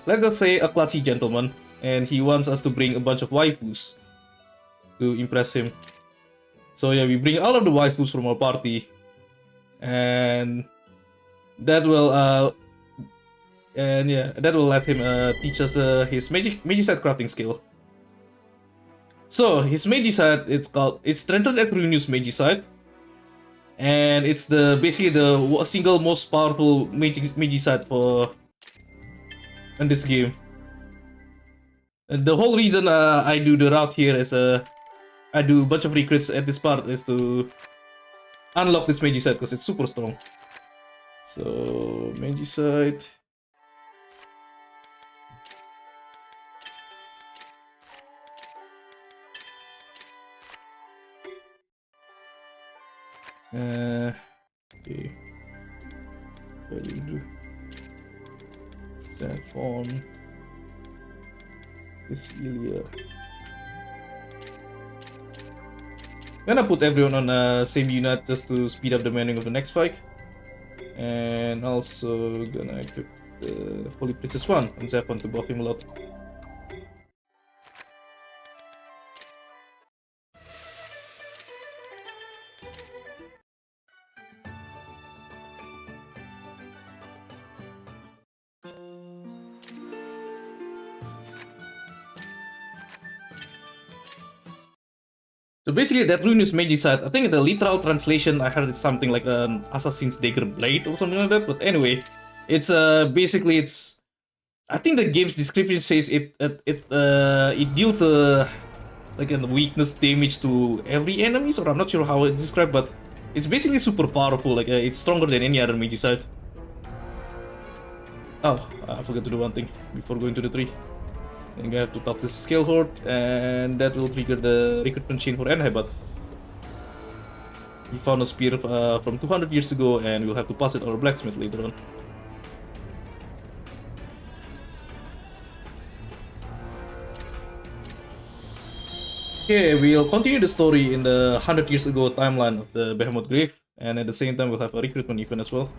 let's just say, a classy gentleman, and he wants us to bring a bunch of waifus to impress him. So yeah, we bring all of the waifus from our party, and that will, let him teach us his magicite crafting skill. So his magicite, it's translated as Ruinous Magicite. And it's basically the single most powerful magicite for in this game. And the whole reason I do the route here is I do a bunch of recruits at this part is to unlock this magicite because it's super strong. So magicite. Okay. What do we do? Saffron. This Ilya. Gonna put everyone on the same unit just to speed up the manning of the next fight. And also gonna equip the Holy Princess 1 and Saffron to buff him a lot. So basically, that Ruinous Magicite, I think the literal translation I heard is something like an Assassin's Dagger Blade or something like that. But anyway, it's basically it's. I think the game's description says it deals like a weakness damage to every enemy, or I'm not sure how it's described, but it's basically super powerful. Like it's stronger than any other Magicite. Oh, I forgot to do one thing before going to the tree. Then you have to talk to the Scale Horde, and that will trigger the recruitment chain for Enhebat. We found a spear from 200 years ago, and we'll have to pass it to our blacksmith later on. Okay, we'll continue the story in the 100 years ago timeline of the Behemoth Grave, and at the same time we'll have a recruitment event as well.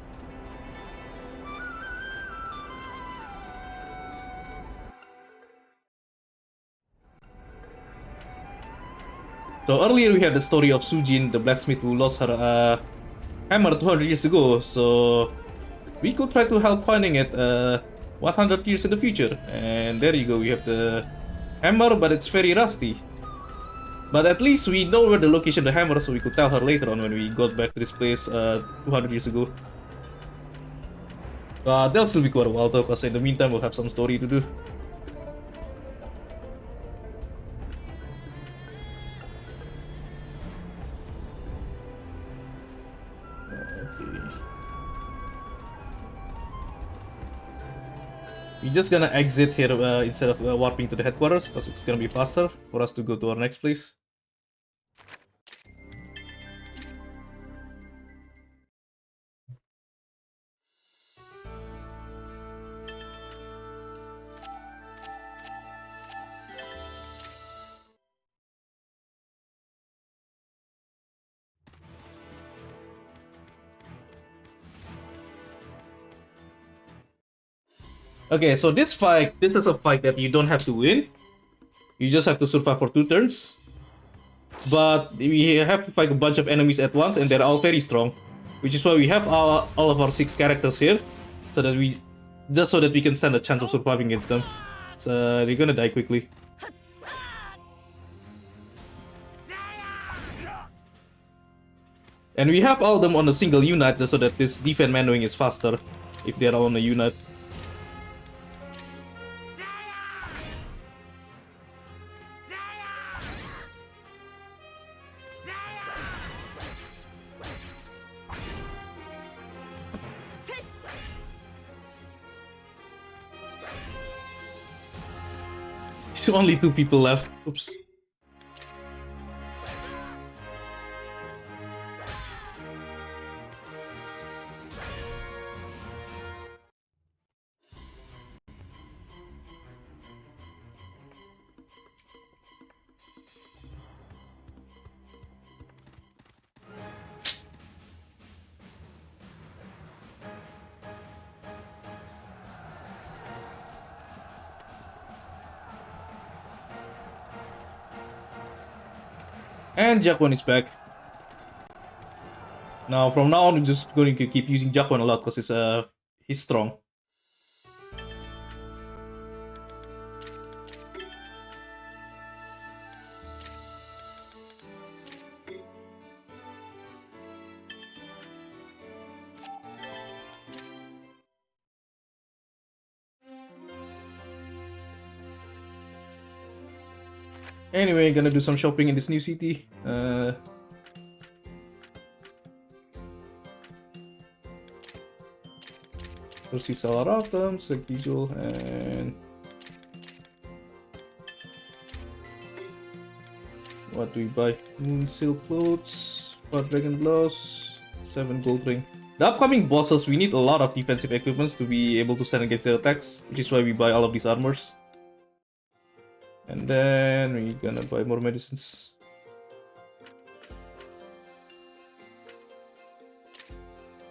So earlier we had the story of Sujin, the blacksmith who lost her hammer 200 years ago, so we could try to help finding it 100 years in the future. And there you go, we have the hammer, but it's very rusty. But at least we know where the location of the hammer, so we could tell her later on when we got back to this place 200 years ago. That'll still be quite a while though, because in the meantime we'll have some story to do. We're just gonna exit here instead of warping to the headquarters because it's gonna be faster for us to go to our next place. Okay, so this is a fight that you don't have to win. You just have to survive for 2 turns. But we have to fight a bunch of enemies at once, and they're all very strong. Which is why we have all of our 6 characters here, so that we can stand a chance of surviving against them. So they're gonna die quickly. And we have all of them on a single unit, just so that this defense menuing is faster if they're all on a unit. Only 2 people left. Oops. And Jaquan is back. Now, from now on, we're just going to keep using Jaquan a lot because he's strong. Anyway, gonna do some shopping in this new city. First we sell our items like usual, and what do we buy? Moon silk clothes, Fire dragon gloves, 7 gold ring. The upcoming bosses, we need a lot of defensive equipments to be able to stand against their attacks, which is why we buy all of these armors. And then we're gonna buy more medicines.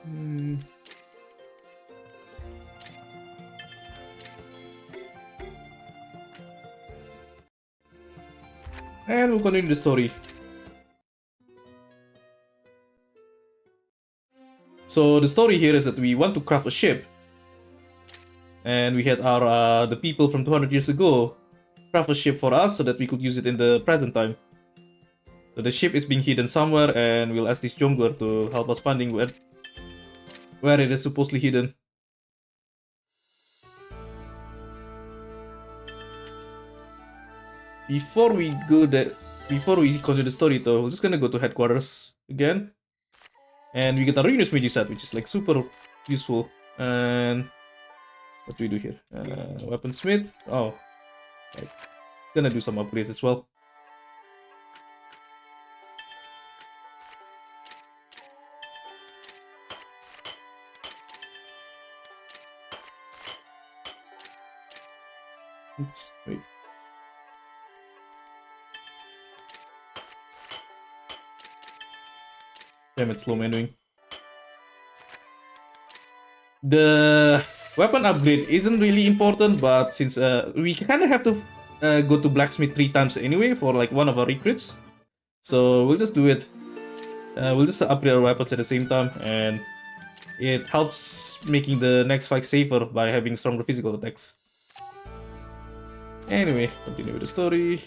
And we'll continue the story. So the story here is that we want to craft a ship. And we had our the people from 200 years ago craft a ship for us so that we could use it in the present time. So the ship is being hidden somewhere, and we'll ask this jungler to help us finding where it is supposedly hidden. Before we continue the story though, we're just gonna go to headquarters again. And we get a Renus Magi set, which is like super useful. And what do we do here? Weaponsmith. Oh, right. Gonna do some upgrades as well. Oops, wait. Damn it, slow menuing. The weapon upgrade isn't really important, but since we kind of have to go to blacksmith 3 times anyway for like one of our recruits, so we'll just do it. We'll just upgrade our weapons at the same time, and it helps making the next fight safer by having stronger physical attacks. Anyway, continue with the story.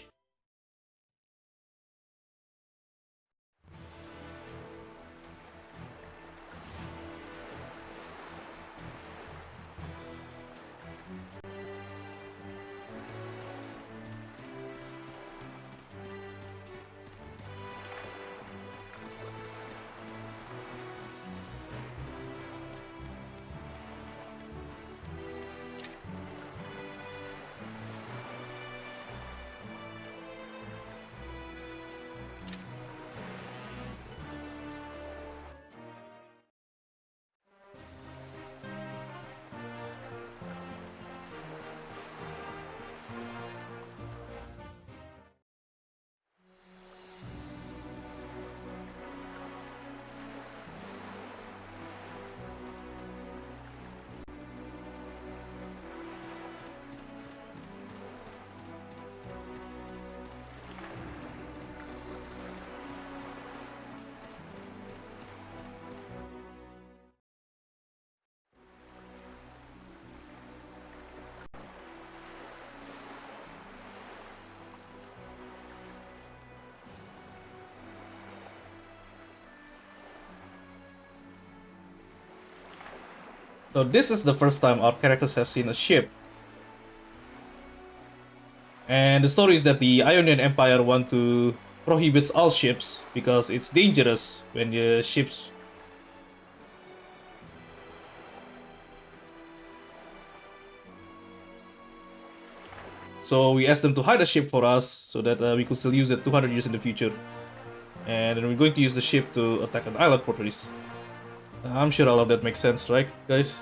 So this is the first time our characters have seen a ship. And the story is that the Ionian Empire want to prohibit all ships because it's dangerous when the ships. So we asked them to hide a ship for us so that we could still use it 200 years in the future. And then we're going to use the ship to attack an island fortress. I'm sure all of that makes sense, right, guys?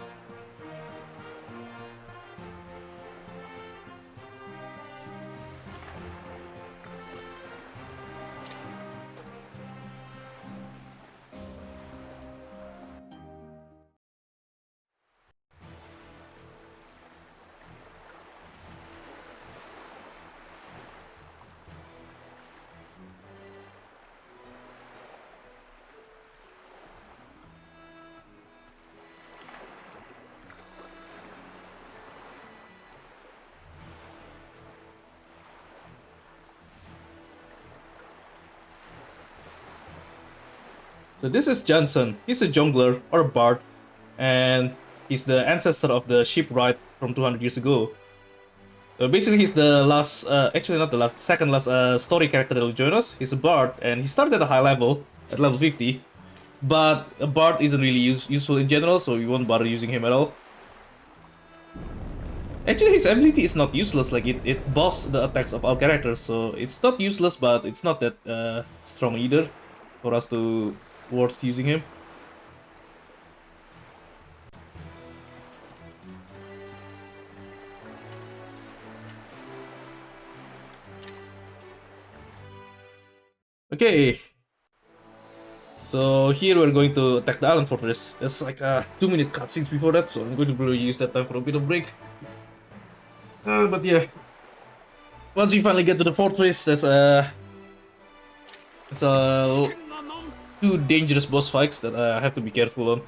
So this is Johnson. He's a jungler or a bard, and he's the ancestor of the shipwright from 200 years ago. So basically, he's the last, actually not the last, second last story character that will join us. He's a bard, and he starts at a high level, at level 50. But a bard isn't really useful in general, so we won't bother using him at all. Actually, his ability is not useless, like it buffs the attacks of all characters, so it's not useless, but it's not that strong either for us to worth using him. Okay. So here we're going to attack the island fortress. There's like a 2-minute cutscenes before that, so I'm going to probably use that time for a bit of break. But yeah. Once you finally get to the fortress, there's two dangerous boss fights that I have to be careful on.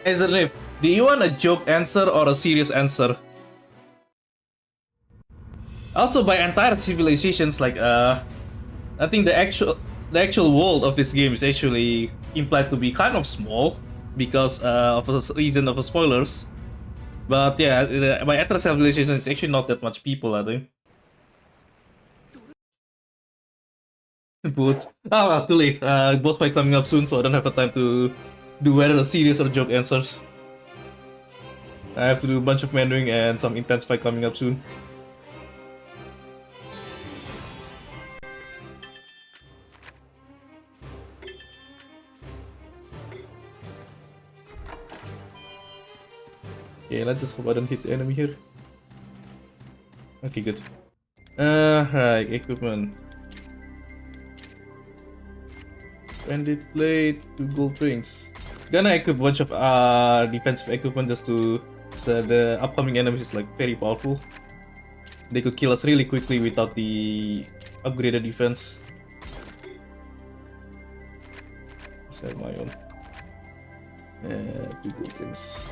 As a rip, do you want a joke answer or a serious answer? Also, by entire civilizations, like I think the actual world of this game is actually implied to be kind of small because of a reason of spoilers. But yeah, by entire civilization, it's actually not that much people, I think. But well, too late. Boss fight coming up soon, so I don't have the time to do whether a serious or joke answers. I have to do a bunch of menuing and some intense fight coming up soon. Okay, let's just hope I don't hit the enemy here. Okay, good. Right, equipment. Bandit plate, 2 gold rings. Gonna equip a bunch of defensive equipment just to. So the upcoming enemies is like very powerful. They could kill us really quickly without the upgraded defense. Let's have my own. 2 gold rings.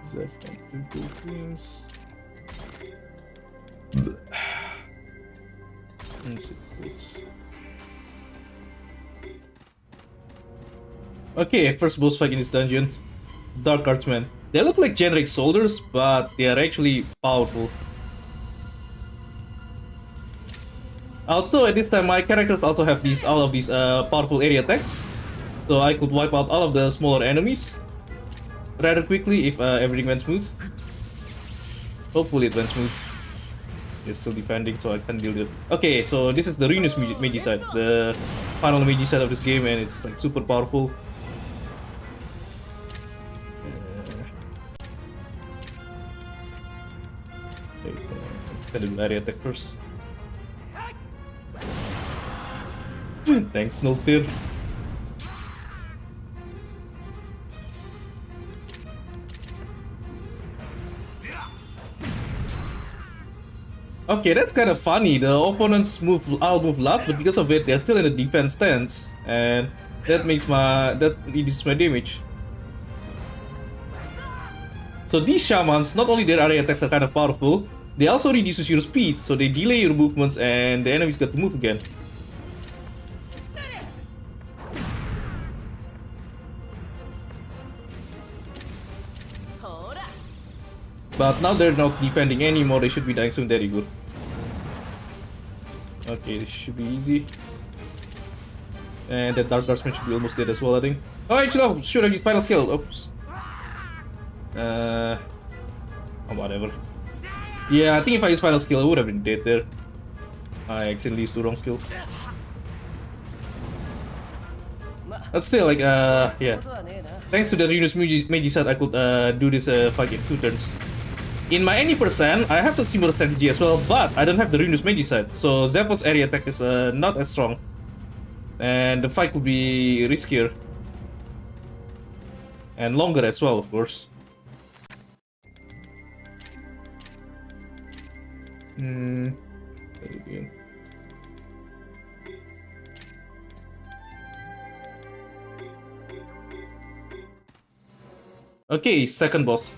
Zephyr, 2 gold rings. Okay, first boss fight in this dungeon. Dark Guardsmen. They look like generic soldiers, but they are actually powerful. Although at this time my characters also have all of these powerful area attacks, so I could wipe out all of the smaller enemies rather quickly if everything went smooth. Hopefully it went smooth. It's still defending, so I can't deal with it. Okay, so this is the Renus Magicite, the final Magicite of this game, and it's like super powerful. Can do area attack first. Thanks, Noltir. Okay, that's kind of funny. The opponents all move last, but because of it, they're still in the defense stance, and that reduces my damage. So these shamans, not only their area attacks are kind of powerful, they also reduces your speed, so they delay your movements, and the enemies got to move again. But now they're not defending anymore, they should be dying soon. There you go. Okay, this should be easy. And that Dark Guardsman should be almost dead as well, I think. Oh, actually, no, should have used final skill. Oops. Oh, whatever. Yeah, I think if I used final skill, I would have been dead there. I accidentally used the wrong skill. But still, like, yeah. Thanks to the Renus Magicite, I could do this fight in 2 turns. In my any percent, I have a similar strategy as well, but I don't have the Renus Magicite, so Zephon's area attack is not as strong. And the fight could be riskier. And longer as well, of course. Okay, second boss.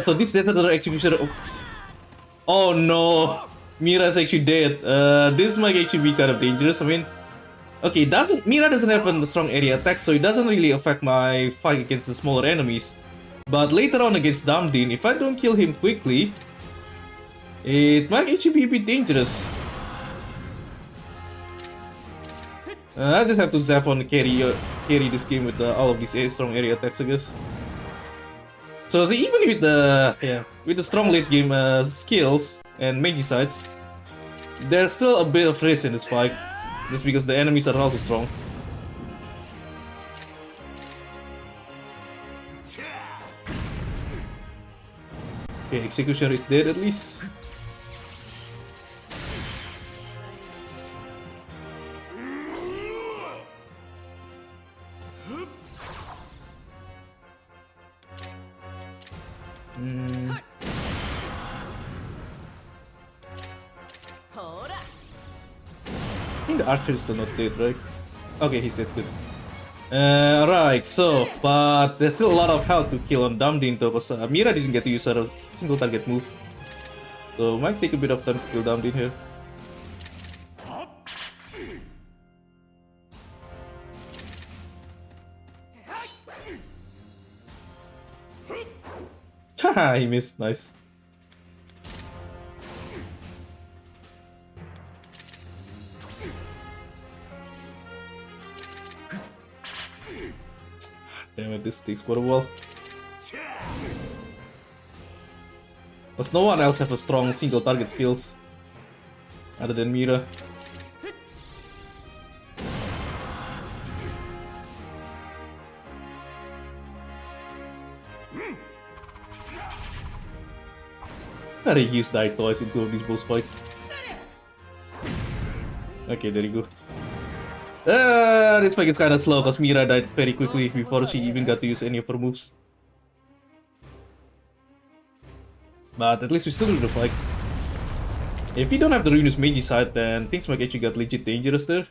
So this is another executioner. Oh no, Mira's actually dead. This might actually be kind of dangerous. I mean, okay, Mira doesn't have a strong area attack, so it doesn't really affect my fight against the smaller enemies. But later on against Damdin, if I don't kill him quickly, it might actually be a bit dangerous. I just have to Zephon carry this game with all of these strong area attacks, I guess. So even with the strong late game skills and magicites, there's still a bit of risk in this fight, just because the enemies are also strong. Okay, Executioner is dead at least. I think the archer is still not dead, right? Okay, he's dead, good. Right, so, but there's still a lot of health to kill on Damdin though, because Mira didn't get to use her single target move. So, might take a bit of time to kill Damdin here. Haha, he missed, nice. Damn it, this takes quite a while. Because no one else have a strong single target skills other than Mira. I use die twice in 2 of these boss fights. Okay, there you go. This fight is kinda slow because Mira died very quickly before she even got to use any of her moves. But at least we still do the fight. If we don't have the Ruinous Magi side, then things might actually get legit dangerous there.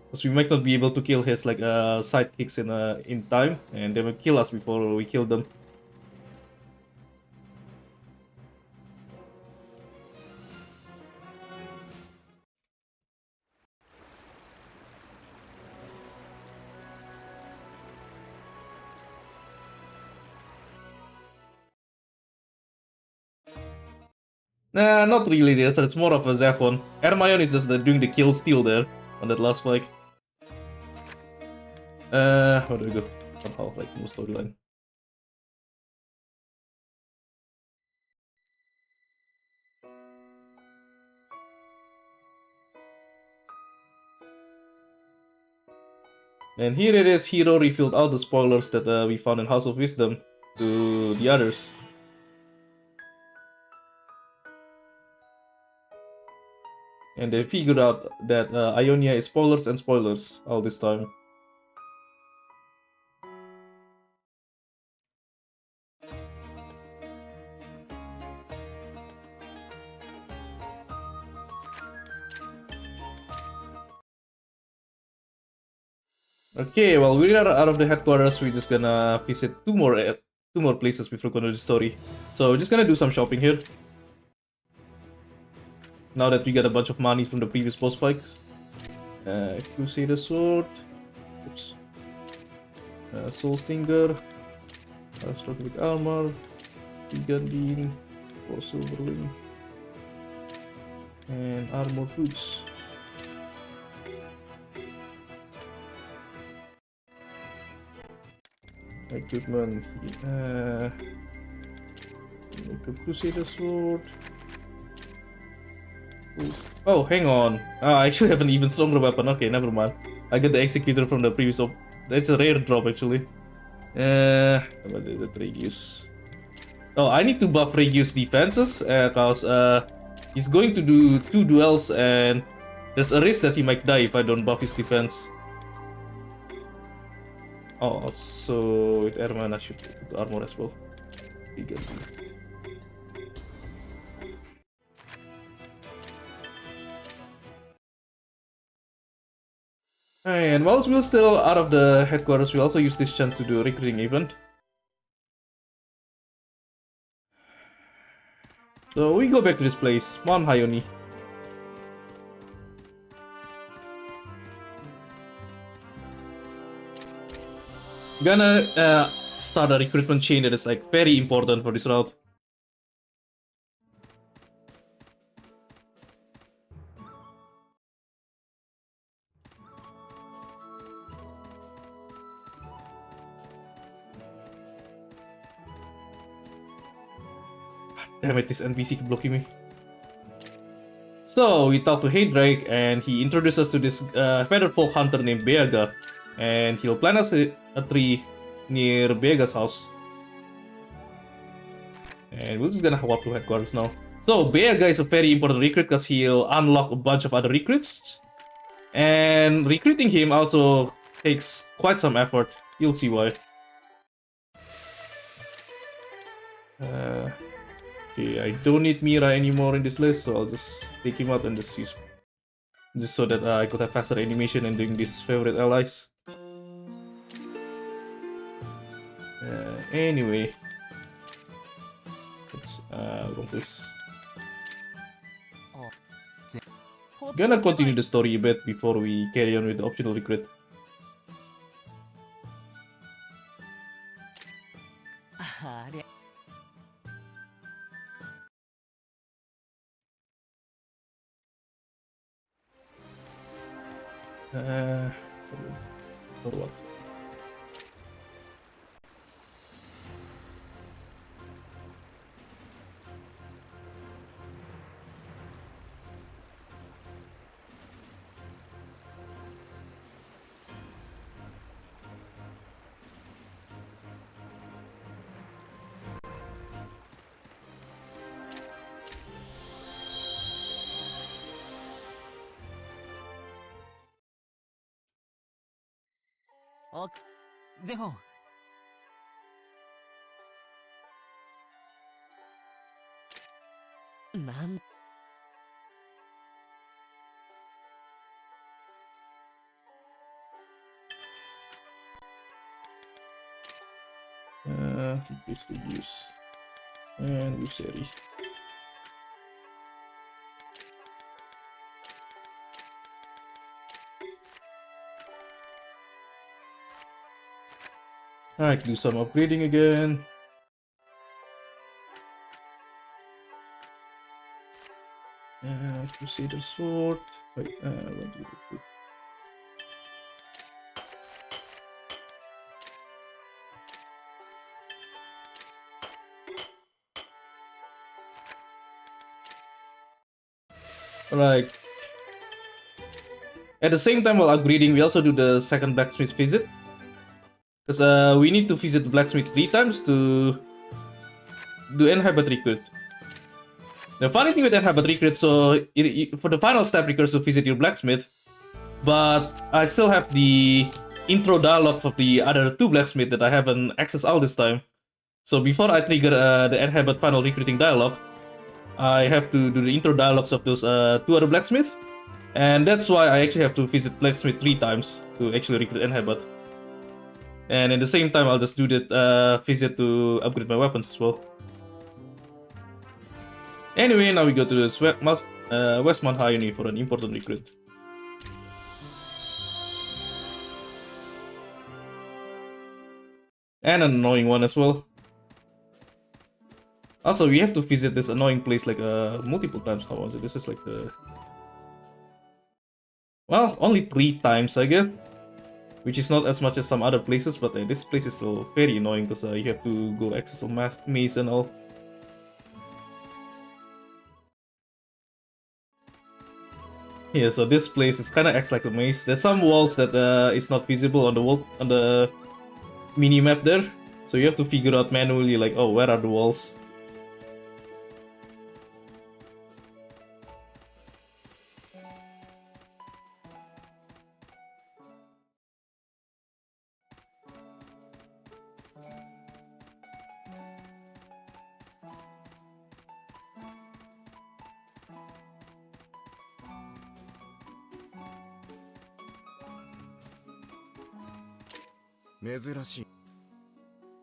Because we might not be able to kill his like sidekicks in time, and they will kill us before we kill them. Nah, not really there, so it's more of a Zephon. Hermione is just doing the kill steal there on that last fight. Where do we go? Somehow, like, no storyline. And here it is, Hero revealed all the spoilers that we found in House of Wisdom to the others. And they figured out that Ionia is spoilers and spoilers all this time. Okay, well, we are out of the headquarters. We're just gonna visit two more places before going to the story. So we're just gonna do some shopping here. Now that we got a bunch of money from the previous boss fights. Crusader Sword. Oops. Soul Stinger. Strategic Armor. Vegan Bean. 4 Silver Ring. And Armor Boots. Equipment. Make a Crusader Sword. Oh, hang on. I actually have an even stronger weapon. Okay, never mind. I get the Executor from the previous That's a rare drop, actually. What is it? Regius. Oh, I need to buff Regius' defenses, cause he's going to do 2 duels, and there's a risk that he might die if I don't buff his defense. Oh, also with Airman, I should put the armor as well. And whilst we're still out of the headquarters, we also use this chance to do a recruiting event. So we go back to this place, Mount Hyoni. Gonna start a recruitment chain that is like very important for this route. Damn it, this NPC keep blocking me. So we talk to Haydrake, and he introduces us to this featherfall hunter named Beaga, and he'll plant us a tree near Beaga's house. And we're just gonna walk to headquarters now. So Beaga is a very important recruit because he'll unlock a bunch of other recruits, and recruiting him also takes quite some effort. You'll see why. Okay, I don't need Mira anymore in this list, so I'll just take him out and just use, just so that I could have faster animation and doing these favorite allies. Anyway, oops, wrong place. Gonna continue the story a bit before we carry on with the optional recruit. For what? なん Basically use and Luceri. Alright, do some upgrading again. Crusader sword. Wait, 1, 2, 3. Alright. At the same time while upgrading, we also do the second blacksmith visit. Because we need to visit the blacksmith 3 times to do inhabit recruit. The funny thing with inhabit recruit, so for the final step requires to visit your blacksmith, but I still have the intro dialogue of the other 2 blacksmiths that I haven't accessed all this time. So before I trigger the inhabit final recruiting dialogue, I have to do the intro dialogues of those 2 other blacksmiths, and that's why I actually have to visit blacksmith 3 times to actually recruit inhabit. And at the same time, I'll just do that visit to upgrade my weapons as well. Anyway, now we go to the Westmount High for an important recruit. And an annoying one as well. Also, we have to visit this annoying place like multiple times now. So this is like the... Well, only 3 times, I guess. Which is not as much as some other places, but this place is still very annoying because you have to go access a maze and all. Yeah, so this place is kind of acts like a maze. There's some walls that is not visible on the mini map there, so you have to figure out manually like, oh, where are the walls?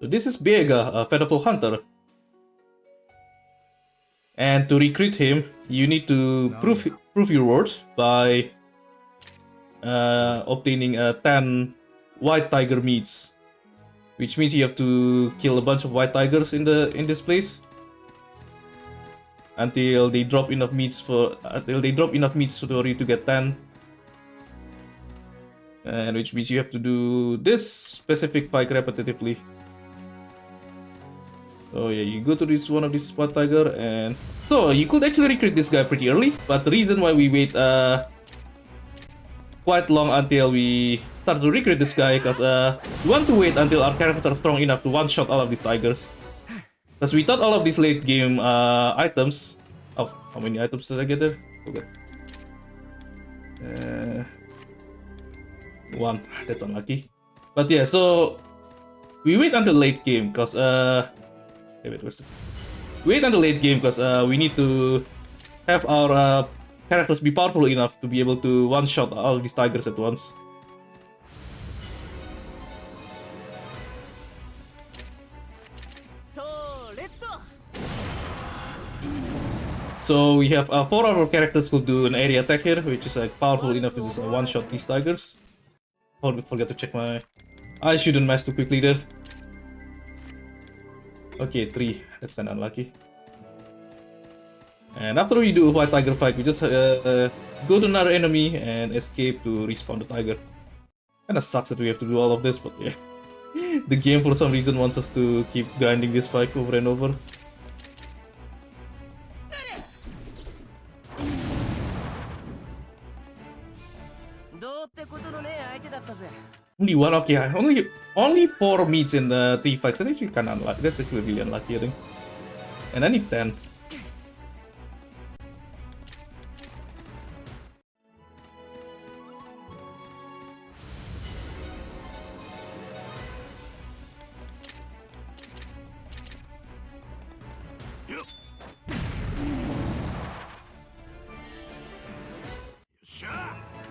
So this is Biega, a faithful hunter. And to recruit him, you need to prove your worth by obtaining 10 white tiger meats, which means you have to kill a bunch of white tigers in this place until they drop enough meats for you to get 10. And which means you have to do this specific fight repetitively. So yeah, you go to one of these white tiger, and so you could actually recruit this guy pretty early, but the reason why we wait quite long until we start to recruit this guy, because we want to wait until our characters are strong enough to one-shot all of these tigers. Because we thought all of these late game items. Oh, how many items did I get there? Okay. 1. That's unlucky. But yeah, so we wait until late game because wait until late game because we need to have our characters be powerful enough to be able to one-shot all these tigers at once. So we have 4 of our characters could do an area attack here, which is powerful enough to just one-shot these tigers. Forget to check my... I shouldn't mess too quickly there. Okay, 3. That's kinda unlucky. And after we do a white tiger fight, we just go to another enemy and escape to respawn the tiger. Kinda sucks that we have to do all of this, but yeah. The game for some reason wants us to keep grinding this fight over and over. Only 1, okay, only 4 meats in the 3 fights. That's actually kinda unlucky. That's actually really unlucky, I think. And I need 10.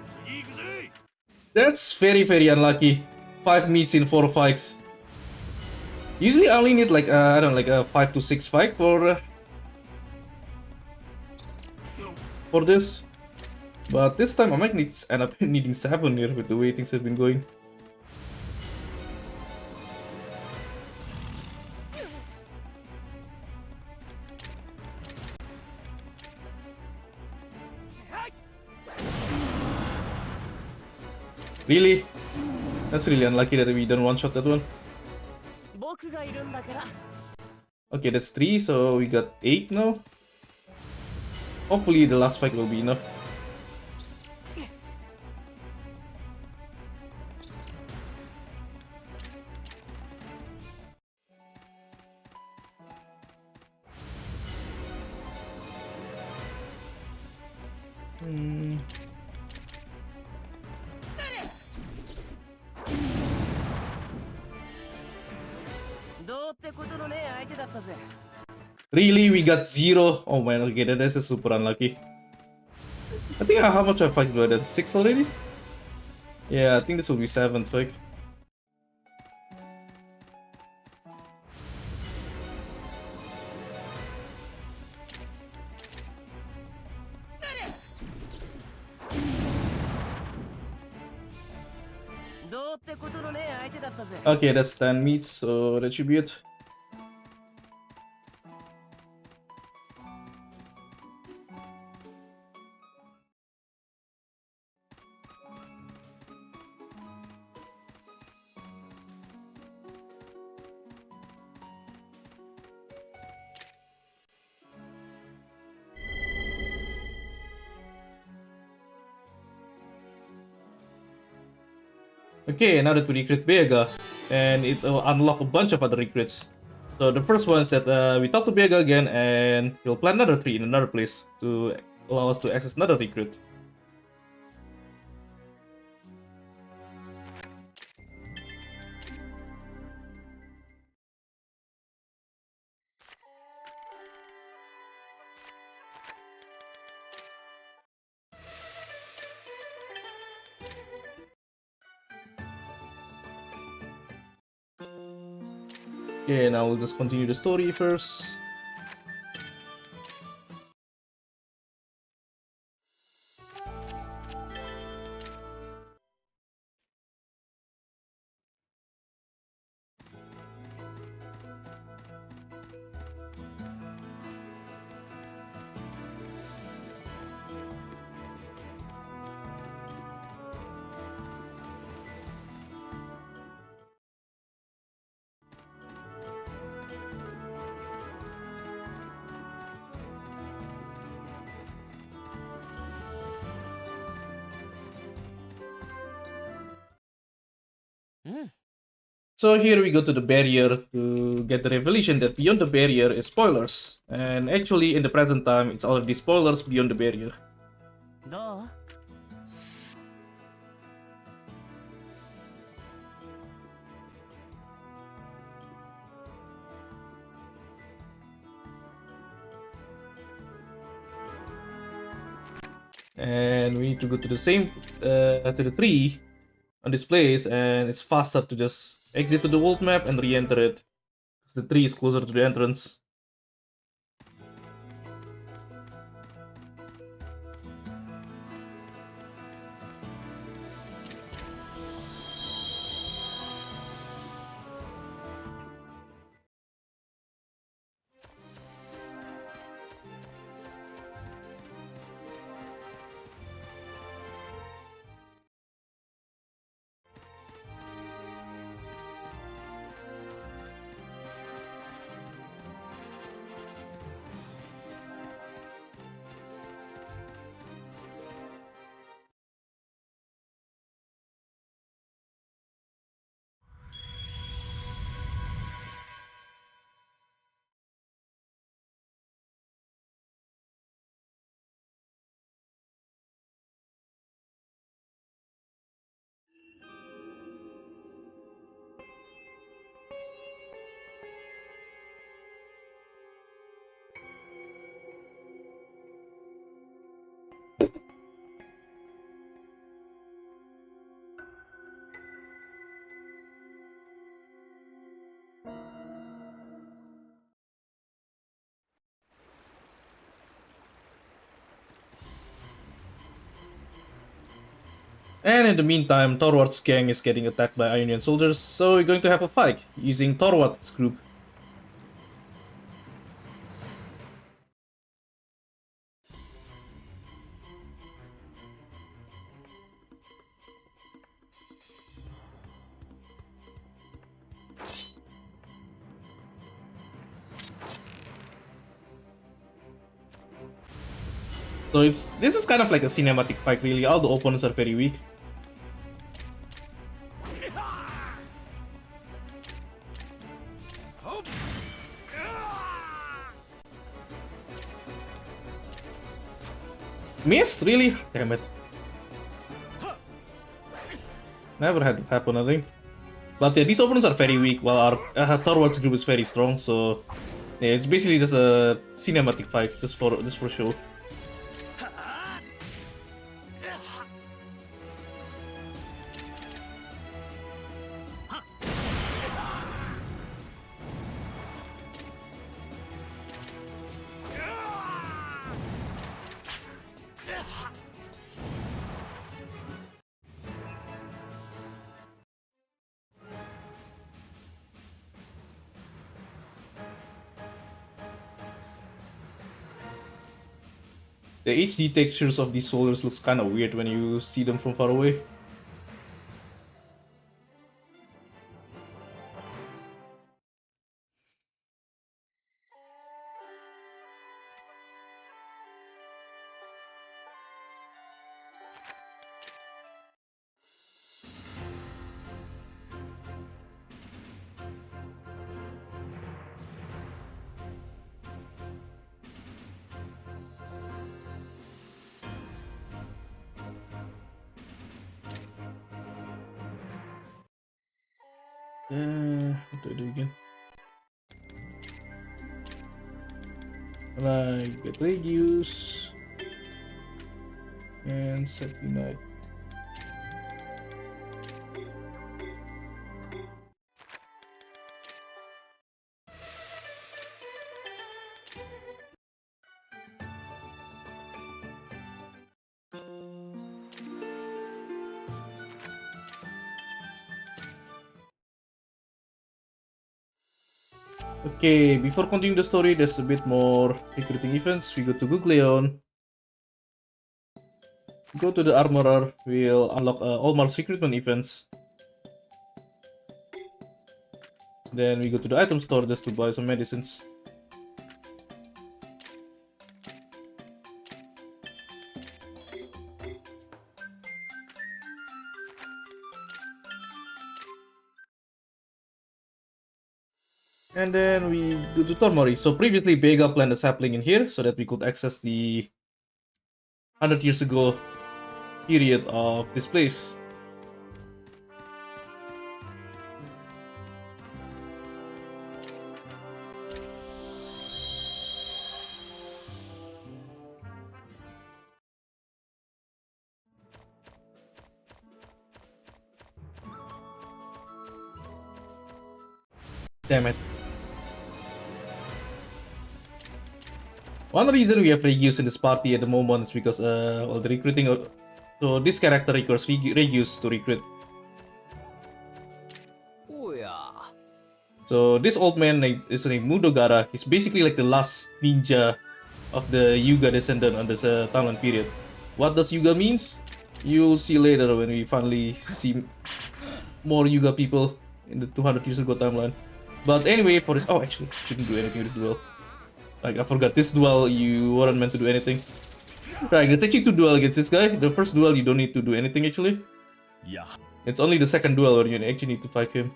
次行くぜ。 That's very, very unlucky. 5 meets in 4 fights. Usually I only need like, I don't know, like a 5 to 6 fight for this. But this time I might end up needing 7 here with the way things have been going. Really? That's really unlucky that we don't one-shot that one. 僕がいるんだから Okay, that's 3, so we got 8 now. Hopefully the last fight will be enough. Hmm. どうってことのねえ相手だったぜ Really? We got 0? Oh man, okay, that's just super unlucky. I think how much I fight by that? 6 already? Yeah, I think this will be 7th fight. Okay, that's 10 meats, so that should be it. Okay, now that we recruit Vega, and it will unlock a bunch of other recruits. So the first one is that we talk to Vega again, and he'll plant another tree in another place to allow us to access another recruit. Okay, now we'll just continue the story first. So here we go to the barrier to get the revelation that beyond the barrier is spoilers. And actually in the present time it's already spoilers beyond the barrier. どう And we need to go to the same to the tree on this place, and it's faster to just exit to the world map and re-enter it because the tree is closer to the entrance. And in the meantime, Thorwald's gang is getting attacked by Ionian soldiers, so we're going to have a fight using Thorwald's group. So this is kind of like a cinematic fight really, all the opponents are very weak. Miss? Really? Damn it. Never had it happen, I think. But yeah, these opponents are very weak, while our Thorwald's group is very strong, so yeah, it's basically just a cinematic fight, just for show. The HD textures of these soldiers looks kind of weird when you see them from far away. What do I do again? Right, get radius and set unite. Okay, before continuing the story, there's a bit more recruiting events. We go to Gugleon. Go to the Armorer, we'll unlock all Mars recruitment events. Then we go to the item store just to buy some medicines. And then we go to Tormori. So previously Vega planted a sapling in here so that we could access the 100 years ago period of this place. Damn it. One reason we have Regius in this party at the moment is because all the recruiting. So this character requires Regius to recruit. So this old man is named Mudogara. He's basically like the last ninja of the Yuga descendant on this timeline period. What does Yuga means? You'll see later when we finally see more Yuga people in the 200 years ago timeline. But anyway, for this, oh, actually, shouldn't do anything with this duel. Like, I forgot, this duel, you weren't meant to do anything. Right, it's actually 2 duels against this guy. The first duel, you don't need to do anything, actually. Yeah. It's only the second duel where you actually need to fight him.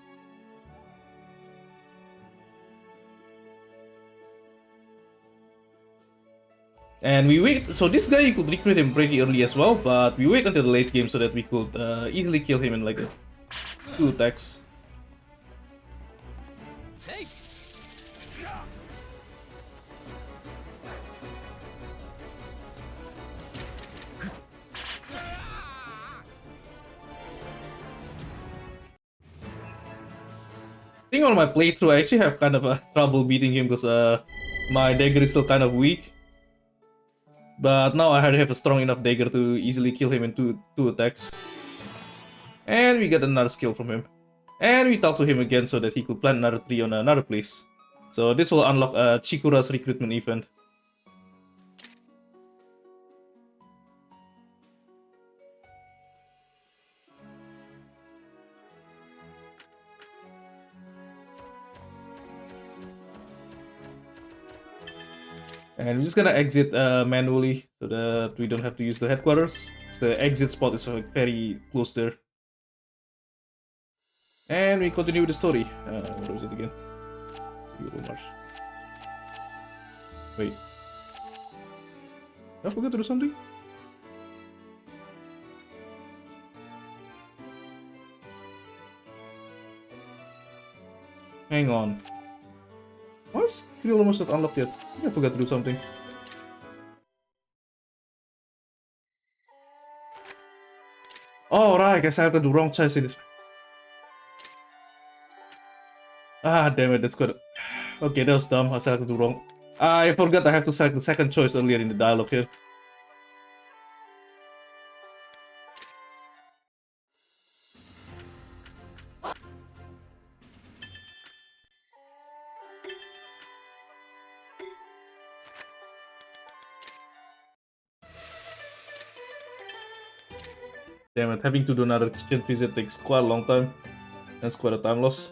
And we wait, so this guy, you could recruit him pretty early as well, but we wait until the late game so that we could easily kill him in like 2 attacks. I think on my playthrough, I actually have kind of trouble beating him because my dagger is still kind of weak. But now I already have a strong enough dagger to easily kill him in two attacks. And we get another skill from him. And we talk to him again so that he could plant another tree on another place. So this will unlock Chikura's recruitment event. And we're just gonna exit manually so that we don't have to use the headquarters. The exit spot is very close there. And we continue with the story. What was it again? Rumors. Wait. Did I forget to do something? Hang on. Why is Krill almost not unlocked yet? I think I forgot to do something. Oh, right, I guess I selected the wrong choice in this. Ah, damn it, that's good. Okay, that was dumb. I selected the wrong. I forgot I have to select the second choice earlier in the dialogue here. Damn it, having to do another kitchen visit takes quite a long time. That's quite a time loss.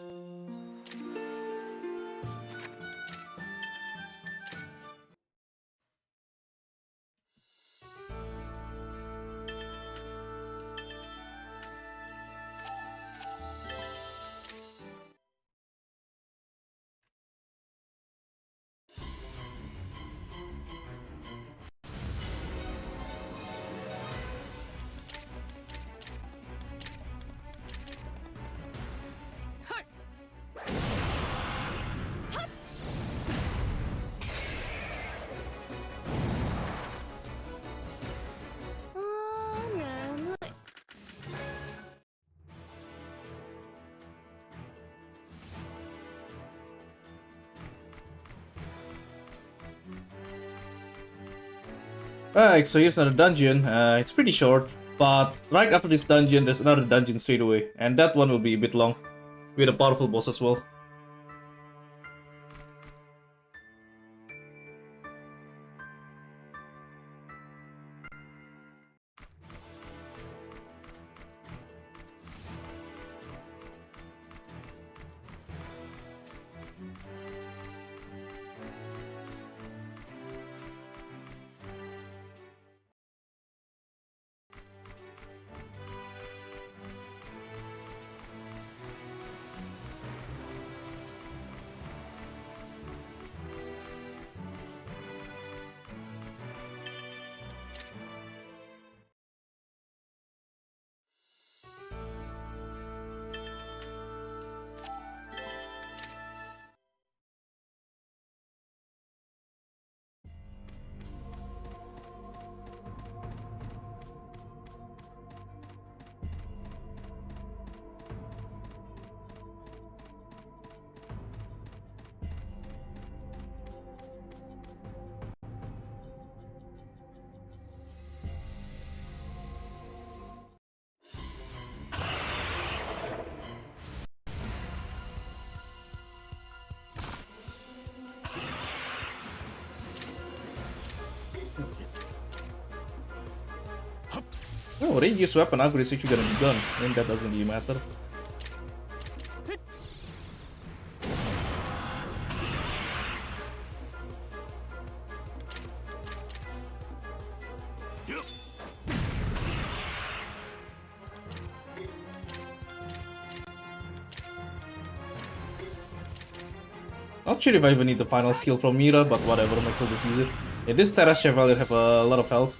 Alright, so here's another dungeon. It's pretty short, but right after this dungeon, there's another dungeon straight away, and that one will be a bit long, with a powerful boss as well. Oh, ranged weapon upgrade is actually gonna be done, and that doesn't really matter. Not sure if I even need the final skill from Mira, but whatever, might as well just use it. Yeah, this Terra Chevalier have a lot of health.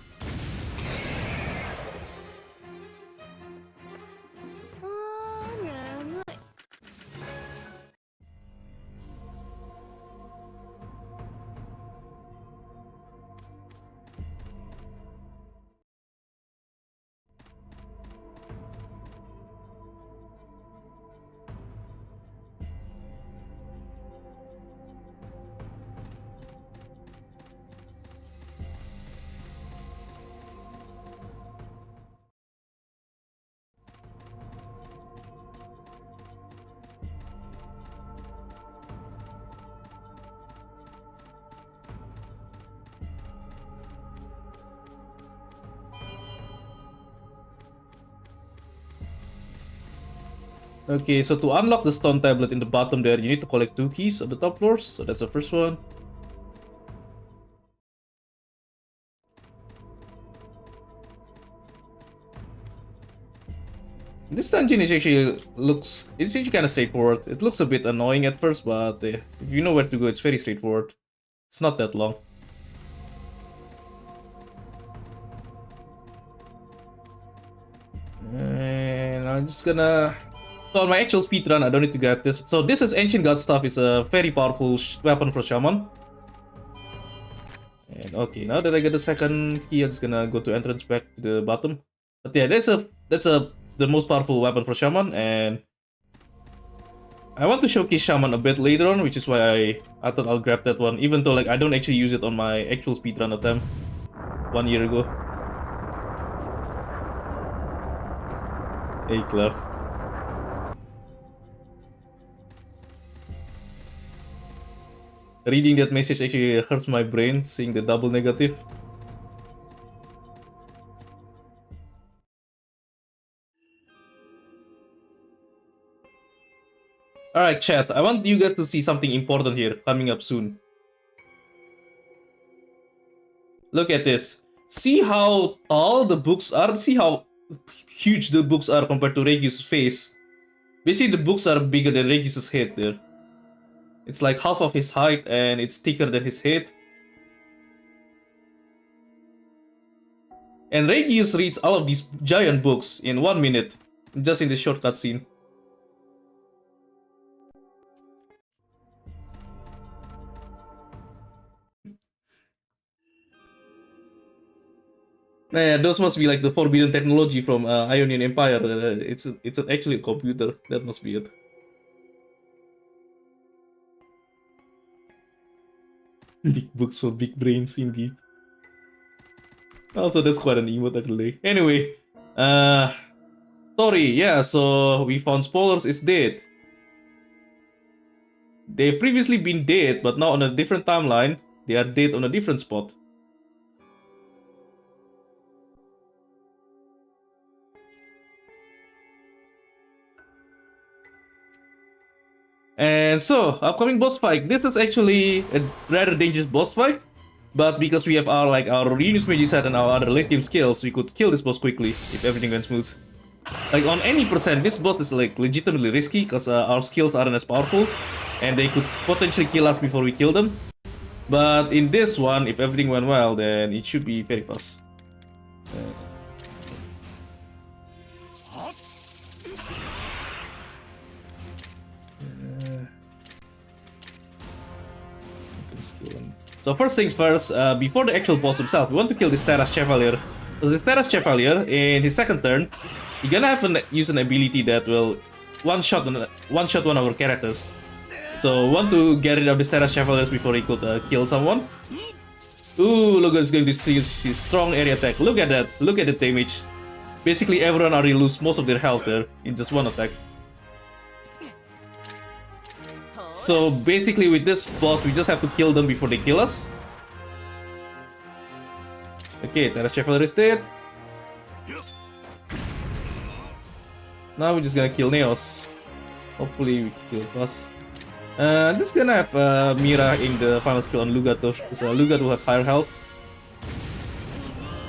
Okay, so to unlock the stone tablet in the bottom there, you need to collect 2 keys on the top floors. So that's the first one. This dungeon is actually it's actually kind of straightforward. It looks a bit annoying at first, but if you know where to go, it's very straightforward. It's not that long. And I'm just gonna... So on my actual speedrun, I don't need to grab this. So this is Ancient God stuff. It's a very powerful weapon for Shaman. And okay, now that I get the second key, I'm just gonna go to entrance back to the bottom. But yeah, that's the most powerful weapon for Shaman, and I want to showcase Shaman a bit later on, which is why I thought I'll grab that one, even though like I don't actually use it on my actual speedrun attempt 1 year ago. Hey, Clef. Reading that message actually hurts my brain, seeing the double negative. Alright, chat, I want you guys to see something important here, coming up soon. Look at this. See how tall the books are? See how huge the books are compared to Regius' face? Basically, the books are bigger than Regius' head there. It's like half of his height and it's thicker than his head. And Regius reads all of these giant books in 1 minute, just in the short cutscene. Man, those must be like the forbidden technology from Ionian Empire. It's actually a computer. That must be it. Big books for big brains, indeed. Also, that's quite an emote actually. Anyway, story. Yeah, so we found Spoilers is dead. They've previously been dead, but now on a different timeline, they are dead on a different spot. And so, upcoming boss fight. This is actually a rather dangerous boss fight, but because we have our Reunius Magicite and our other late game skills, we could kill this boss quickly if everything went smooth. Like on any percent, this boss is like legitimately risky because our skills aren't as powerful, and they could potentially kill us before we kill them. But in this one, if everything went well, then it should be very fast. So first things first, before the actual boss himself, we want to kill this Terras Chevalier. So this Terras Chevalier, in his second turn, he's gonna have use an ability that will one-shot one of our characters. So we want to get rid of this Terras Chevaliers before he could kill someone. Ooh, look, he's going to see his strong area attack. Look at that. Look at the damage. Basically, everyone already lose most of their health there in just one attack. So basically with this boss, we just have to kill them before they kill us. Okay, Terras Chevalier is dead. Now we're just gonna kill Neos. Hopefully we kill us. I'm just gonna have Mira in the final skill on Lugat though, because Lugat will have higher health.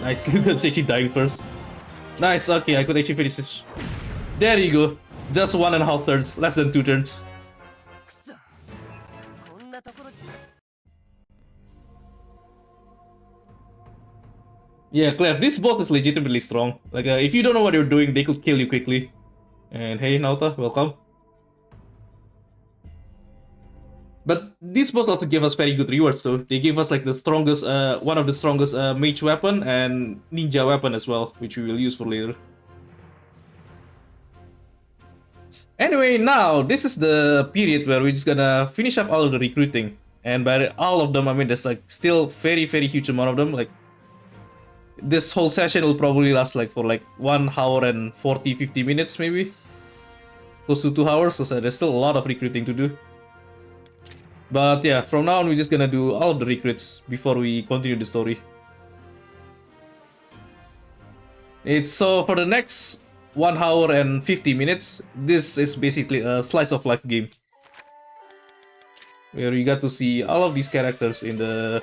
Nice, Lugat's actually dying first. Nice, okay, I could actually finish this. There you go. Just 1.5 turns, less than 2 turns. Yeah, Clef, this boss is legitimately strong. Like, if you don't know what you're doing, they could kill you quickly. And hey, Nauta, welcome. But this boss also gave us very good rewards though. They gave us like the strongest, one of the strongest mage weapon and ninja weapon as well, which we will use for later. Anyway, now this is the period where we're just gonna finish up all of the recruiting. And by all of them, I mean there's like still very huge amount of them. Like this whole session will probably last like for like 1 hour and 40-50 minutes maybe. Close to 2 hours, so there's still a lot of recruiting to do. But yeah, from now on we're just gonna do all of the recruits before we continue the story. It's so for the next 1 hour and 50 minutes. This is basically a slice of life game where we got to see all of these characters in the.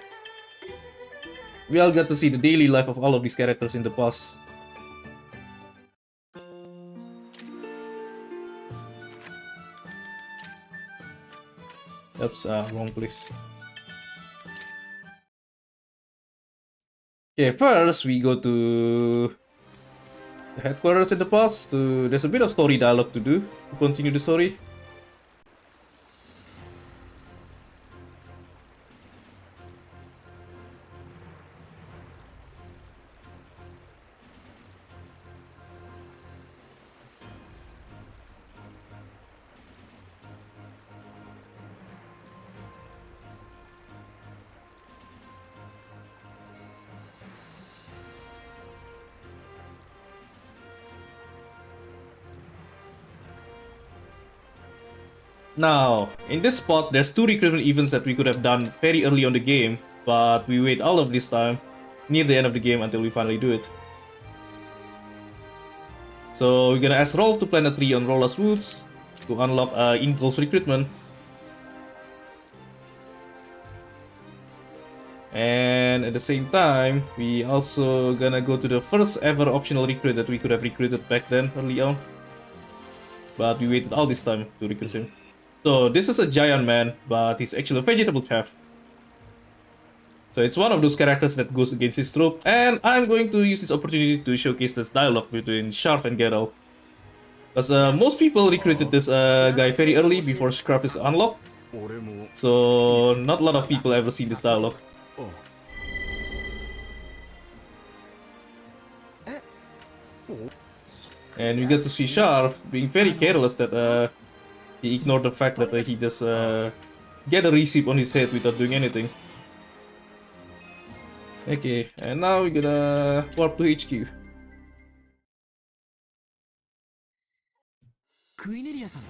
We all got to see the daily life of all of these characters in the past. Oops, wrong place. Okay, first we go to the headquarters in the past. There's a bit of story dialogue to do to continue the story. Now, in this spot, there's 2 recruitment events that we could have done very early on the game, but we wait all of this time near the end of the game until we finally do it. So we're gonna ask Rolf to plant a tree on Rola's Woods to unlock Intel's recruitment. And at the same time, we also gonna go to the first ever optional recruit that we could have recruited back then early on. But we waited all this time to recruit him. So this is a giant man, but he's actually a vegetable chef. So it's one of those characters that goes against his trope, and I'm going to use this opportunity to showcase this dialogue between Sharp and Geralt. Because most people recruited this guy very early before Scrap is unlocked, so not a lot of people ever seen this dialogue. And we get to see Sharp being very careless that he ignored the fact that he just get a receipt on his head without doing anything. Okay, and now we're gonna warp to HQ. クイネリアさん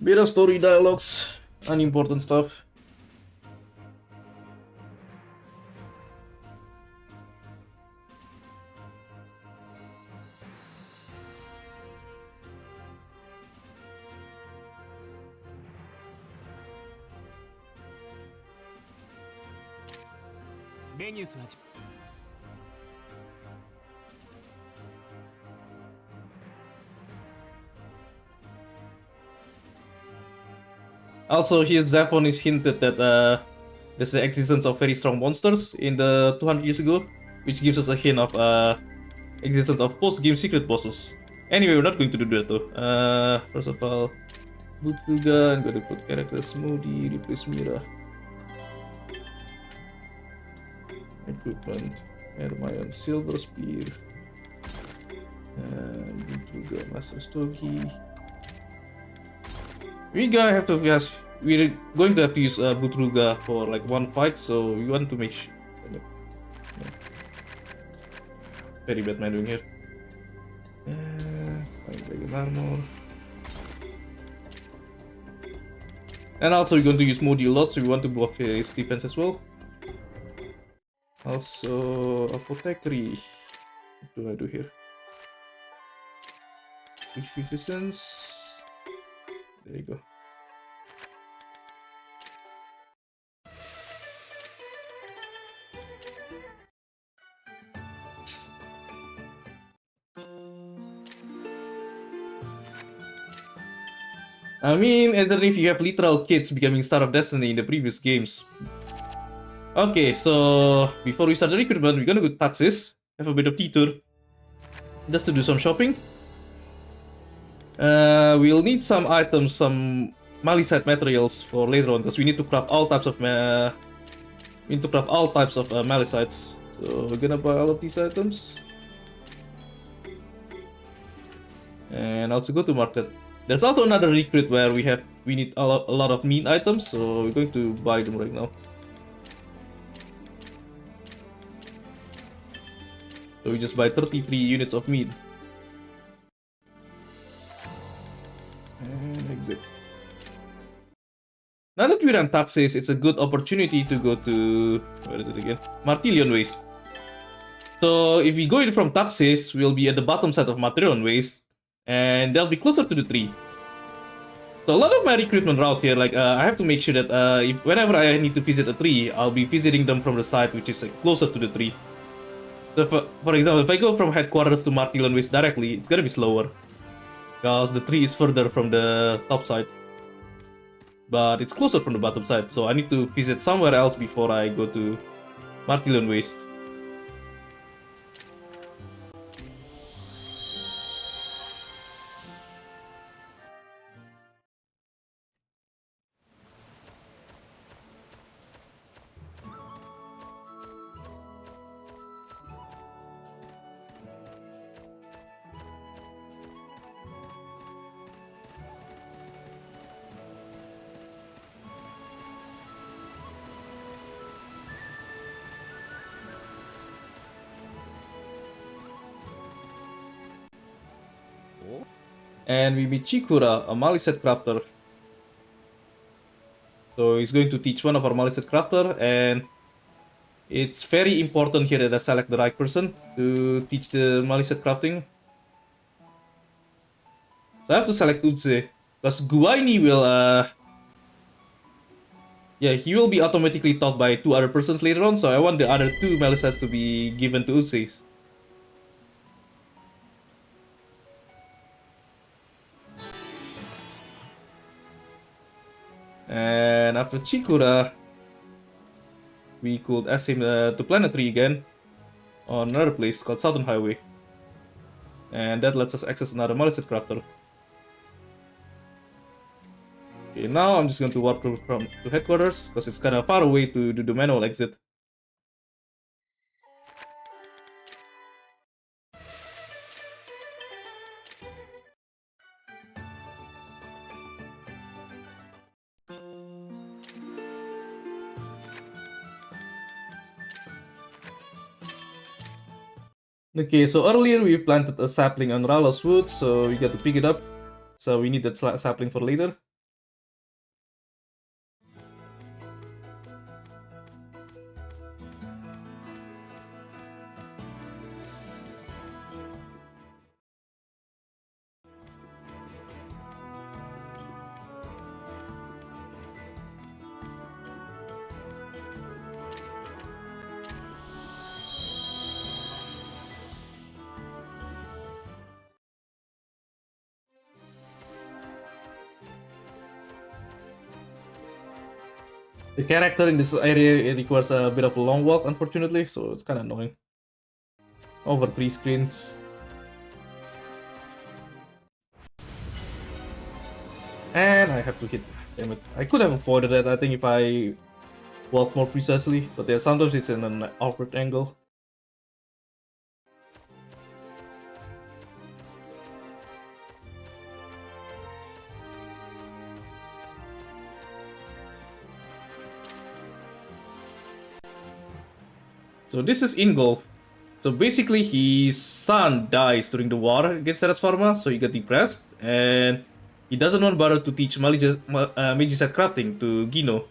Bit of story dialogues, unimportant stuff. Also, here Zaphon is hinted that there's the existence of very strong monsters in the 200 years ago, which gives us a hint of existence of post-game secret bosses. Anyway, we're not going to do that though. First of all, Butruga, I'm gonna put characters Moody, replace Mira. Equipment, Hermione, Silver Spear, and Butruga, Master Stogie. We're going to have to use Butruga for like one fight, so we want to make sure. Very bad man doing here. Dragon armor. And also we're going to use Moody a lot, so we want to buff his defense as well. Also, Apothecary. What do I do here? Efficiency. There you go. I mean, as if you have literal kids becoming Star of Destiny in the previous games. Okay, so before we start the recruitment, we're gonna go to Tatsis, have a bit of detour, just to do some shopping. We'll need some items, some Malicite materials for later on, because we need to craft all types of Malicites. So we're gonna buy all of these items, and also go to market. There's also another recruit where we need a lot of meat items, so we're going to buy them right now. So we just buy 33 units of meat. And exit. now that we're on taxes, it's a good opportunity to go to, where is it again? Martillion Waste. So if we go in from taxes, we'll be at the bottom side of Martillion Waste, and they'll be closer to the tree. So a lot of my recruitment route here, like I have to make sure that whenever I need to visit a tree, I'll be visiting them from the side which is closer to the tree. So for example, if I go from headquarters to Martillion Waste directly, it's gonna be slower, because the tree is further from the top side. But it's closer from the bottom side, so I need to visit somewhere else before I go to Martillion Waste. And we meet Chikura, a Maliset crafter. So he's going to teach one of our Maliset crafter, and it's very important here that I select the right person to teach the Maliset crafting. So I have to select Utse, because Guaini will, yeah, he will be automatically taught by 2 other persons later on, so I want the other 2 Malisets to be given to Utse. And after Chikura, we could ask him to plant a tree again on another place called Southern Highway. And that lets us access another Maliset crafter. Okay, now I'm just going to walk to headquarters, because it's kind of far away to do the manual exit. Okay, so earlier we planted a sapling on Rala's wood, so we got to pick it up. So we need that sapling for later. The character in this area, it requires a bit of a long walk, unfortunately, so it's kind of annoying. Over 3 screens. And I have to hit. Damn it. I could have avoided that, I think, if I walked more precisely, but yeah, sometimes it's in an awkward angle. So this is Ingolf. So basically his son dies during the war against Terrasforma, so he got depressed, and he doesn't want bother to teach Magicite crafting to Gino.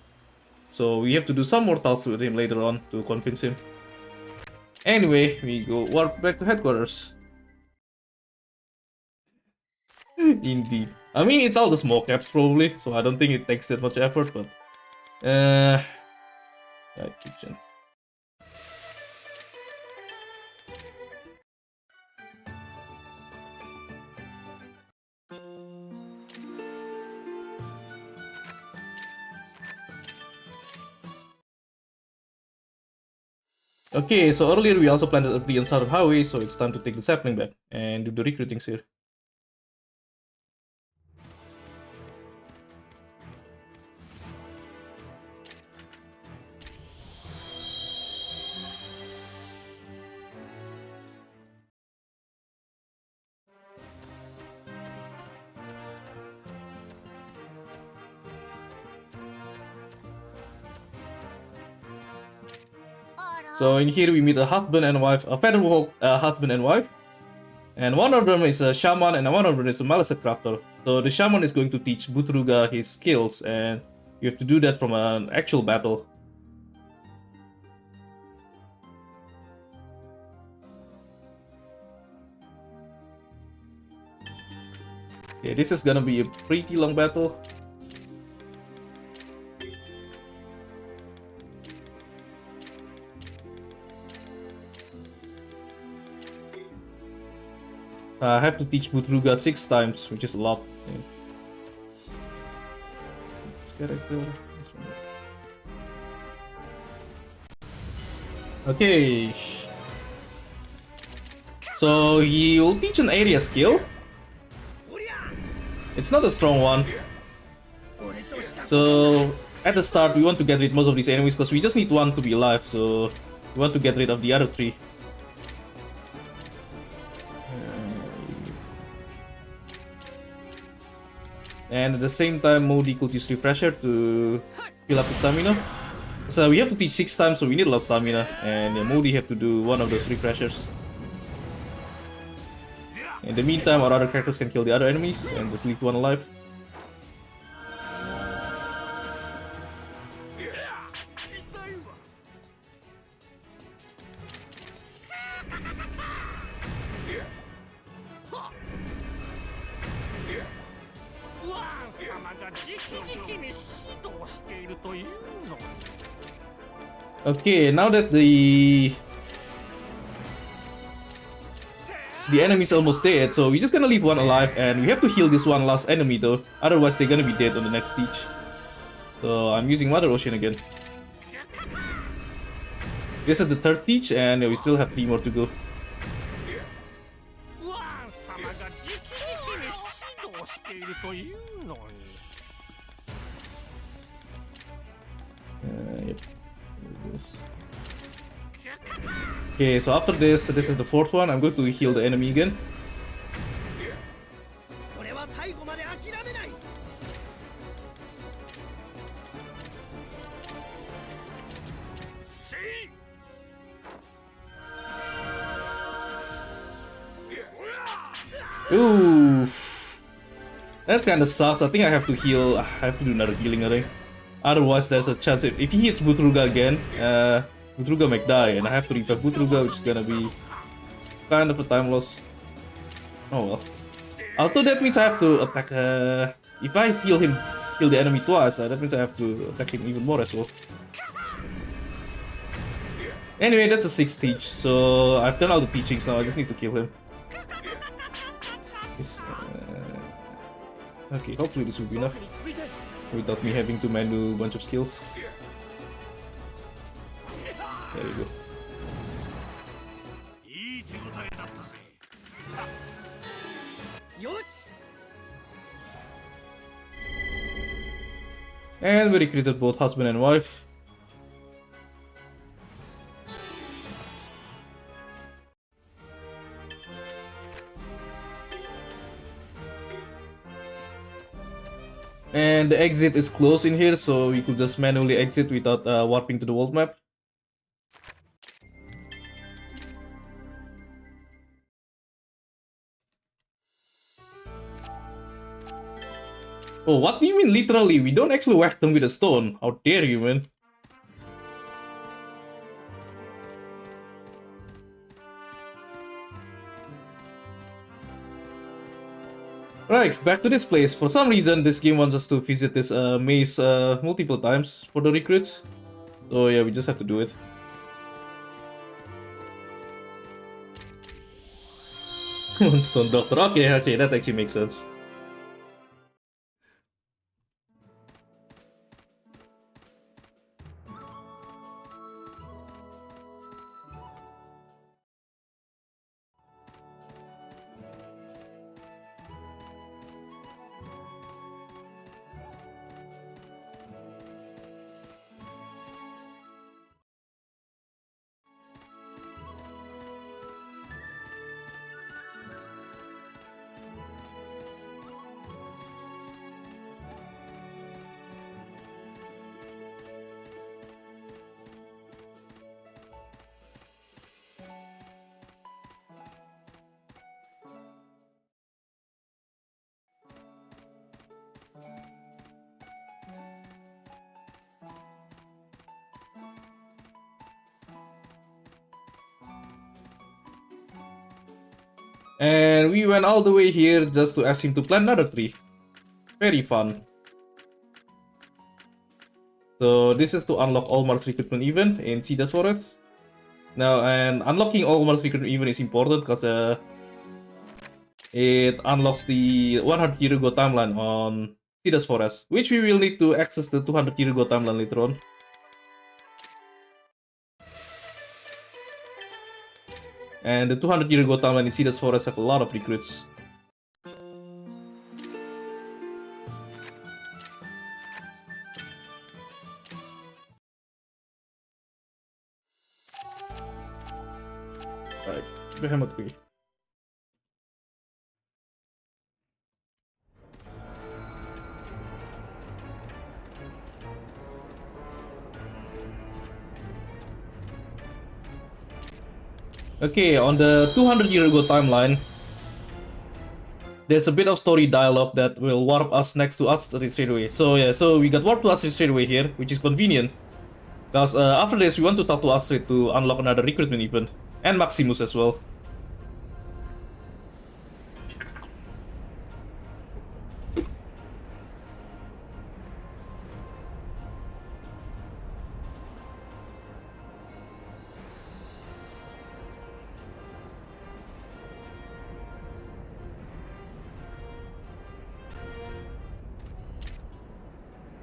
So we have to do some more talks with him later on to convince him. Anyway, we go warp back to headquarters. Indeed. I mean, it's all the small caps probably, so I don't think it takes that much effort, but... Right, kitchen. Okay, so earlier we also planted a tree on Southern Highway, so it's time to take the sapling back and do the recruitings here. So in here we meet a husband and wife, a federal husband and wife. And one of them is a shaman and one of them is a Maliset crafter. So the shaman is going to teach Butruga his skills, and You have to do that from an actual battle. Yeah, this is gonna be a pretty long battle. I have to teach Butruga 6 times, which is a lot. Yeah. This character. This one. Okay. So he will teach an area skill. It's not a strong one. So at the start we want to get rid of most of these enemies because we just need one to be alive. So we want to get rid of the other 3. And at the same time, Modi could use Refresher to fill up his stamina. So we have to teach 6 times, so we need a lot of stamina. And yeah, Modi have to do one of those refreshers. In the meantime, our other characters can kill the other enemies and just leave one alive. Okay, now that the enemy's almost dead, so we're just gonna leave one alive, and we have to heal this one last enemy though, otherwise they're gonna be dead on the next stage. So I'm using Mother Ocean again. This is the 3rd teach, and we still have 3 more to go. Yep. Okay, so after this is the 4th one. I'm going to heal the enemy again. Oof. That kind of sucks. I think I have to heal. I have to do another healing, I think. Otherwise, there's a chance if he hits Butruga again, Butruga might die, and I have to revive Butruga, which is gonna be kind of a time loss. Oh well. Although that means I have to attack. If I heal the enemy twice, that means I have to attack him even more as well. Anyway, that's a 6th teach, so I've done all the teachings now. I just need to kill him. Okay, hopefully this will be enough without me having to menu a bunch of skills. There you go. And we recruited both husband and wife. And the exit is closed in here, so we could just manually exit without warping to the world map. Oh, what do you mean literally? We don't actually whack them with a stone. How dare you, man? Right, back to this place. For some reason, this game wants us to visit this maze multiple times for the recruits. So yeah, we just have to do it. Moonstone Doctor. Okay, that actually makes sense. And we went all the way here just to ask him to plant another tree. Very fun. So this is to unlock all Mars recruitment event in Cedar's Forest. Now, and unlocking all Mars recruitment event is important because it unlocks the 100 year ago timeline on Cedar's Forest, which we will need to access the 200 year ago timeline later on. And the 200 year ago timeline in Cedar's Forest have a lot of recruits. Right, Behemoth Tree. Okay, on the 200 year ago timeline, there's a bit of story dialogue that will warp us next to us straight away. So yeah, so we got warped to Astrid straight away here, which is convenient. Because after this, we want to talk to Astrid to unlock another recruitment event. And Maximus as well.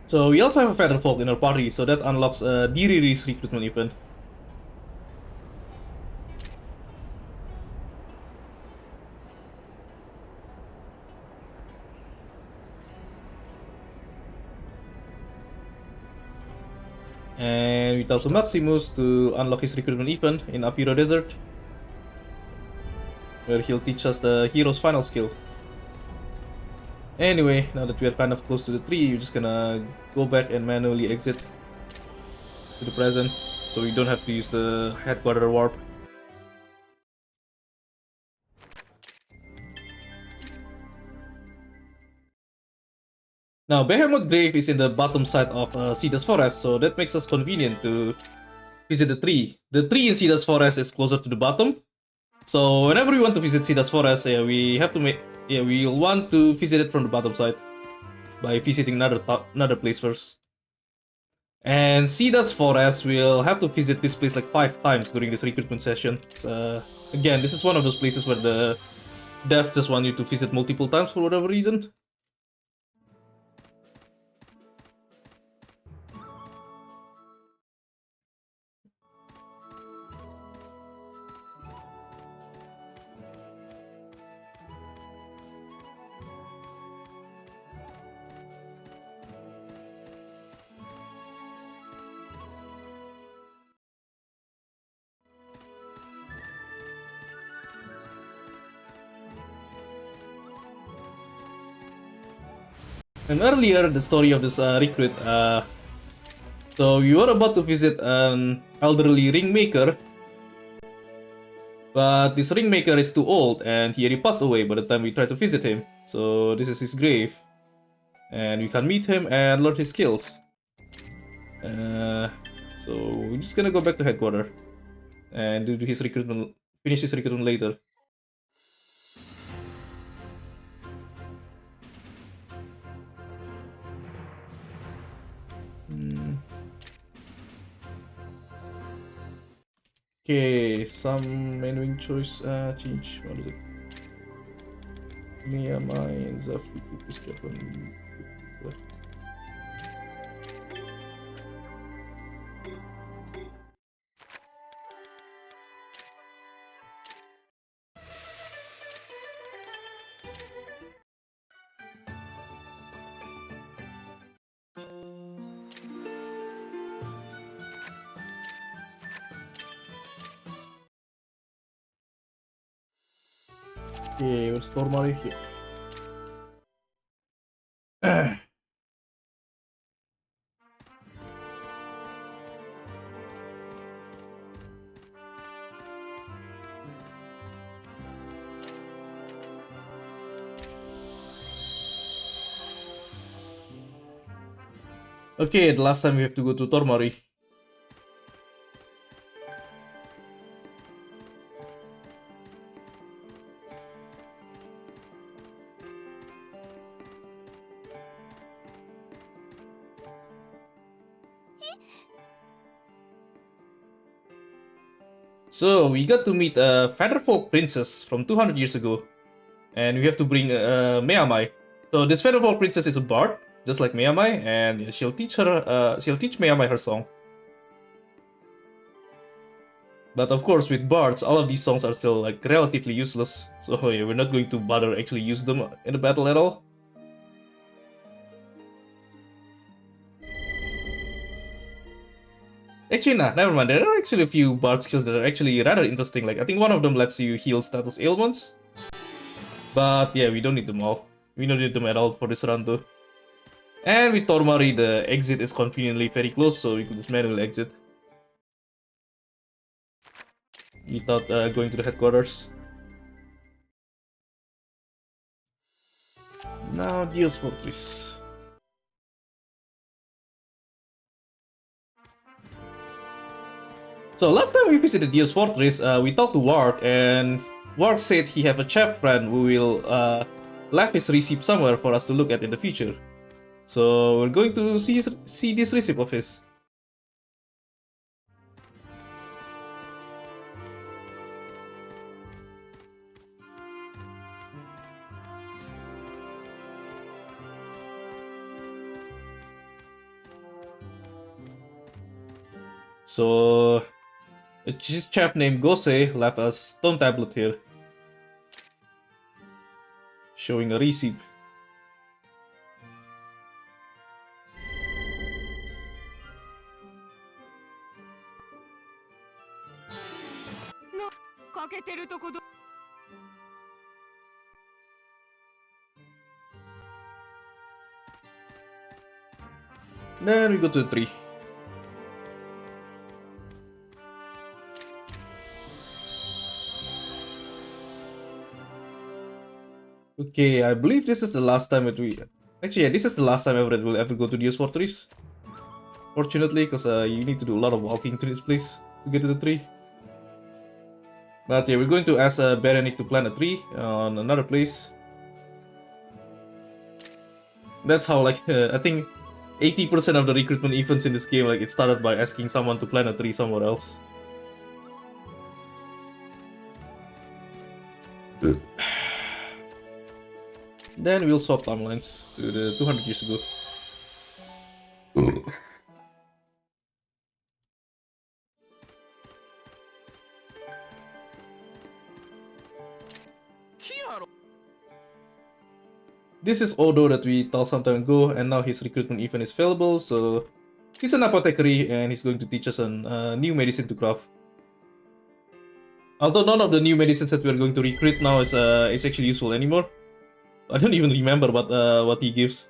So we also have a Featherfall in our party, so that unlocks Diriri's recruitment event. And we talk to Maximus to unlock his recruitment event in Apiro Desert, where he'll teach us the hero's final skill. Anyway, now that we are kind of close to the tree, we're just gonna go back and manually exit to the present, so we don't have to use the headquarter warp. Now, Behemoth Grave is in the bottom side of Cedar's Forest, so that makes us convenient to visit the tree. The tree in Cedar's Forest is closer to the bottom, so whenever we want to visit Cedar's Forest, we have to make we'll want to visit it from the bottom side by visiting another place first. And Cedar's Forest, we'll have to visit this place like 5 times during this recruitment session. So, again, this is one of those places where the dev just want you to visit multiple times for whatever reason. And earlier, the story of this recruit, so we were about to visit an elderly ringmaker, but this ringmaker is too old and he already passed away by the time we tried to visit him. So this is his grave, and we can meet him and learn his skills. So we're just gonna go back to headquarters and do his recruitment, finish his recruitment later. Okay, some menuing choice change. What is it? Mia Mine, Zafu, Japan. Okay, where's Tormari here? Okay, the last time we have to go to Tormari. So we got to meet a Featherfolk princess from 200 years ago, and we have to bring Meamai. So this Featherfolk princess is a bard, just like Meamai, and she'll teach Meamai her song. But of course, with bards, all of these songs are still like relatively useless. So yeah, we're not going to bother actually use them in the battle at all. Actually, nah, never mind. There are actually a few bard skills that are actually rather interesting. Like I think one of them lets you heal status ailments. But yeah, we don't need them all. We don't need them at all for this run though. And with Tormari, the exit is conveniently very close, so we could just manually exit without going to the headquarters. Now, Dios Fortress. So last time we visited Dios Fortress, we talked to Warg, and Warg said he have a chef friend who will left his receipt somewhere for us to look at in the future. So we're going to see this receipt of his. So a chef named Gose left a stone tablet here, showing a receipt. Then we go to the tree. Okay, I believe this is the last time that we... Actually, yeah, this is the last time ever that we'll ever go to Dios Fortress. Fortunately, because you need to do a lot of walking to this place to get to the tree. But yeah, we're going to ask Berenic to plant a tree on another place. That's how, like, I think 80% of the recruitment events in this game, like, it started by asking someone to plant a tree somewhere else. Then we'll swap timelines to the 200 years ago. This is Odo that we talked some time ago, and now his recruitment event is available, so he's an apothecary and he's going to teach us a new medicine to craft. Although none of the new medicines that we're going to recruit now is actually useful anymore. I don't even remember what he gives.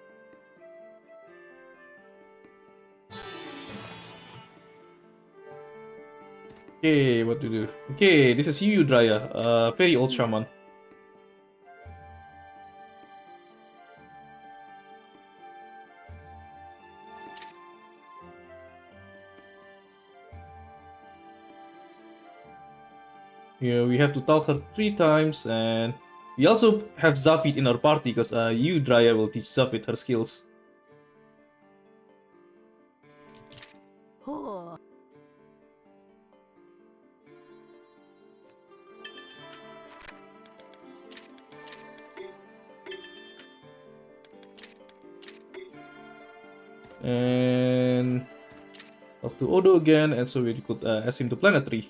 Okay, what to do? Okay, this is Yu Draya, a very old shaman. Yeah, we have to talk her 3 times, and we also have Zafit in our party because Yu Draya will teach Zafit her skills. And talk to Odo again, and so we could ask him to plant a tree.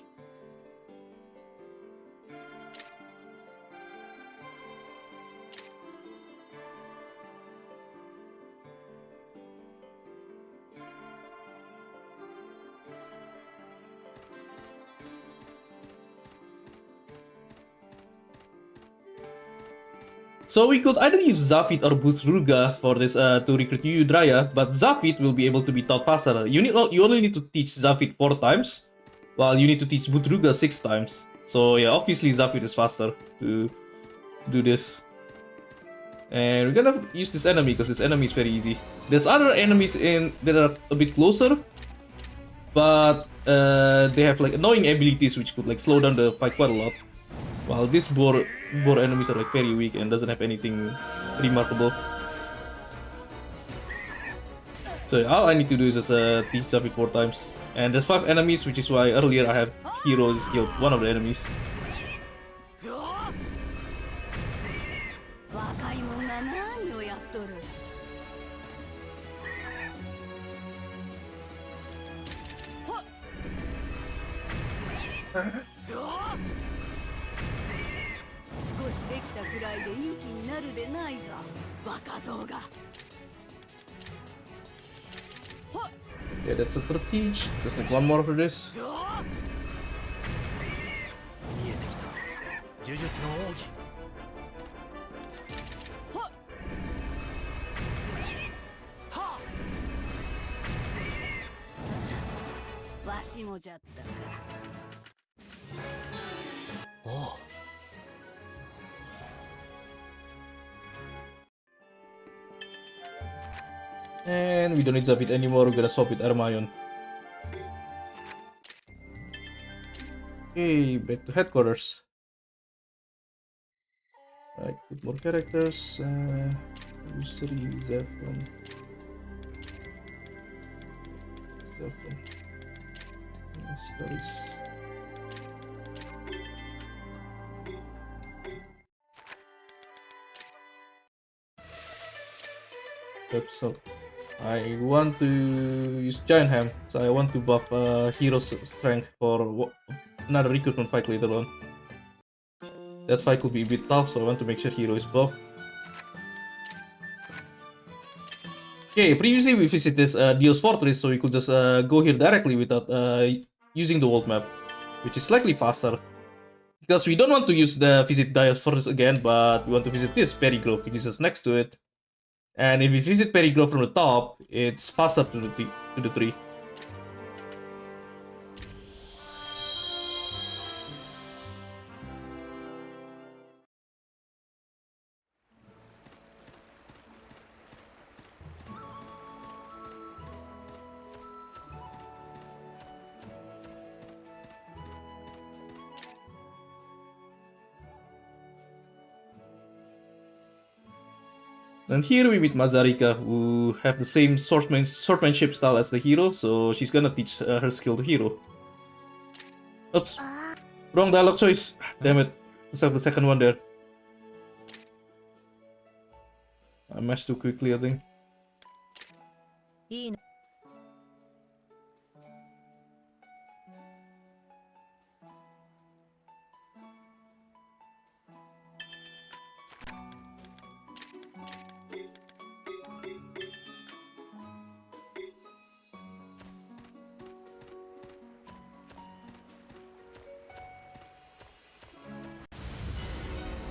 So we could either use Zafit or Butruga for this to recruit Yu Draya, but Zafit will be able to be taught faster. You only need to teach Zafit 4 times, while you need to teach Butruga 6 times. So yeah, obviously Zafit is faster to do this. And we're gonna use this enemy because this enemy is very easy. There's other enemies that are a bit closer, but they have like annoying abilities which could like slow down the fight quite a lot. While these boar enemies are like very weak and doesn't have anything remarkable. So all I need to do is just teach Zavid 4 times. And there's 5 enemies, which is why earlier I have Hero just killed one of the enemies. 若いもんが何をやっとる。はっ。少しできたくらいでいい気になるでないぞ、若造が。 Yeah, that's a third teach. Just like one more after this. 見えてきた呪術の奥義。わしもじゃったか。おう。 And we don't need Zavid anymore, we're gonna swap with Armayon. Okay, back to headquarters. Right, put more characters. Usury, Zephyr. Stories. So I want to use Giant Ham, so I want to buff Hero's Strength for another recruitment fight later on. That fight could be a bit tough, so I want to make sure Hero is buffed. Okay, previously we visited this Dio's Fortress, so we could just go here directly without using the world map, which is slightly faster. Because we don't want to use the visit Dio's Fortress again, but we want to visit this Perry Grove, which is just next to it. And if we visit Perry Grove from the top, it's faster to the tree. And here we meet Mazarika, who have the same swordsmanship style as the hero, so she's gonna teach her skill to Hero. Oops, wrong dialogue choice. Damn it, let's have the second one there. I mashed too quickly, I think. いいな。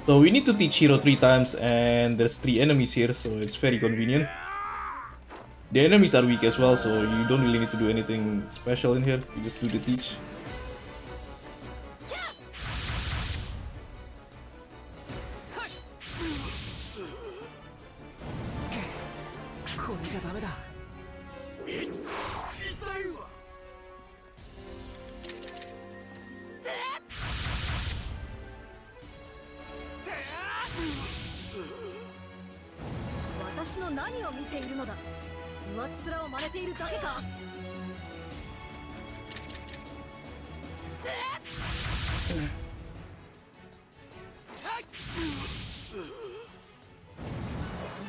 So we need to teach Hero 3 times, and there's 3 enemies here, so it's very convenient. The enemies are weak as well, so you don't really need to do anything special in here. You just do the teach. これじゃダメだ。私の何を見ているのだ。上っ面を真似ているだけか。こ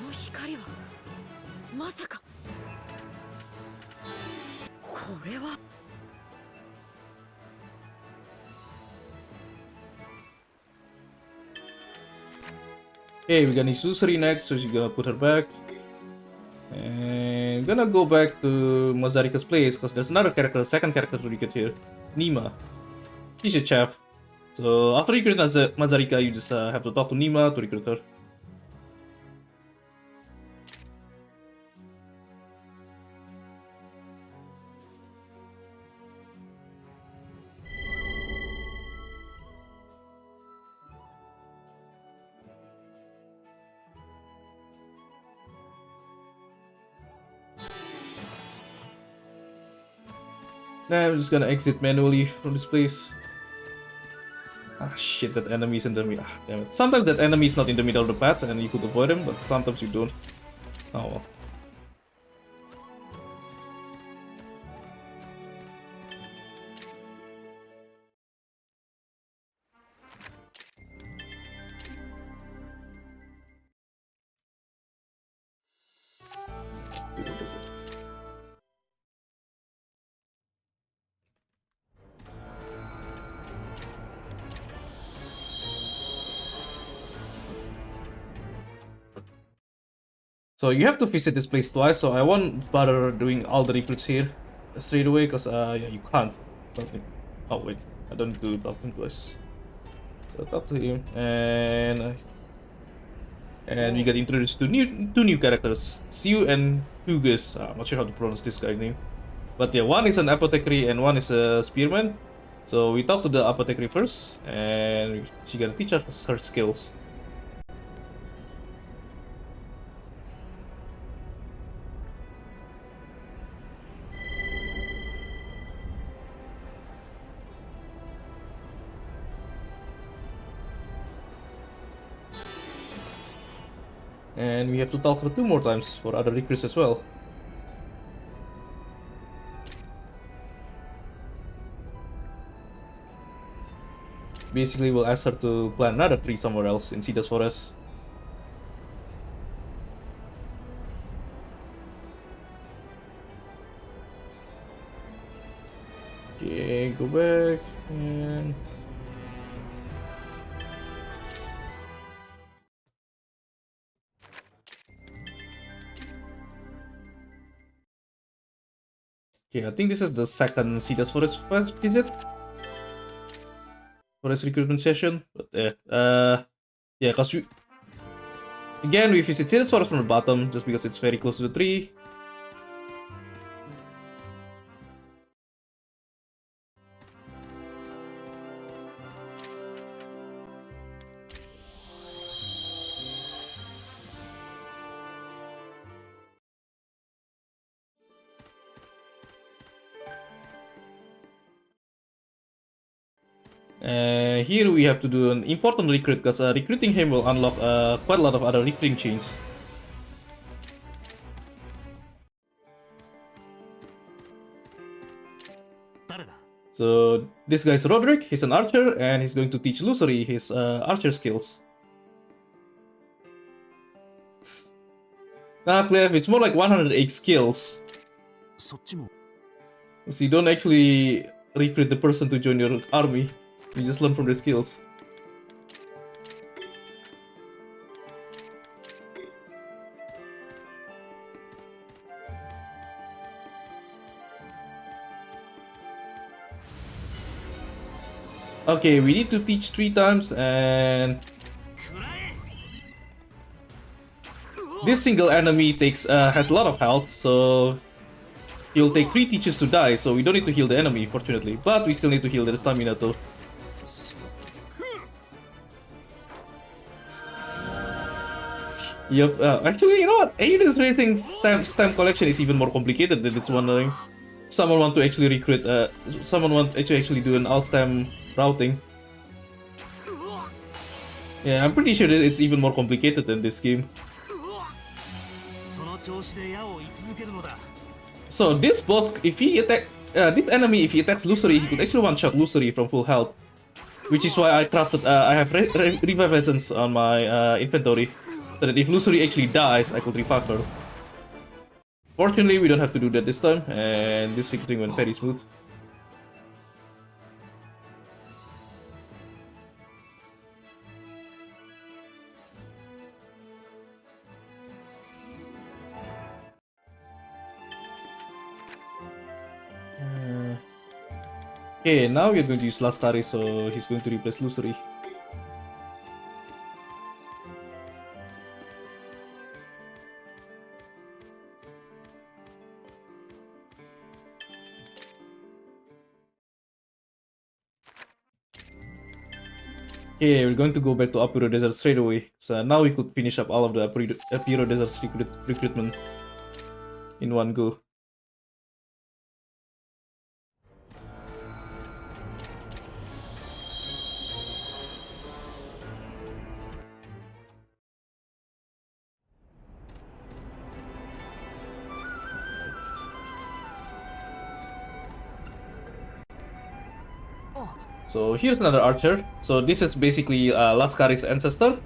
の光はまさか。これは。 Okay, we're gonna use Susuri next, so she's gonna put her back. And gonna go back to Mazarika's place, because there's another character, second character to recruit here. Nima. She's a chef. So after recruiting Mazarika, you just have to talk to Nima to recruit her. Now I'm just gonna exit manually from this place. Ah shit, that enemy is in the middle. Ah, damn it. Sometimes that enemy is not in the middle of the path and you could avoid him, but sometimes you don't. Oh well. So you have to visit this place twice, so I won't bother doing all the recruits here straight away, because yeah, you can't. Oh wait, I don't need to talk to him twice. So talk to him, and we get introduced to two new characters, Siu and Hugus. I'm not sure how to pronounce this guy's name, but yeah, one is an apothecary and one is a spearman. So we talk to the apothecary first, and she gonna teach us her skills. And we have to talk her 2 more times for other recruits as well. Basically, we'll ask her to plant another tree somewhere else in Cedar's Forest. Okay, go back and... Okay, I think this is the second Cedar's Forest first visit. Forest recruitment session. But yeah, because we... Again, we visit Cedar's Forest from the bottom, just because it's very close to the tree. Here we have to do an important recruit, because recruiting him will unlock quite a lot of other recruiting chains. So this guy's Roderick, he's an archer, and he's going to teach Lucery his archer skills. Nah, Clef, it's more like 108 skills. So you don't actually recruit the person to join your army, you just learn from their skills. Okay, we need to teach 3 times, and this single enemy has a lot of health, so he'll take 3 teaches to die, so we don't need to heal the enemy, fortunately. But we still need to heal their stamina though. Yep, actually, you know what? Aiden's Racing stamp collection is even more complicated than this one. Someone want to actually recruit, someone want to actually do an alt stamp routing. Yeah, I'm pretty sure that it's even more complicated than this game. So this boss, if he this enemy, if he attacks Lucery, he could actually one-shot Lucery from full health. Which is why I crafted, I have Revive Essence on my inventory, so that if Lucery actually dies, I could revive her. Fortunately, we don't have to do that this time, and this recruiting went very smooth. Okay, now we're going to use Lascaris, so he's going to replace Lucery. Okay, we're going to go back to Apiro Desert straight away. So now we could finish up all of the Apiro Desert recruitment in one go. So here's another archer. So this is basically Lascaris' ancestor,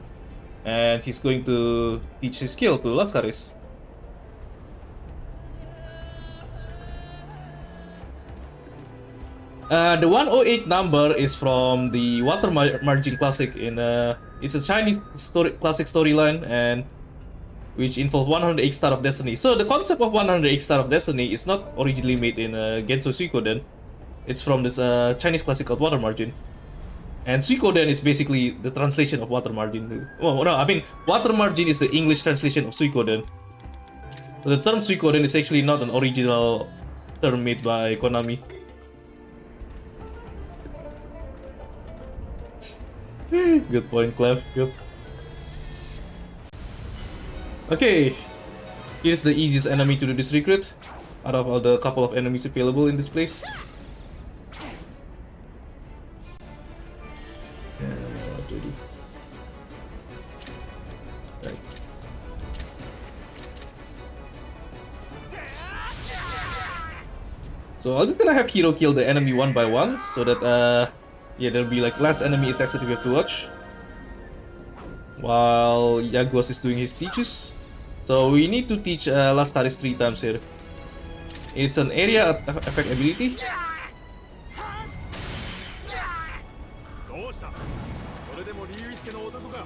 and he's going to teach his skill to Lascaris. The 108 number is from the Water Margin Classic. It's a Chinese classic storyline, and which involve 108 Star of Destiny. So the concept of 108 Star of Destiny is not originally made in Genso Suikoden. It's from this Chinese classic called Water Margin. And Suikoden is basically the translation of Water Margin. Well, no, I mean, Water Margin is the English translation of Suikoden. So the term Suikoden is actually not an original term made by Konami. Good point, Clef. Yep. Okay, here's the easiest enemy to do this recruit out of all the couple of enemies available in this place. Right. So I'm just gonna have Hiro kill the enemy one by one, so that yeah, there'll be like less enemy attacks that we have to watch while Yaguas is doing his teaches. So we need to teach Lascaris 3 times here. It's an area effect ability. どうしたそれでもリユイスケの男か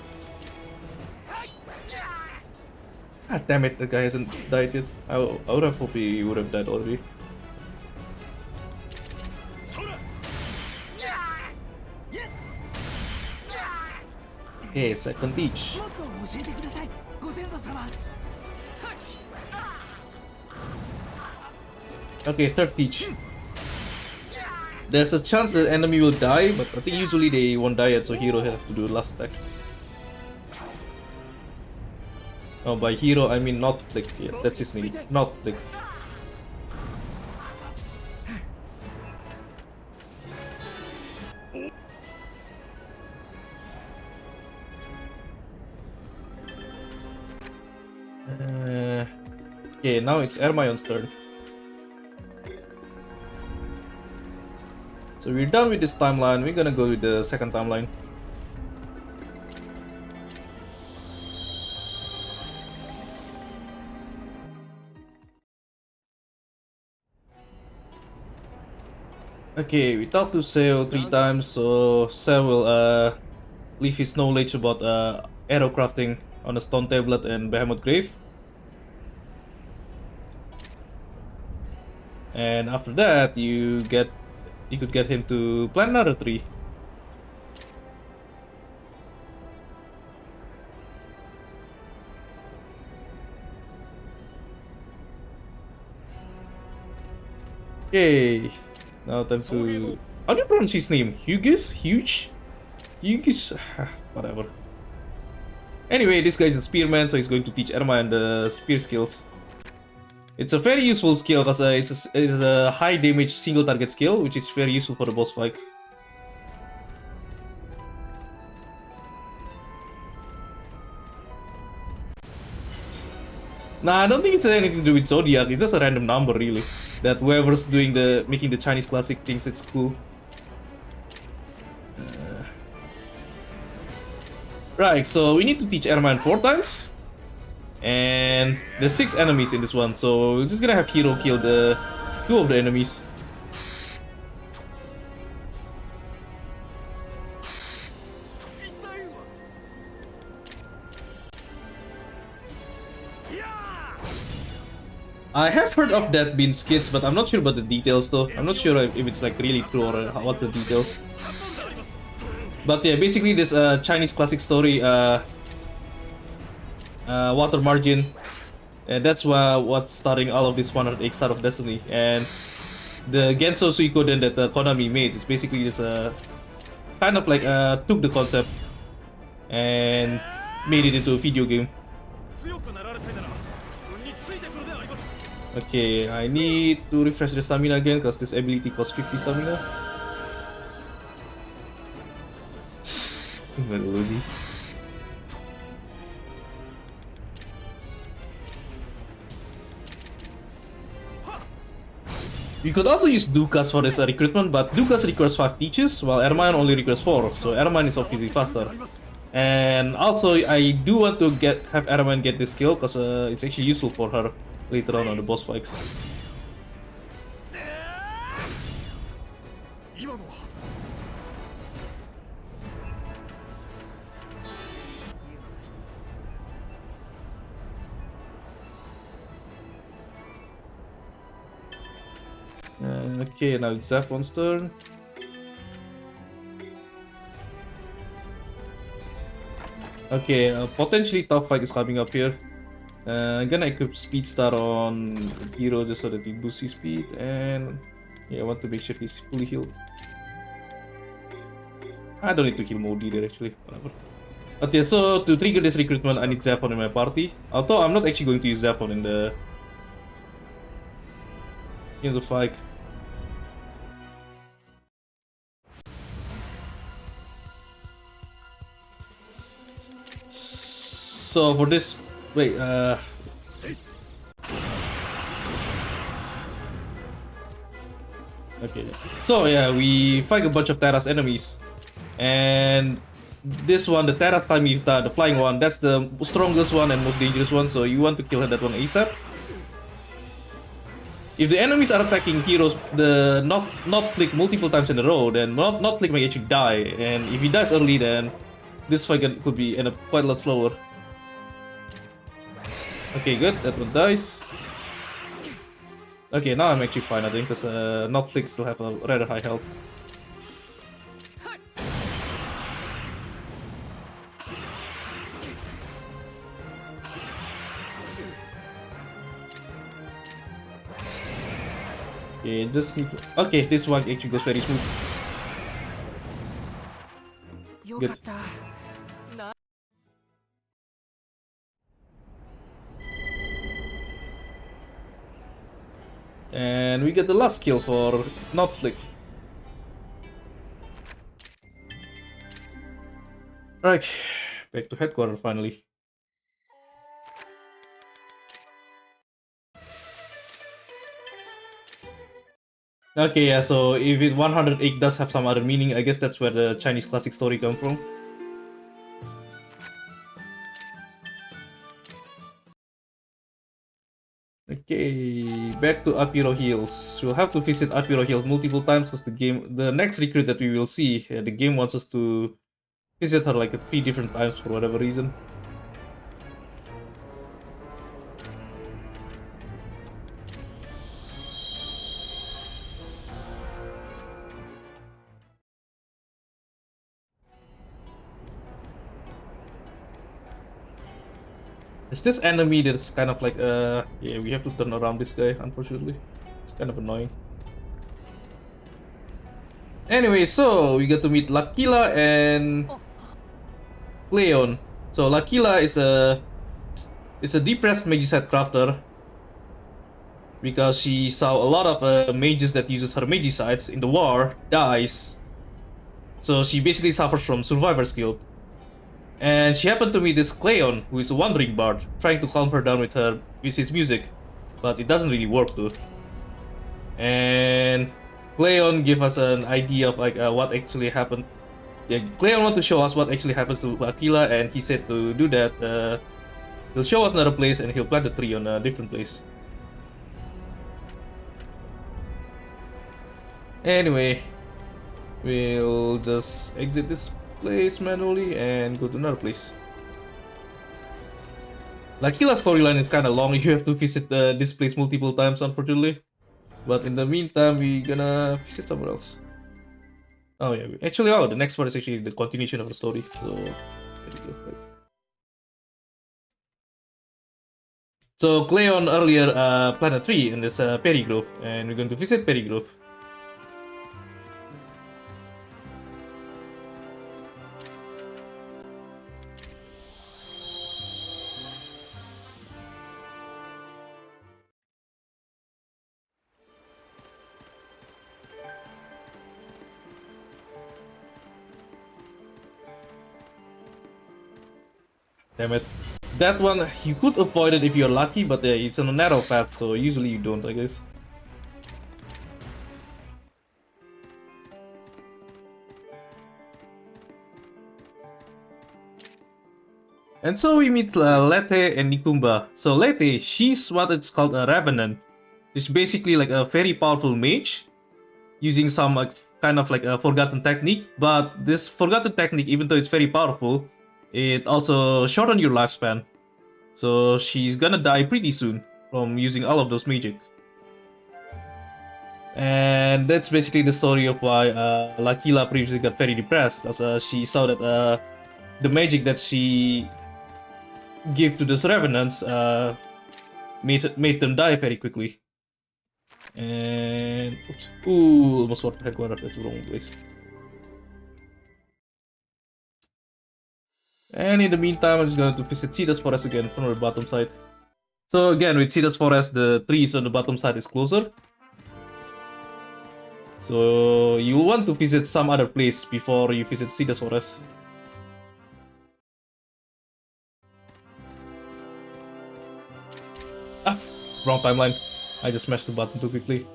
God damn it, the guy hasn't died yet. I would have hoped he would have died already. そら Okay, second teach. もっと教えてくださいご先祖様 Okay, third teach. There's a chance the enemy will die, but I think usually they won't die yet, so Hero have to do the last attack. Oh, by Hero I mean not Flick. Yeah, that's his name. Not Flick. Okay, now it's Hermione's turn. So we're done with this timeline, we're gonna go with the second timeline. Okay, we talked to Seo 3 times, so Seo will leave his knowledge about arrow crafting on a stone tablet and Behemoth Grave. And after that, you could get him to plant another tree. Okay, now time to... How do you pronounce his name? Hugis? Huge? Hugis? Whatever. Anyway, this guy's a spearman, so he's going to teach Hermione the spear skills. It's a very useful skill because it's a high damage single target skill, which is very useful for the boss fight. Nah, I don't think it's anything to do with Zodiac. It's just a random number, really. That whoever's making the Chinese classic thinks it's cool. Right, so we need to teach Hermione 4 times. And there's 6 enemies in this one, so we're just gonna have Hero kill the 2 of the enemies. I have heard of that being skits, but I'm not sure about the details though. I'm not sure if it's like really true or what's the details. But yeah, basically this Chinese classic story, Water Margin, and that's what's starting all of this 108 Star of Destiny. And the Genso Suikoden that Konami made is basically this kind of like took the concept and made it into a video game. 強くなられたいなら自分についてくるであります Okay, I need to refresh the stamina again because this ability costs 50 stamina. Melody. You could also use Dukas for this recruitment, but Dukas requires 5 teaches, while Hermione only requires 4, so Hermione is obviously faster. And also, I do want to have Hermione get this skill, because it's actually useful for her later on the boss fights. 今のは よし Okay, now it's Zephon's turn. Okay, potentially tough fight is coming up here. I'm gonna equip Speed Star on Hero just so that he boosts his speed, and yeah, I want to make sure he's fully healed. I don't need to heal Mode either, actually. Whatever. Okay, so to trigger this recruitment, I need Zephon in my party. Although I'm not actually going to use Zephon in the fight. So for this, wait, okay. So yeah, we fight a bunch of Terra's enemies, and this one, the Terra's Timita, the flying one, that's the strongest one and most dangerous one. So you want to kill that one ASAP. If the enemies are attacking heroes, the not click multiple times in a row, then not click may actually die. And if he dies early, then this fight could be end up quite a lot slower. Okay, good. That one dies. Okay, now I'm actually fine, I think, because not click still have a rather high health. Okay, just need to... Okay, this one actually goes very smooth. Good. And we get the last kill for not flick. Right, back to headquarters finally. Okay, yeah, so if it 108 does have some other meaning, I guess that's where the Chinese classic story comes from. Okay, back to Apiro Hills. We'll have to visit Apiro Hills multiple times because the next recruit that we will see, the game wants us to visit her like 3 different times for whatever reason. Is this enemy that's kind of like, yeah, we have to turn around this guy, unfortunately. It's kind of annoying. Anyway, so we get to meet Lakila and Cleon. So Lakila is a depressed Magicite crafter because she saw a lot of mages that uses her Magicites in the war dies. So she basically suffers from survivor's guilt. And she happened to meet this Cleon, who is a wandering bard, trying to calm her down with his music, but it doesn't really work too. And Cleon give us an idea of like what actually happened. Yeah, Cleon want to show us what actually happens to Aquila, and he said to do that, he'll show us another place and he'll plant a tree on a different place. Anyway, we'll just exit this place manually and go to another place. Lakila's storyline is kind of long. You have to visit this place multiple times, unfortunately. But in the meantime, we're gonna visit somewhere else. Oh yeah, actually, the next part is actually the continuation of the story. So, so Cleon earlier planted a tree in this Perry Grove, and we're going to visit Perry Grove. Damn it. That one, you could avoid it if you're lucky, but it's on a narrow path, so usually you don't, I guess. And so we meet Lete and Nikumba. So Lete, she's what it's called a Revenant. She's basically like a very powerful mage, using some kind of like a forgotten technique. But this forgotten technique, even though it's very powerful, it also shortens your lifespan. So she's gonna die pretty soon from using all of those magic. And that's basically the story of why Lakila previously got very depressed, as she saw that the magic that she gave to the revenants made them die very quickly. And oops, ooh, almost what headquarters. That's the wrong place. And in the meantime, I'm just going to visit Cedar's Forest again from the bottom side. So again, with Cedar's Forest, the trees on the bottom side is closer. So you want to visit some other place before you visit Cedar's Forest. Ah, wrong timeline. I just smashed the button too quickly.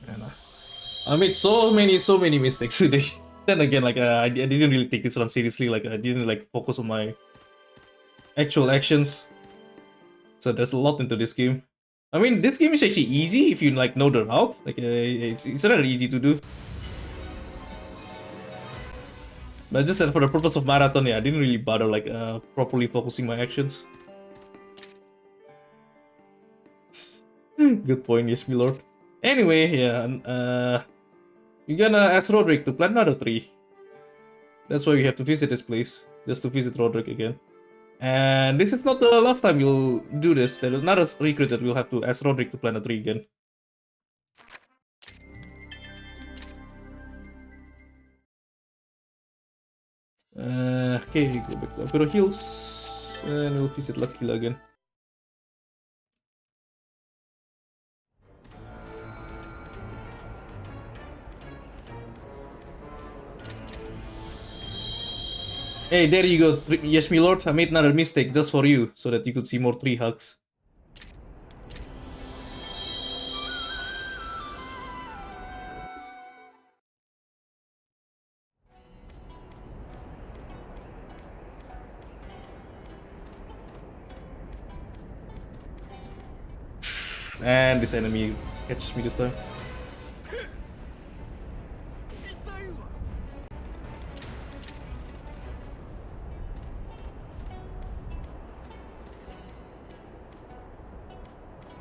And, I made so many mistakes today. Then again, like I didn't really take this one seriously. Like I didn't like focus on my actual actions. So there's a lot into this game. I mean, this game is actually easy if you like know the route. Like it's rather easy to do. But just that for the purpose of marathon, yeah, I didn't really bother like properly focusing my actions. Good point, yes, my lord. Anyway, yeah, we're gonna ask Roderick to plant another tree. That's why we have to visit this place, just to visit Roderick again. And this is not the last time you'll do this. There's another recruit that we'll have to ask Roderick to plant a tree again. Okay, go back to Imperial Hills, and we'll visit Lakila again. Hey, there you go. Yes, my lord. I made another mistake just for you, so that you could see more tree hugs. And this enemy catches me this time.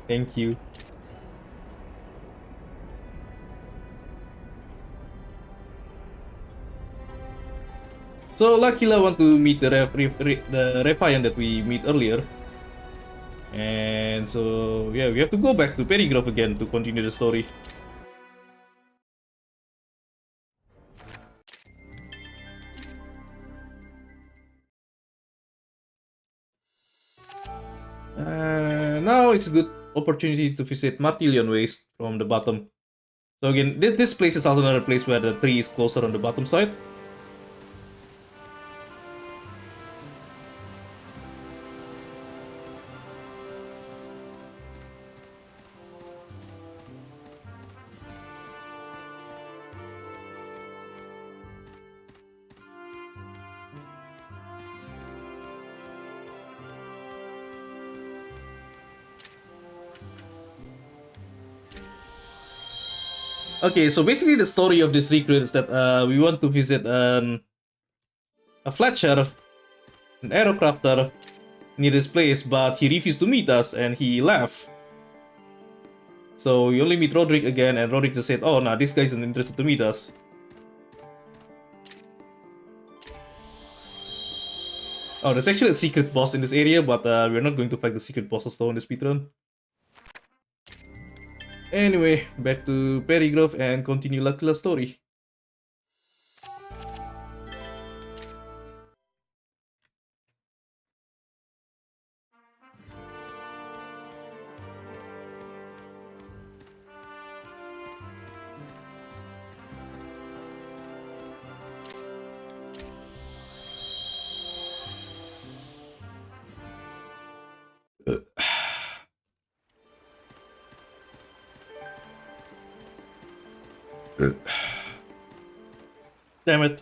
Thank you. So Lakila want to meet the Refiant that we meet earlier. And so yeah, we have to go back to Perigrove again to continue the story. Now it's a good opportunity to visit Martillion Waste from the bottom. So again, this place is also another place where the tree is closer on the bottom side. Okay, so basically the story of this recruit is that we want to visit a Fletcher, an aerocrafter, near this place, but he refused to meet us and he left. So we only meet Roderick again, and Roderick just said, "Oh, nah, this guy isn't interested to meet us." Oh, there's actually a secret boss in this area, but we're not going to fight the secret bosses though in this speedrun. Anyway, back to Perigrove and continue Lakila's story. Damn it.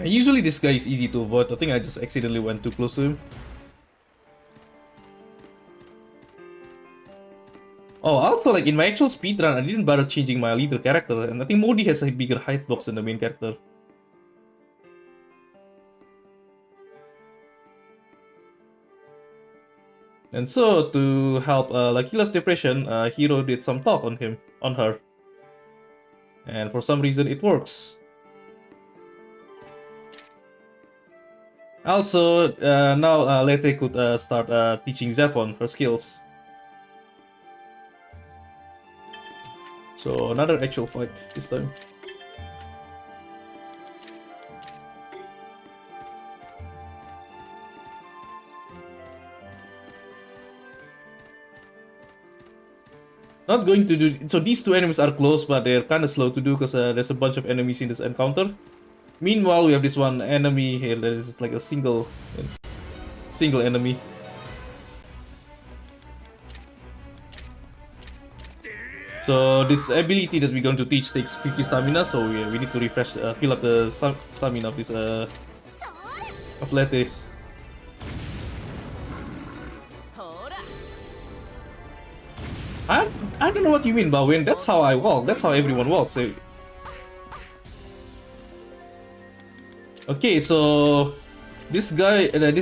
Usually this guy is easy to avoid. I think I just accidentally went too close to him. Oh, also, like in my actual speedrun, I didn't bother changing my leader character, and I think Modi has a bigger height box than the main character. And so, to help Lakila's depression, Hiro did some talk on her. And for some reason, it works. Also, now Lete could start teaching Zephon her skills. So another actual fight this time. Not going to do... So these two enemies are close, but they're kind of slow to do because there's a bunch of enemies in this encounter. Meanwhile, we have this one enemy here that is like a single enemy. So this ability that we're going to teach takes 50 stamina, so we need to refresh, fill up the stamina of this of Letes. I don't know what you mean, Bawin. That's how I walk. That's how everyone walks. Okay, so this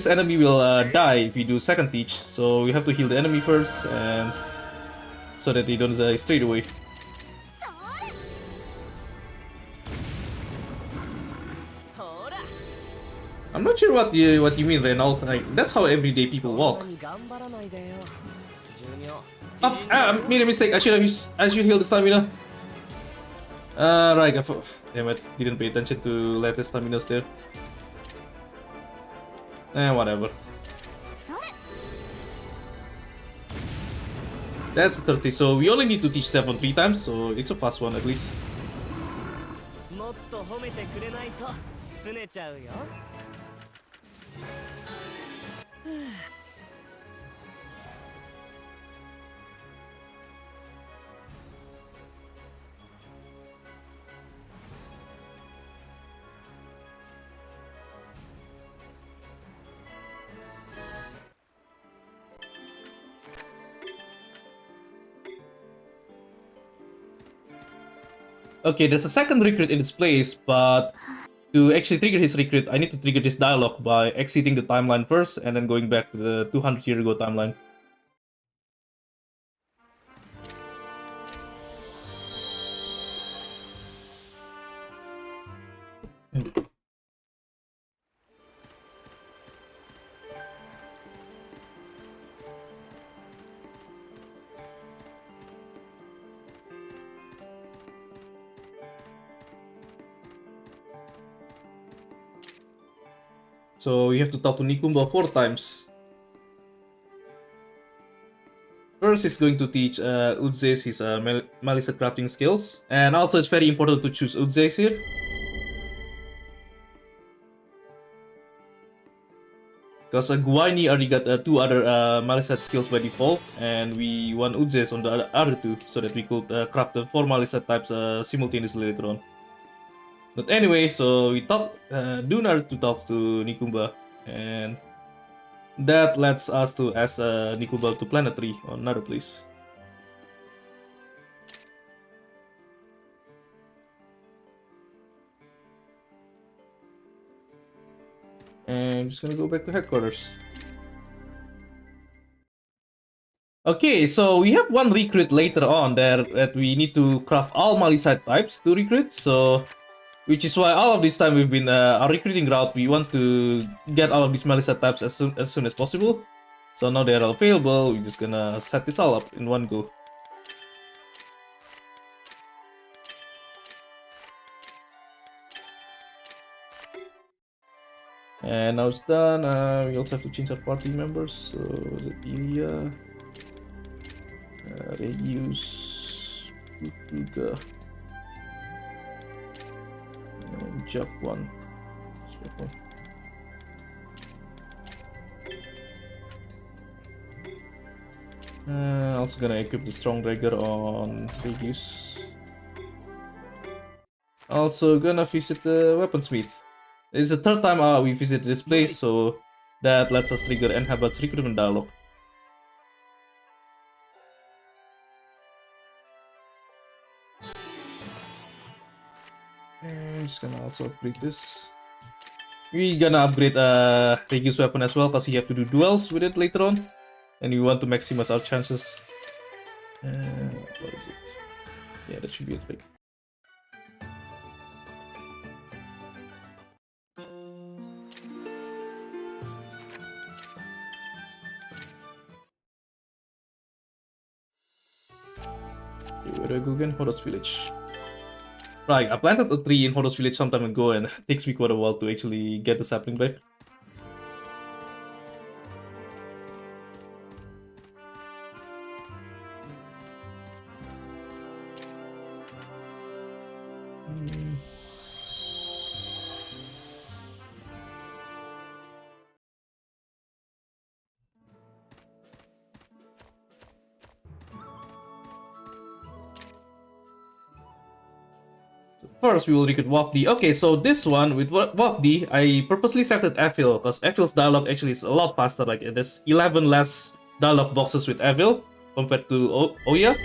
enemy will die if we do second teach. So we have to heal the enemy first, and so that they don't die straight away. I'm not sure what you mean, Renault. Like, that's how everyday people walk. Made a mistake. I should heal the stamina. Right. Damn it. Didn't pay attention to let the stamina there. Whatever. That's 30. So we only need to teach 7 3 times. So it's a fast one at least. Okay, there's a second recruit in this place, but to actually trigger his recruit, I need to trigger this dialogue by exiting the timeline first and then going back to the 200 year ago timeline. So we have to talk to Nikumba 4 times. First, he's going to teach Udzes his Melissa crafting skills. And also, it's very important to choose Udzes here. Because Guaini already got 2 other Malisat skills by default. And we want Udzes on the other 2 so that we could craft the 4 Malisat types simultaneously later on. But anyway, so we talk, do Naruto talks to Nikumba, and that lets us to ask Nikumba to Planet 3 on another place. And I'm just gonna go back to headquarters. Okay, so we have one recruit later on there that we need to craft all Malisite types to recruit, so... Which is why all of this time we've been our recruiting route. We want to get all of these Melissa types as soon as possible. So now they're all available. We're just gonna set this all up in one go. And now it's done. We also have to change our party members. So the Ilya, Regius, Fukuga. Jump one. Also gonna equip the strong dagger on Regius. Also gonna visit the weaponsmith. It's the 3rd time we visit this place, so that lets us trigger Enhabat's recruitment dialogue. I'm just gonna also upgrade this. We're gonna upgrade Regius' weapon as well, because you have to do duels with it later on. and we want to maximize our chances. What is it? Yeah, that should be it. Right? Okay, where do I go again? Hodos Village. Right, I planted a tree in Hodos Village some time ago, and it takes me quite a while to actually get the sapling back. First, we will recruit Wafdi. Okay, so this one with Wafdi, I purposely selected Evil because Evil's dialogue actually is a lot faster. Like there's 11 less dialogue boxes with Evil compared to Oya.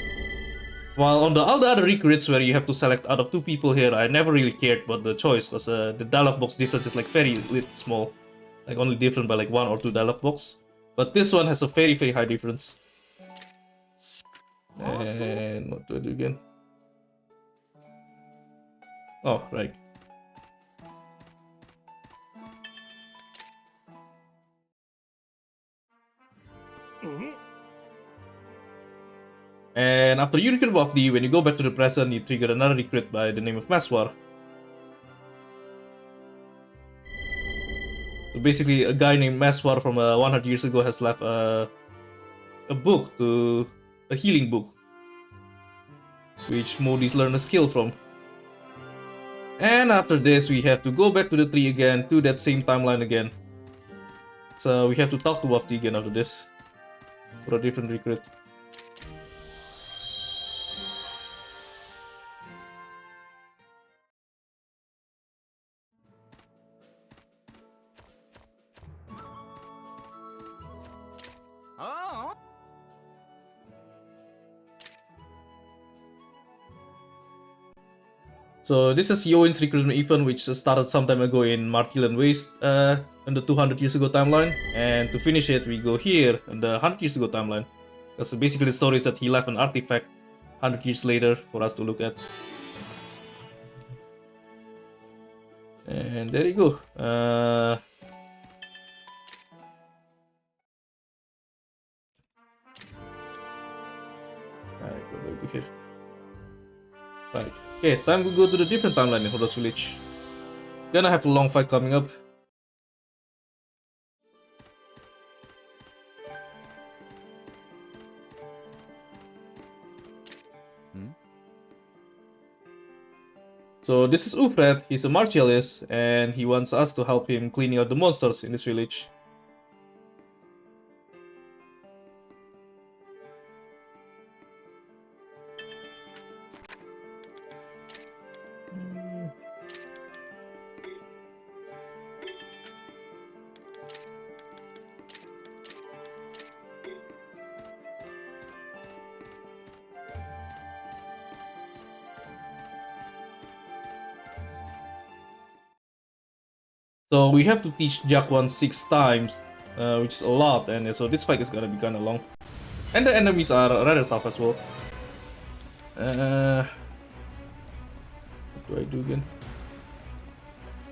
While on all the other recruits where you have to select out of 2 people here, I never really cared about the choice because the dialogue box difference is like very small, like only different by like 1 or 2 dialogue box. But this one has a very high difference. And what do I do again? Oh, right. And after you recruit Wafdi, when you go back to the present, you trigger another recruit by the name of Maswar. So basically, a guy named Maswar from 100 years ago has left a book, a healing book, which Modi's learned a skill from. And after this, we have to go back to the tree again, to that same timeline again. So we have to talk to Wafdi again after this, for a different recruit. So this is Yoin's recruitment event, which started some time ago in Martillan Waste in the 200 years ago timeline. And to finish it, we go here in the 100 years ago timeline. Because basically the story is that he left an artifact 100 years later for us to look at. And there you go. Alright, where do I go here? Right. Okay, time to go to the different timeline in Hodos Village. Gonna have a long fight coming up. So this is Ufred, he's a martialist, and he wants us to help him cleaning out the monsters in this village. So we have to teach Jakwan 6 times, which is a lot, and so this fight is gonna be kinda long. And the enemies are rather tough as well. What do I do again?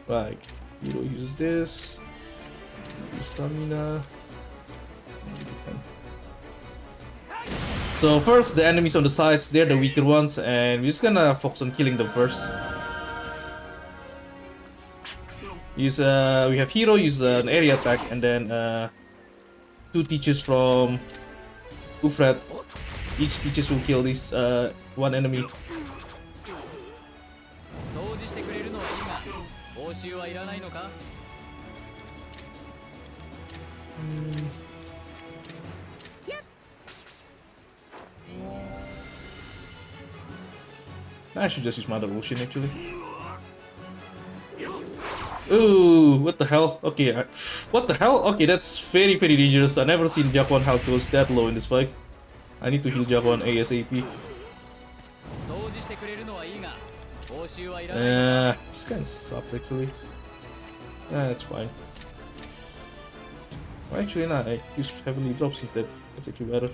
Right, Hero uses this. Use stamina. So first, the enemies on the sides, they're the weaker ones, and we're just gonna focus on killing them first. Use we have Hero use an area attack, and then 2 teachers from Ufred. Each teachers will kill this one enemy. I should just use my devotion actually. Ooh, what the hell? Okay, what the hell? Okay, that's very dangerous. I never seen Jakwan health goes that low in this fight. I need to heal Jakwan ASAP. This kind of sucks actually. That's fine. Actually, nah, I use heavenly drops instead. That's actually better.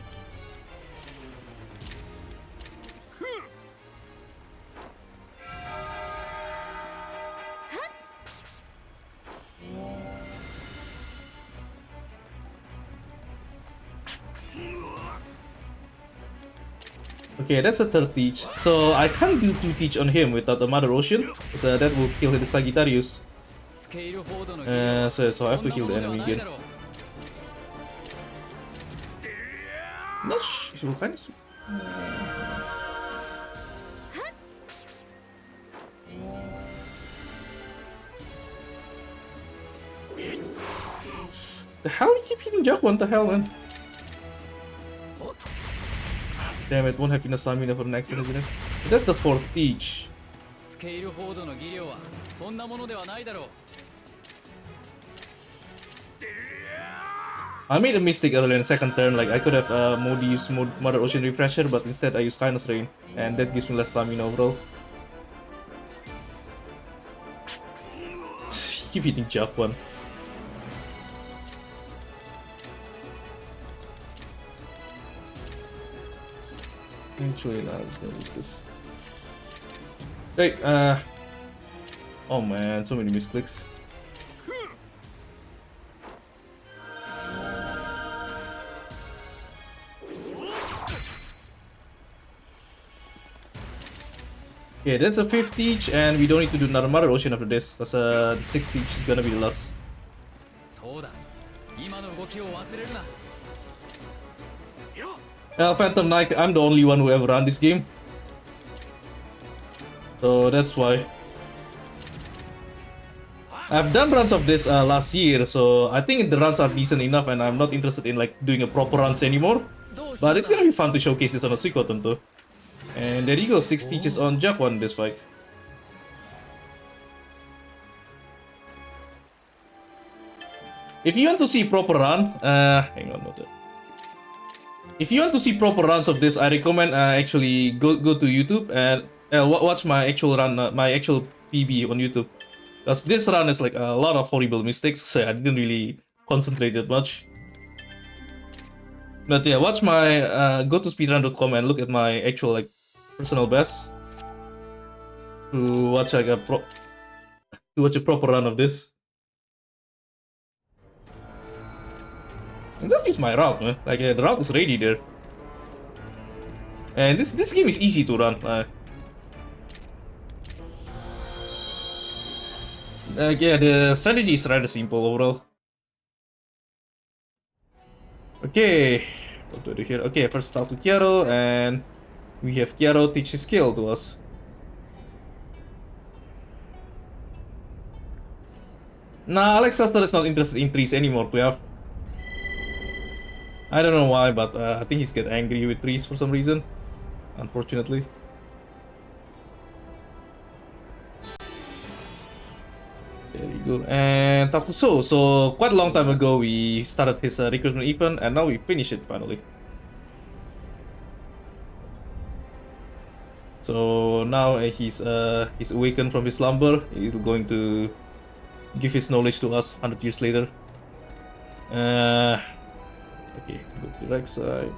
Okay, that's a third teach. So I can't do 2 teach on him without the Mother Ocean. So that will kill the Sagittarius. So I have to heal the enemy again. Not sure, kind of. The hell you keep hitting Jack? What the hell, man? Damn it, won't have enough stamina for the next one, isn't it? But that's the 4th teach. I made a mistake earlier in the second turn. Like, I could have used Mother Ocean Refresher, but instead I used Kindness Rain, and that gives me less stamina overall. Keep hitting Jack one. Actually, nah, I'm just gonna use this. Hey, oh man, so many misclicks. Okay, that's a 5th teach, and we don't need to do another Mother Ocean after this, because the 6th teach is gonna be the last. Phantom Knight, I'm the only one who ever run this game. So that's why. I've done runs of this last year, so I think the runs are decent enough, and I'm not interested in like doing a proper runs anymore. But it's gonna be fun to showcase this on a Suikothon too. And there you go, 6 teaches on Jack one this fight. If you want to see proper run, hang on, not that. If you want to see proper runs of this, I recommend actually go to YouTube and watch my actual run, my actual PB on YouTube. Because this run is like a lot of horrible mistakes, so I didn't really concentrate that much. But yeah, watch my go to speedrun.com and look at my actual like personal best to watch like a proper run of this. And just use my route, man. Like the route is ready there. And this game is easy to run. Yeah, the strategy is rather simple overall. Okay, what do I do here? Okay, first talk to Kiaro, and we have Kiaro teach his skill to us. Nah, Alexander is not interested in trees anymore, we have. I don't know why, but I think he's get angry with trees for some reason, unfortunately. There you go. And talk to So. So quite a long time ago, we started his recruitment event, and now we finish it finally. So now he's awakened from his slumber. He's going to give his knowledge to us 100 years later. Okay, go to the right side.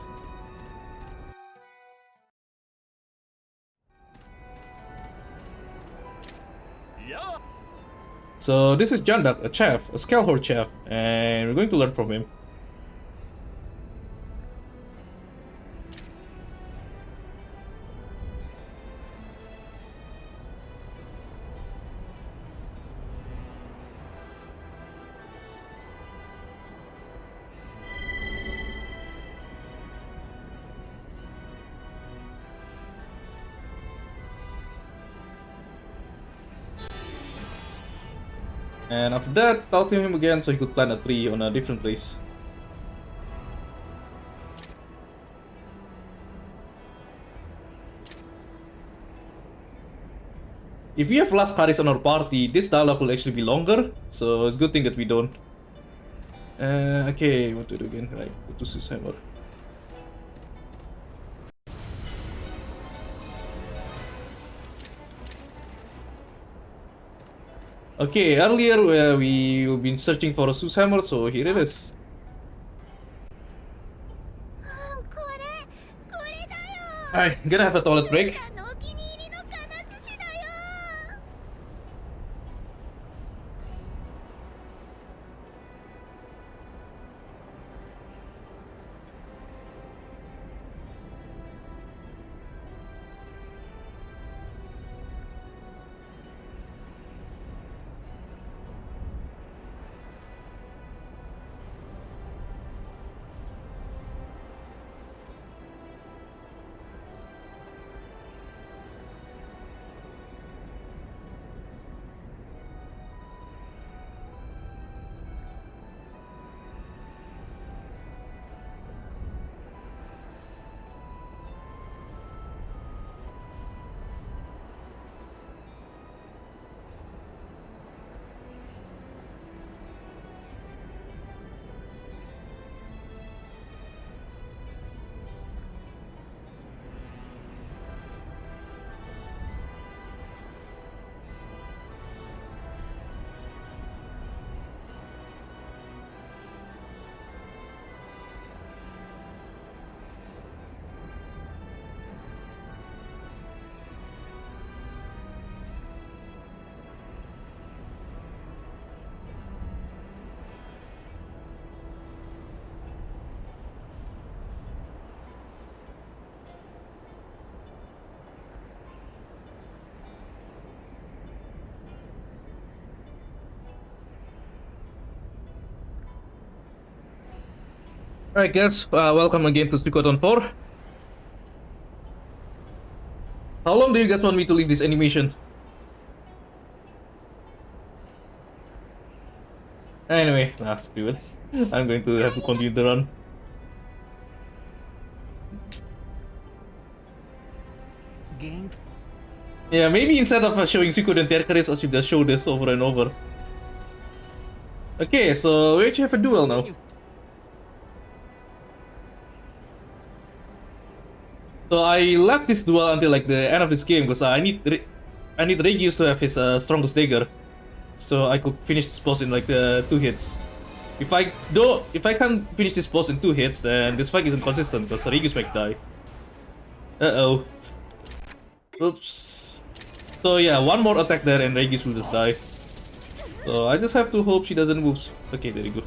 So this is Jandak, a chef, a Skelhor chef, and we're going to learn from him. And after that, talk to him again so he could plant a tree on a different place. If we have Laskaris on our party, this dialogue will actually be longer, so it's a good thing that we don't. Okay, what to do again? Right, go to Sushammer. Okay, earlier we've been searching for a Sushammer, so here it is. Alright, gonna have a toilet break. のお気に入りの金槌だよ。 Alright guys, welcome again to Suikoden 4. How long do you guys want me to leave this animation? Anyway, screw it. I'm going to have to continue the run. Yeah, maybe instead of showing Suikoden Tercaris, I should just show this over and over. Okay, so we actually have a duel now. So I left this duel until like the end of this game because I need Regius to have his strongest dagger, so I could finish this boss in like 2 hits. If I can't finish this boss in 2 hits, then this fight isn't consistent because Regius might die. Uh-oh. Oops. So yeah, one more attack there and Regius will just die. So I just have to hope she doesn't move. Okay, there you go.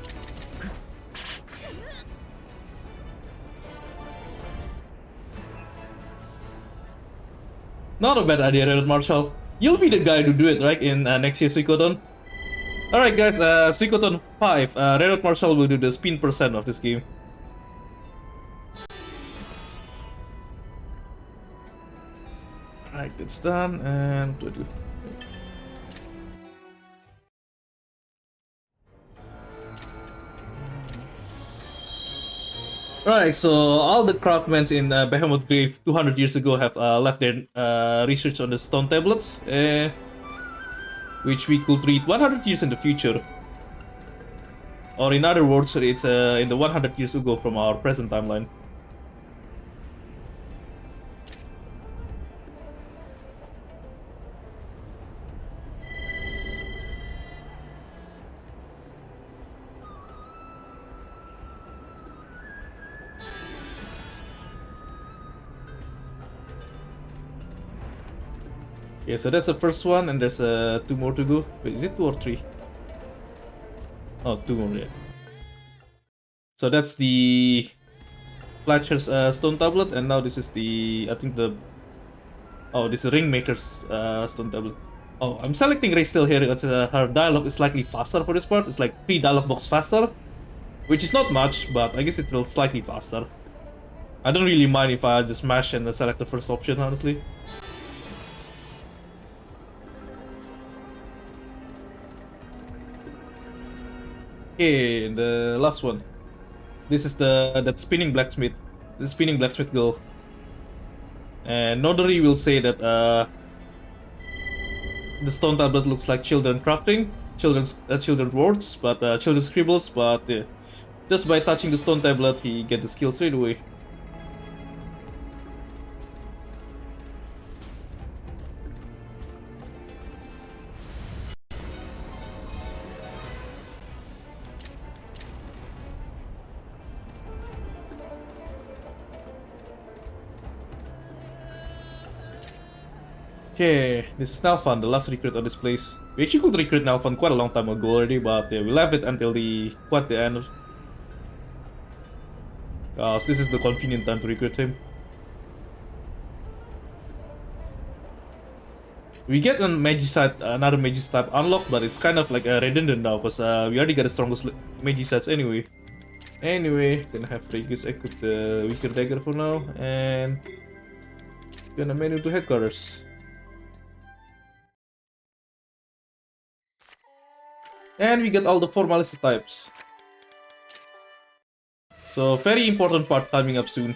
Not a bad idea, Red Marshall. You'll be the guy to do it, right, in next year's Suikoden? Alright guys, Suikoden 5, Red Marshall will do the spin percent of this game. Alright, that's done, and what do I do? Right, so all the craftsmen in Behemoth Grave 200 years ago have left their research on the stone tablets, which we could read 100 years in the future. Or in other words, it's in the 100 years ago from our present timeline. Yeah, so that's the first one, and there's 2 more to go. Wait, is it 2 or 3? Oh, 2 more, yeah. So that's the Fletcher's stone tablet, and now this is the, I think the, oh, this is the Ringmaker's stone tablet. Oh, I'm selecting Ray still here because her dialogue is slightly faster for this part. It's like 3 dialogue box faster, which is not much, but I guess it's still slightly faster. I don't really mind if I just mash and select the first option, honestly. Okay, the last one. This is that spinning blacksmith, the spinning blacksmith girl. And Nodori will say that the stone tablet looks like children crafting, children's words, but children's scribbles. But just by touching the stone tablet, he get the skill straight away. Okay, this is Nalfan, the last recruit of this place. We actually could recruit Nalfan quite a long time ago already, but yeah, we left it until quite the end. So this is the convenient time to recruit him. We get another Magicite type unlocked, but it's kind of like redundant now, because we already got the strongest Magicites anyway. Anyway, gonna have Regis equip the weaker dagger for now, and gonna menu to headquarters. And we get all the formalist types. So very important part coming up soon.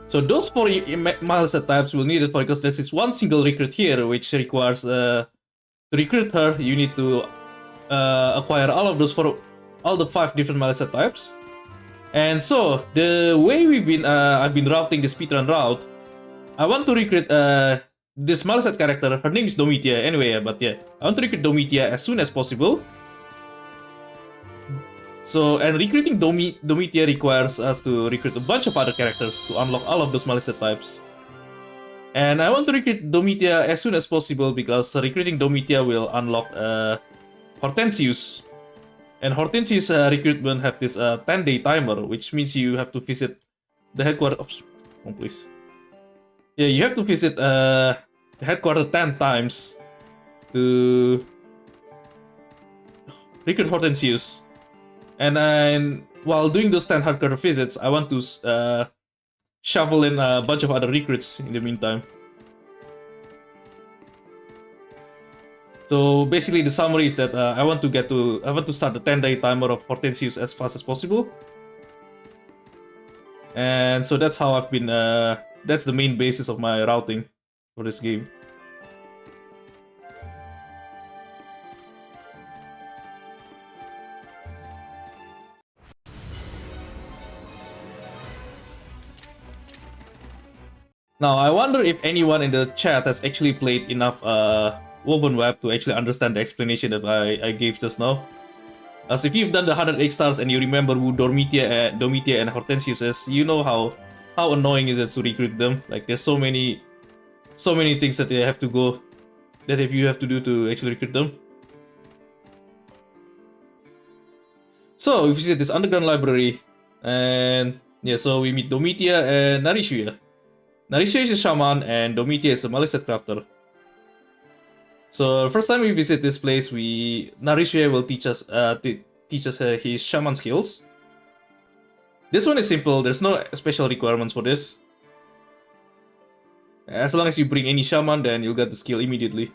So those four Malisa types will need it for, because there's this one single recruit here, which requires to recruit her, you need to acquire all of those for all the 5 different Malisa types. And so the way I've been routing the speedrun route, I want to recruit this Malisa character. Her name is Domitia anyway, but yeah, I want to recruit Domitia as soon as possible. So, and recruiting Domitia requires us to recruit a bunch of other characters to unlock all of those Malisa types. And I want to recruit Domitia as soon as possible, because recruiting Domitia will unlock Hortensius. And Hortensius recruitment have this 10-day timer, which means you have to visit the headquarters. Oh, please. Yeah, you have to visit the headquarters 10 times to recruit Hortensius. And while doing those 10 hardcore visits, I want to shuffle in a bunch of other recruits in the meantime. So basically, the summary is that I want to start the 10-day timer of Hortensius as fast as possible. And so that's how I've been. That's the main basis of my routing for this game. Now, I wonder if anyone in the chat has actually played enough Woven Web to actually understand the explanation that I gave just now. As if you've done the 108 stars and you remember who Domitia and Hortensius is, you know how annoying is it to recruit them. Like, there's so many things that you have to do to actually recruit them. So we visit this underground library, and yeah, so we meet Domitia and Narishuya. Narishuya is a shaman, and Domitia is a Maliset crafter. So first time we visit this place, Narishuya will teach us his shaman skills. This one is simple. There's no special requirements for this. As long as you bring any shaman, then you'll get the skill immediately.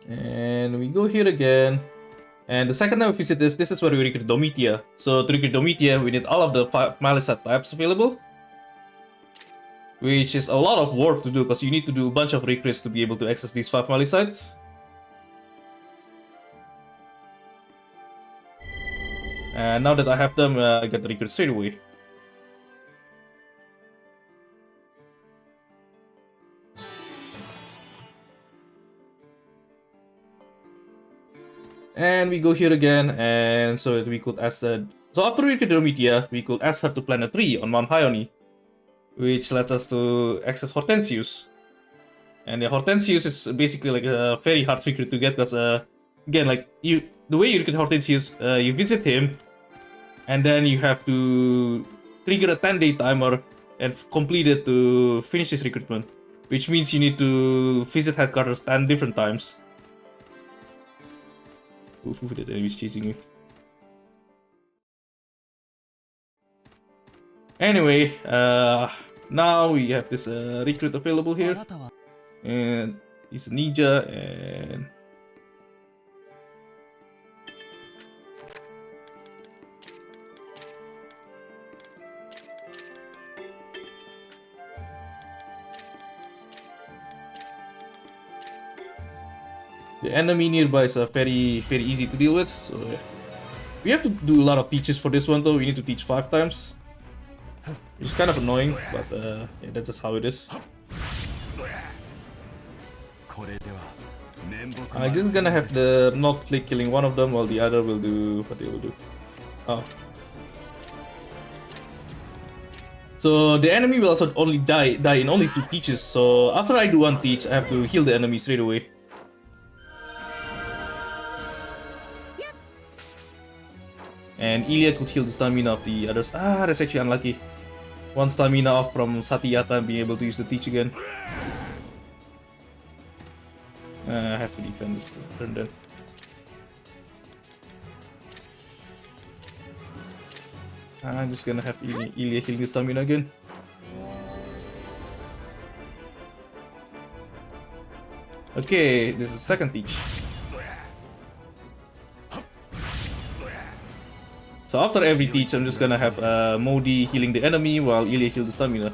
And we go here again. And the second time we visit this is where we recruit Domitia. So to recruit Domitia, we need all of the 5 Malisat types available. Which is a lot of work to do, because you need to do a bunch of recruits to be able to access these 5 Malisites. And now that I have them, I get the recruit straight away. And we go here again, and so we could ask so after we recruit Domitia, we could ask her to plant a tree on Mount Hyoni, which lets us to access Hortensius. And the Hortensius is basically like a very hard recruit to get, because again, like the way you recruit Hortensius, you visit him, and then you have to trigger a 10-day timer and complete it to finish his recruitment, which means you need to visit headquarters 10 different times. Oof, that enemy's chasing me. Anyway, now we have this recruit available here, and he's a ninja, and The enemy nearby is very easy to deal with, so yeah. We have to do a lot of teaches for this one though. We need to teach 5 times. Which is kind of annoying, but yeah, that's just how it is. I'm just gonna have the not click killing one of them while the other will do what they will do. Oh. So the enemy will also only die in only 2 teaches, so after I do 1 teach, I have to heal the enemy straight away. And Ilya could heal the stamina of the others. Ah, that's actually unlucky. 1 stamina off from Satyata and being able to use the teach again. I have to defend this turn then. I'm just gonna have Ilya healing the stamina again. Okay, this is second teach. So after every teach, I'm just gonna have Modi healing the enemy while Ilya heals the stamina.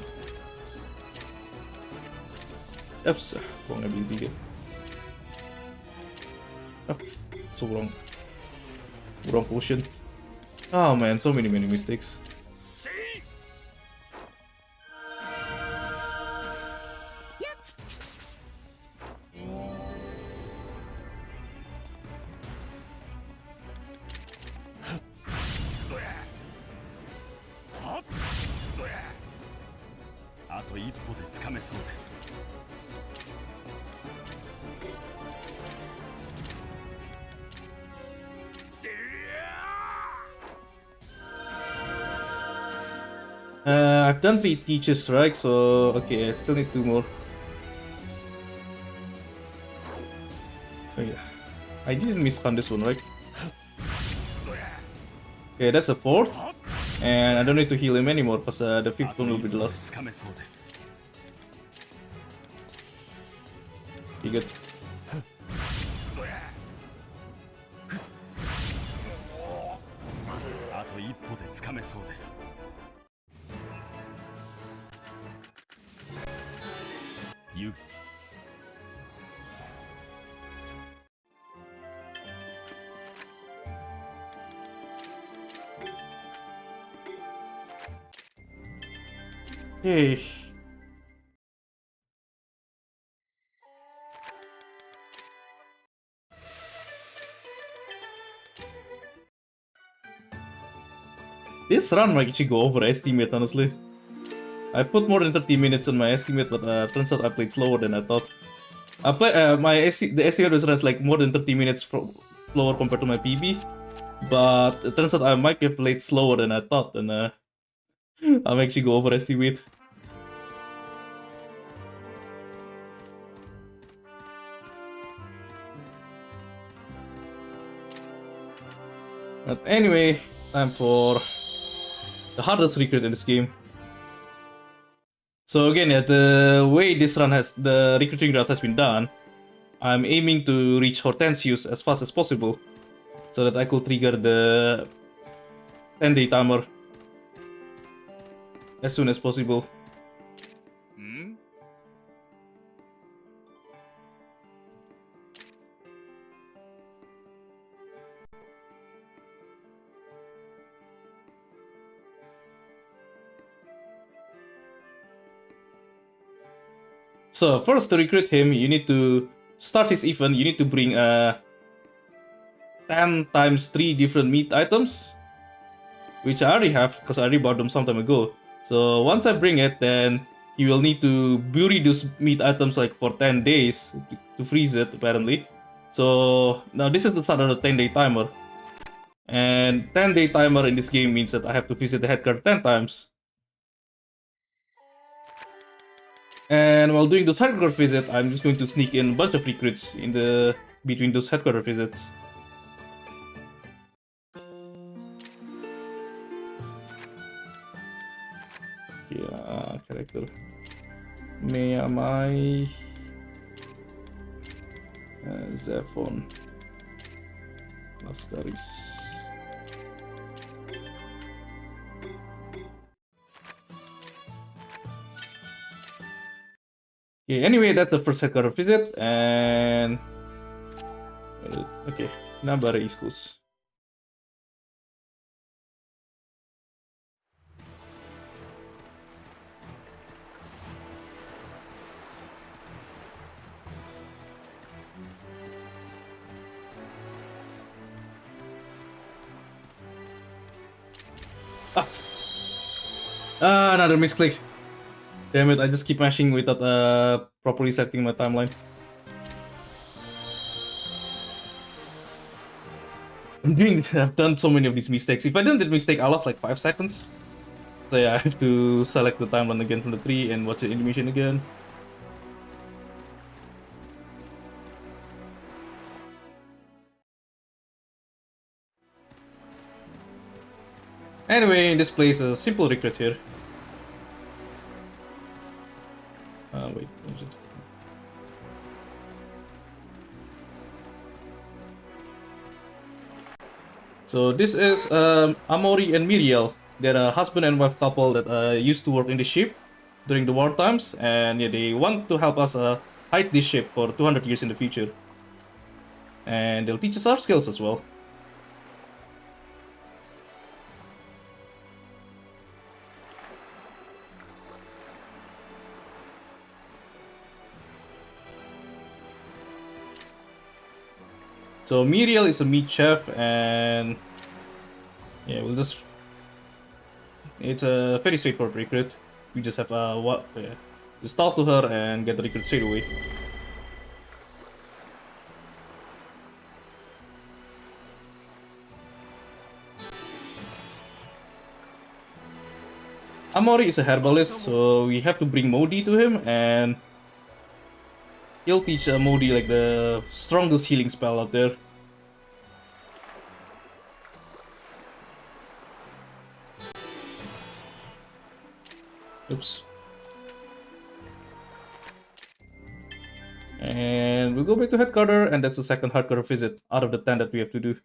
Oops, wrong ability again. Oh, so wrong. Wrong potion. Oh man, so many mistakes. I've done 3 teaches, right? So, okay, I still need 2 more. Oh yeah. I didn't miscount this one, right? Okay, that's the 4th. And I don't need to heal him anymore, because the 5th one will be the last. Be good. Hey. This run might actually go overestimate, honestly. I put more than 30 minutes on my estimate, but turns out I played slower than I thought. The estimate was runs like more than 30 minutes slower compared to my PB, but it turns out I might have played slower than I thought, and I'm actually go overestimate. But anyway, time for the hardest recruit in this game. So again, yeah, the way this run the recruiting route has been done, I'm aiming to reach Hortensius as fast as possible, so that I could trigger the 10-day timer as soon as possible. So first, to recruit him, you need to start his event. You need to bring 10 times 3 different meat items, which I already have because I already bought them some time ago. So once I bring it, then you will need to bury those meat items like for 10 days to freeze it, apparently. So now this is the start of the 10-day timer. And 10-day timer in this game means that I have to visit the headquarters 10 times. And while doing those headquarters visits, I'm just going to sneak in a bunch of recruits in the between those headquarters visits. Yeah, character. Meyamai. Zephon. Laskaris. Okay, anyway, that's the first headquarters visit, and Okay, Nambara East Coast. Ah. Another misclick. Damn it, I just keep mashing without properly setting my timeline. I've done so many of these mistakes. If I didn't that mistake, I lost like 5 seconds. So yeah, I have to select the timeline again from the tree and watch the animation again. Anyway, in this place, a simple recruit here. Wait, what is it? So this is Amori and Miriel. They're a husband and wife couple that used to work in the ship during the war times, and yeah, they want to help us hide this ship for 200 years in the future. And they'll teach us our skills as well. So Miriel is a meat chef, and yeah, we'll just. It's a very straightforward recruit. We just have just talk to her and get the recruit straight away. Amori is a herbalist, so we have to bring Modi to him, and he'll teach Modi like the strongest healing spell out there. Oops. And we'll go back to headquarters, and that's the second headquarters visit out of the 10 that we have to do.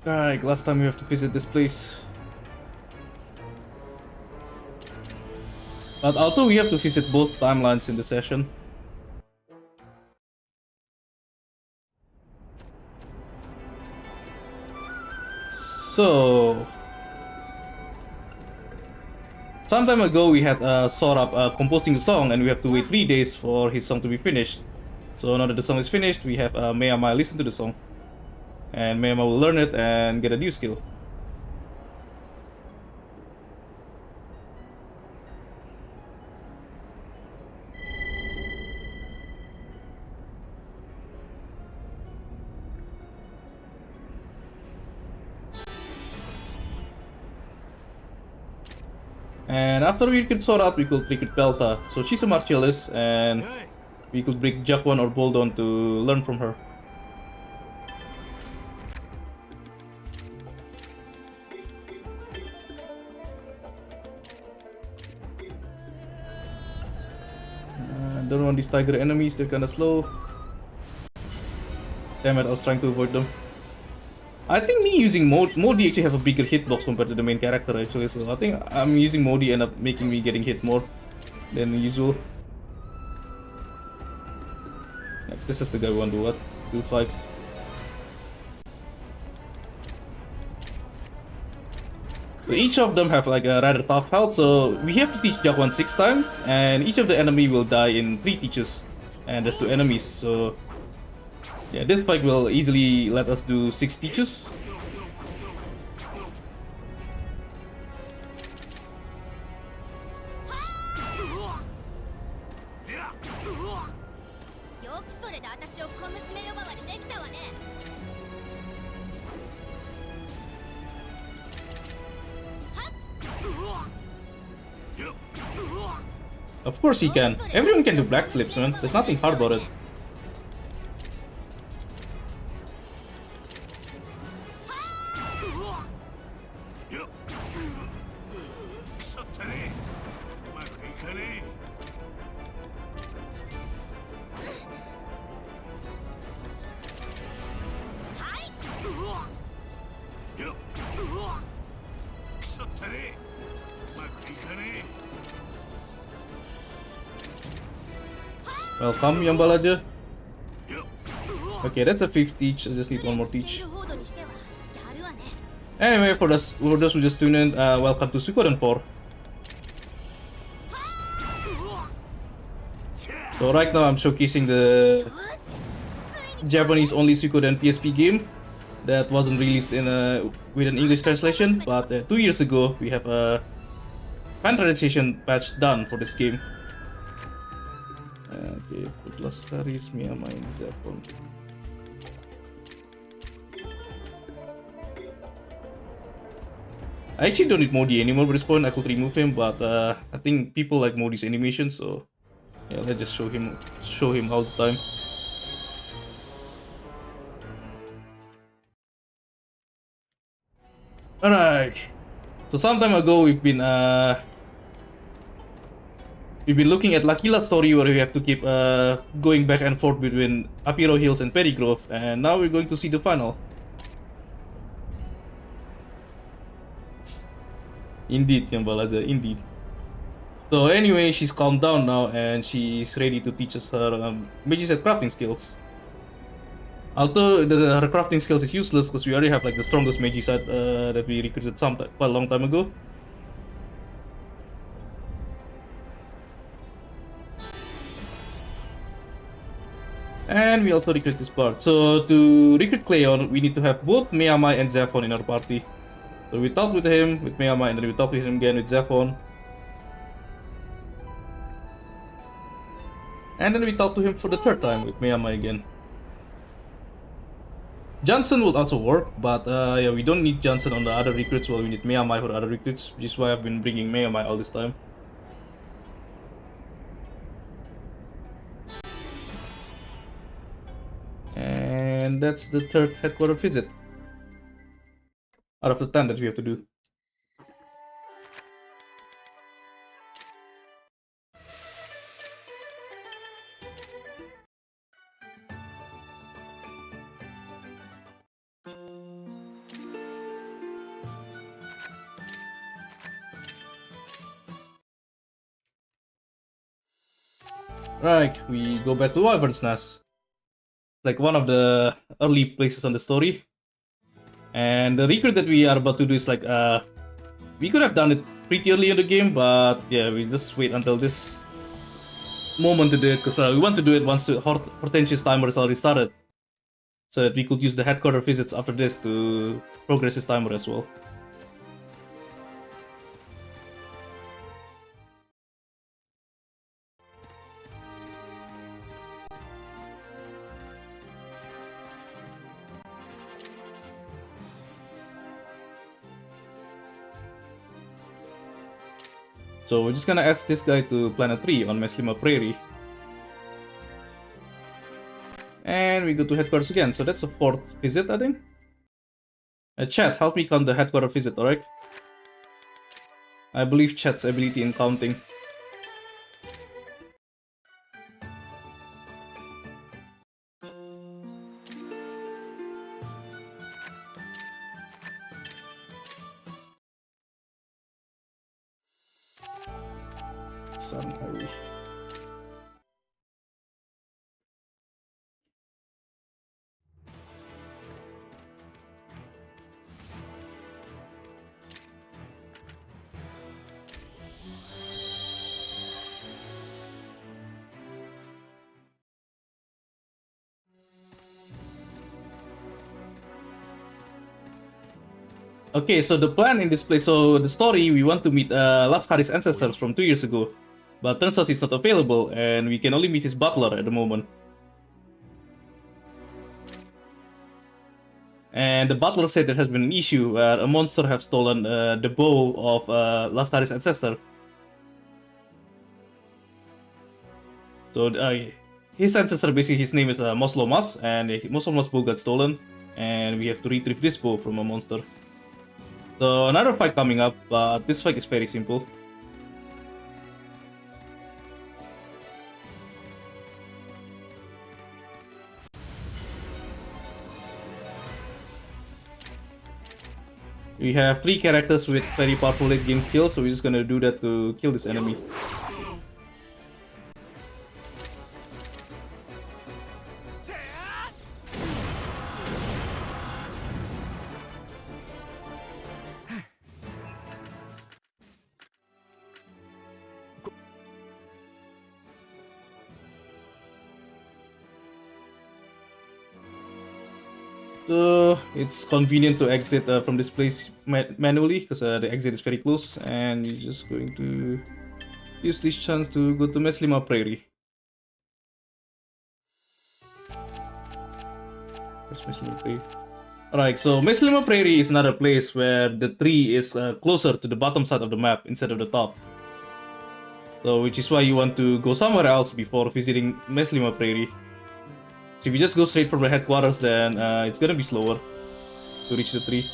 Alright, last time we have to visit this place. But although we have to visit both timelines in the session. So some time ago we had Sorab composing a song, and we have to wait 3 days for his song to be finished. So now that the song is finished, we have Meyama listen to the song. And Meyama will learn it and get a new skill. And after we could sort out, we could recruit Belta. So she's a martialist, and we could bring Jakwan or Boldon to learn from her. Don't want these tiger enemies, they're kinda slow. Damn it, I was trying to avoid them. I think me using Modi actually have a bigger hitbox compared to the main character actually, so I think I'm using Modi end up making me getting hit more than usual. Like, this is the guy we want to fight. So each of them have like a rather tough health, so we have to teach Jakwan 6 times, and each of the enemy will die in 3 teaches, and there's 2 enemies, so yeah, this fight will easily let us do 6 teaches. Of course he can. Everyone can do black flips, man. There's nothing hard about it. ったね。うまくいかねえ。よっ。くそったね。うまくいかね Welcome, Yambalaja. え。よっ。 Okay, that's a fifth teach. I just need one more 失礼な teach. スケールフォードにしてはやるわね。 Anyway, for those who just tuned in, welcome to Suikoden 4. So right now I'm showcasing the Japanese only Suikoden PSP game that wasn't released in with an English translation, but 2 years ago we have a fan translation patch done for this game. Okay, put Laskaris, Miyama, and Zephon. I actually don't need Modi anymore at this point. I could remove him, but I think people like Modi's animation, so yeah, let's just show him all the time. Alright. So some time ago we've been looking at Lakila's story where we have to keep going back and forth between Apiro Hills and Perry Grove, and now we're going to see the final. Indeed, Yambalaja, indeed. So anyway, she's calmed down now and she's ready to teach us her Magiset crafting skills. Although her crafting skills is useless because we already have like the strongest Magiset that we recruited quite a long time ago. And we also recruit this part. So to recruit Cleon, we need to have both Miyamai and Zephon in our party. So we talked with him, with Miyamai, and then we talked with him again with Zephon. And then we talked to him for the third time with Miyamai again. Johnson will also work, but yeah, we don't need Johnson on the other recruits while we need Miyamai for the other recruits, which is why I've been bringing Miyamai all this time. And that's the third headquarters visit out of the 10 that we have to do. Right, we go back to Wyvern's Nest. Like one of the early places on the story. And the recruit that we are about to do is like, we could have done it pretty early in the game, but yeah, we just wait until this moment to do it, because we want to do it once the Hortensia's timer is already started. So that we could use the headquarters visits after this to progress his timer as well. So we're just gonna ask this guy to plant a tree on Meslima Prairie. And we go to headquarters again, so that's a fourth visit, I think. Chat, help me count the headquarters visit, alright? I believe Chat's ability in counting. Sun Harry. Okay, so the plan in this place, so the story, we want to meet Laskari's ancestors from 2 years ago. But turns out he's not available, and we can only meet his butler at the moment. And the butler said there has been an issue where a monster has stolen the bow of Laskari's ancestor. So his ancestor, basically his name is Moslomas, and Moslomas' bow got stolen, and we have to retrieve this bow from a monster. So another fight coming up, but this fight is very simple. We have 3 characters with very powerful late game skills, so we're just gonna do that to kill this enemy. So it's convenient to exit from this place manually because the exit is very close, and we're just going to use this chance to go to Meslima Prairie. Where's Meslima Prairie? Alright, so Meslima Prairie is another place where the tree is closer to the bottom side of the map instead of the top. So which is why you want to go somewhere else before visiting Meslima Prairie. So if you just go straight from the headquarters, then it's gonna be slower to reach the tree.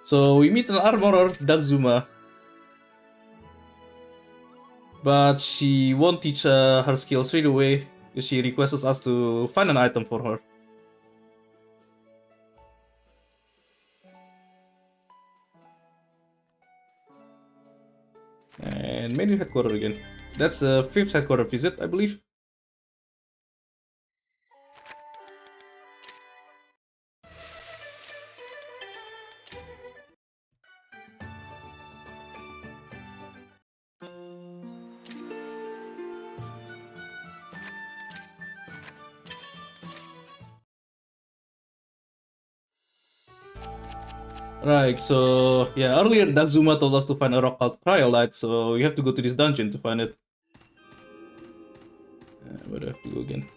So we meet an armorer, Dagzuma, but she won't teach her skills straight away. She requests us to find an item for her. And main headquarters again. That's the 5th headquarters visit, I believe. Right, so yeah, earlier Dazuma told us to find a rock called Cryolite, so we have to go to this dungeon to find it. Where do I have to go again?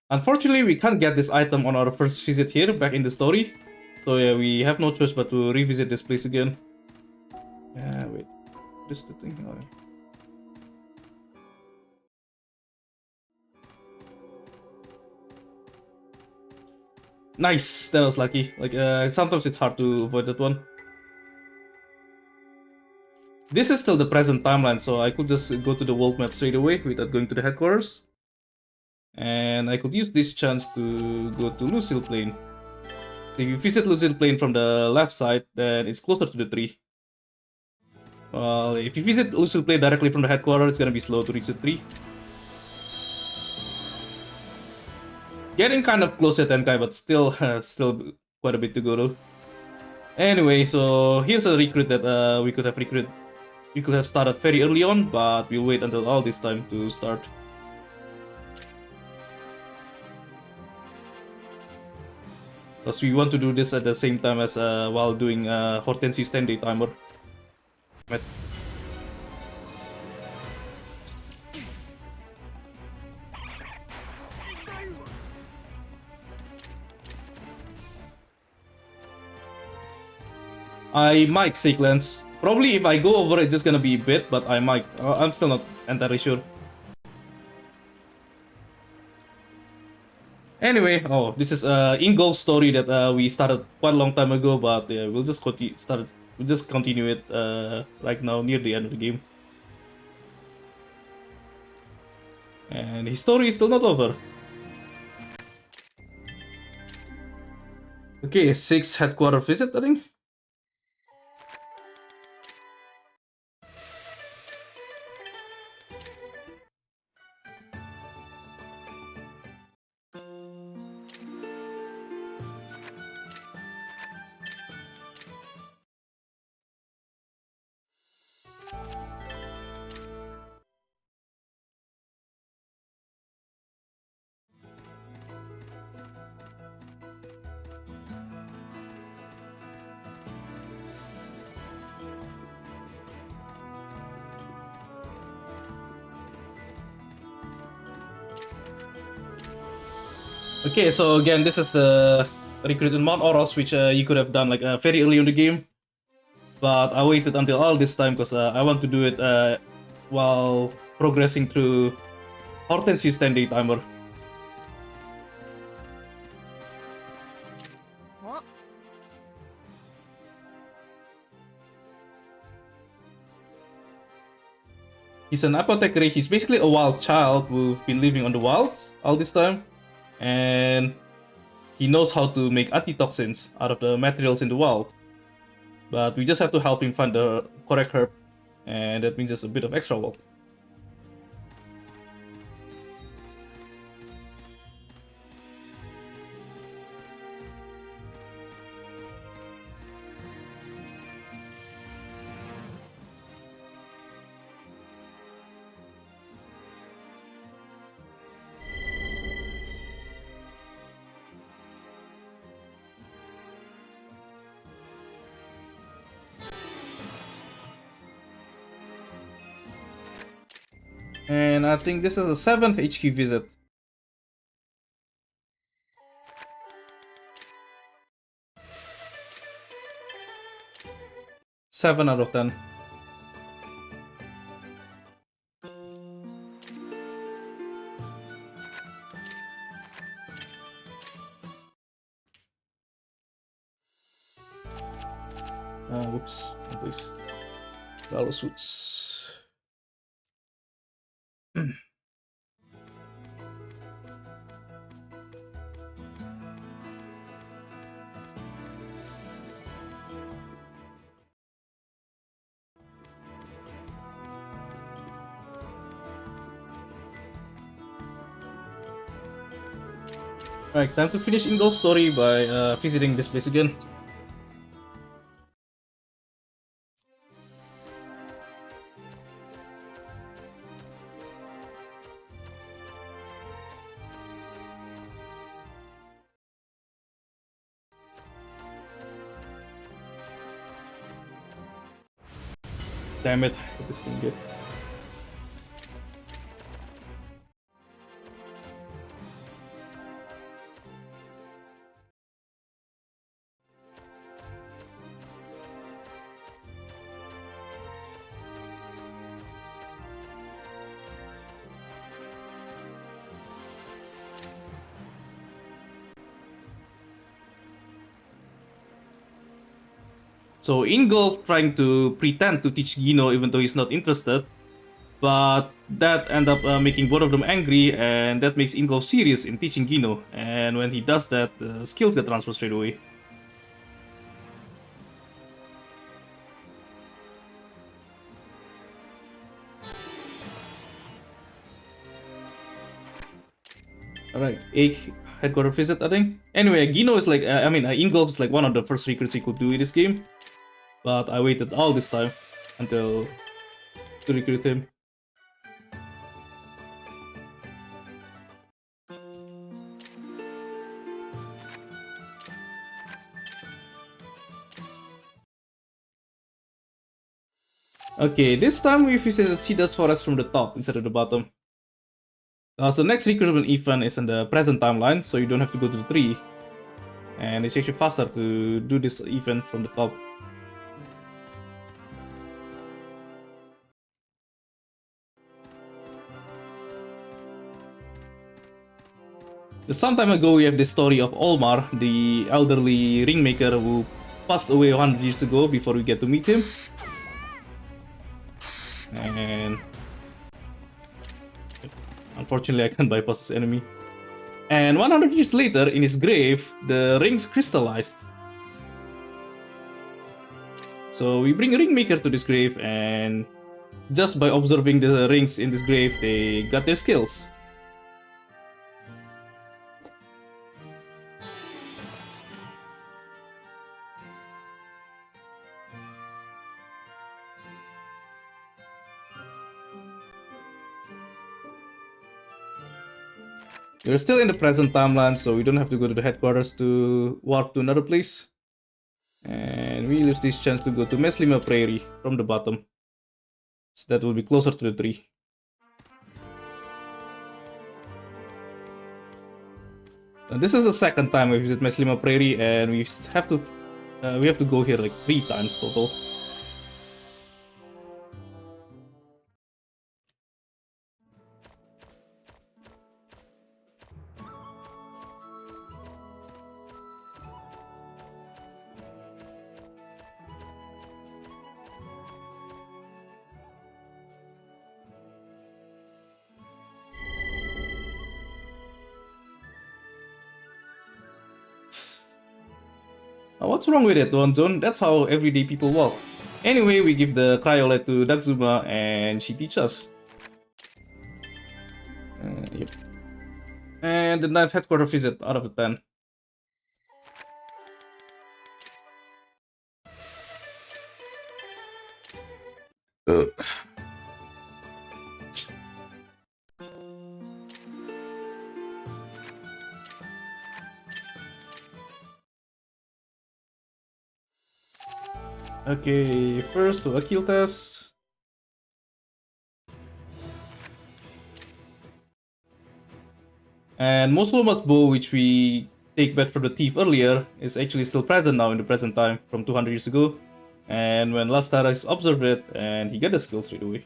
Unfortunately, we can't get this item on our first visit here back in the story. So yeah, we have no choice but to revisit this place again. Wait. What is the thing? Oh, yeah. Nice! That was lucky. Like, sometimes it's hard to avoid that one. This is still the present timeline, so I could just go to the world map straight away without going to the headquarters. And I could use this chance to go to Lucille Plain. If you visit Lucille Plain from the left side, then it's closer to the tree. Well, if you visit Lucille Plain directly from the headquarters, it's gonna be slow to reach the tree. Getting kind of close to Tenkai, but still, still quite a bit to go though. Anyway, so here's a recruit that we could have recruited. We could have started very early on, but we'll wait until all this time to start. Because we want to do this at the same time as while doing Hortensius 10-day timer. I might say Lens. Probably if I go over, it's just gonna be a bit, but I might. I'm still not entirely sure. Anyway, oh, this is in-goal story that we started quite a long time ago, but yeah, we'll just continue it right now near the end of the game. And his story is still not over. Okay, 6th headquarters visit, I think. Okay, so again, this is the recruit in Mount Oros, which you could have done like very early in the game, but I waited until all this time because I want to do it while progressing through Hortensius 10-day timer. He's an apothecary. He's basically a wild child who's been living on the wilds all this time, and he knows how to make antitoxins out of the materials in the wild. But we just have to help him find the correct herb, and that means just a bit of extra work. And I think this is the 7th HQ visit. 7 out of 10. Whoops. Oh, please. Valor suits. Alright, time to finish Ingolf's story by visiting this place again. Damn it, what this thing did. So Ingolf trying to pretend to teach Gino even though he's not interested, but that ends up making both of them angry, and that makes Ingolf serious in teaching Gino. And when he does that, the skills get transferred straight away. Alright, 8 headquarters visit, I think. Anyway, Gino is like, Ingolf is like one of the first recruits he could do in this game. But I waited all this time until to recruit him. Okay, this time we visited Cedar's Forest from the top instead of the bottom. So next recruitment event is in the present timeline, so you don't have to go to the tree. And it's actually faster to do this event from the top. Some time ago we have this story of Olmar, the elderly ringmaker who passed away 100 years ago before we get to meet him. And unfortunately I can't bypass this enemy. And 100 years later, in his grave, the rings crystallized. So we bring a ringmaker to this grave, and just by observing the rings in this grave, they got their skills. We're still in the present timeline, so we don't have to go to the headquarters to warp to another place. And we use this chance to go to Meslima Prairie from the bottom. So that will be closer to the tree. This is the second time we visit Meslima Prairie, and we have to go here like 3 times total. Now, what's wrong with it, Zone? That's how everyday people walk. Anyway, we give the Cryolet to Daxuma, and she teaches us. Yep. And the 9th headquarters visit out of the 10. Okay, first to a kill test. And Mosloma's bow, which we take back from the thief earlier, is actually still present now in the present time from 200 years ago. And when Laskaris observed it, and he got the skill straight away.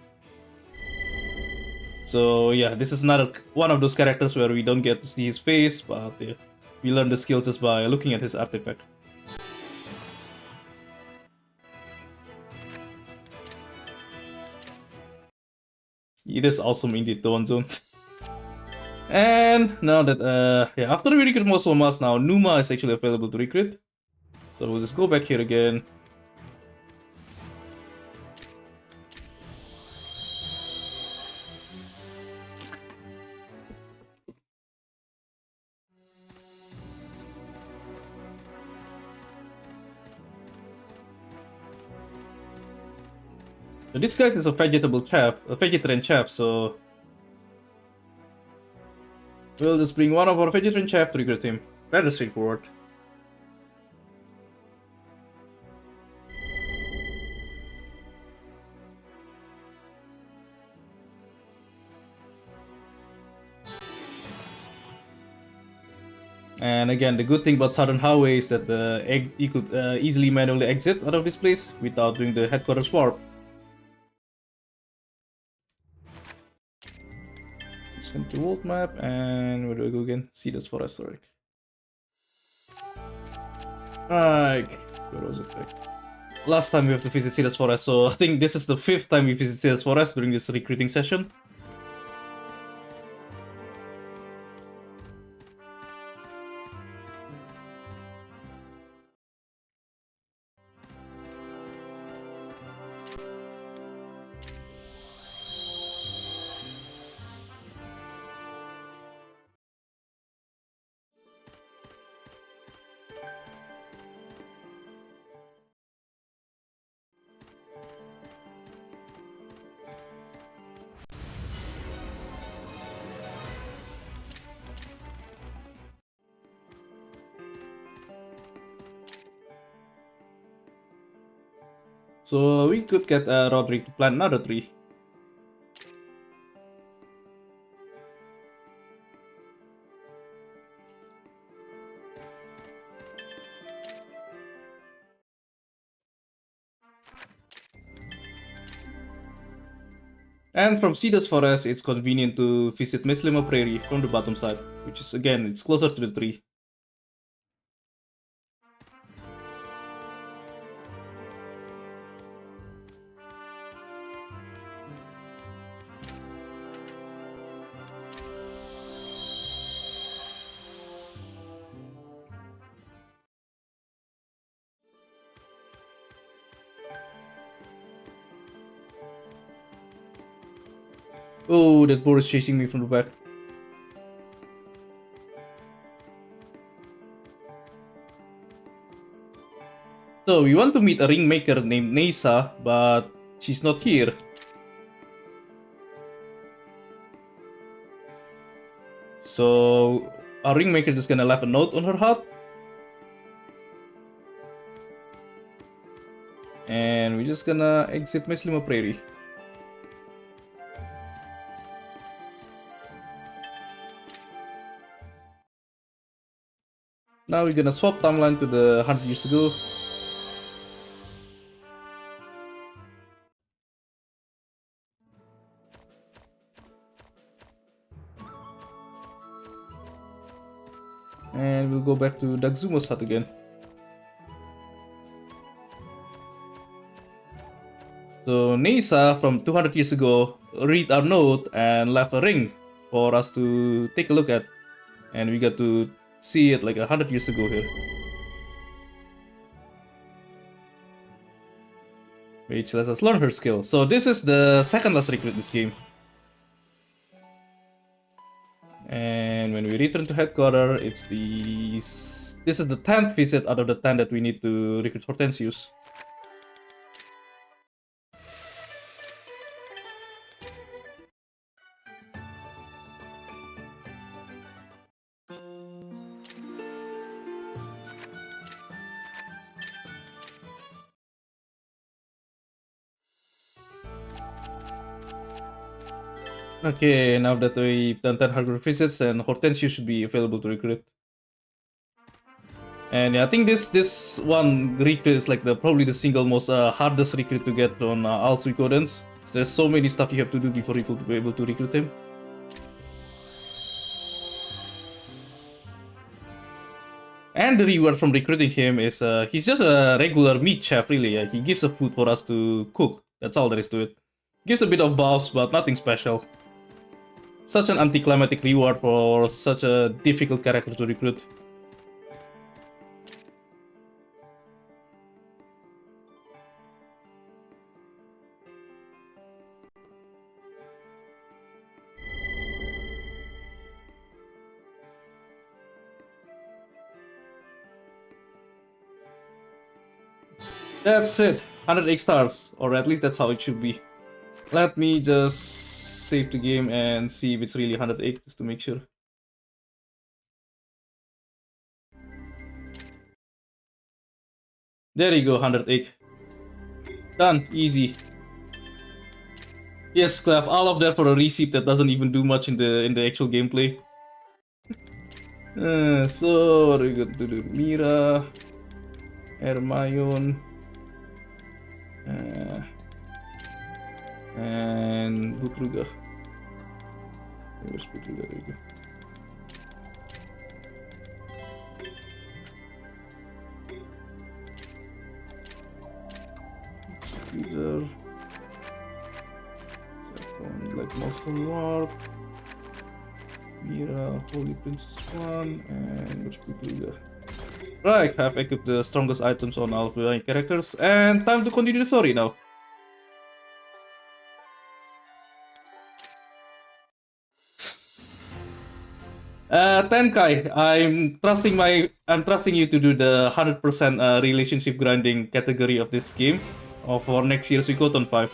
So yeah, this is another one of those characters where we don't get to see his face, but yeah, we learn the skill just by looking at his artifact. It is awesome indeed, the one zone. And now that yeah, after we recruit Mosomas, now Numa is actually available to recruit. So we'll just go back here again. So this guy is a vegetarian chef, so we'll just bring one of our vegetarian chef to recruit him. Rather straightforward. And again, the good thing about Southern Highway is that you could easily manually exit out of this place without doing the headquarters warp. Just come to world map, and where do I go again? See this forest, sorry. Right, where was it? Last time we have to visit Silas Forest, so I think this is the 5th time we visit Silas Forest during this recruiting session. So we could get Roderick to plant another tree. And from Cedars Forest, it's convenient to visit Meslima Prairie from the bottom side, which is again, it's closer to the tree. Oh, that boar is chasing me from the back. So we want to meet a ringmaker named Nasa, but she's not here. So our ringmaker is just gonna leave a note on her hut. And we're just gonna exit Meslima Prairie. Now we're gonna swap timeline to the 100 years ago. And we'll go back to Dagzumo's hut again. So Neisa from 200 years ago read our note and left a ring for us to take a look at. And we got to see it like 100 years ago here. Which lets us learn her skill. So this is the second last recruit in this game. And when we return to headquarters, it's this is the 10th visit out of the 10 that we need to recruit Hortensius. Okay, now that we've done 10 hardcore visits, then Hortensius should be available to recruit. And yeah, I think this one recruit is like probably the single most hardest recruit to get on all Suikodens. So there's so many stuff you have to do before you could be able to recruit him. And the reward from recruiting him is he's just a regular meat chef, really. He gives us food for us to cook. That's all there is to it. Gives a bit of buffs, but nothing special. Such an anticlimactic reward for such a difficult character to recruit. That's it. 108 stars, or at least that's how it should be. Let me just save the game and see if it's really 108, just to make sure. There you go, 108. Done, easy. Yes, Clef, all of that for a receipt that doesn't even do much in the actual gameplay. So what are we going to do? Mira, Hermione, and Butruga. Where's Butruga? There you go. Executor. Second, Black Monster Lord. Mira, Holy Princess 1, and where's Butruga? Right, have equipped the strongest items on all of the characters, and time to continue the story now. Tenkai, I'm trusting you to do the 100% relationship grinding category of this game, or for next year's Suikothon 5.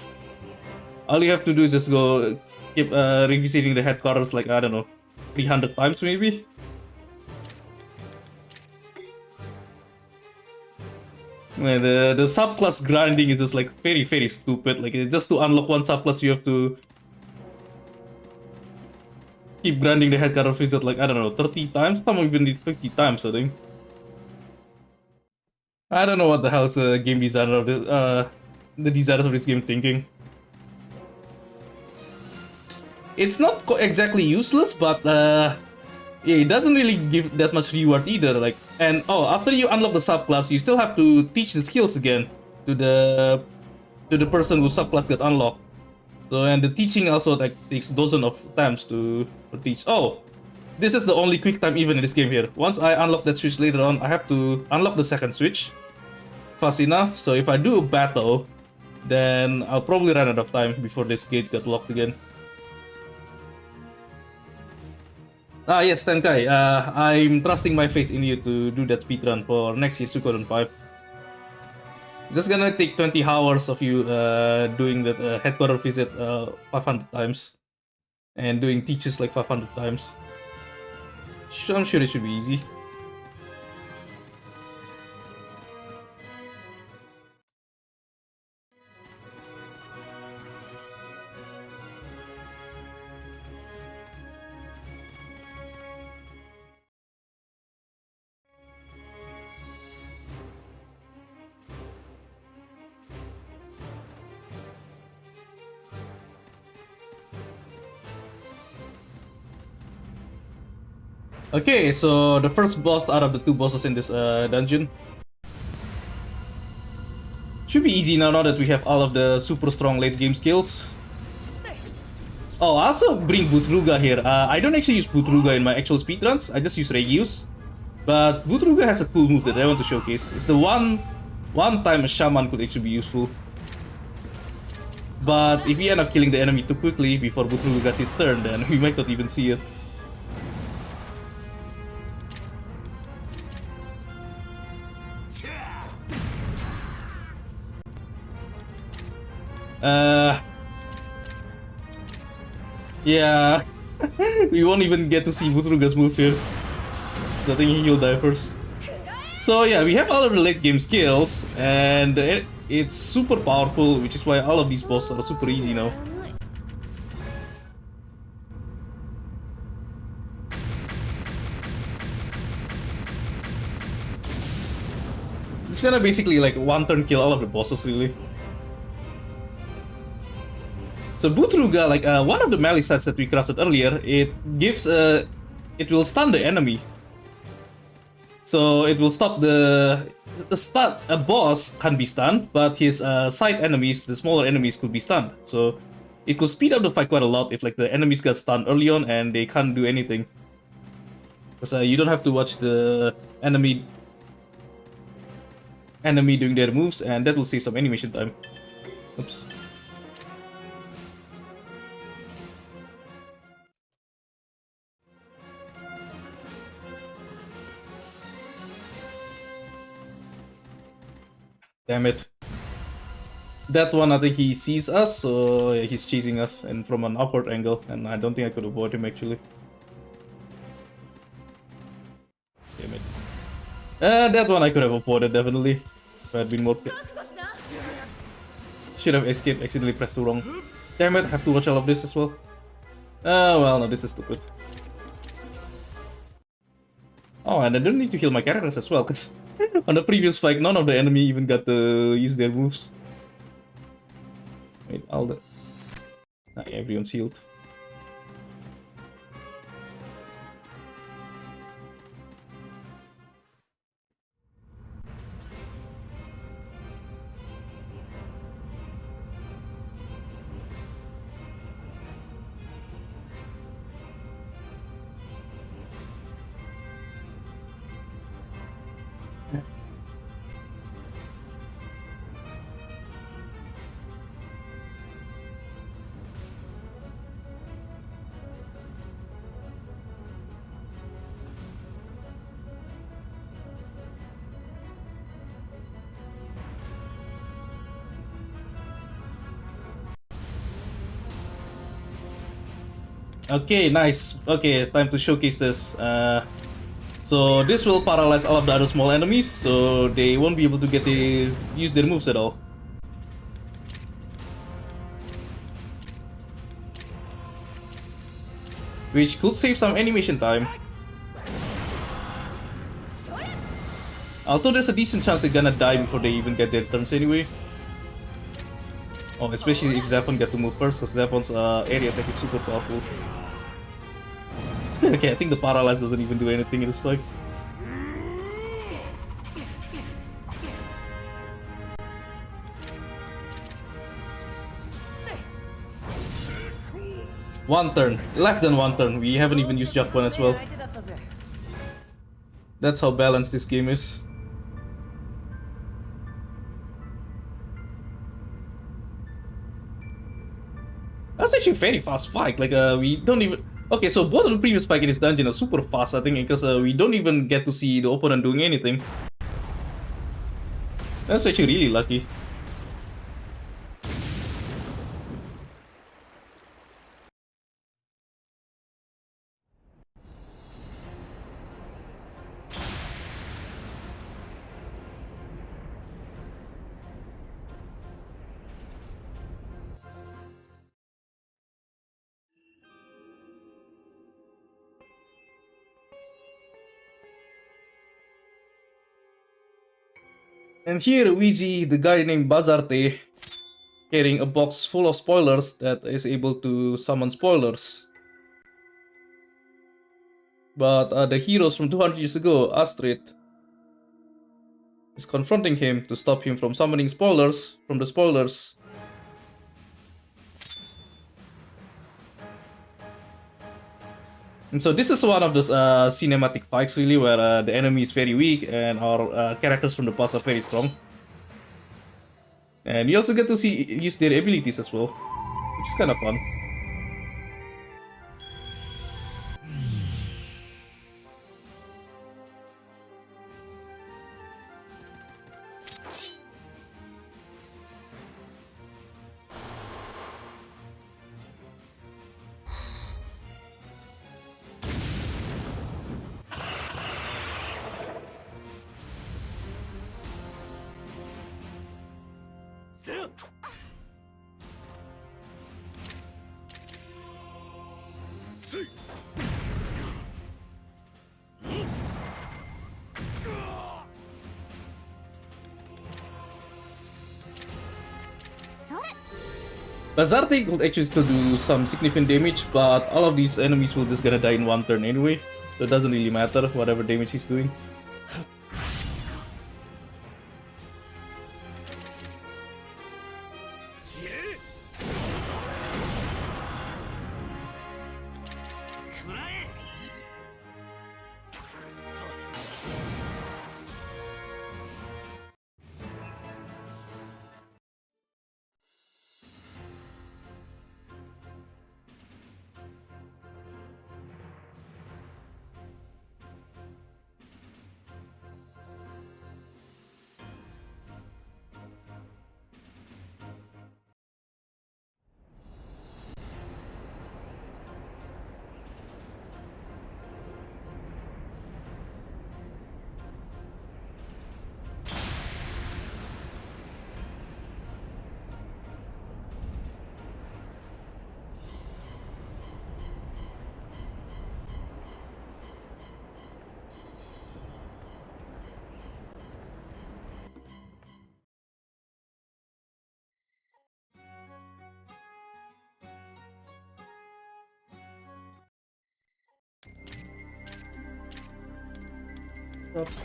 All you have to do is just go keep revisiting the headquarters like, I don't know, 300 times maybe. Man, the subclass grinding is just like very stupid. Like just to unlock one subclass, you have to keep grinding the headquarters visit like, I don't know, 30 times. Some even need 50 times, I think. I don't know what the hell is the game designer of the designers of this game thinking. It's not exactly useless, but yeah, it doesn't really give that much reward either. Like, and after you unlock the subclass, you still have to teach the skills again to the person whose subclass got unlocked. So, and the teaching also like takes dozens of times to teach. Oh, this is the only quick time event in this game here. Once I unlock that switch later on, I have to unlock the second switch fast enough. So if I do a battle, then I'll probably run out of time before this gate got locked again. Ah yes, Tenkai, I'm trusting my faith in you to do that speedrun for next year's Suikoden 5. Just gonna take 20 hours of you doing that headquarters visit 500 times. And doing teaches like 500 times. I'm sure it should be easy. Okay, so the first boss out of the two bosses in this dungeon. Should be easy now that we have all of the super strong late game skills. Oh, I also bring Butruga here. I don't actually use Butruga in my actual speedruns. I just use Regius. But Butruga has a cool move that I want to showcase. It's the one time a shaman could actually be useful. But if we end up killing the enemy too quickly before Butruga gets his turn, then we might not even see it. Yeah, we won't even get to see Butruga's move here. So I think he'll die first. So yeah, we have all of the late game skills, and it's super powerful, which is why all of these bosses are super easy now. It's gonna basically like one turn kill all of the bosses, really. So Butruga, like one of the melee sets that we crafted earlier, it gives it will stun the enemy. So it will stop a boss can be stunned, but his side enemies, the smaller enemies, could be stunned. So it could speed up the fight quite a lot if like the enemies got stunned early on and they can't do anything. Because you don't have to watch the enemy doing their moves, and that will save some animation time. Oops. Damn it. That one, I think he sees us, so yeah, he's chasing us, and from an upward angle, and I don't think I could avoid him actually. Damn it. That one I could have avoided, definitely. If I had been more... Should have escaped, accidentally pressed the wrong. Damn it, I have to watch all of this as well. Well, no, this is stupid. Oh, and I don't need to heal my characters as well, because on the previous fight, none of the enemy even got to use their moves. Wait, all the... Nah, everyone's healed. Okay, nice. Okay, time to showcase this. So this will paralyze all of the other small enemies, so they won't be able to use their moves at all. Which could save some animation time. Although there's a decent chance they're gonna die before they even get their turns anyway. Oh, especially if Zephon get to move first, because Zephon's area attack is super powerful. Okay, I think the paralyze doesn't even do anything in this fight. One turn. Less than one turn. We haven't even used Japan as well. That's how balanced this game is. That's actually a very fast fight. Like, we don't even... Okay, so both of the previous fight in this dungeon are super fast, I think, because we don't even get to see the opponent doing anything. That's actually really lucky. And here we see the guy named Bazarte carrying a box full of spoilers that is able to summon spoilers. But the heroes from 200 years ago, Astrid, is confronting him to stop him from summoning spoilers from the spoilers. And so this is one of those cinematic fights really where the enemy is very weak and our characters from the past are very strong. And you also get to see use their abilities as well, which is kind of fun. Bazarte could actually still do some significant damage, but all of these enemies will just gonna die in one turn anyway, so it doesn't really matter whatever damage he's doing.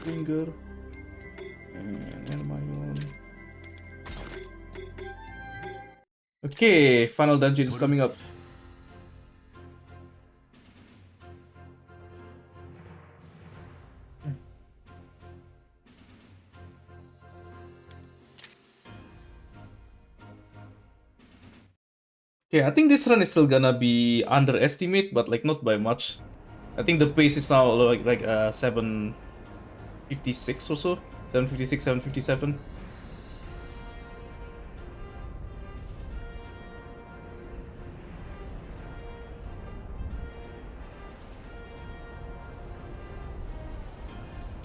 Finger and my own. Okay, final dungeon is coming up. Okay, I think this run is still gonna be underestimate, but like not by much. I think the pace is now like 756 or so, 756, 757.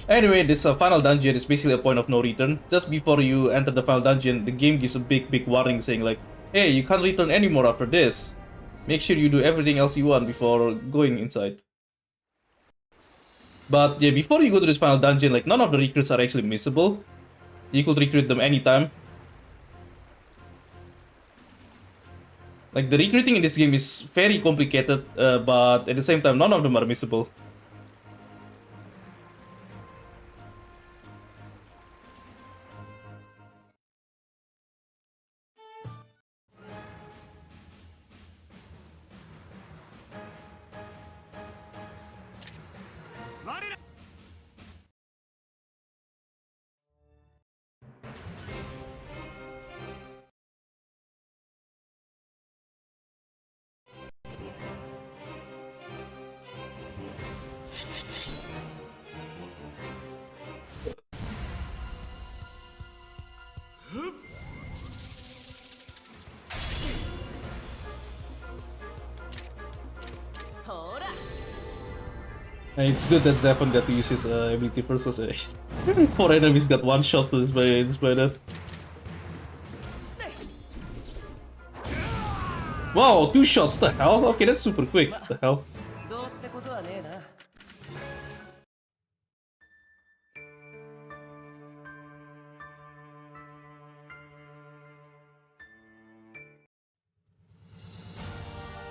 Anyway, this final dungeon is basically a point of no return. Just before you enter the final dungeon, the game gives a big warning saying like, hey, you can't return anymore after this. Make sure you do everything else you want before going inside. But yeah, before you go to this final dungeon, like none of the recruits are actually missable. You could recruit them anytime. Like the recruiting in this game is very complicated, but at the same time, none of them are missable. And it's good that Zephon got to use his ability first, because 4 enemies got one shot to display that. Wow, 2 shots, the hell? Okay, that's super quick, the hell?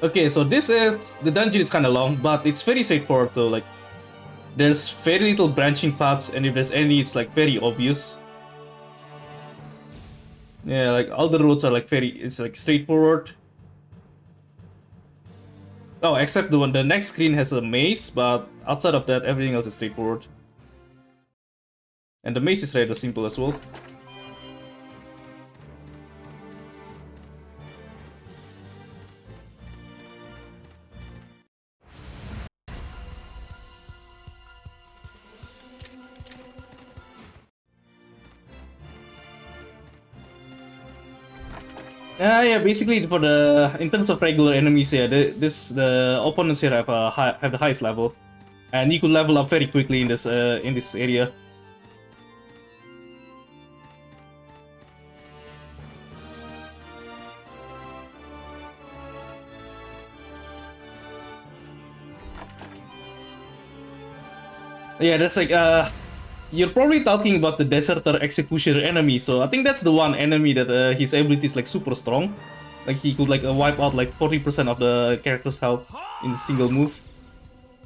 Okay, so this is the dungeon is kind of long, but it's very straightforward though. Like There's very little branching paths, and if there's any, it's like very obvious. Yeah, like all the roads are like it's like straightforward. Oh, except the next screen has a maze, but outside of that, everything else is straightforward. And the maze is rather simple as well. Yeah, basically for in terms of regular enemies here, the opponents here have have the highest level, and you could level up very quickly in this area. Yeah, that's like you're probably talking about the Deserter Executioner enemy, so I think that's the one enemy that his ability is like super strong. Like he could like wipe out like 40% of the character's health in a single move.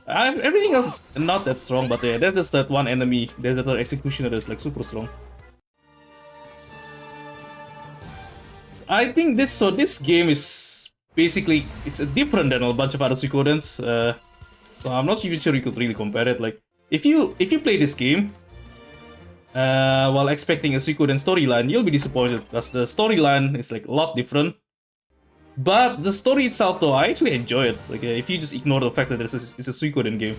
Everything else is not that strong, but yeah, that's just that one enemy, Deserter Executioner, that's like super strong. I think this game is basically it's different than a bunch of other Suikodens. So I'm not even sure you could really compare it. Like if you play this game while expecting a Suikoden storyline, you'll be disappointed because the storyline is like a lot different. But the story itself, though, I actually enjoy it. Like if you just ignore the fact that it's a Suikoden game.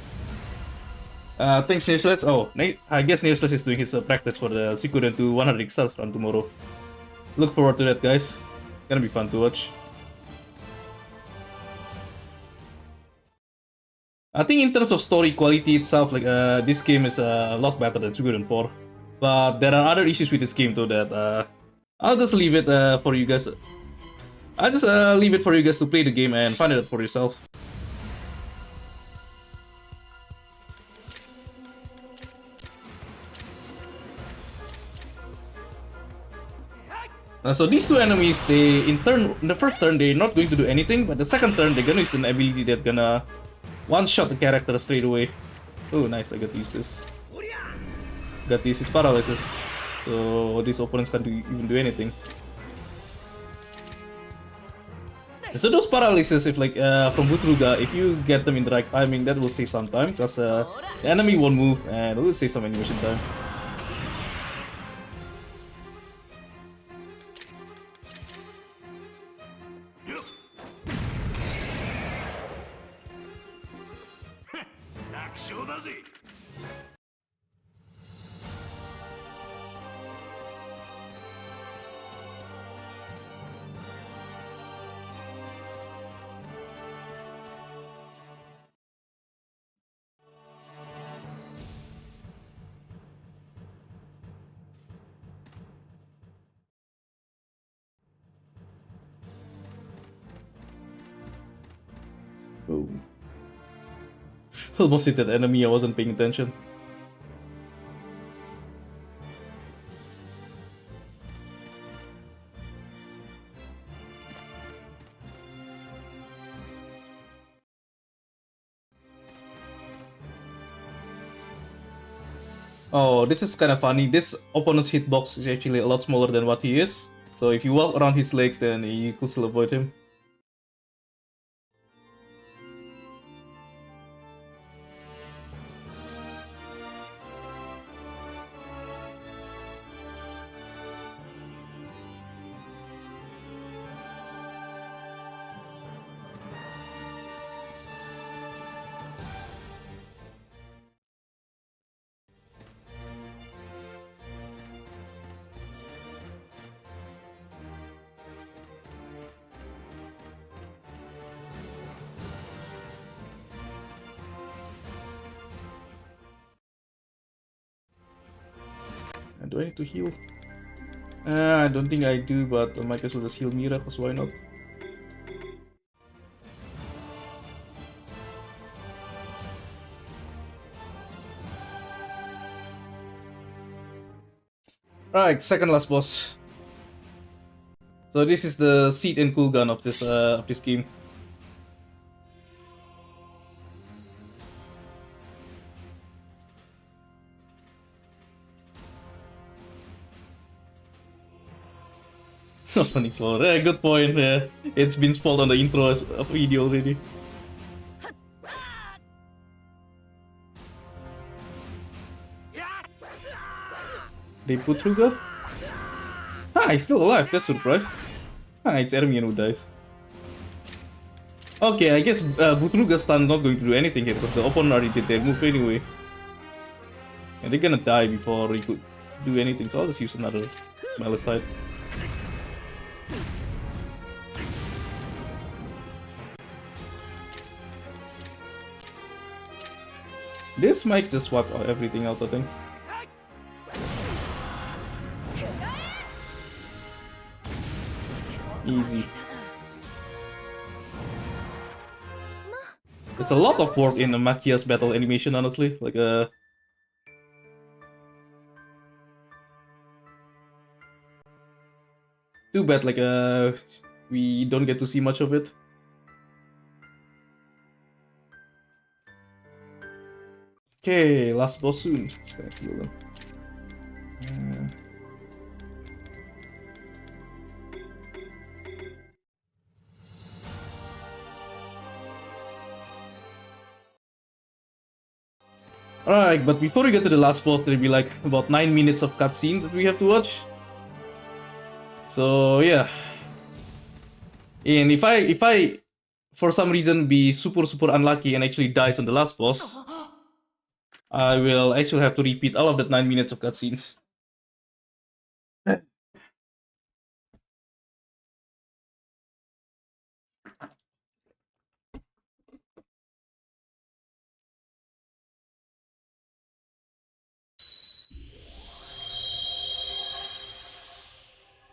Thanks, Neosless. Oh, I guess Neosless is doing his practice for the Suikoden to 100 stars run tomorrow. Look forward to that, guys. Gonna be fun to watch. I think in terms of story quality itself, like this game is a lot better than Suikoden 4. But there are other issues with this game too that I'll just leave it for you guys. I'll just leave it for you guys to play the game and find it out for yourself. So these two enemies, in the first turn they're not going to do anything, but the second turn they're gonna use an ability that's gonna one-shot the character straight away. Oh, nice! I got to use this. Got to use his paralysis, so these opponents can't even do anything. So those paralysis, if like from Butruga, if you get them in the right timing, that will save some time because the enemy won't move and it will save some animation time. Oh. Almost hit that enemy, I wasn't paying attention. Oh, this is kind of funny. This opponent's hitbox is actually a lot smaller than what he is. So if you walk around his legs, then you could still avoid him. Do I need to heal? I don't think I do, but I might as well just heal Mira, because why not? Right, second last boss. So this is the seat and cooldown of this game. So funny spoiler. Yeah, good point. Yeah. It's been spoiled on the intro as of video already. They put Ruga? Ah, he's still alive. That's a surprise. Ah, it's Ermion who dies. Okay, I guess Butruga's stun not going to do anything here because the opponent already did their move anyway. And they're gonna die before he could do anything, so I'll just use another melee side. This might just wipe everything out, I think. Easy. It's a lot of work in Makia's battle animation, honestly. Like, too bad, like, we don't get to see much of it. Okay, last boss soon. Just gonna kill them. Alright, but before we get to the last boss, there'll be like about 9 minutes of cutscene that we have to watch. So yeah. And if I for some reason be super unlucky and actually dies on the last boss, I will actually have to repeat all of that 9 minutes of cutscenes.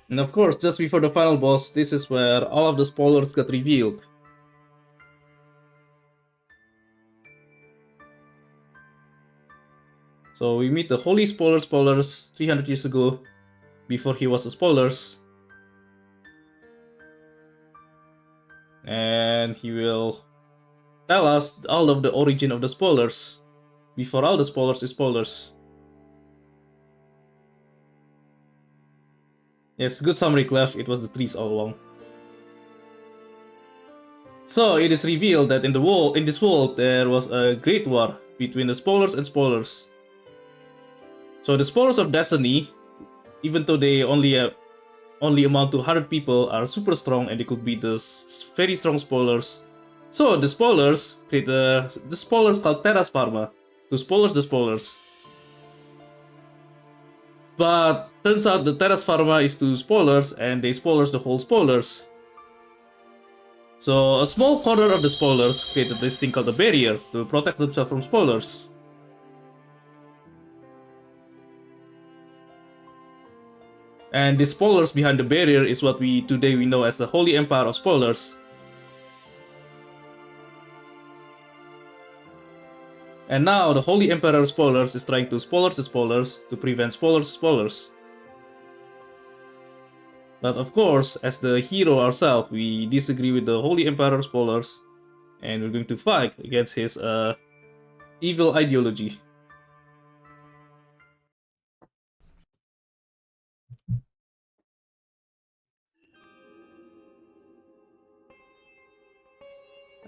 And of course, just before the final boss, this is where all of the spoilers got revealed. So we meet the Holy Spoilers 300 years ago, before he was a Spoilers. And he will tell us all of the origin of the Spoilers, before all the Spoilers is Spoilers. Yes, good summary, Clef. It was the trees all along. So it is revealed that in this world, there was a great war between the Spoilers and Spoilers. So the Spoilers of Destiny, even though they only amount to 100 people, are super strong and they could beat the very strong Spoilers. So the Spoilers create the Spoilers called Terras Pharma to Spoilers the Spoilers. But turns out the Terras Pharma is to Spoilers and they Spoilers the whole Spoilers. So a small corner of the Spoilers created this thing called a barrier to protect themselves from Spoilers. And the Spoilers behind the barrier is what we know as the Holy Empire of Spoilers. And now the Holy Emperor of Spoilers is trying to Spoilers the Spoilers to prevent Spoilers. But of course, as the hero ourselves, we disagree with the Holy Emperor of Spoilers, and we're going to fight against his evil ideology.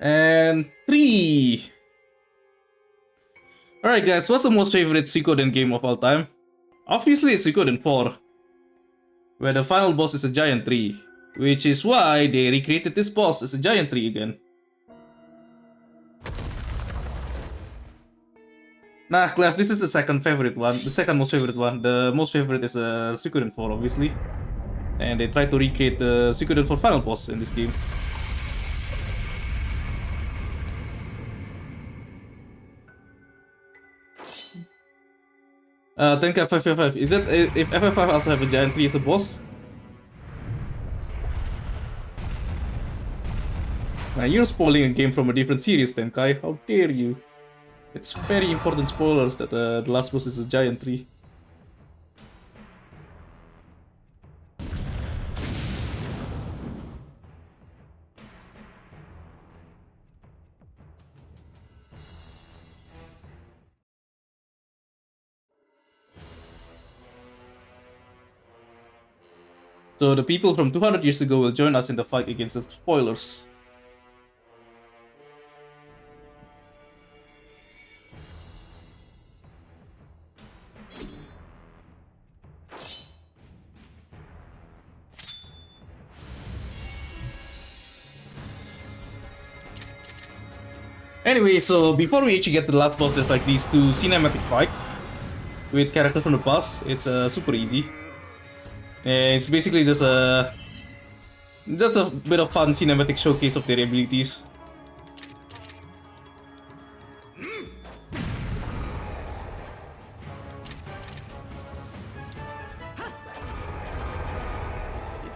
And 3. Alright guys, what's the most favorite Suikoden game of all time? Obviously it's Suikoden 4, where the final boss is a giant tree, which is why they recreated this boss as a giant tree again. Nah, Clef, this is the second favorite one, the second most favorite one. The most favorite is Suikoden 4, obviously. And they tried to recreate the Suikoden 4 final boss in this game. Thank you, 555. Is that if FF5 also have a giant tree as a boss? Now you're spoiling a game from a different series, Tenkai. How dare you? It's very important spoilers that the last boss is a giant tree. So the people from 200 years ago will join us in the fight against the spoilers. Anyway, so before we actually get to the last boss, there's like these two cinematic fights with characters from the past. It's super easy. It's basically just a bit of fun cinematic showcase of their abilities.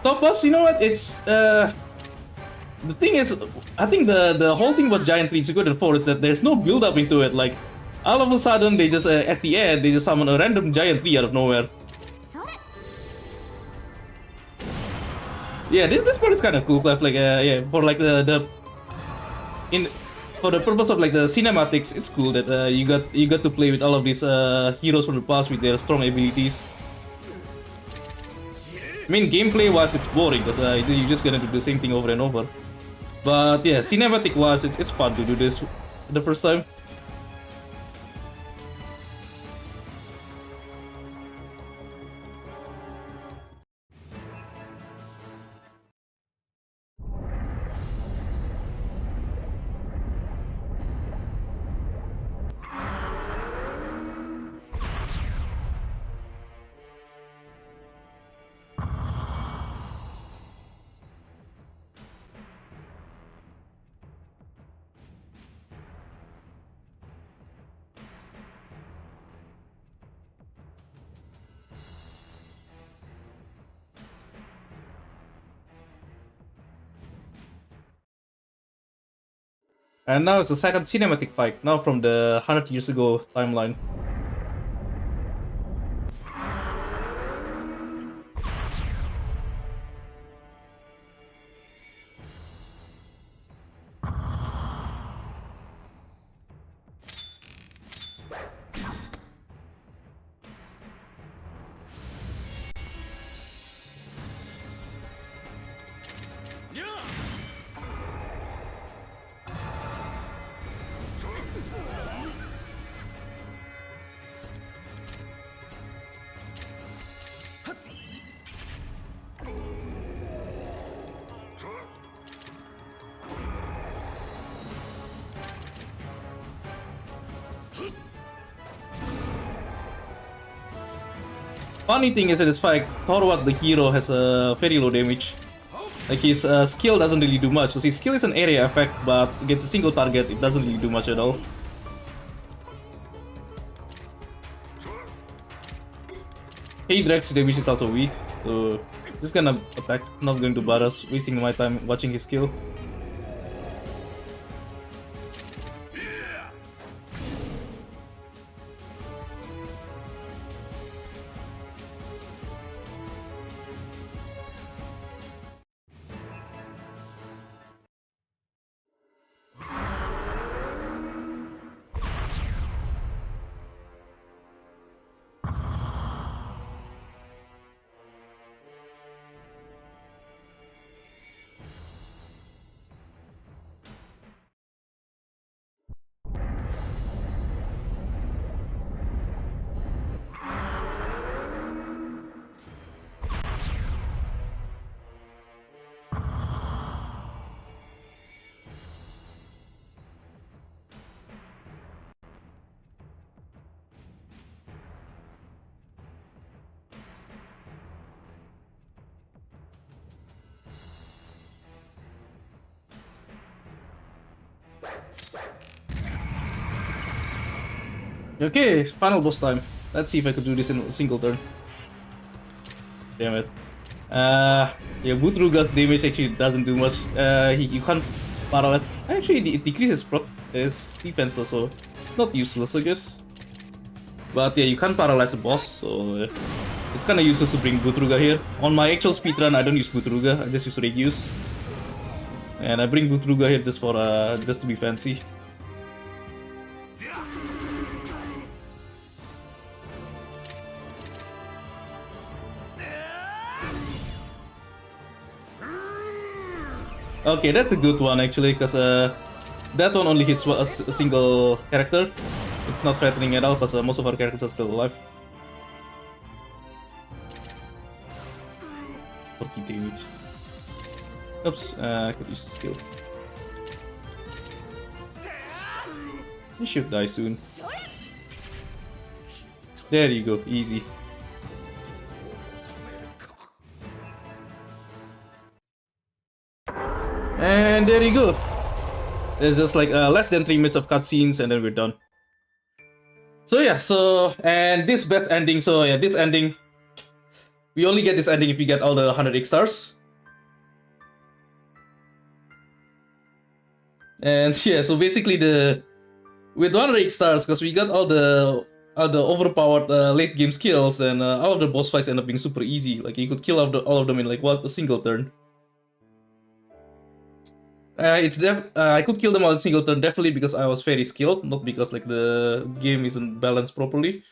Top boss, you know what? It's the thing is, I think the whole thing about Giant 3 in Suikoden 4 is that there's no build up into it. Like, all of a sudden, they just at the end they just summon a random Giant 3 out of nowhere. Yeah, this part is kind of cool, Clef. Like, yeah, for like for the purpose of like the cinematics, it's cool that you got to play with all of these heroes from the past with their strong abilities. I mean, gameplay-wise, it's boring because you're just gonna do the same thing over and over. But yeah, cinematic-wise, it's fun to do this the first time. And now it's the second cinematic fight, now from the 100 years ago timeline. Funny thing is in this fight, Thorwald the hero has a very low damage. Like his skill doesn't really do much. So his skill is an area effect, but against a single target, it doesn't really do much at all. Hey, Drex's damage is also weak, so this kind of attack not going to bother us, wasting my time watching his skill. Okay, final boss time. Let's see if I could do this in a single turn. Damn it. Yeah, Butruga's damage actually doesn't do much. You can't paralyze. Actually, it decreases his defense though, so it's not useless, I guess. But yeah, you can't paralyze the boss, so it's kind of useless to bring Butruga here. On my actual speedrun, I don't use Butruga, I just use Regius. And I bring Butruga here just for just to be fancy. Okay, that's a good one actually, because that one only hits a single character. It's not threatening at all, because most of our characters are still alive. 40 damage. Oops, I could use skill. You should die soon. There you go, easy. And there you go. There's just like less than 3 minutes of cutscenes, and then we're done. So yeah, and this best ending. So yeah, this ending, we only get this ending if we get all the 100 stars. And yeah, so basically with 100 stars, because we got all the overpowered late game skills, and all of the boss fights end up being super easy. Like you could kill all of them in like a single turn. I could kill them all in single turn definitely because I was very skilled, not because like the game isn't balanced properly.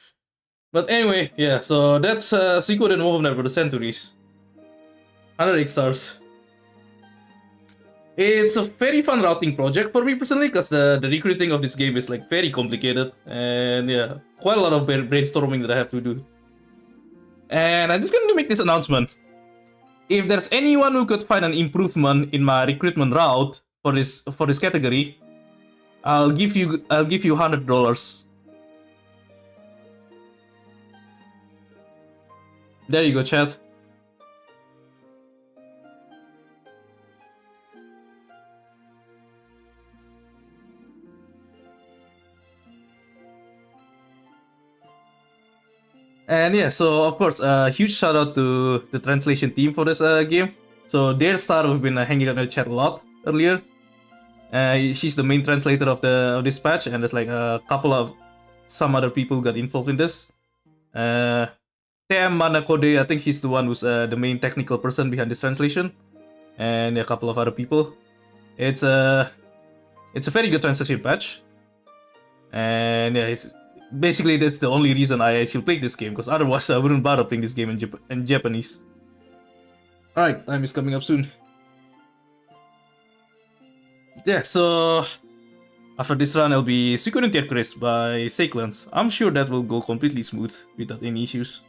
But anyway, yeah. So that's Suikoden Woven for the Centuries. 100 stars. It's a very fun routing project for me personally, because the recruiting of this game is like very complicated, and yeah, quite a lot of brainstorming that I have to do. And I'm just going to make this announcement. If there's anyone who could find an improvement in my recruitment route for this category, I'll give you $100. There you go, chat. And yeah, so of course, a huge shout out to the translation team for this game. So their star, we've been hanging out in the chat a lot earlier. She's the main translator of this patch, and there's like a couple of some other people who got involved in this. TM Manakode, I think he's the one who's the main technical person behind this translation, and a couple of other people. It's a very good translation patch, and yeah, basically that's the only reason I actually played this game, because otherwise I wouldn't bother playing this game in Japanese. Alright, time is coming up soon. Yeah, so after this run it'll be Suikoden Tierkris by Seiklands. I'm sure that will go completely smooth without any issues.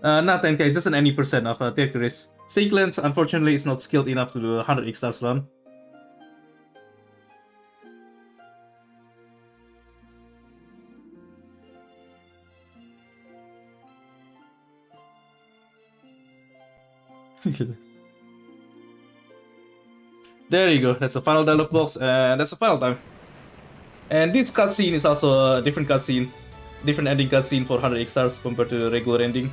Not 10k, just an any percent of Tierkris. Seiklands, unfortunately, is not skilled enough to do a 100 stars run. There you go, that's the final dialogue box, and that's the final time. And this cutscene is also a different cutscene, different ending cutscene for 100 stars compared to the regular ending.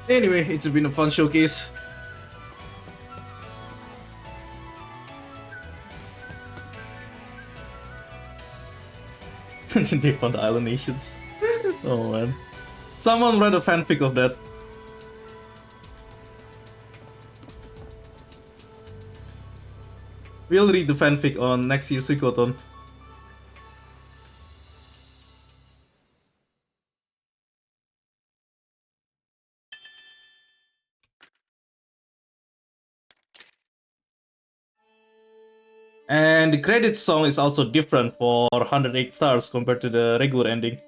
Anyway, it's been a fun showcase. They found the island nations. Oh man. Someone read a fanfic of that. We'll read the fanfic on next year's Suikothon. And the credits song is also different for 108 stars compared to the regular ending.